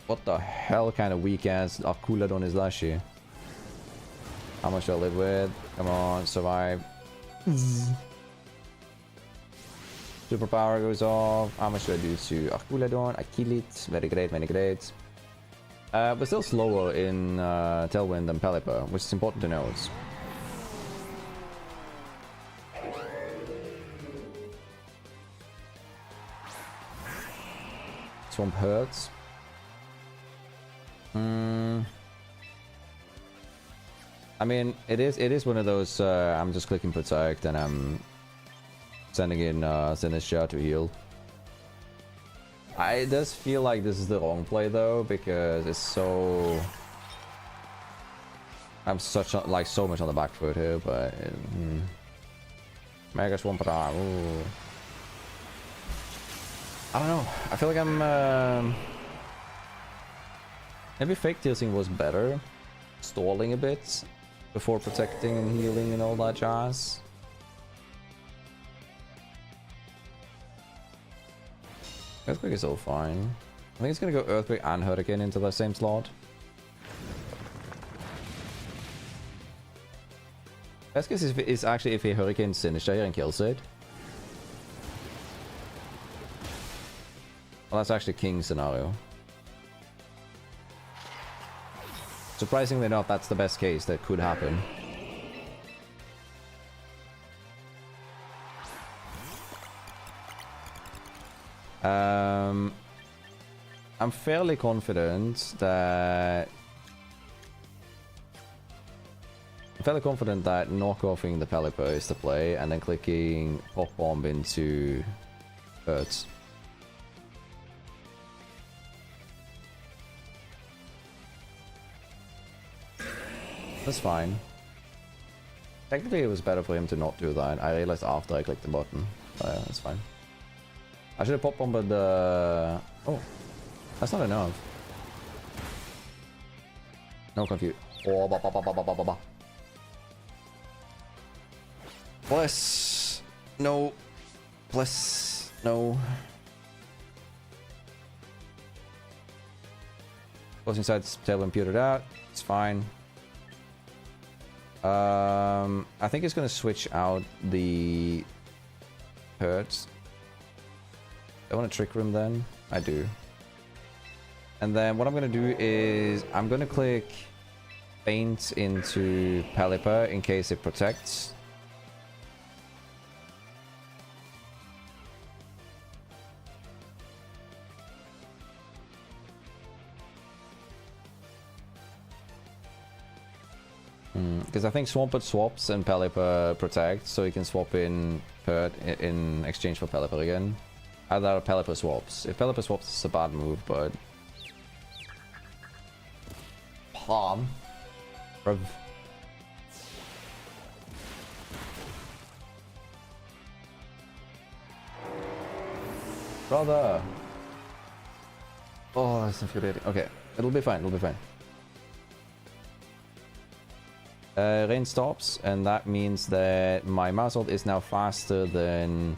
What the hell kind of weak ass Akuladon is that shit? How much do I live with? Come on, survive. Superpower goes off. How much do I do to Akuladon? I kill it. Very great, very great. We're still slower in Tailwind than Pelipper, which is important to note. Swamp hurts. I mean, it is one of those. I'm just clicking protect and I'm sending in Sinister to heal. It does feel like this is the wrong play though, because it's so. I'm so much on the back foot here, but Mega Swamp Ra. Ooh. I don't know. I feel like I'm. Maybe Fake Tilting was better, stalling a bit before protecting and healing and all that jazz. Earthquake is all fine. I think it's gonna go Earthquake and Hurricane into the same slot. Best case is actually if a Hurricane Sinister and kills it. Well, that's actually King scenario. Surprisingly enough, that's the best case that could happen. I'm fairly confident that knockoffing the Pelipper is the play, and then clicking Pop Bomb into Hurts. That's fine. Technically, it was better for him to not do that. I realized after I clicked the button. But yeah, that's fine. I should have pop bombed the. Oh, that's not enough. No confuse. Oh, Bless. No. Bless. No. Goes inside Tailwind, pewtered out. It's fine. I think it's gonna switch out the Hurts. I want to Trick Room then? I do. And then what I'm gonna do is I'm gonna click Faint into Pelipper in case it protects. Because I think Swampert swaps and Pelipper protects, so you can swap in Hurt in exchange for Pelipper again. Either Pelipper swaps. If Pelipper swaps, it's a bad move, but... Palm. Bruv. Brother! Oh, that's infuriating. Okay, it'll be fine, it'll be fine. Rain stops, and that means that my Maushold is now faster than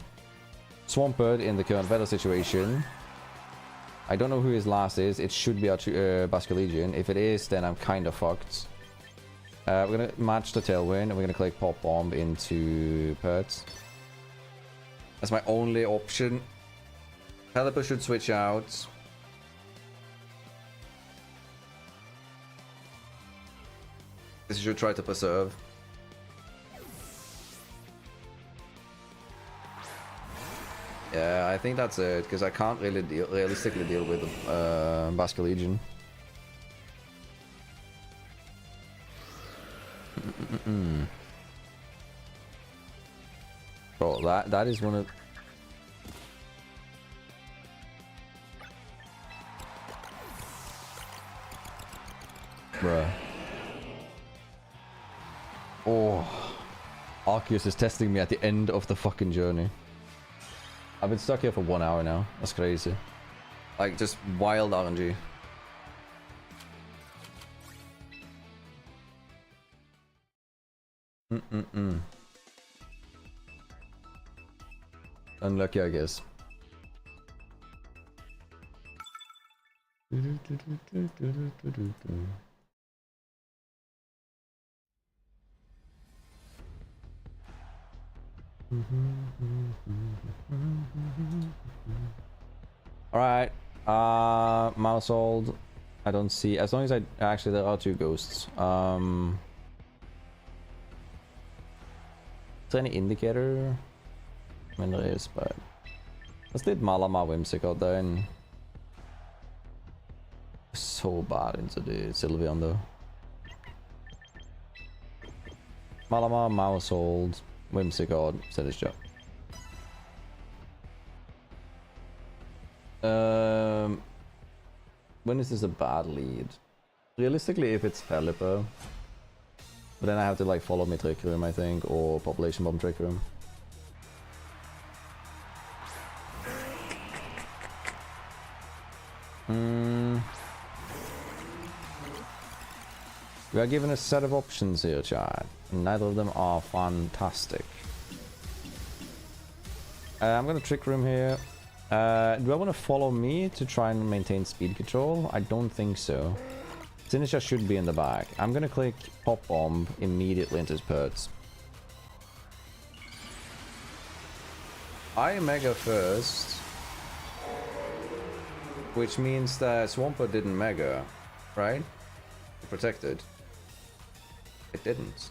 Swampert in the current weather situation. I don't know who his last is. It should be our Basculegion. If it is, then I'm kind of fucked. We're going to match the Tailwind, and we're going to click Pop Bomb into Perts. That's my only option. Pelipper should switch out. This should try to preserve. Yeah, I think that's it, because I can't really realistically deal with Basculegion. Bro, that is one of... Bruh. Oh. Arceus is testing me at the end of the fucking journey. I've been stuck here for 1 hour now. That's crazy. Like, just wild RNG. Unlucky, I guess. Alright. Mousehold. I don't see. As long as I... Actually, there are 2 ghosts. Is there any indicator? I mean, there is, but... Let's lead Malama Whimsicott then. So bad into the Sylveon though. Malama, Mousehold, Whimsicott, Sinistcha. When is this a bad lead? Realistically, if it's Pelipper. But then I have to like follow me Trick Room, I think, or Population Bomb Trick Room. We are given a set of options here, chat. Neither of them are fantastic. I'm gonna Trick Room here. Do I want to follow me to try and maintain speed control? I don't think so. Sinistcha should be in the back. I'm gonna click Pop Bomb immediately into his Perts. I Mega first. Which means that Swampert didn't Mega, right? Protected. It didn't.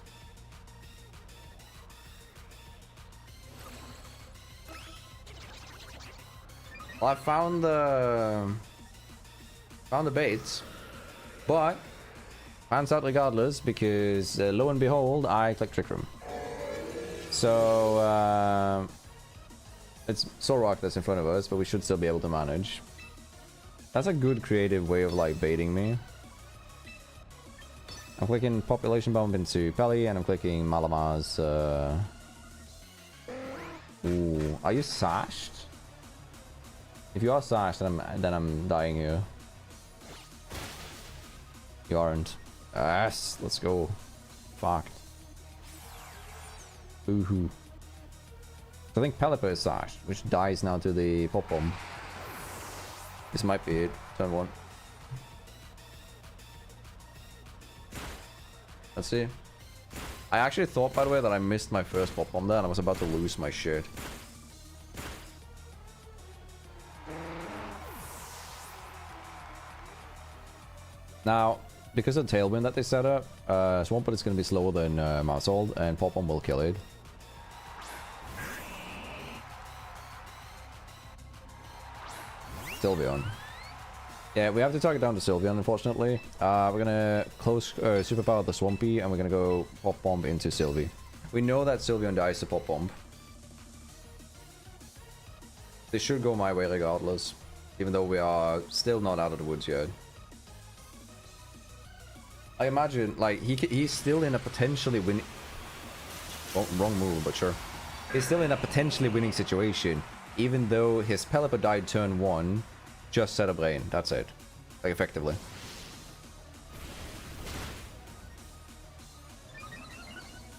Well, I found the baits, but pans out regardless because lo and behold, I click Trick Room. So it's Solrock that's in front of us, but we should still be able to manage. That's a good creative way of like baiting me. I'm clicking Population Bomb into Pelly, and I'm clicking Malama's. Ooh, are you sashed? If you are sashed, then I'm dying here. You aren't. Yes, let's go. Fucked. Boo-hoo. I think Pelipper is sashed, which dies now to the Pop Bomb. This might be it. Turn 1. Let's see. I actually thought, by the way, that I missed my first Pop Bomb there, and I was about to lose my shit. Now, because of the Tailwind that they set up, Swampert is going to be slower than Mousehold, and Pop Bomb will kill it. Sylveon. Yeah, we have to target down to Sylveon, unfortunately. We're gonna close Superpower the Swampy, and we're gonna go Pop Bomb into Sylvie. We know that Sylveon dies to Pop Bomb. They should go my way regardless, even though we are still not out of the woods yet. I imagine, like, he's still in a potentially winning... Wrong move, but sure. He's still in a potentially winning situation, even though his Pelipper died turn 1. Just set a brain, that's it. Like, effectively.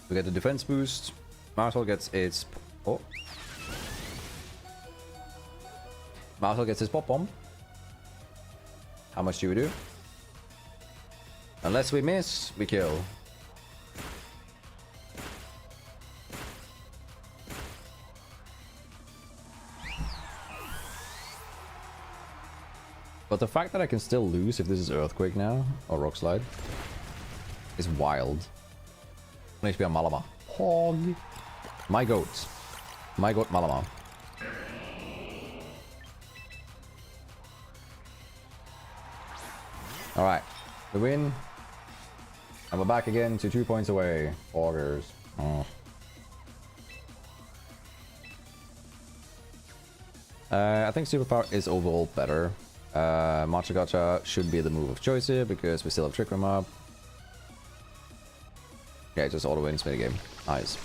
We get the defense boost. Mousehold gets its... Oh. Mousehold gets his Pop Bomb. How much do we do? Unless we miss, we kill. But the fact that I can still lose if this is Earthquake now, or Rockslide, is wild. 1 HP on Malamar. Pog. My goat. My goat Malamar. Alright. We win. And we're back again to 2 points away. Augers. Oh. I think Superpower is overall better. Matcha Gotcha should be the move of choice here because we still have Trick Room up. Yeah, just auto wins minigame. Nice.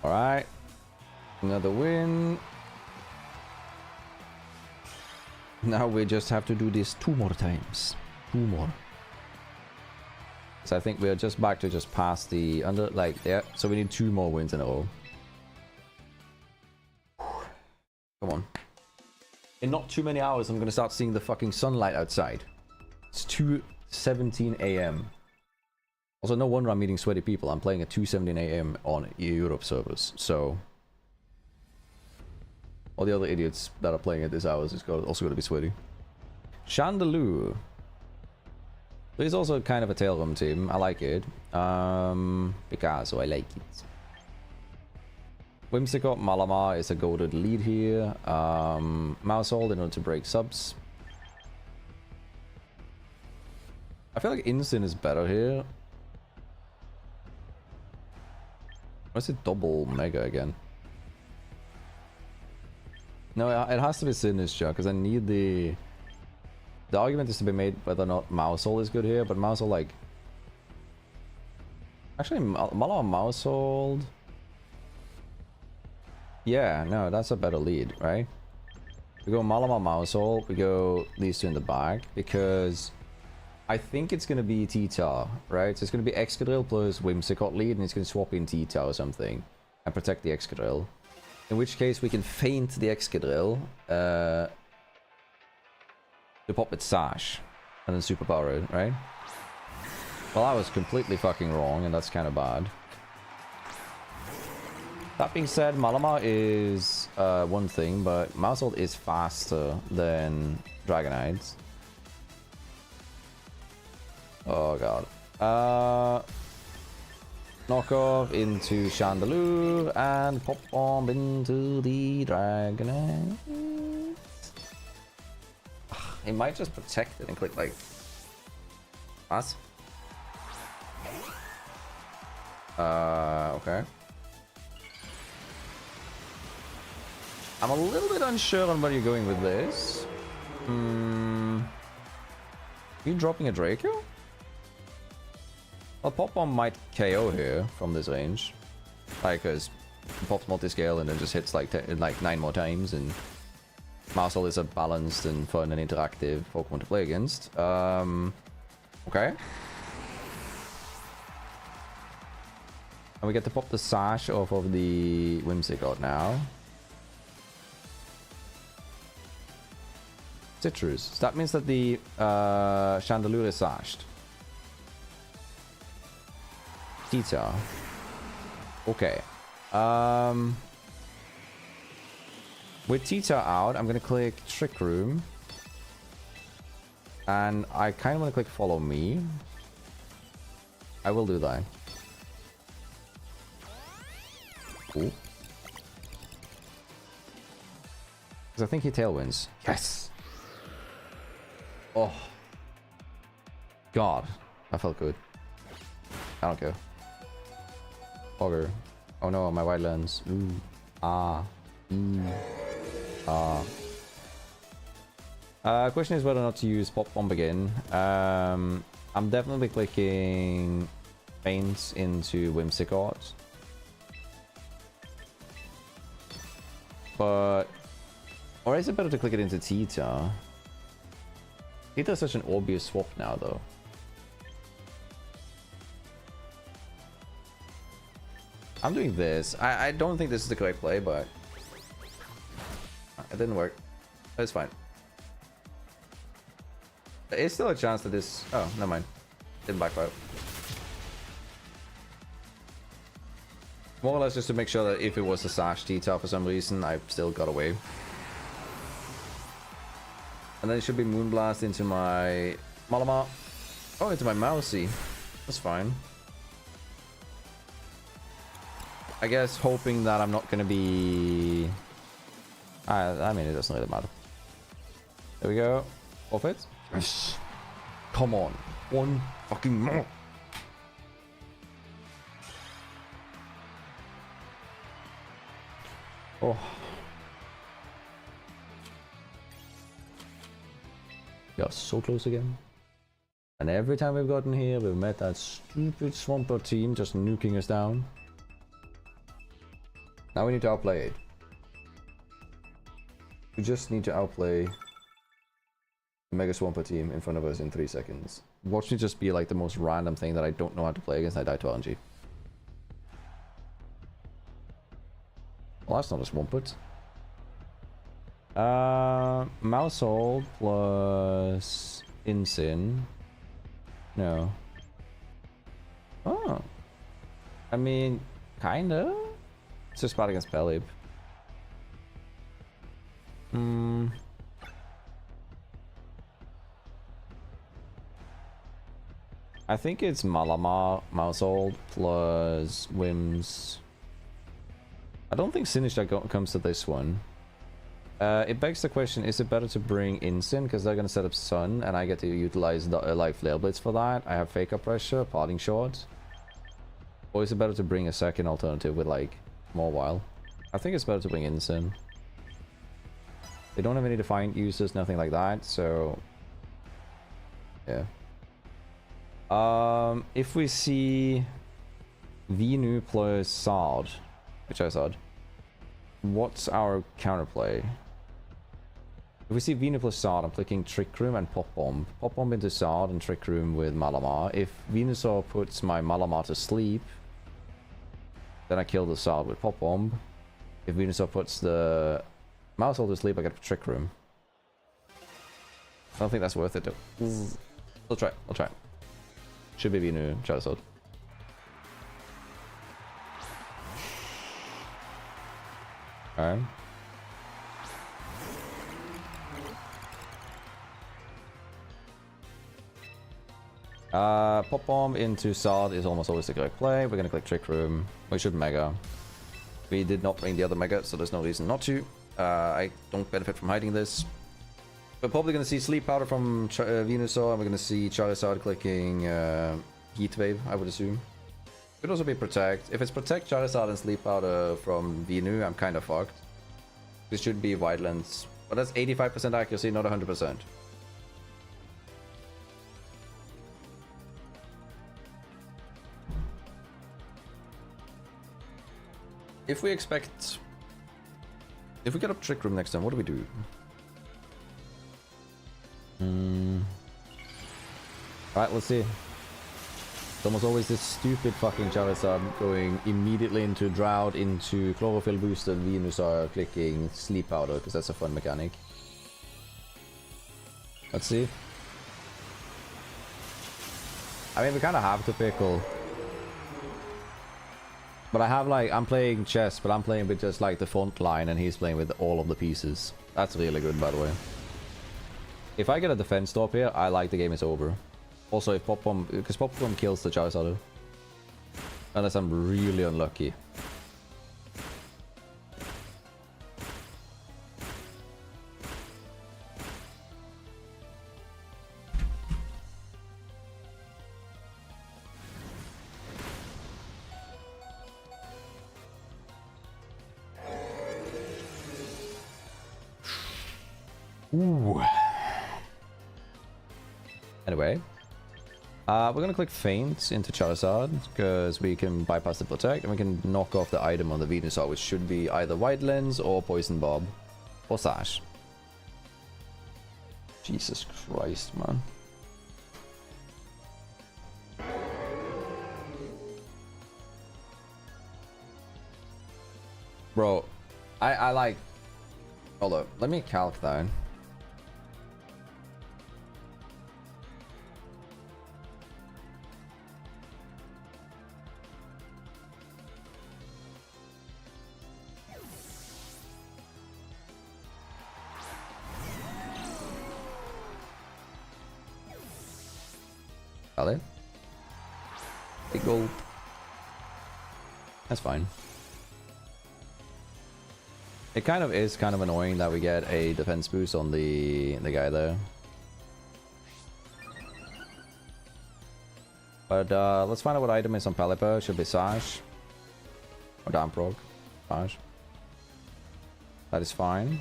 Alright. Another win. Now we just have to do this 2 more times. 2 more. So I think we're just back to just past the under, like, yeah. So we need 2 more wins in a row. Come on. In not too many hours, I'm gonna start seeing the fucking sunlight outside. It's 2:17 a.m. Also, no wonder I'm meeting sweaty people. I'm playing at 2:17 a.m. on Europe servers, so all the other idiots that are playing at this hours is also going to be sweaty. Chandelure. There's also kind of a tail room team. I like it. Picasso, I like it. Whimsicott Malamar is a goated lead here. Mousehold in order to break subs. I feel like Instant is better here. Or is it double Mega again? No, it has to be Sinister because I need the... The argument is to be made whether or not Mousehold is good here, but Mousehold, like... Actually, Malamar Mousehold... Yeah, no, that's a better lead, right? We go Malamar Mousehold, we go these 2 in the back, because I think it's going to be T-Tar, right? So it's going to be Excadrill plus Whimsicott lead, and it's going to swap in T-Tar or something, and protect the Excadrill. In which case, we can feint the Excadrill, to pop its Sash, and then superpower it, right? Well, I was completely fucking wrong, and that's kind of bad. That being said, Malamar is one thing, but Mousehold is faster than Dragonites. Oh god. Knockoff into Chandelure and Pop Bomb into the Dragonite. He might just protect it and click like... Pass. Okay. I'm a little bit unsure on where you're going with this. Are you dropping a Draco? Well, Pop Bomb might KO here from this range. Like, because it pops multi-scale and then just hits like 9 more times, and Mousehold is a balanced and fun and interactive Pokemon to play against. Okay. And we get to pop the Sash off of the Whimsicott now. Citrus. So that means that the Chandelure is sashed. Tita. Okay. With Tita out, I'm gonna click Trick Room. And I kind of want to click Follow Me. I will do that. Cool. Because I think he Tailwinds. Yes! Oh. God. That felt good. I don't care. Auger. Oh no, my white lens. Ooh. Ah. Ah. Question is whether or not to use Pop Bomb again. I'm definitely clicking Feint into Whimsicott. But... Or is it better to click it into Tita? Tita is such an obvious swap now, though. I'm doing this. I don't think this is the correct play, but it didn't work. It's fine. It's still a chance that this... Oh, never mind. Didn't backfire. More or less just to make sure that if it was a Sash T-top for some reason, I still got away. And then it should be Moonblast into my Malamar. Oh, into my Mousy. That's fine. I guess hoping that I'm not going to be... I mean, it doesn't really matter. There we go. Forfeit. Yes. Come on. One fucking more. Oh. We are so close again. And every time we've gotten here, we've met that stupid Swampert team just nuking us down. Now we need to outplay it. We just need to outplay the Mega Swampert team in front of us in 3 seconds. Watch me just be like the most random thing that I don't know how to play against and I die to RNG. Well, that's not a Swampert. Mousehold plus Insin. No. Oh. I mean, kinda. It's just bad against Pelip. I think it's Malamar, Mousehold plus Wims. I don't think Sinistcha comes to this one. It begs the question, is it better to bring Insin because they're going to set up Sun and I get to utilize the, like Flare Blitz for that? I have Fake Up Pressure, Parting Shot. Or is it better to bring a second alternative with like more while? I think it's better to bring Insin. They don't have any defined uses, nothing like that, so yeah. If we see Venu plus Sard, which I said, what's our counterplay? If we see Venu plus Sard, I'm clicking Trick Room and Pop Bomb. Pop Bomb into Sard and Trick Room with Malamar. If Venusaur puts my Malamar to sleep, then I kill the Sard with Pop Bomb. If Venusaur puts the Mousehold to sleep, I get a Trick Room. I don't think that's worth it though. I'll try. I'll try. Should be Venu Charizard. Alright. Pop Bomb into Sard is almost always the correct play. We're gonna click Trick Room. We should Mega. We did not bring the other Mega, so there's no reason not to. I don't benefit from hiding this. We're probably gonna see Sleep Powder from Venusaur, and we're gonna see Charizard clicking Heat Wave, I would assume. Could also be Protect. If it's Protect, Charizard, and Sleep Powder from Venu, I'm kind of fucked. This should be Wildlands. But that's 85% accuracy, not 100%. If we expect... If we get up Trick Room next time, what do we do? Alright, let's see. It's almost always this stupid fucking Charizard going immediately into Drought, into Chlorophyll Booster, Venusaur clicking Sleep Powder, because that's a fun mechanic. Let's see. I mean, we kind of have to pickle. But I have like, I'm playing chess, but I'm playing with just like the front line and he's playing with all of the pieces. That's really good, by the way. If I get a defense stop here, I like the game is over. Also, if Pop Bomb, because Pop Bomb kills the Charizard. Unless I'm really unlucky. Ooh. Anyway, we're gonna click Feint into Charizard because we can bypass the Protect and we can knock off the item on the Venusaur, which should be either White Lens or Poison Bob or Sash. Jesus Christ, man. Bro, I like... Hold up, let me calc that. Valid. Big gulp. That's fine. It kind of is kind of annoying that we get a defense boost on the guy there. But let's find out what item is on Pelipper. Should be Sash. Or Damprog. Sash. That is fine.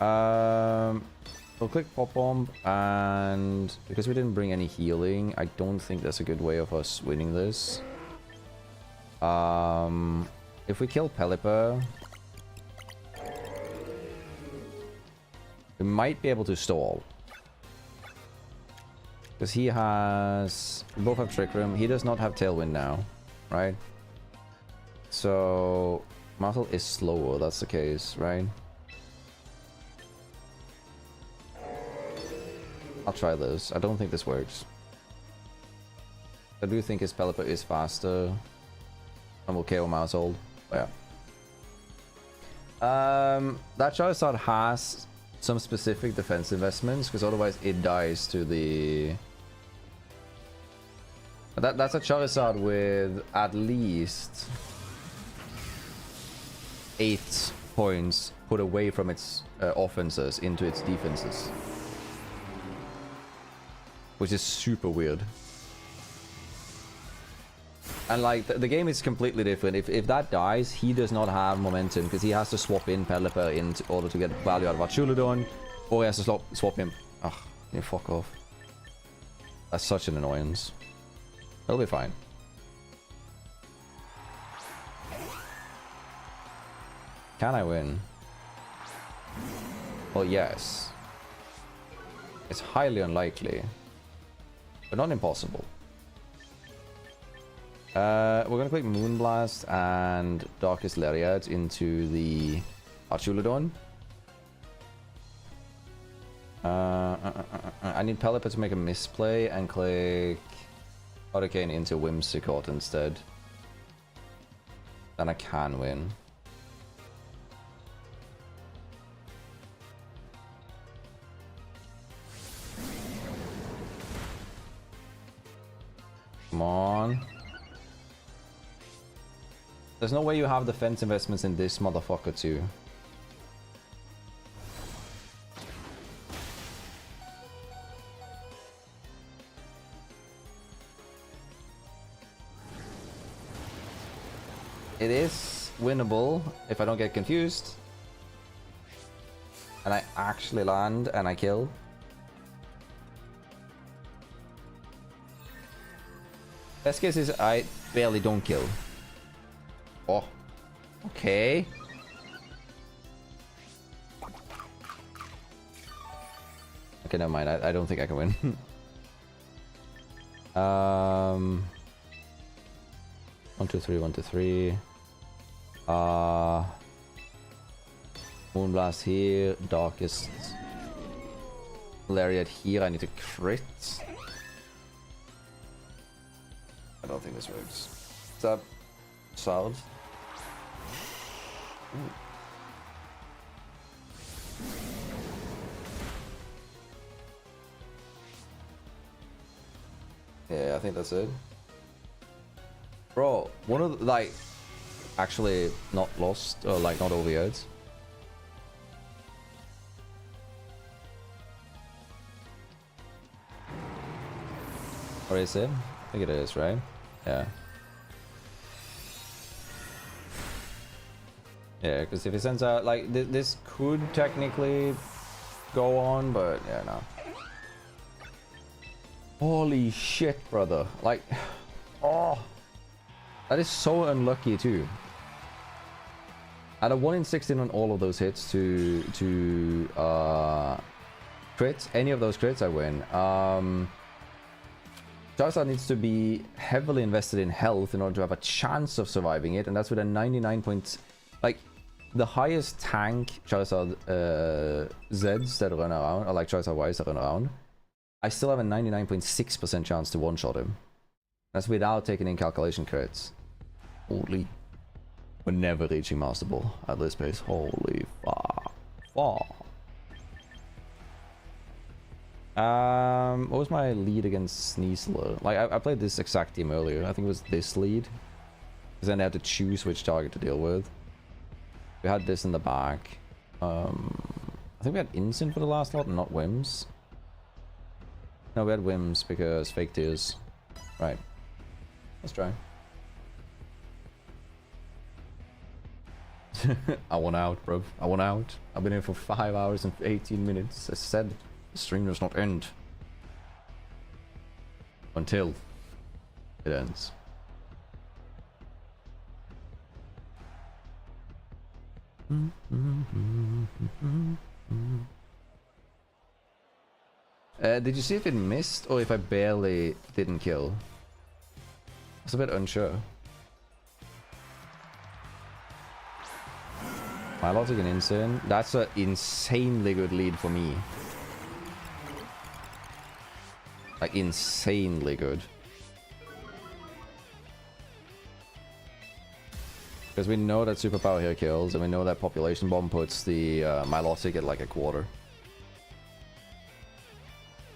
We'll click Pop Bomb, and because we didn't bring any healing, I don't think that's a good way of us winning this. If we kill Pelipper, we might be able to stall. Because he has... We both have Trick Room. He does not have Tailwind now, right? So... Muscle is slower, that's the case, right? I'll try this. I don't think this works. I do think his Pelipper is faster. And will KO Mousehold. But yeah. That Charizard has some specific defense investments, because otherwise it dies to the... That's a Charizard with at least 8 points put away from its offenses into its defenses. Which is super weird. And like, the game is completely different. If that dies, he does not have momentum, because he has to swap in Pelipper in order to get value out of Archulodon, or he has to swap him. Ugh, you fuck off. That's such an annoyance. It'll be fine. Can I win? Well, yes. It's highly unlikely. But not impossible. We're gonna click Moonblast and Darkest Lariat into the Archulodon. I need Pelipper to make a misplay and click Hurricane into Whimsicott instead. Then I can win. Come on. There's no way you have defense investments in this motherfucker too. It is winnable if I don't get confused. And I actually land and I kill. Best case is I barely don't kill. Oh. Okay. Okay, never mind. I don't think I can win. 1, 2, 3, 1, 2, 3. Moonblast here. Darkest Lariat here. I need to crit. I don't think this works. Is that solid? Ooh. Yeah, I think that's it. Bro, one of the, like, actually not lost, or like not over yet. Or is it? I think it is, right? Yeah. Yeah, because if he sends out, like, this could technically go on, but yeah, no. Holy shit, brother. Like, oh. That is so unlucky too. At a 1 in 16 on all of those hits to crits, any of those crits I win. Charizard needs to be heavily invested in health in order to have a chance of surviving it, and that's with a 99 point... Like, the highest tank Charizard Zeds that run around, or like Charizard Ys that run around, I still have a 99.6% chance to one-shot him. That's without taking in calculation crits. Holy... We're never reaching Master Ball at this pace. Holy fuck. Fuck. What was my lead against Sneasler? Like, I played this exact team earlier. I think it was this lead. Because then they had to choose which target to deal with. We had this in the back. I think we had Instant for the last lot, not Whims. No, we had Whims because fake tears. Right. Let's try. I want out, bro. I want out. I've been here for 5 hours and 18 minutes. I said the stream does not end until it ends. Did you see if it missed or if I barely didn't kill? I was a bit unsure. Milotic and Insane. That's an insanely good lead for me. Like, insanely good. Because we know that Superpower here kills, and we know that Population Bomb puts the Milotic at like a quarter.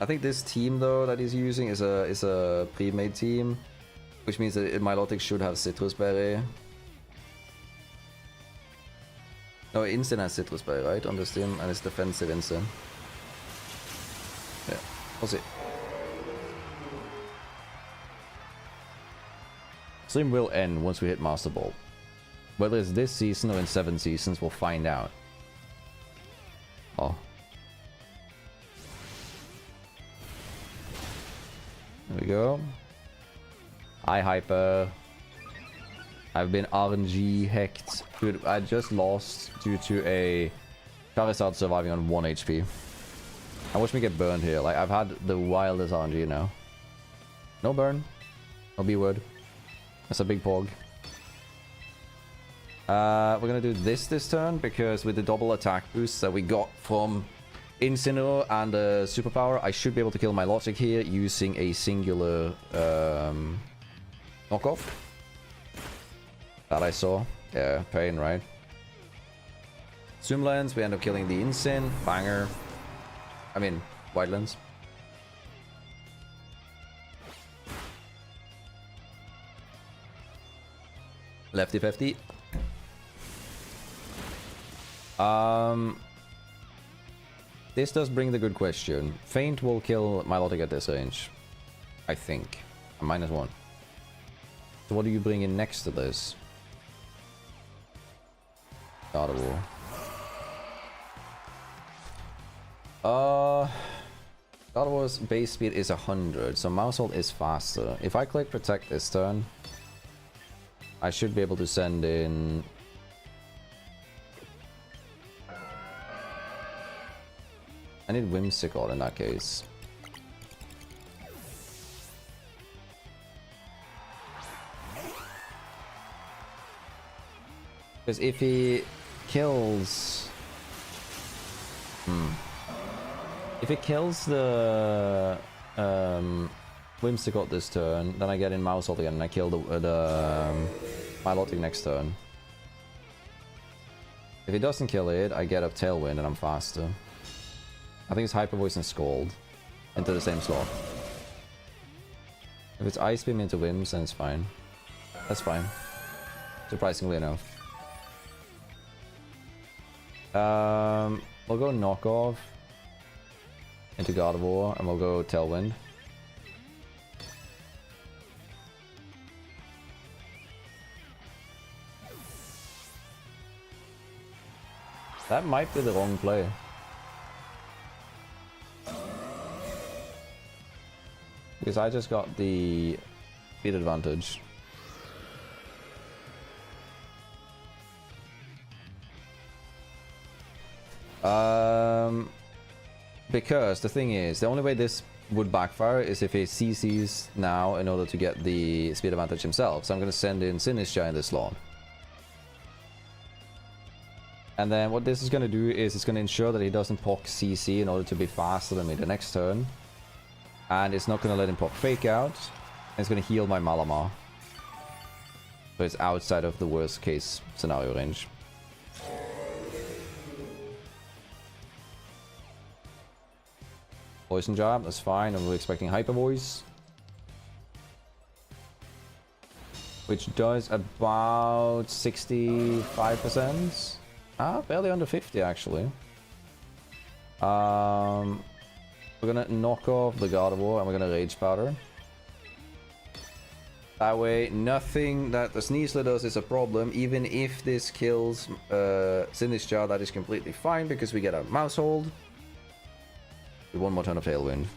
I think this team, though, that he's using is a pre-made team, which means that Milotic should have Citrus Berry. No, Instant has Citrus Berry, right? On this team, and it's defensive Instant. Yeah, we'll see. Stream will end once we hit Master Ball. Whether it's this season or in 7 seasons, we'll find out. Oh. There we go. Hi, Hyper. I've been RNG hacked. Dude, I just lost due to a Charizard surviving on 1 HP. And watch me get burned here. Like, I've had the wildest RNG now. No burn. No B-word. That's a big pog. We're gonna do this turn, because with the double attack boost that we got from Incineroar and Superpower, I should be able to kill my Milotic here using a singular knockoff. That I saw. Yeah, pain, right? Zoomlands, we end up killing the Insane. Banger. I mean, Wildlands. Lefty 50. This does bring the good question. Feint will kill Milotic at this range. I think. A -1. So what do you bring in next to this? God of War. God of War's base speed is 100, so Mousehold is faster. If I click Protect this turn, I should be able to send in... I need Whimsicott in that case. Because if he kills... If it kills the Whimsicott this turn, then I get in Mousehold again and I kill the Milotic next turn. If it doesn't kill it, I get up Tailwind and I'm faster. I think it's Hyper Voice and Scald into the same slot. If it's Ice Beam into Whims, then it's fine. That's fine. Surprisingly enough. We'll go Knockoff into God of War, and we'll go Tailwind. That might be the wrong play. Because I just got the speed advantage. Because the thing is, the only way this would backfire is if he CCs now in order to get the speed advantage himself. So I'm going to send in Sinistra in this slot. And then what this is going to do is it's going to ensure that he doesn't proc CC in order to be faster than me the next turn. And it's not going to let him proc Fake Out. And it's going to heal my Malamar. So it's outside of the worst case scenario range. Poison Jab, that's fine. And we're expecting Hyper Voice. Which does about 65%. Barely under 50 actually. We're gonna knock off the Gardevoir and we're gonna Rage Powder. That way, nothing that the Sneasler does is a problem. Even if this kills Sinistra, that is completely fine because we get a Mouse Hold. With one more turn of Tailwind.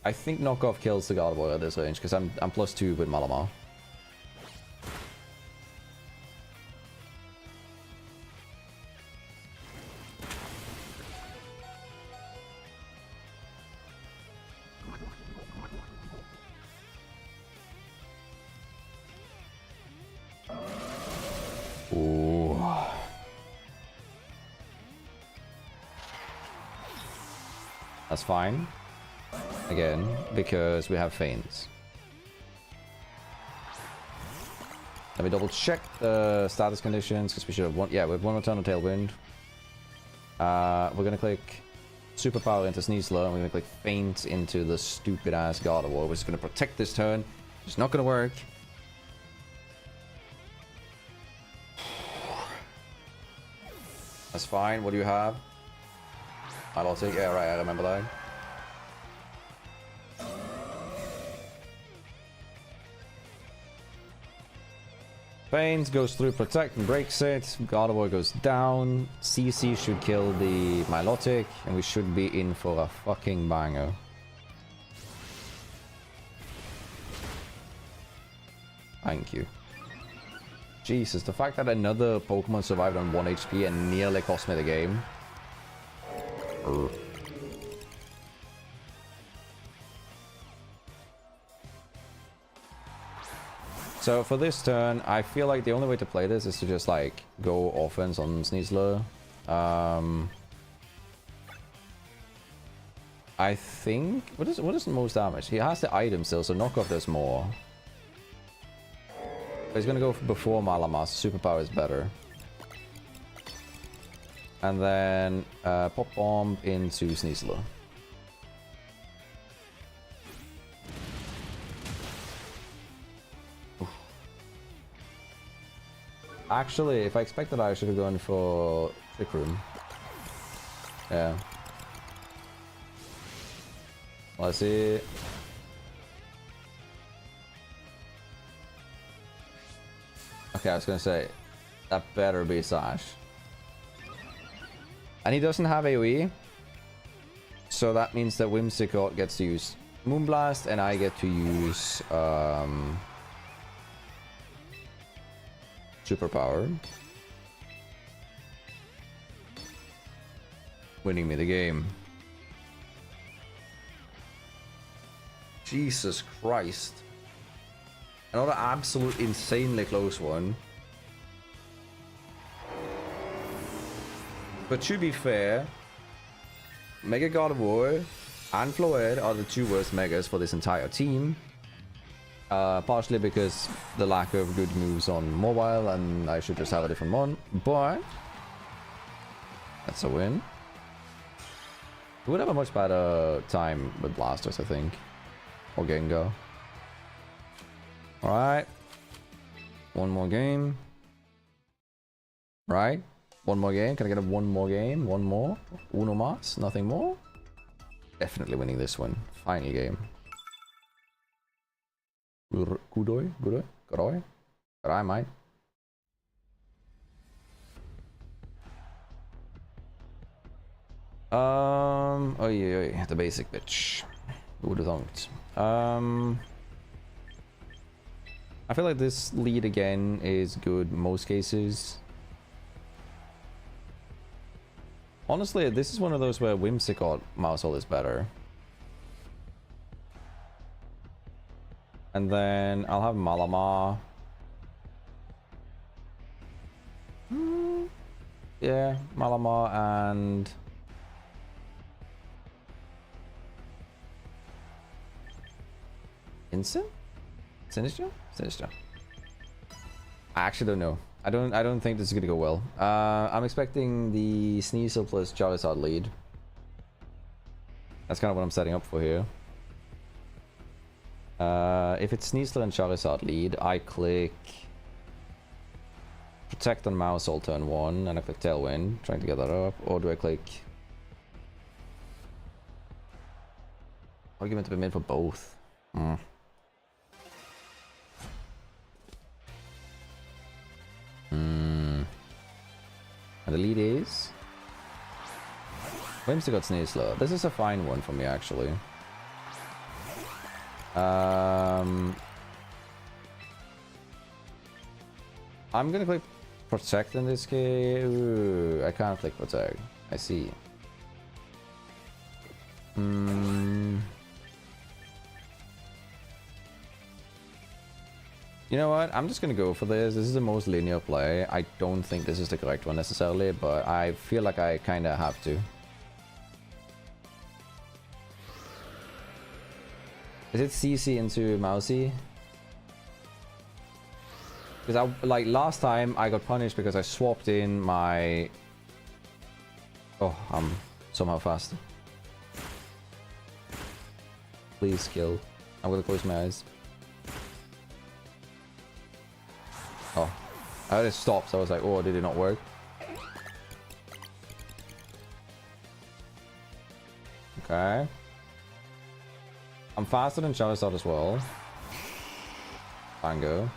I think knockoff kills the Gardevoir at this range because I'm +2 with Malamar. Ooh. That's fine. Again, because we have Feints. Let me double check the status conditions because we should have one. Yeah, we have one more turn of Tailwind. We're gonna click Superpower into Sneasler and we're gonna click Feint into the stupid ass Gardevoir, which is gonna protect this turn. It's not gonna work. That's fine. What do you have? Milotic. Yeah, right. I remember that. Feint goes through Protect and breaks it. Gardevoir goes down. CC should kill the Milotic, and we should be in for a fucking banger. Thank you. Jesus, the fact that another Pokemon survived on 1 HP and nearly cost me the game. So for this turn, I feel like the only way to play this is to just like go offense on Sneasler. I think what is the most damage? He has the item still, so knockoff does more. But he's gonna go before Malamar, so Superpower is better. And then Pop Bomb into Sneasler. Actually, if I expected, I should have gone for Trick Room. Yeah. Let's see. Okay, I was gonna say, that better be Sash. And he doesn't have AoE. So that means that Whimsicott gets to use Moonblast and I get to use Superpower. Winning me the game. Jesus Christ. Another absolute insanely close one. But to be fair, Mega Gardevoir and Floed are the two worst Megas for this entire team. Partially because the lack of good moves on mobile and I should just have a different one. But that's a win. We would have a much better time with Blasters, I think. Or Gengar. Alright. One more game. Right? One more game. Can I get a one more game? One more? Uno mas? Nothing more? Definitely winning this one. Final game. Goodoi? Goodoi? Goodoi? Goodoi, mate. Oh yeah, the basic bitch. Who would have thought? I feel like this lead again is good most cases. Honestly, this is one of those where Whimsicott Mousehold is better. And then I'll have Malamar. Yeah, Malamar and... Instant? Sinister? Sinister. I actually don't know. I don't think this is gonna go well. I'm expecting the Sneasel plus Charizard lead. That's kind of what I'm setting up for here. If it's Sneasel and Charizard lead, I click Protect on Mousehold turn 1, and I click Tailwind, trying to get that up. Or do I click Argument to be made for both? And the lead is Whimsicott Sneasler. This is a fine one for me, actually. I'm gonna click Protect in this case. Ooh, I can't click Protect. I see. You know what? I'm just gonna go for this. This is the most linear play. I don't think this is the correct one necessarily, but I feel like I kind of have to. Is it CC into Mousy? Because like last time I got punished because I swapped in my... Oh, I'm somehow faster. Please kill. I'm gonna close my eyes. Oh, I heard it stop, so I was like, oh, did it not work? Okay. I'm faster than Charizard as well. Bango.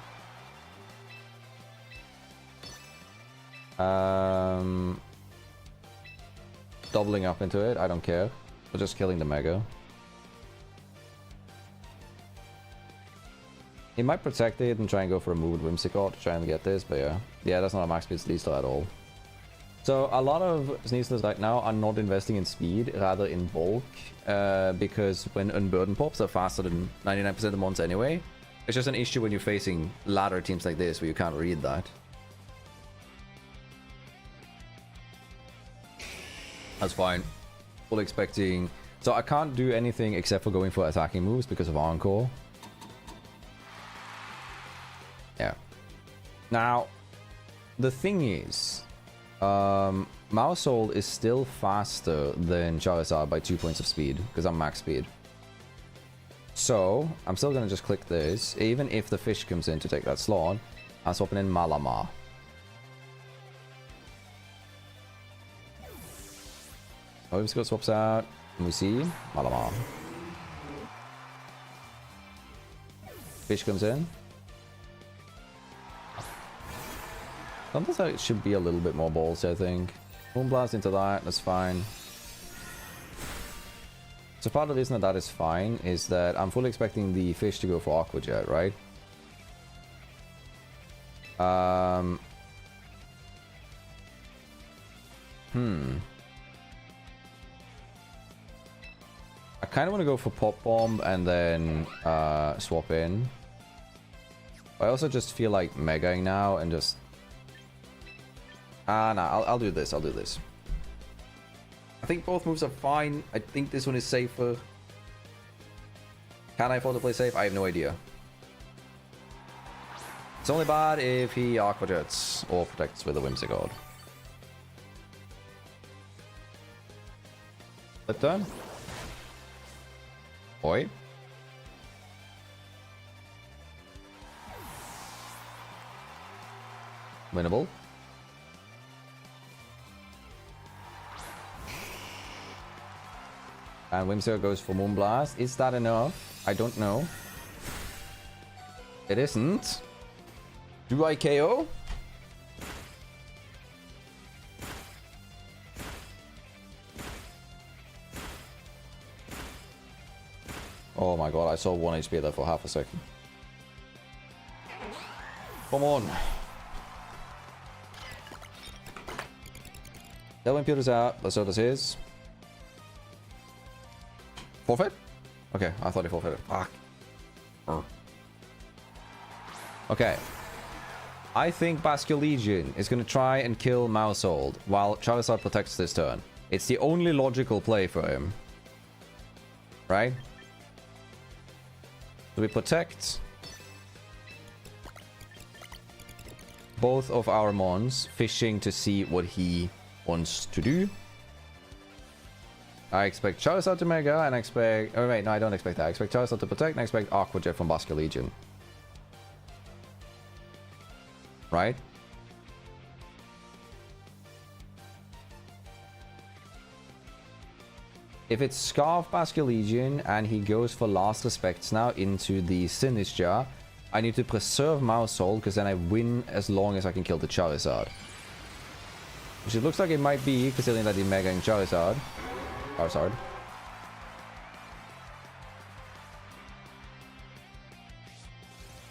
Doubling up into it, I don't care. We're just killing the Mega. He might protect it and try and go for a move with Whimsicott to try and get this, but yeah. Yeah, that's not a max speed Sneasler at all. So a lot of Sneaslers right now are not investing in speed, rather in bulk, because when Unburden pops are faster than 99% of the mons anyway. It's just an issue when you're facing ladder teams like this where you can't read that. That's fine. Full expecting... So I can't do anything except for going for attacking moves because of Encore. Yeah. Now, the thing is, Mousehold is still faster than Charizard by 2 points of speed, because I'm max speed. So, I'm still gonna just click this, even if the fish comes in to take that slot. I'm swapping in Malamar. Whimsicott swaps out, and we see Malamar. Fish comes in. Sometimes I should be a little bit more ballsy, I think. Moonblast into that, that's fine. So part of the reason that is fine is that I'm fully expecting the fish to go for Aqua Jet, right? I kind of want to go for Pop Bomb and then swap in. I also just feel like Megaing now and just... nah, I'll do this, I'll do this. I think both moves are fine. I think this one is safer. Can I afford to play safe? I have no idea. It's only bad if he Aqua Jets or protects with a Whimsicott. Flip turn. Boy. Winnable. And Whimsicott goes for Moonblast. Is that enough? I don't know. It isn't. Do I KO? Oh my god, I saw 1 HP there for half a second. Come on. Tailwind peters out, but so does his. Forfeit? Okay, I thought he forfeited. Fuck. Okay. I think Basculegion is going to try and kill Mousehold while Charizard protects this turn. It's the only logical play for him. Right? So we protect both of our Mons, fishing to see what he wants to do. I expect Charizard to Mega, and I expect... Oh, wait, no, I don't expect that. I expect Charizard to protect, and I expect Aqua Jet from Basculegion. Right? If it's Scarf Basculegion, and he goes for Last Respects now into the Sinistcha, I need to preserve Mousehold, because then I win as long as I can kill the Charizard. Which it looks like it might be, considering that he's Mega and Charizard. Charizard.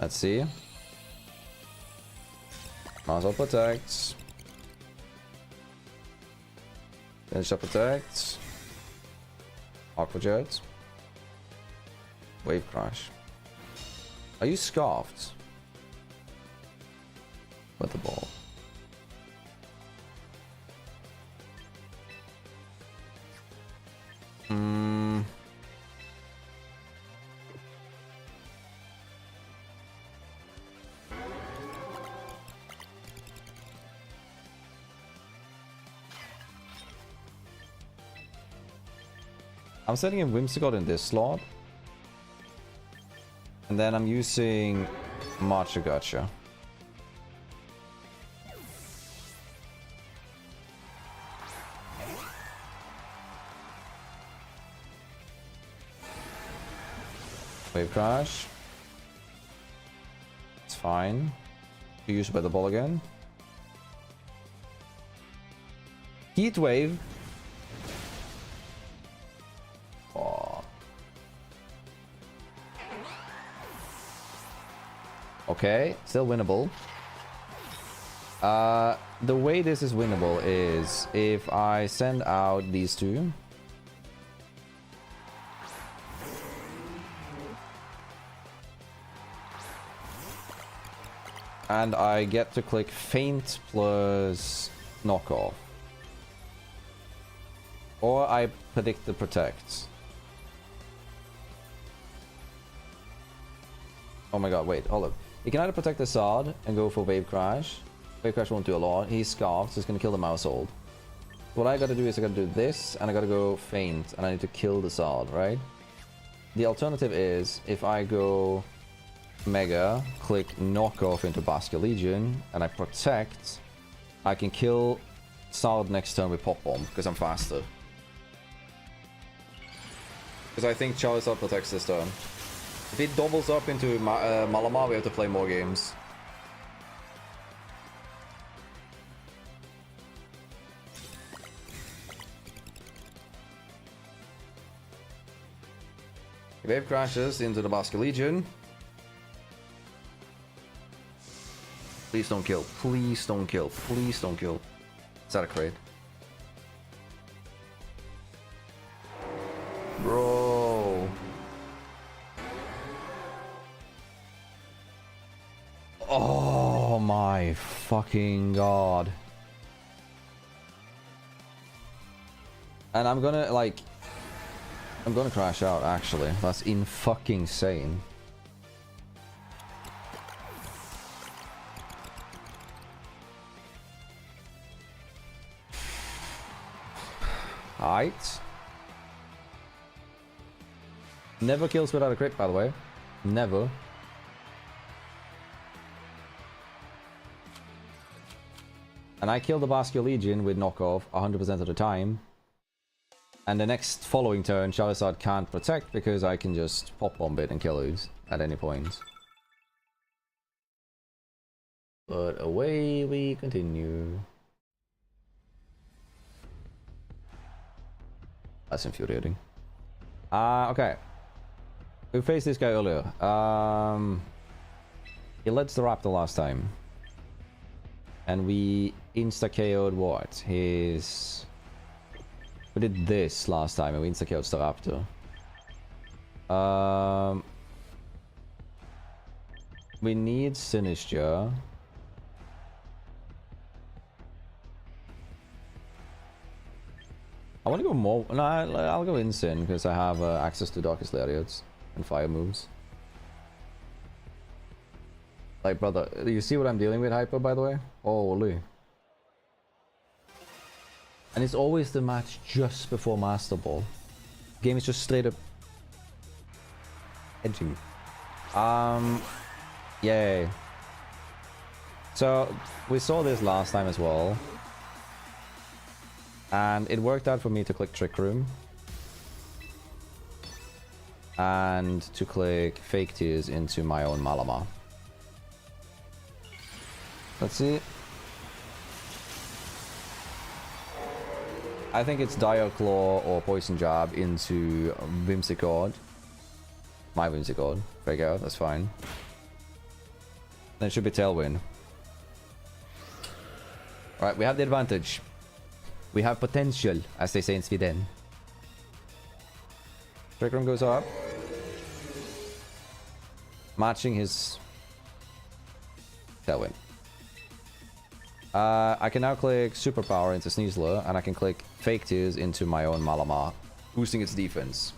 Let's see. Mousehold protects. Sinistcha protects. Aqua Jet. Wave Crash. Are you scarfed? With the ball. I'm setting in Whimsicott in this slot. And then I'm using Gotcha. Wave Crash. It's fine. You use by the ball again. Heat Wave. Okay, still winnable. The way this is winnable is if I send out these two. And I get to click Feint plus Knockoff. Or I predict the Protect. Oh my god, wait, hold up. He can either protect the Sod and go for Wave Crash. Wave Crash won't do a lot. He's Scarfed, so he's gonna kill the Mousehold. What I gotta do is I gotta do this, and I gotta go Feint, and I need to kill the Sod, right? The alternative is, if I go Mega, click Knockoff into Basculegion, and I protect, I can kill Sod next turn with Pop Bomb, because I'm faster. Because I think Charizard protects this turn. If it doubles up into Malamar, we have to play more games. Wave crashes into the Basculegion. Please don't kill. Please don't kill. Please don't kill. Is that a crate? Bro. Oh my fucking god. And I'm gonna like... I'm gonna crash out actually. That's in fucking insane. Alright. Never kills without a crit, by the way. Never. And I kill the Basculegion with knockoff 100% of the time. And the next following turn, Charizard can't protect because I can just pop bomb it and kill it at any point. But away we continue. That's infuriating. Okay. We faced this guy earlier. He led the Raptor last time. And we insta KO'd what? His... We did this last time and we insta KO'd Staraptor. We need Sinister. I want to go more. No, I'll go Insane because I have access to Darkest Lariats and fire moves. Like, brother, you see what I'm dealing with, Hyper, by the way? Holy. And it's always the match just before Master Ball. Game is just straight up edging. Yay. So, we saw this last time as well. And it worked out for me to click Trick Room. And to click Fake Tears into my own Malamar. Let's see. I think it's Dire Claw or Poison Jab into Whimsicott. My Whimsicott. Break out, that's fine. Then it should be Tailwind. Alright, we have the advantage. We have potential, as they say in Sweden. Trick Room goes up. Matching his Tailwind. I can now click Superpower into Sneasler, and I can click Fake Tears into my own Malamar, boosting its defense.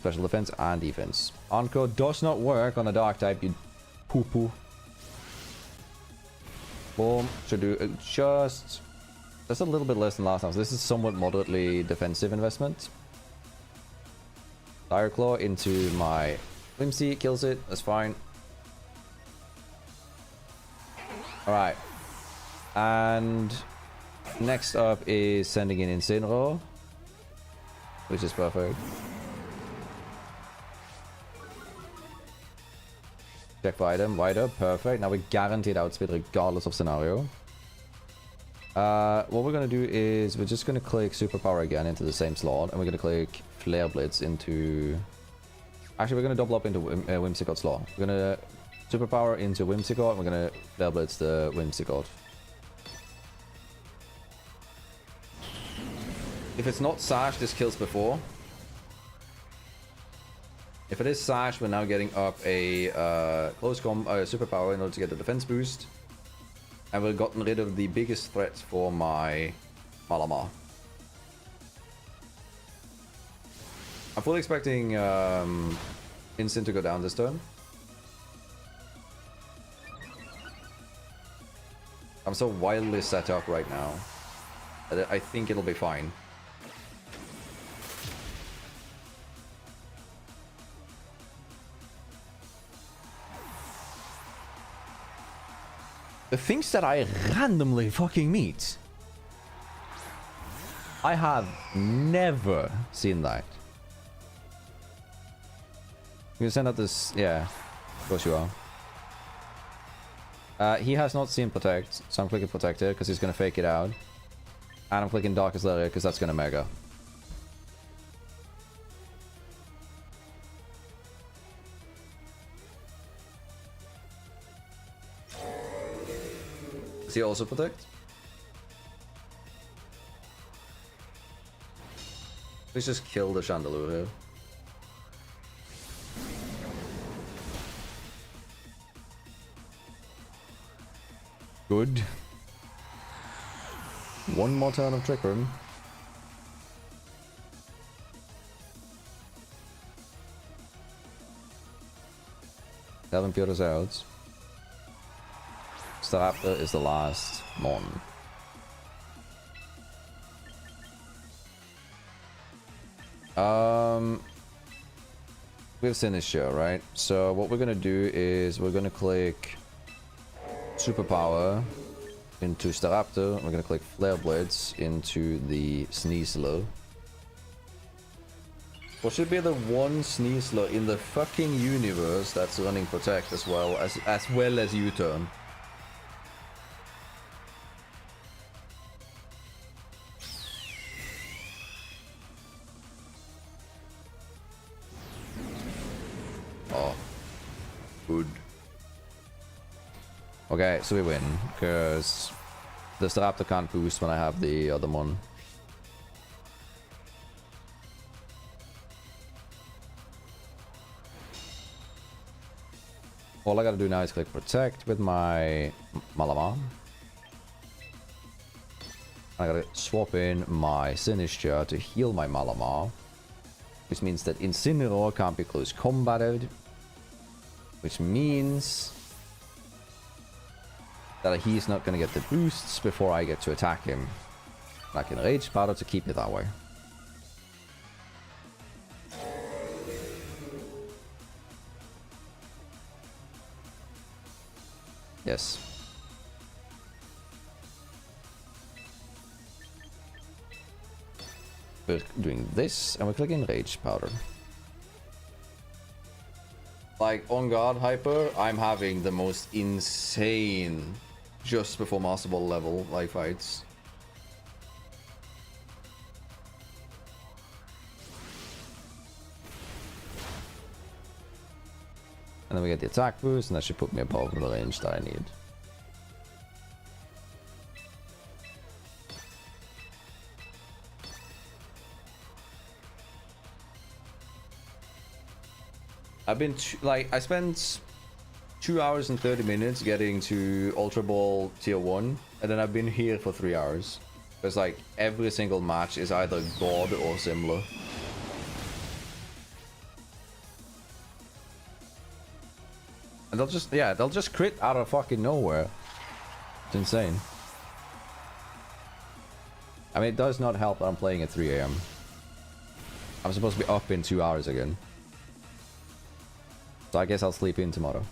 Special defense and defense. Encore does not work on a dark type, you poo-poo. Boom. Should do just a little bit less than last time. So this is somewhat moderately defensive investment. Dire Claw into my Whimsy, kills it. That's fine. Alright. And next up is sending in Incineroar, which is perfect. Check for item, wider, perfect. Now we're guaranteed outspeed regardless of scenario. What we're gonna do is we're just gonna click Superpower again into the same slot, and we're gonna click Flare Blitz into... Actually, we're gonna double up into Whimsicott slot. We're gonna Superpower into Whimsicott, and we're gonna Flare Blitz the Whimsicott. If it's not Sash, this kills before. If it is Sash, we're now getting up a close Superpower in order to get the defense boost. And we've gotten rid of the biggest threat for my Malamar. I'm fully expecting Instant to go down this turn. I'm so wildly set up right now that I think it'll be fine. The things that I randomly fucking meet. I have never seen that. You send out this... Yeah, of course you are. He has not seen Protect, so I'm clicking Protector because he's going to fake it out. And I'm clicking Darkest Lair because that's going to Mega. Does he also Protect? Let's just kill the Chandelure here. Good. One more turn of Trick Room. Haven't put us out. Staraptor is the last Mon. We have Sinister, right? So what we're gonna do is we're gonna click Superpower into Staraptor. We're gonna click Flare Blades into the Sneasler. What should be the one Sneasler in the fucking universe that's running Protect as well as U-turn. Oh. Good. Okay, so we win, because the Staraptor can't boost when I have the other one. All I gotta do now is click protect with my Malamar. I gotta swap in my Sinistcha to heal my Malamar. Which means that Incineroar can't be close combated. Which means that he's not gonna get the boosts before I get to attack him. I can Rage Powder to keep it that way. Yes. We're doing this and we're clicking Rage Powder. Like, on guard Hyper, I'm having the most insane just before Master Ball level like fights. And then we get the attack boost, and that should put me above the range that I need. I've been I spent 2 hours and 30 minutes getting to Ultra Ball Tier 1, and then I've been here for 3 hours. Because like every single match is either God or similar. And they'll just crit out of fucking nowhere. It's insane. I mean, it does not help that I'm playing at 3 AM. I'm supposed to be up in 2 hours again. So I guess I'll sleep in tomorrow.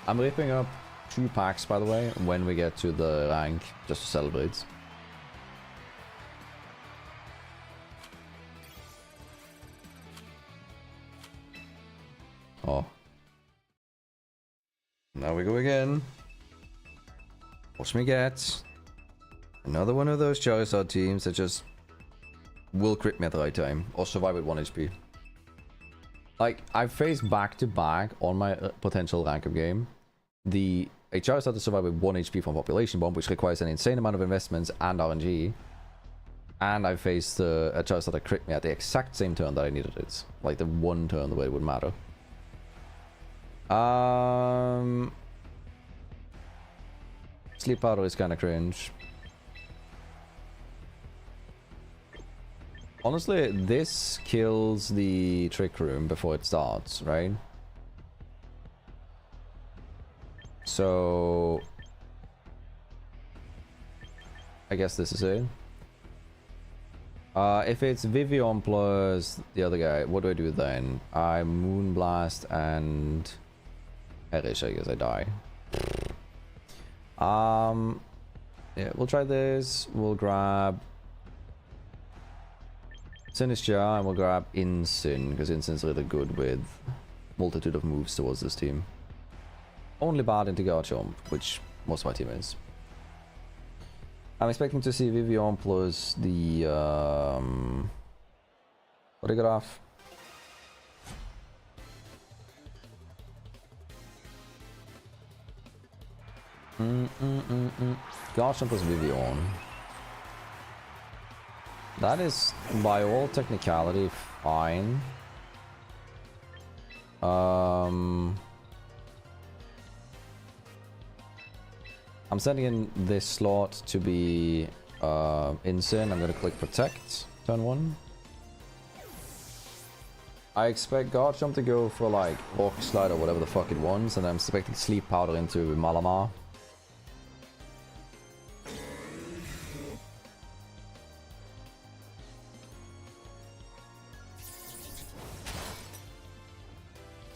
I'm ripping up 2 packs, by the way, when we get to the rank, just to celebrate. Oh. Now we go again. Watch me get another one of those Charizard teams that just will crit me at the right time or survive with 1 HP. Like, I've faced back to back on my potential rank up game a Charizard to survive with 1 HP from Population Bomb, which requires an insane amount of investments and RNG. And I faced a Charizard that crit me at the exact same turn that I needed it. Like the one turn the way it would matter. Sleep Powder is kind of cringe. Honestly, this kills the Trick Room before it starts, right? So I guess this is it. If it's Vivian plus the other guy, what do I do then? I Moonblast and Perish, I guess I die. Yeah, we'll try this. We'll grab Sinistcha and we'll grab Incin, because Incin's really good with multitude of moves towards this team. Only bad into Garchomp, which most of my team is. I'm expecting to see Vivian plus the what did I get off? Garchomp plus Vivian. That is, by all technicality, fine. I'm sending in this slot to be Incin. I'm gonna click Protect, turn 1. I expect Garchomp to go for like Rockslide or whatever the fuck it wants, and I'm expecting Sleep Powder into Malamar.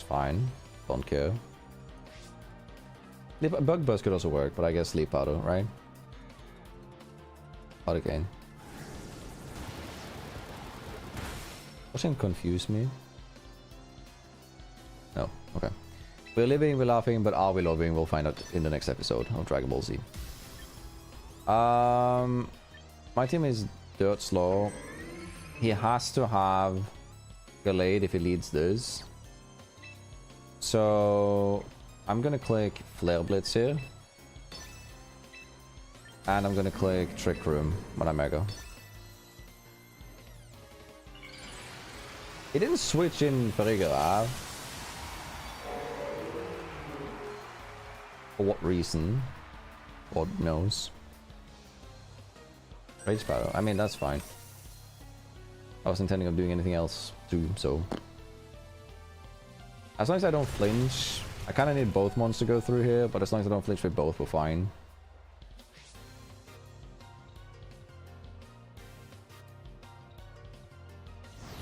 Fine, don't care. Bug Buzz could also work, but I guess Sleep Powder, right? Out again. Doesn't confuse me. No, okay. We're living, we're laughing, but are we loving? We'll find out in the next episode of Dragon Ball Z. My team is dirt slow. he has to have Gallade if he leads this. So I'm gonna click Flare Blitz here. And I'm gonna click Trick Room when I Mega. He didn't switch in Farigarav. For what reason? God knows. Rage Battle. I mean, that's fine. I was intending of doing anything else too, so... As long as I don't flinch... I kind of need both mons to go through here, but as long as I don't flinch with both, we're fine.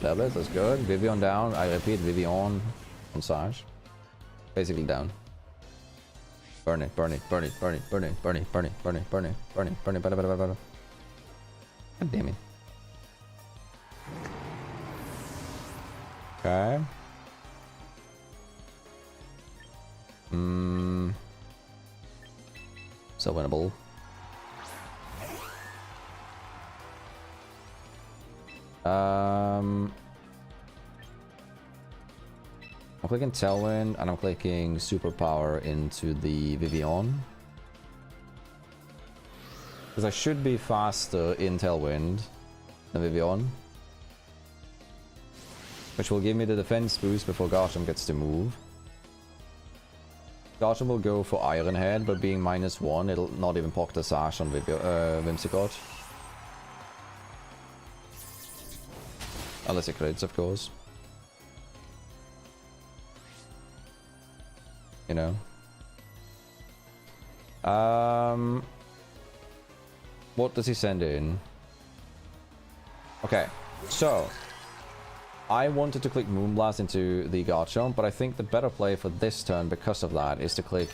Level, that's good. Vivian down. I repeat, Vivian on Sage. Basically down. Burn it, burn it, burn it, burn it, burn it, burn it, burn it, burn it, burn it, burn it, burn it, burn it, burn it, burn it. God damn it. Okay. So winnable. I'm clicking Tailwind and I'm clicking Superpower into the Vivian. Because I should be faster in Tailwind than Vivian. Which will give me the defense boost before Garchomp gets to move. Garchomp will go for Iron Head, but being -1, it'll not even poke the Sash on Whimsicott. Unless it crits, of course. You know. What does he send in? Okay, so I wanted to click Moonblast into the Garchomp, but I think the better play for this turn because of that is to click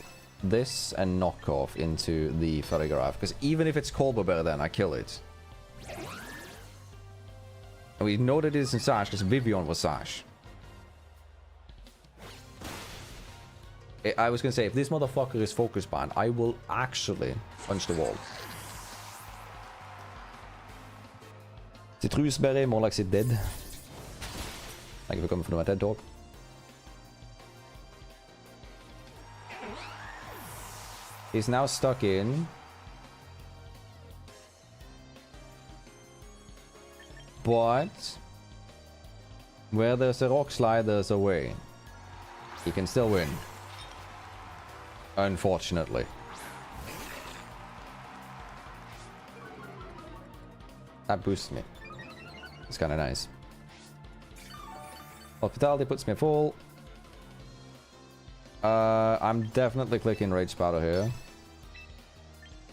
this and knock off into the Farigarav, because even if it's Colbur Bear, then I kill it. And we know that it is in Sash because Vivian was Sash. I was gonna say, if this motherfucker is focus banned, I will actually punch the wall. Citrusberry, more like it dead. Thank you for coming from my TED Talk. He's now stuck in. But where there's a rock slide, there's a way. He can still win. Unfortunately. That boosts me. It's kind of nice. Hospitality puts me full. I'm definitely clicking Rage Powder here.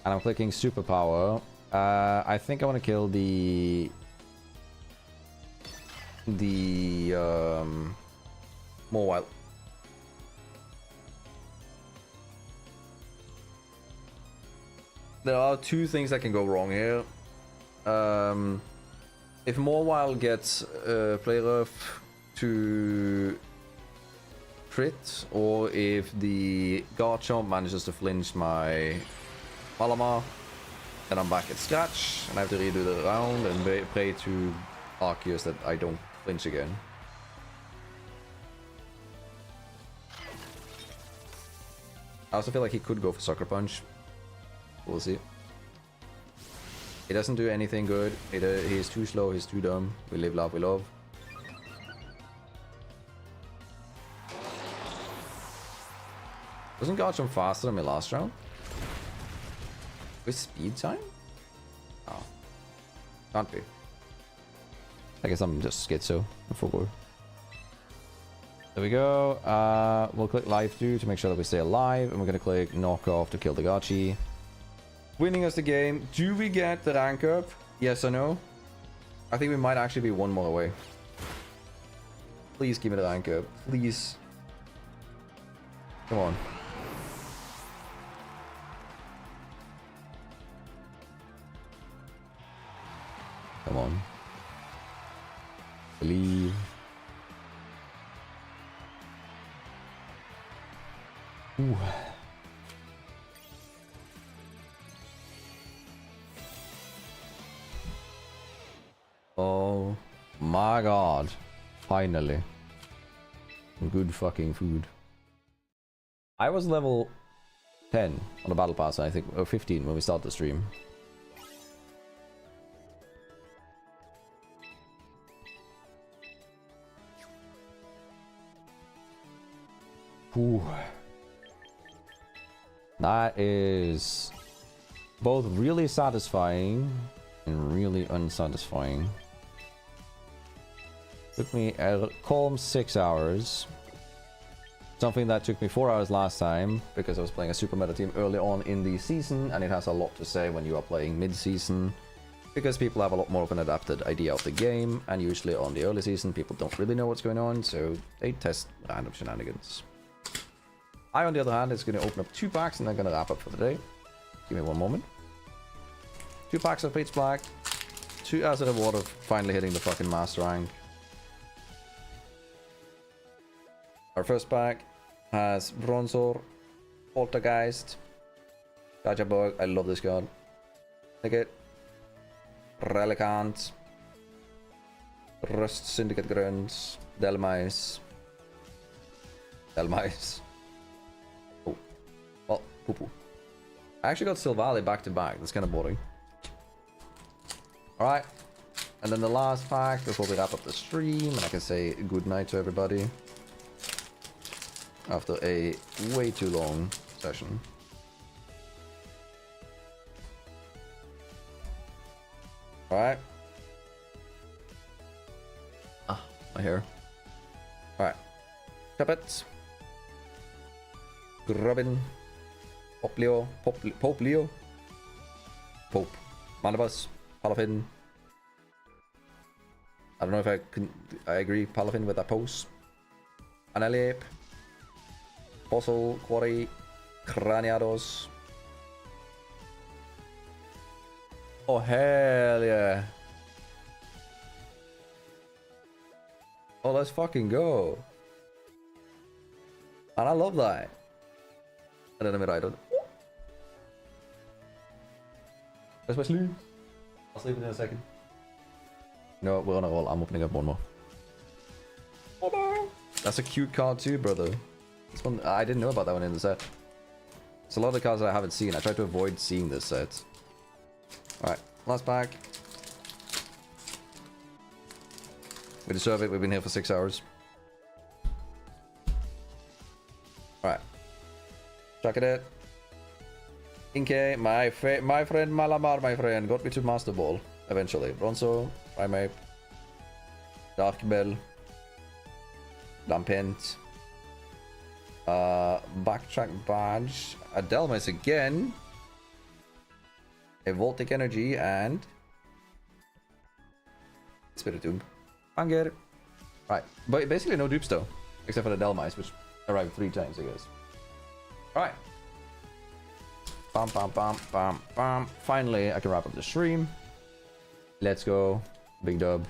And I'm clicking Superpower. I think I want to kill the Mawile. There are two things that can go wrong here. If Mawile gets Play Rough to crit, or if the Garchomp manages to flinch my Malamar, then I'm back at scratch and I have to redo the round and pray to Arceus that I don't flinch again. I also feel like he could go for Sucker Punch. We'll see. He doesn't do anything good. He's too slow, he's too dumb. We live, love, we love. Wasn't Garchomp faster than me last round? With speed time? Oh. Can't be. I guess I'm just schizo. I forgot. There we go. We'll click Life 2 to make sure that we stay alive. And we're going to click Knock Off to kill the Gachi. Winning us the game. Do we get the rank up? Yes or no? I think we might actually be one more away. Please give me the rank up. Please. Come on. Come on. Believe. Ooh. Oh My god. Finally. Good fucking food. I was level 10 on the battle pass, I think, or 15 when we started the stream. Ooh. That is both really satisfying and really unsatisfying. Took me a calm 6 hours. Something that took me 4 hours last time because I was playing a super meta team early on in the season, and it has a lot to say when you are playing mid-season because people have a lot more of an adapted idea of the game, and usually on the early season people don't really know what's going on, so they test random shenanigans. I, on the other hand, is going to open up 2 packs and I'm going to wrap up for the day. Give me one moment. 2 packs of Fates Black, 2 as a reward of finally hitting the fucking master rank. Our first pack has Bronzor, Poltergeist, Gajabug, I love this card. Syndicate, Relicant, Rust Syndicate Grunts, Delmice. Oh, well, poo-poo. I actually got Silvally back to back, that's kind of boring. Alright, and then the last pack before we wrap up the stream, and I can say good night to everybody. After a way too long session. Alright. Ah, my hair. Alright. Puppets. Grubbin. Poplio. Poplio. Pope. Manibus. Palafin. I don't know if I agree Palafin with that pose. Analeape. Fossil, Quarry, Craniados. Oh, hell yeah. Oh, let's fucking go. And I love that. And then I'm right on. Where's my sleeve? I'll sleep in a second. No, we're on a roll. I'm opening up one more. That's a cute card too, brother. This one, I didn't know about that one in the set. It's a lot of cards that I haven't seen. I tried to avoid seeing this set. Alright, last pack. We deserve it. We've been here for 6 hours. Alright. Check it out. Inke, my friend Malamar, my friend, got me to Master Ball eventually. Bronzo, Primeape, Dark Bell, Lampent. Backtrack Badge, a Delmas again, a Voltic Energy, and Spiritomb. Anger. Right, but basically no dupes though, except for the Delmice, which arrived 3 times, I guess. Alright. Bam, bam, bam, bam, bam. Finally, I can wrap up the stream. Let's go. Big dub.